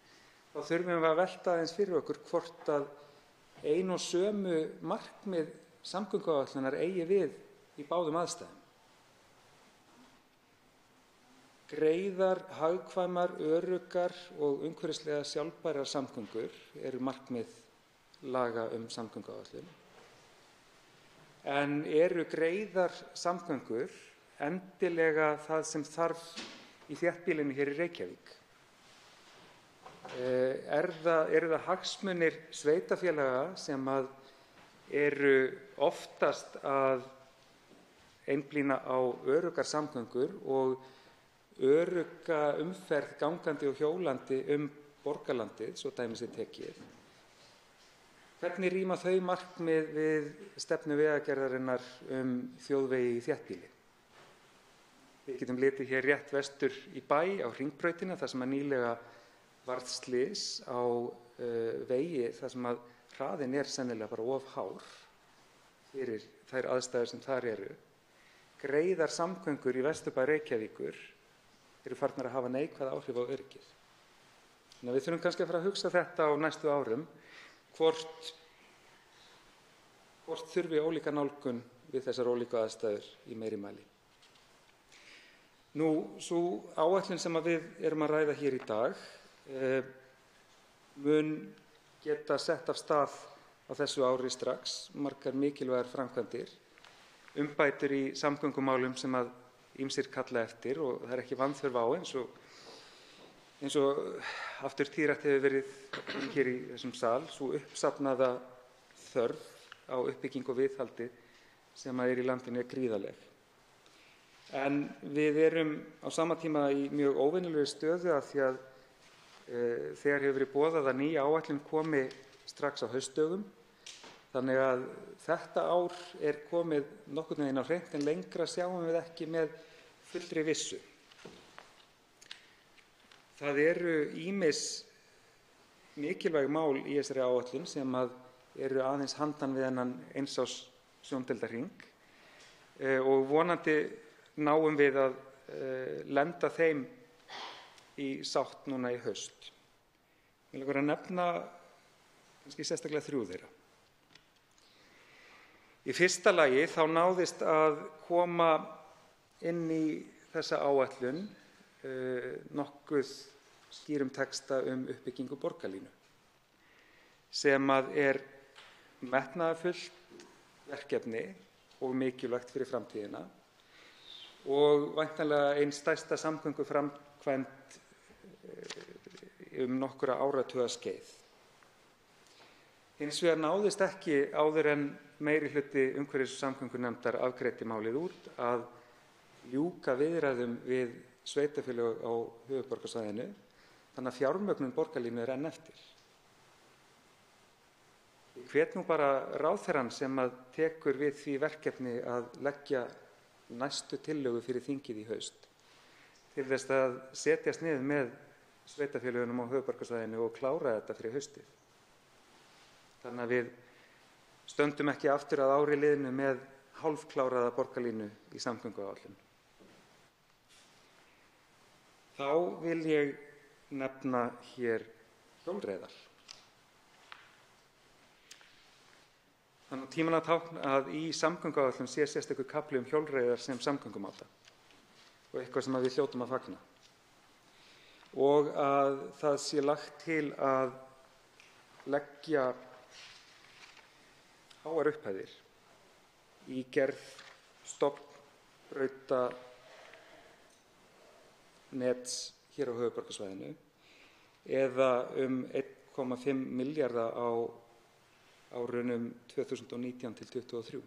þá þurfum við að velta aðeins fyrir okkur hvort að ein og sömu markmið samgönguáætlunar eigi við í báðum aðstæðum. Greiðar, hagkvæmar, öruggar og umhverfislega sjálfbærar samgöngur eru markmið laga samgönguáætlun. En eru greiðar samgöngur endilega það sem þarf í þéttbýlinu hér í Reykjavík? Eru það hagsmunir sveitarfélaga sem eru oftast að einblína á öruggar samgöngur og örugga umferð gangandi og hjólandi borgarlandið, svo dæmi sé tekið? Hvernig ríma þau markmið við stefnu Vegagerðarinnar þjóðvegi í þéttbýli? Við getum litið hér rétt vestur í bæ á Hringbrautina þar sem nýlega varð slys á vegi þar sem hraðinn sennilega bara of hár fyrir þær aðstæður sem þar eru. Greiðar samgöngur í Vesturbæ Reykjavíkur eru farnar að hafa neikvæð áhrif á öryggið. Þannig að við þurfum kannski að fara að hugsa þetta á næstu árum, hvort þurfi ólíka nálgun við þessar ólíku aðstæður í meiri mæli. Sú áætlun sem við erum að ræða hér í dag mun geta sett af stað á þessu ári strax margar mikilvægar framkvæmdir, umbætur í samgöngumálum sem ýmsir kalla eftir og það ekki vanþörf á eins og aftur tíðrætt hefur verið hér í þessum sal, sú uppsafnaða þörf á uppbyggingu og viðhaldi sem í landinu gríðarleg. En við erum á sama tíma í mjög óvenjulegri stöðu af því að þegar hefur verið boðað að ný áætlun komi strax á haustdögum. Þannig að þetta ár komið nokkurn veginn á hreint en lengra sjáum við ekki með fullri vissu. Það eru ýmis mikilvæg mál í þessari áætlun sem eru aðeins handan við þennan eins árs sjóndeildarhring og vonandi náum við að lenda þeim í sátt núna í haust. Ég vil nefna kannski sérstaklega 3 þeirra. Í fyrsta lagi þá náðist að koma inn í þessa áætlun nokkuð skýrum texta uppbyggingu borgarlínu. sem er metnaðarfullt verkefni og mikilvægt fyrir framtíðina og væntanlega ein stærsta samgönguframkvæmd nokkurra áratuga skeið. Hins vegar náðist ekki áður en meirihluti umhverfis- og samgöngunefndar afgreiddi málið út að ljúka viðræðum við sveitarfélög á höfuðborgarsvæðinu, þannig að fjármögnun borgarlínu enn eftir. Ég hvet nú bara ráðherrann sem tekur við því verkefni að leggja næstu tillögu fyrir þingið í haust til þess að setjast niður með sveitarfélögunum á höfuðborgarsvæðinu og klára þetta fyrir haustið. Þannig að við stöndum ekki aftur að ári liðnu með hálfkláraða borgarlínu í samgönguáætlun. Þá vil ég nefna hér hjólreiðar. Þannig á tímann að tákna að í samgönguáætlun sé sérstakur kafli hjólreiðar sem samgöngumáta og eitthvað sem við hljótum að fagna. Og að það sé lagt til að leggja háar upphæðir í gerð stofnbrauta nets hér á höfuðborgarsvæðinu eða 1,5 milljarða á árunum 2019 til 2023.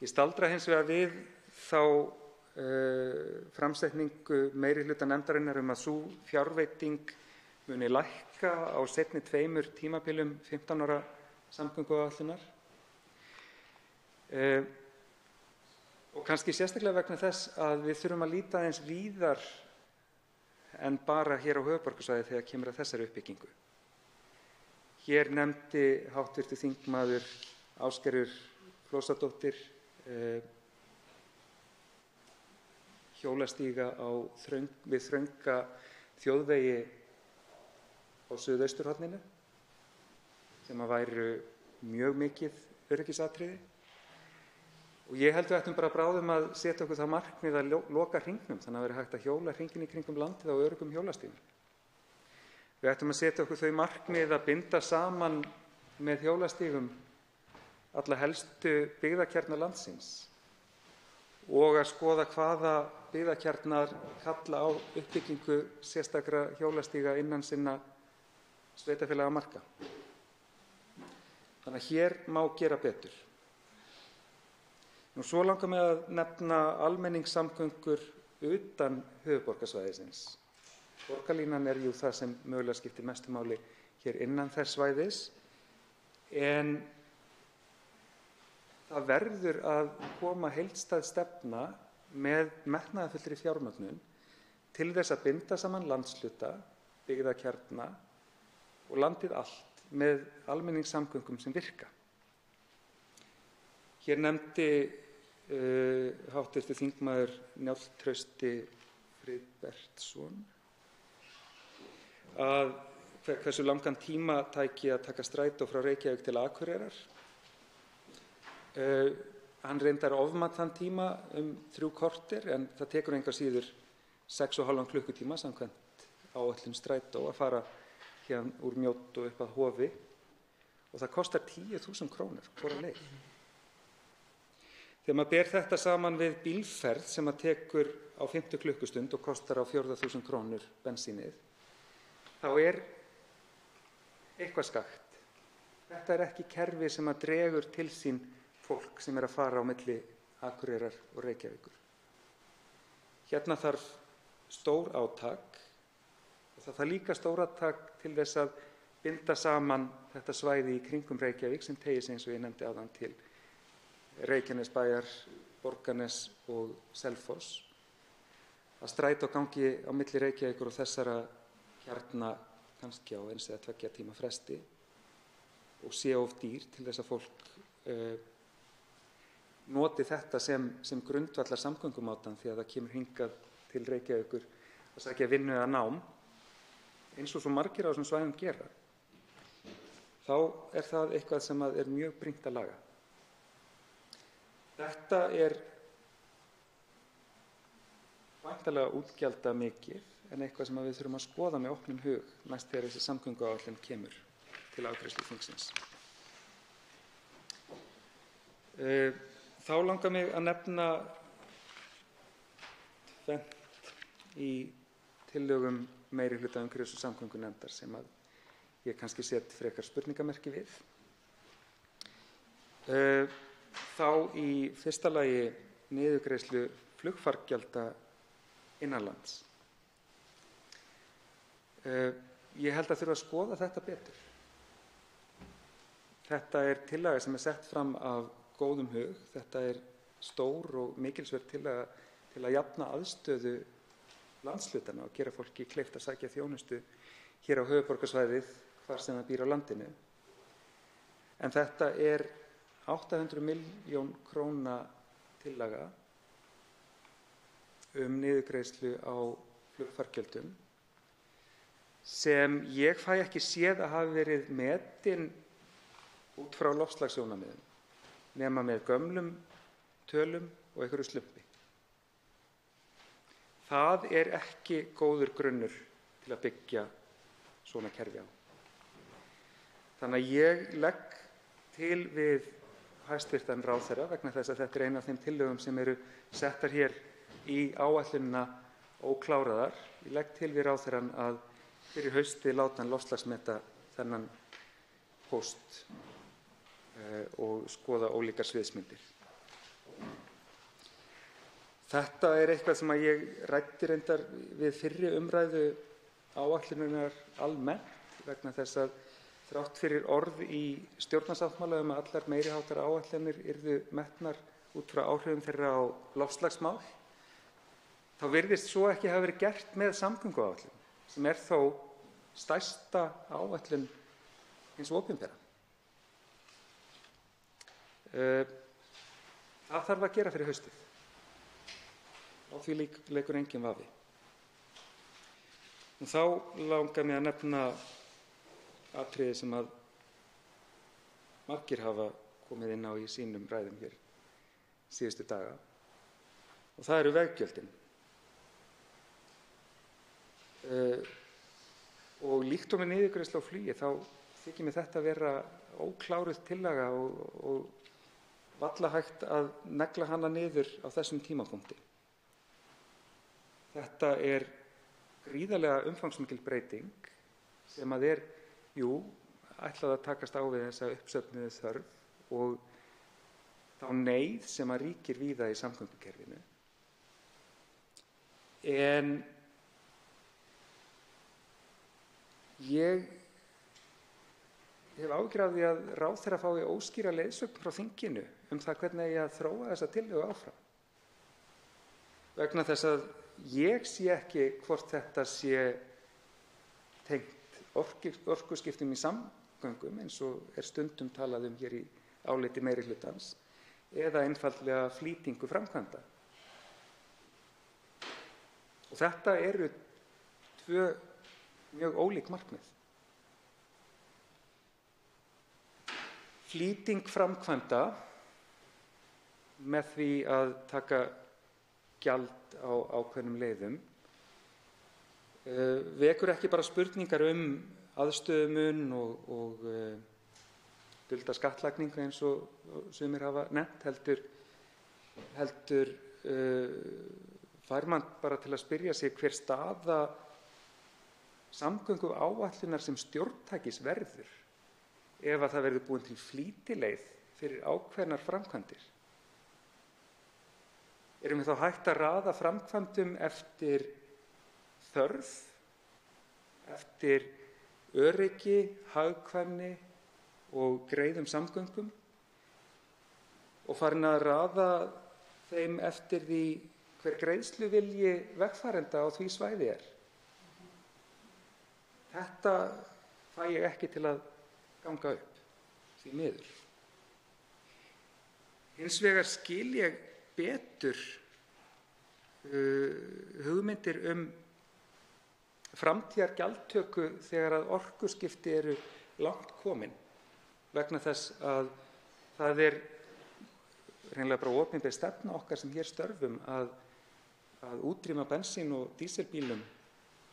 Ég staldra hins vegar við þá framsetningu meirihluta nefndarinnar að sú fjárveiting muni lækka á seinni 2 tímabilum 15 ára samgönguáætlunar og kannski sérstaklega vegna þess að við þurfum að líta aðeins víðar en bara hér á höfuðborgarsvæði þegar kemur að þessari uppbyggingu. Hér nefndi hv. þingmaður Ásgerður Flosadóttir hjólastíga við þrönga þjóðvegi á suðausturhorninu sem væru mjög mikið öryggisatriði. Og ég held við ættum bara bráðum að setja okkur það markmið að loka hringnum þannig að vera hægt að hjóla hringinn í kringum landið á öruggum hjólastígum. Við ættum að setja okkur þau markmið að binda saman með hjólastígum alla helstu byggðakjarna landsins og að skoða hvaða byggðakjarnar kalla á uppbyggingu sérstakra hjólastíga innan sinna sveitarfélagamarka. Þannig að hér má gera betur. Nú svo langar mig að nefna almenningssamgöngur utan höfuðborgarsvæðisins. Borgarlínan jú það sem mögulega skiptir mestu máli hér innan þess svæðis, en það verður að koma heildstæð stefna með metnaðarfullri fjármögnun til þess að binda saman landshluta, byggðakjarna og landið allt með almenningssamgöngum sem virka. Hér nefndi hv. þingmaður Njáll Trausti Friðbertsson að hversu langan tíma tæki að taka strætó frá Reykjavík til Akureyrar. Hann reyndar ofmat þann tíma 3 korter en það tekur engu að síður 6,5 klukkutíma samkvæmt áætlun strætó að fara héðan úr Mjódd og upp að Hofi og það kostar 10.000 krónur hvora leið. Þegar maður ber þetta saman við bílferð sem að tekur á 50 klukkustund og kostar á 4.000 krónur bensínið, þá eitthvað skakt. Þetta ekki kerfi sem að dregur til sín fólk sem að fara á milli Akureyrar og Reykjavíkur. Hérna þarf stór átak og það þarf líka stór átak til þess að binda saman þetta svæði í kringum Reykjavík sem teygir sig eins og ég nefndi áðan til Reykjanesbæjar, Borgarness og Selfoss. Að strætó gangi á milli Reykjavíkur og þessara kjarna kannski á 1 eða 2 tíma fresti og sé of dýr til þess að fólk noti þetta sem grundvallar samgöngumátann því að það kemur hingað til Reykjavíkur að sækja vinnu eða nám, eins og svo margir á þessum svæðum gera. Þá það eitthvað sem er mjög brýnt að laga. Þetta væntanlega útgjaldamikið en eitthvað sem við þurfum að skoða með opnum hug næst þegar þessi samgönguáætlun kemur til afgreiðslu þingsins. Þá langar mig að nefna tvennt í tillögum meirihluta umhverfis- og samgöngunefndar sem að ég kannski set frekar spurningamerki við. Þá í fyrsta lagi niðurgreiðslu flugfargjalda innanlands. Ég held að þurfa að skoða þetta betur. Þetta er tillaga sem sett fram af góðum hug. Þetta er stór og mikilsverð tillaga til að jafna aðstöðu landshlutana og gera fólki kleift að sækja þjónustu hér á höfuðborgarsvæðið hvar sem það býr á landinu. En þetta er 800 milljón króna tillaga niðurgreiðslu á flugfargjöldum sem ég fæ ekki séð að hafi verið metin út frá loftslagssjónarmiðum nema með gömlum tölum og einhverju slumpi. Það er ekki góður grunnur til að byggja svona kerfi á. Þannig að ég legg til við hæstv. Ráðherra, vegna þess að þetta er ein af þeim tillögum sem eru settar hér í áætlunina ókláraðar, ég legg til við ráðherrann að fyrir haustið láta hann loftslagsmeta þennan póst og skoða ólíkar sviðsmyndir. Þetta er eitthvað sem ég ræddi reyndar við fyrri umræðu áætlunarinnar almennt vegna þess að þrátt fyrir orð í stjórnarsáttmála að allar meiriháttar áætlanir yrðu metnar út frá áhrifum þeirra á loftslagsmál, þá virðist svo ekki hafa verið gert með samgönguáætlun, sem er þó stærsta áætlun hins opinbera. Það þarf að gera fyrir haustið. Á því leikur enginn vafi. Og þá langar mig að nefna atriði sem að margir hafa komið inn á í sínum ræðum hér síðustu daga, og það eru veggjöldin. Og líkt og með niðurgreiðslu á flugi þá þykir mér þetta vera ókláruð tillaga og varla hægt að negla hana niður á þessum tímapunkti. Þetta er gríðarlega umfangsmikil breyting sem að er, ætlað að takast á við þessa uppsöfnuðu þörf og þá neyð sem að ríkir víða í samgöngukerfinu. En ég hef áhyggjur af því að ráðherra fái óskýra leiðsögn frá þinginu það hvernig eigi að þróa þessa tillögu áfram. Vegna þess að ég sé ekki hvort þetta sé tengt orkuskiptum í samgöngum eins og er stundum talað hér í áliti meirihlutans eða einfaldlega flýtingu framkvæmda. Og þetta eru tvö mjög ólík markmið. Flýting framkvæmda með því að taka gjald á ákveðnum leiðum vekur ekki bara spurningar aðstöðumun og dulda skattlagningu eins og sumir hafa nefnt, heldur fær mann bara til að spyrja sig hver staða samgönguáætlunar sem stjórntækis verður ef að það verður búin til flýtileið fyrir ákveðnar framkvæmdir. Erum við þá hægt að raða framkvæmdum eftir þörf, eftir öryggi, hagkvæmni og greiðum samgöngum og farin að raða þeim eftir því hver greiðsluvilji vegfarenda á því svæði er? Þetta fæ ég ekki til að ganga upp, því miður. Hins vegar skil ég betur hugmyndir framtíðargjaldtöku þegar að orkuskipti eru langt komin, vegna þess að það er hreinlega bara opinber stefna okkar sem hér störfum að útrýma bensín- og dísilbílum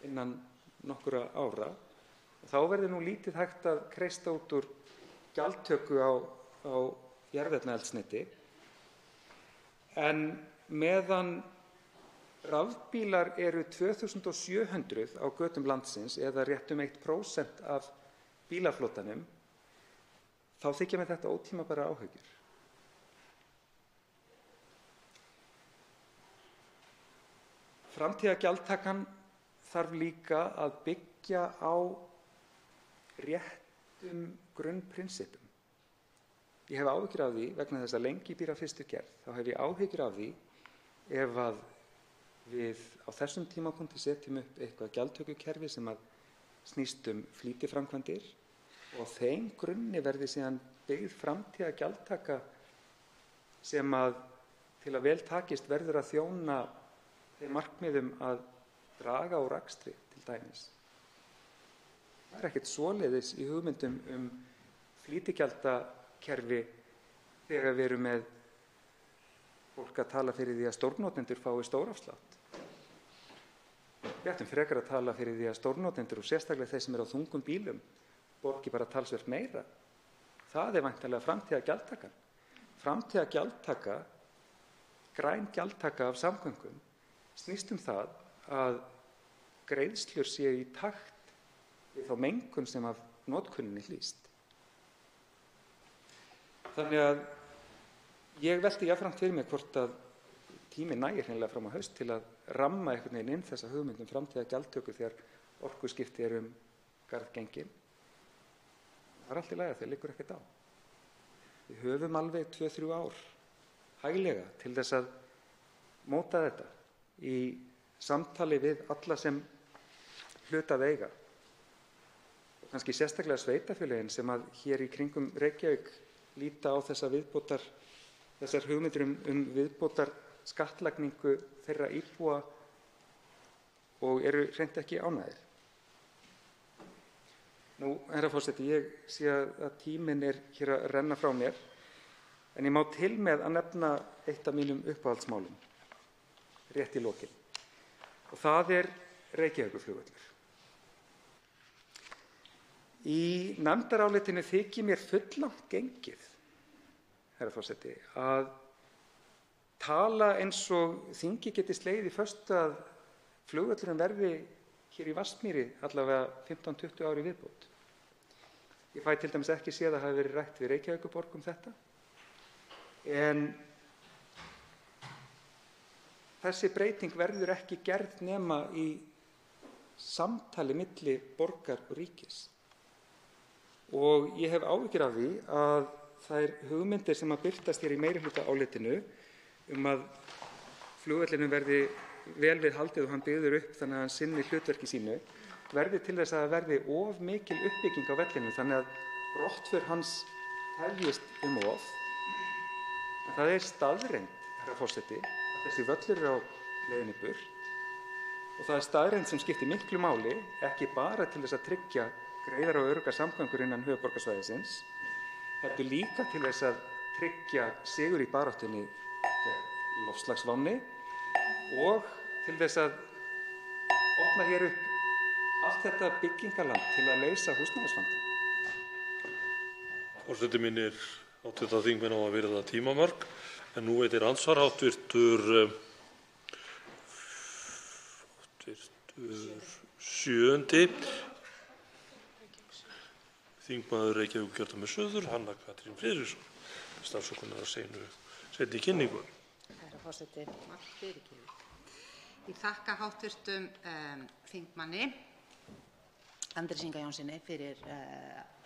innan nokkurra ára. Þá verður lítið hægt að kreista út úr gjaldtöku á jarðefnaeldsneyti, en meðan rafbílar eru 2700 á götum landsins eða rétt 1% af bílaflotanum, þá þykja mér þetta ótímabærar áhyggjur. Framtíðargjaldtakan þarf líka að byggja á réttum grunnprinsippum. Ég hef áhyggjur af því vegna þess að lengi býr að fyrstu gerð. Þá hef ég áhyggjur af því ef að við á þessum tímapunkti setjum upp eitthvað gjaldtökukerfi sem að snýst flýtiframkvæmdir og á þeim grunni verði síðan byggð framtíðargjaldtaka sem að til að vel takist verður að þjóna þeim markmiðum að draga úr akstri til dæmis. Það ekkert svoleiðis í hugmyndum flýtigjaldakerfi þegar við erum með fólk að tala fyrir því að stórnotendur fái stórafslátt. Við ættum frekar að tala fyrir því að stórnotendur og sérstaklega þeir sem eru á þungum bílum borgi bara talsvert meira. Það væntanlega framtíðargjaldtakan. Framtíðargjaldtaka, græn gjaldtaka af samgöngum, snýst það að greiðslur séu í takt við þá mengun sem af notkuninni hlýst. Þannig að ég velti jafnframt fyrir mig hvort að tími nægir hreinlega fram á haust til að ramma einhvern veginn inn þessa hugmynd framtíðargjaldtöku þegar orkuskipti eru garð gengin. Það allt í lagi, það liggur ekkert á. Við höfum alveg 2-3 ár hæglega til þess að móta þetta í samtali við alla sem hlut að eiga. Og kannski sérstaklega sveitarfélögin sem að hér í kringum Reykjavík líta á þessar hugmyndir viðbótar skattlagningu þeirra íbúa og eru hreint ekki ánægðir. Herra forseti, ég sé að tíminn er hér að renna frá mér, en ég má til með að nefna eitt af mínum uppáhaldsmálum rétt í lokin. Og það er Reykjavíkurflugvöllur. Í nefndarálitinu þykir mér fulllangt gengið, herra forseti, að tala eins og þingið geti slegið í föstu að flugvöllurinn verði hér í Vatnsmýri allavega 15-20 ár í viðbót. Ég fæ til dæmis ekki séð að það hafi verið rætt við Reykjavíkurborg þetta, en þessi breyting verður ekki gerð nema í samtali milli borgar og ríkis. Og ég hef áhyggjur af því að þær hugmyndir sem að birtast hér í meirihlutaálitinu að flugvellinum verði vel við haldið og hann byggður upp þannig að hann sinni hlutverki sínu, verði til þess að það verði of mikil uppbygging á vellinum þannig að brottför hans tefjist of. En það er staðreynd, herra forseti, að þessi völlur er á leiðinni burt og það er staðreynd sem skiptir miklu máli, ekki bara til þess að tryggja greiðar og öruggar samgöngur innan höfuðborgarsvæðisins, heldur líka til þess að tryggja sigur í baráttunni gegn loftslagsvánni og til þess að opna hér upp allt þetta byggingaland til að leysa húsnæðisvandann. Forseti minnir hv. þingmenn á að virða tímamörk, en nú veitir andsvar háttvirtur 7. þingmaður Reykjavíkurkjördæmis suður, Hanna Katrín Friðriksson, starfsóknar á seinni kynningu. Herra forseti, margt fyrirgefið. Ég þakka hv. þingmanni Andrési Inga Jónssyni fyrir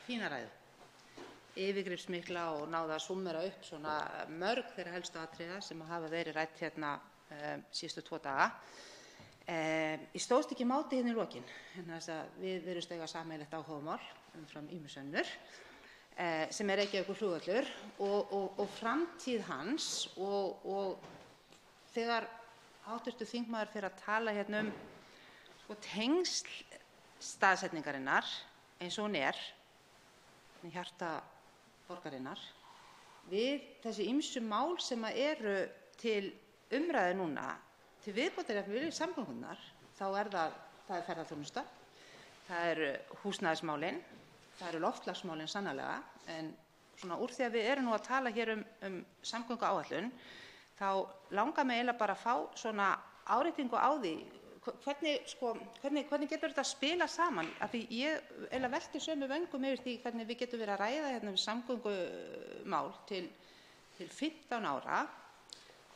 fína ræðu, yfirgripsmikla og náði að súmmera upp svona mörg þeirra helstu atriða sem hafa verið rædd hérna síðustu 2 daga. Ég stóðst ekki máti hérna í lokin, þess að við virðumst eiga sameiginlegt áhugamál umfram ýmis önnur, sem er Reykjavíkurflugvöllur og framtíð hans og þegar hv. þingmaður fer að tala hérna tengsl staðsetningarinnar eins og hún er í hjarta borgarinnar við þessi ýmsu mál sem eru til umræðu núna til viðbótar við samgöngurnar, þá er það það er ferðaþjónusta, það eru húsnæðismálin, það eru loftslagsmálin sannarlega, en svona úr því að við erum nú að tala hér samgönguáætlun, þá langar mig eiginlega bara að fá svona áréttingu á því hvernig getur þetta spila saman, af því ég eiginlega velti sömu vöngum yfir því hvernig við getum verið að ræða hérna samgöngumál til 15 ára,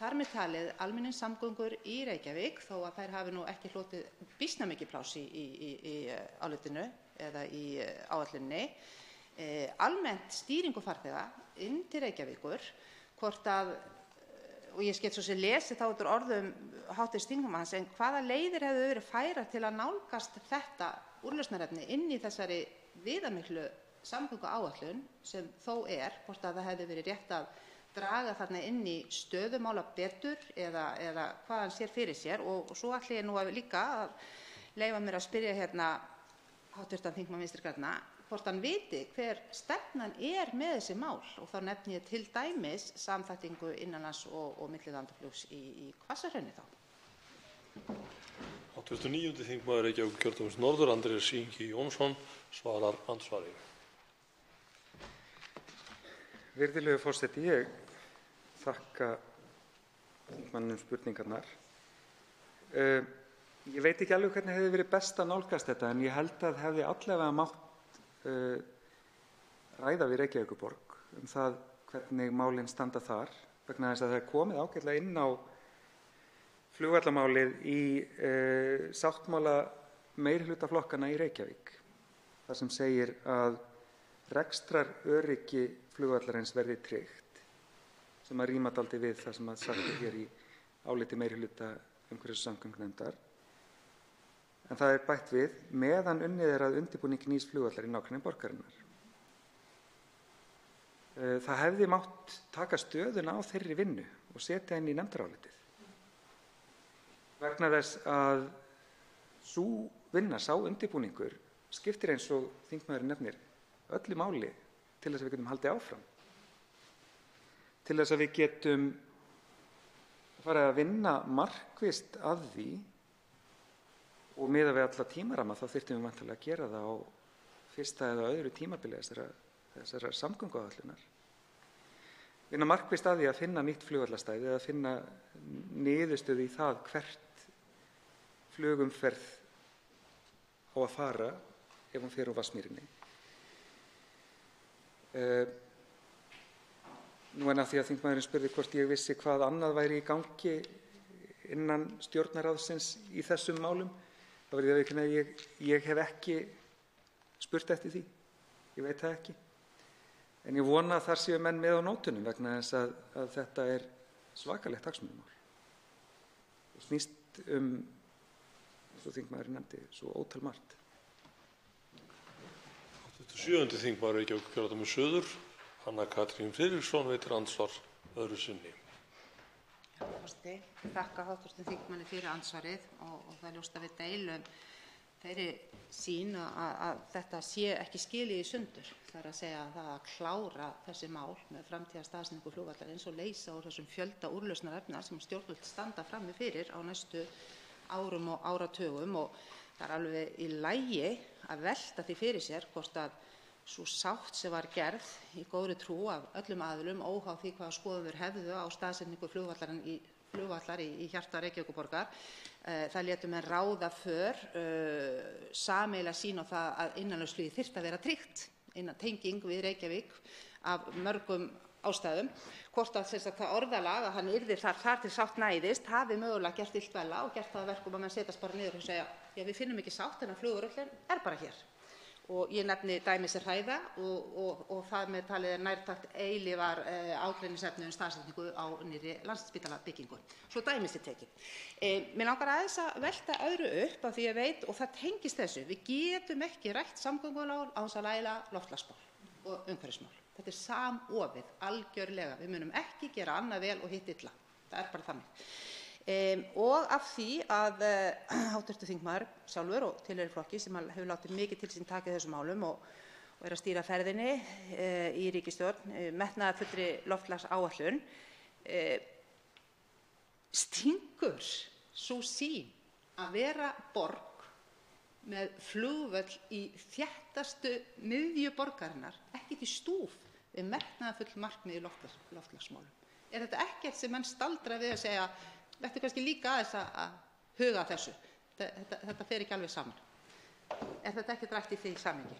þar með talið almenningssamgöngur í Reykjavík, þó að þær hafi nú ekki hlotið býsna mikið pláss í álitinu eða í áætluninni, almennt stýringu farþega inn til Reykjavíkur, hvort að, og ég get svo sem lesið þá út úr orðum hv. þingmanns, en hvaða leiðir hefðu verið færar til að nálgast þetta úrlausnarefni inn í þessari viðamiklu samgönguáætlun sem þó hvort að það hefði verið rétt að draga þarna inn í stöðumála betur eða hvað hann sér fyrir sér. Og svo ætla ég nú líka að leyfa mér að spyrja hérna hv. þingmann Vinstri grænna hvort hann viti hver stefnan með þessi mál, og þá nefni ég til dæmis samþættingu innanlands og millilandaflugs í Hvassahrauni þá. Hv. 9. þingmaður Reykjavíkurkjördæmis norður, Andrés Ingi Jónsson, svarar andsvari. Virðulegur forseti, ég þakka þingmanninum spurningarnar. Ég veit ekki alveg hvernig hefði verið best að nálgast þetta, en ég held að hefði allavega mátt ræða við Reykjavíkurborg það hvernig málin standa þar, vegna þess að það er komið ágætlega inn á flugvallarmálið í sáttmála meirihlutaflokkanna í Reykjavík, þar sem segir að rekstraröryggi flugvallarins verði tryggt, sem að ríma dálítið við það sem að sagt hér í áliti meirihluta umhverfis- og samgöngunefndar. En það er bætt við meðan unnið að undirbúningi nýs flugvallar í nágrenni borgarinnar. Það hefði mátt taka stöðuna á þeirri vinnu og setja inn í nefndarálitið, vegna þess að sú vinna, sá undirbúningur skiptir, eins og þingmaðurinn nefnir, öllu máli til þess að við getum haldið áfram, til þess að við getum farið að vinna markvisst að því, og miðað við alla tímaramma þá þyrftum við væntanlega að gera það á fyrsta eða öðru tímabili þessarar samgönguáætlunar. Vinna markvisst að því að finna nýtt flugvallarstæði eða finna niðurstöðu í það hvert flugumferð á að fara ef hún fer úr Vatnsmýrinni. Nú en af því að þingmaðurinn spurði hvort ég vissi hvað annað væri í gangi innan stjórnarráðsins í þessum málum, þá verð ég að viðurkenna að ég hef ekki spurt eftir því. Ég veit það ekki. En ég vona að þar séu menn með á nótunum, vegna þess að þetta er svakalegt hagsmunamál. Og snýst eins og þingmaðurinn nefndi, svo ótal margt. 7. þingmaður Reykjavíkurkjördæmis suður, Hanna Katrín Friðriksson, veitir andsvar öðru sinni. Forseti, ég þakka hv. þingmanni fyrir andsvarið og það er ljóst að við deilum þeirri sýn að þetta sé ekki skilið í sundur. Það er að segja að það að klára þessi mál með framtíðarstaðsetningu flugvallarins og leysa úr þessum fjölda úrlausnarefna sem stjórnvöld standa frammi fyrir á næstu árum og áratugum, og það er alveg í lagi að velta því fyrir sér hvort að sú sátt sem var gerð í góðri trú af öllum aðilum, óháð því hvaða skoðanir hefðu á staðsetningu flugvallar í hjarta Reykjavíkurborgar, það létu menn ráða för sameiginlega sýn á það að innanlandsflugið þyrfti að vera tryggt, tenging við Reykjavík af mörgum ástæðum. Hvort að það orðalag að hann yrði þar til sátt næðist hafi mögulega gert illt verra og gert það að verkum að menn setjast bara niður og segja, já, við finnum ekki sátt en að flugvöllurinn er bara hér. Og ég nefni dæmi sem hræða og það með talið nærtækt eilífar ágreiningsefni staðsetningu á nýrri Landspítalabyggingu. Svo dæmi sé tekið. Mig langar aðeins að velta öðru upp af því ég veit, og það tengist þessu, við getum ekki rætt samgöngumál án þess að ræða loftslagsmál og umhverfismál. Þetta er samofið, algjörlega. Við munum ekki gera annað vel og hitt illa. Það er bara þannig. Og af því að hv. þingmaður sjálfur og tilheyrir flokki sem hefur látið mikið til sín taka í þessum málum og er að stýra ferðinni í ríkisstjórn, metnaðarfullri loftslagsáætlun, stingur sú sýn að vera borg með flugvöll í þéttastu miðju borgarinnar, ekkert í stúf við metnaðarfull markmið í loftslagsmálum. Er þetta ekkert sem menn staldra við að segja, þetta kannski líka aðeins að huga að þessu? Þetta fer ekki alveg saman. Er þetta ekkert rætt í því samhengi?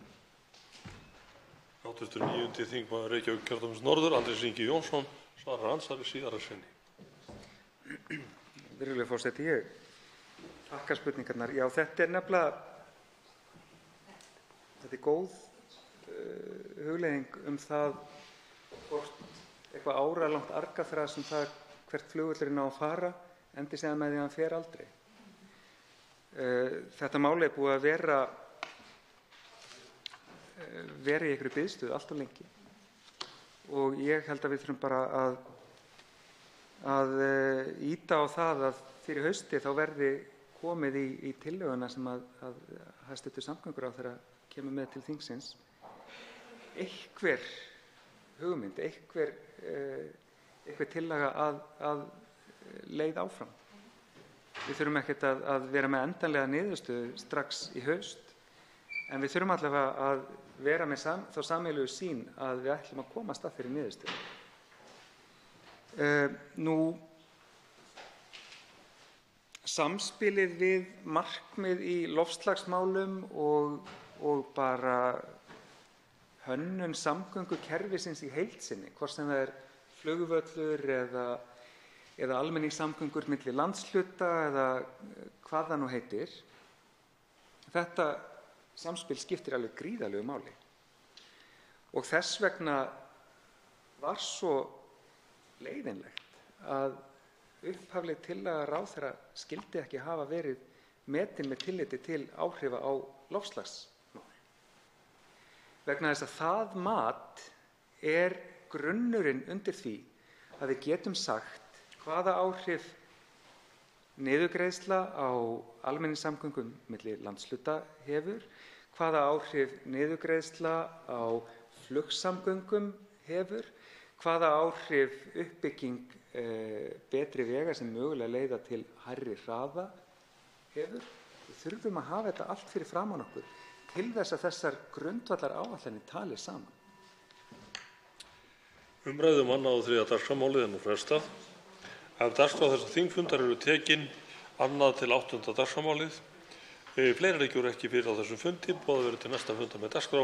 Hv. 9. þingmaður Reykjavíkurkjördæmis norður, Andrés Ingi Jónsson, svarar andsvari síðara sinni. Virðulegur forseti, ég þakka spurningarnar. Já, þetta er nefnilega góð hugleiðing það hvort eitthvað áralangt argaþras það hvert flugvöllurinn á að fara endi síðan með því að hann fer aldrei. Þetta mál er búið að vera í einhverju biðstöðu allt of lengi og ég held að við þurfum bara að ýta á það að fyrir hausti þá verði komið í tillöguna sem að hæstv. Samgönguráðherra kemur með til þingsins einhver hugmynd, einhver tillaga að leið áfram. Við þurfum ekkert að vera með endanlega niðurstöðu strax í haust, en við þurfum allavega að vera með þá sameiginlegu sýn að við ætlum að komast að þeirri niðurstöðu. Samspilið við markmið í loftslagsmálum og bara hönnun samgöngukerfisins í heild sinni, hvort sem það er flugvöllur eða almenningssamgöngur milli landshluta eða hvað það nú heitir. Þetta samspil skiptir alveg gríðarlegu máli. Og þess vegna var svo leiðinlegt að upphafleg tillaga ráðherra skyldi ekki hafa verið metin með tilliti til áhrifa á loftslagsmál. Vegna þess að það mat er grunnurinn undir því að við getum sagt hvaða áhrif niðurgreiðsla á almenningssamgöngum milli landshluta hefur, hvaða áhrif niðurgreiðsla á flugsamgöngum hefur, hvaða áhrif uppbygging betri vega sem mögulega leiða til hærri hraða hefur. Við þurfum að hafa þetta allt fyrir framan okkur til þess að þessar grundvallaráætlanir tali saman. Umræðu um 2. og 3. dagskrármálið er nú frestað. Af dagskrá þessa þingfundar eru tekin 2. til 8. dagskrármálið. Fleiri leikjur ekki fyrir á þessum fundi. Boðað verður til næsta fundar með dagskrá.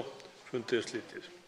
Fundi er slitið.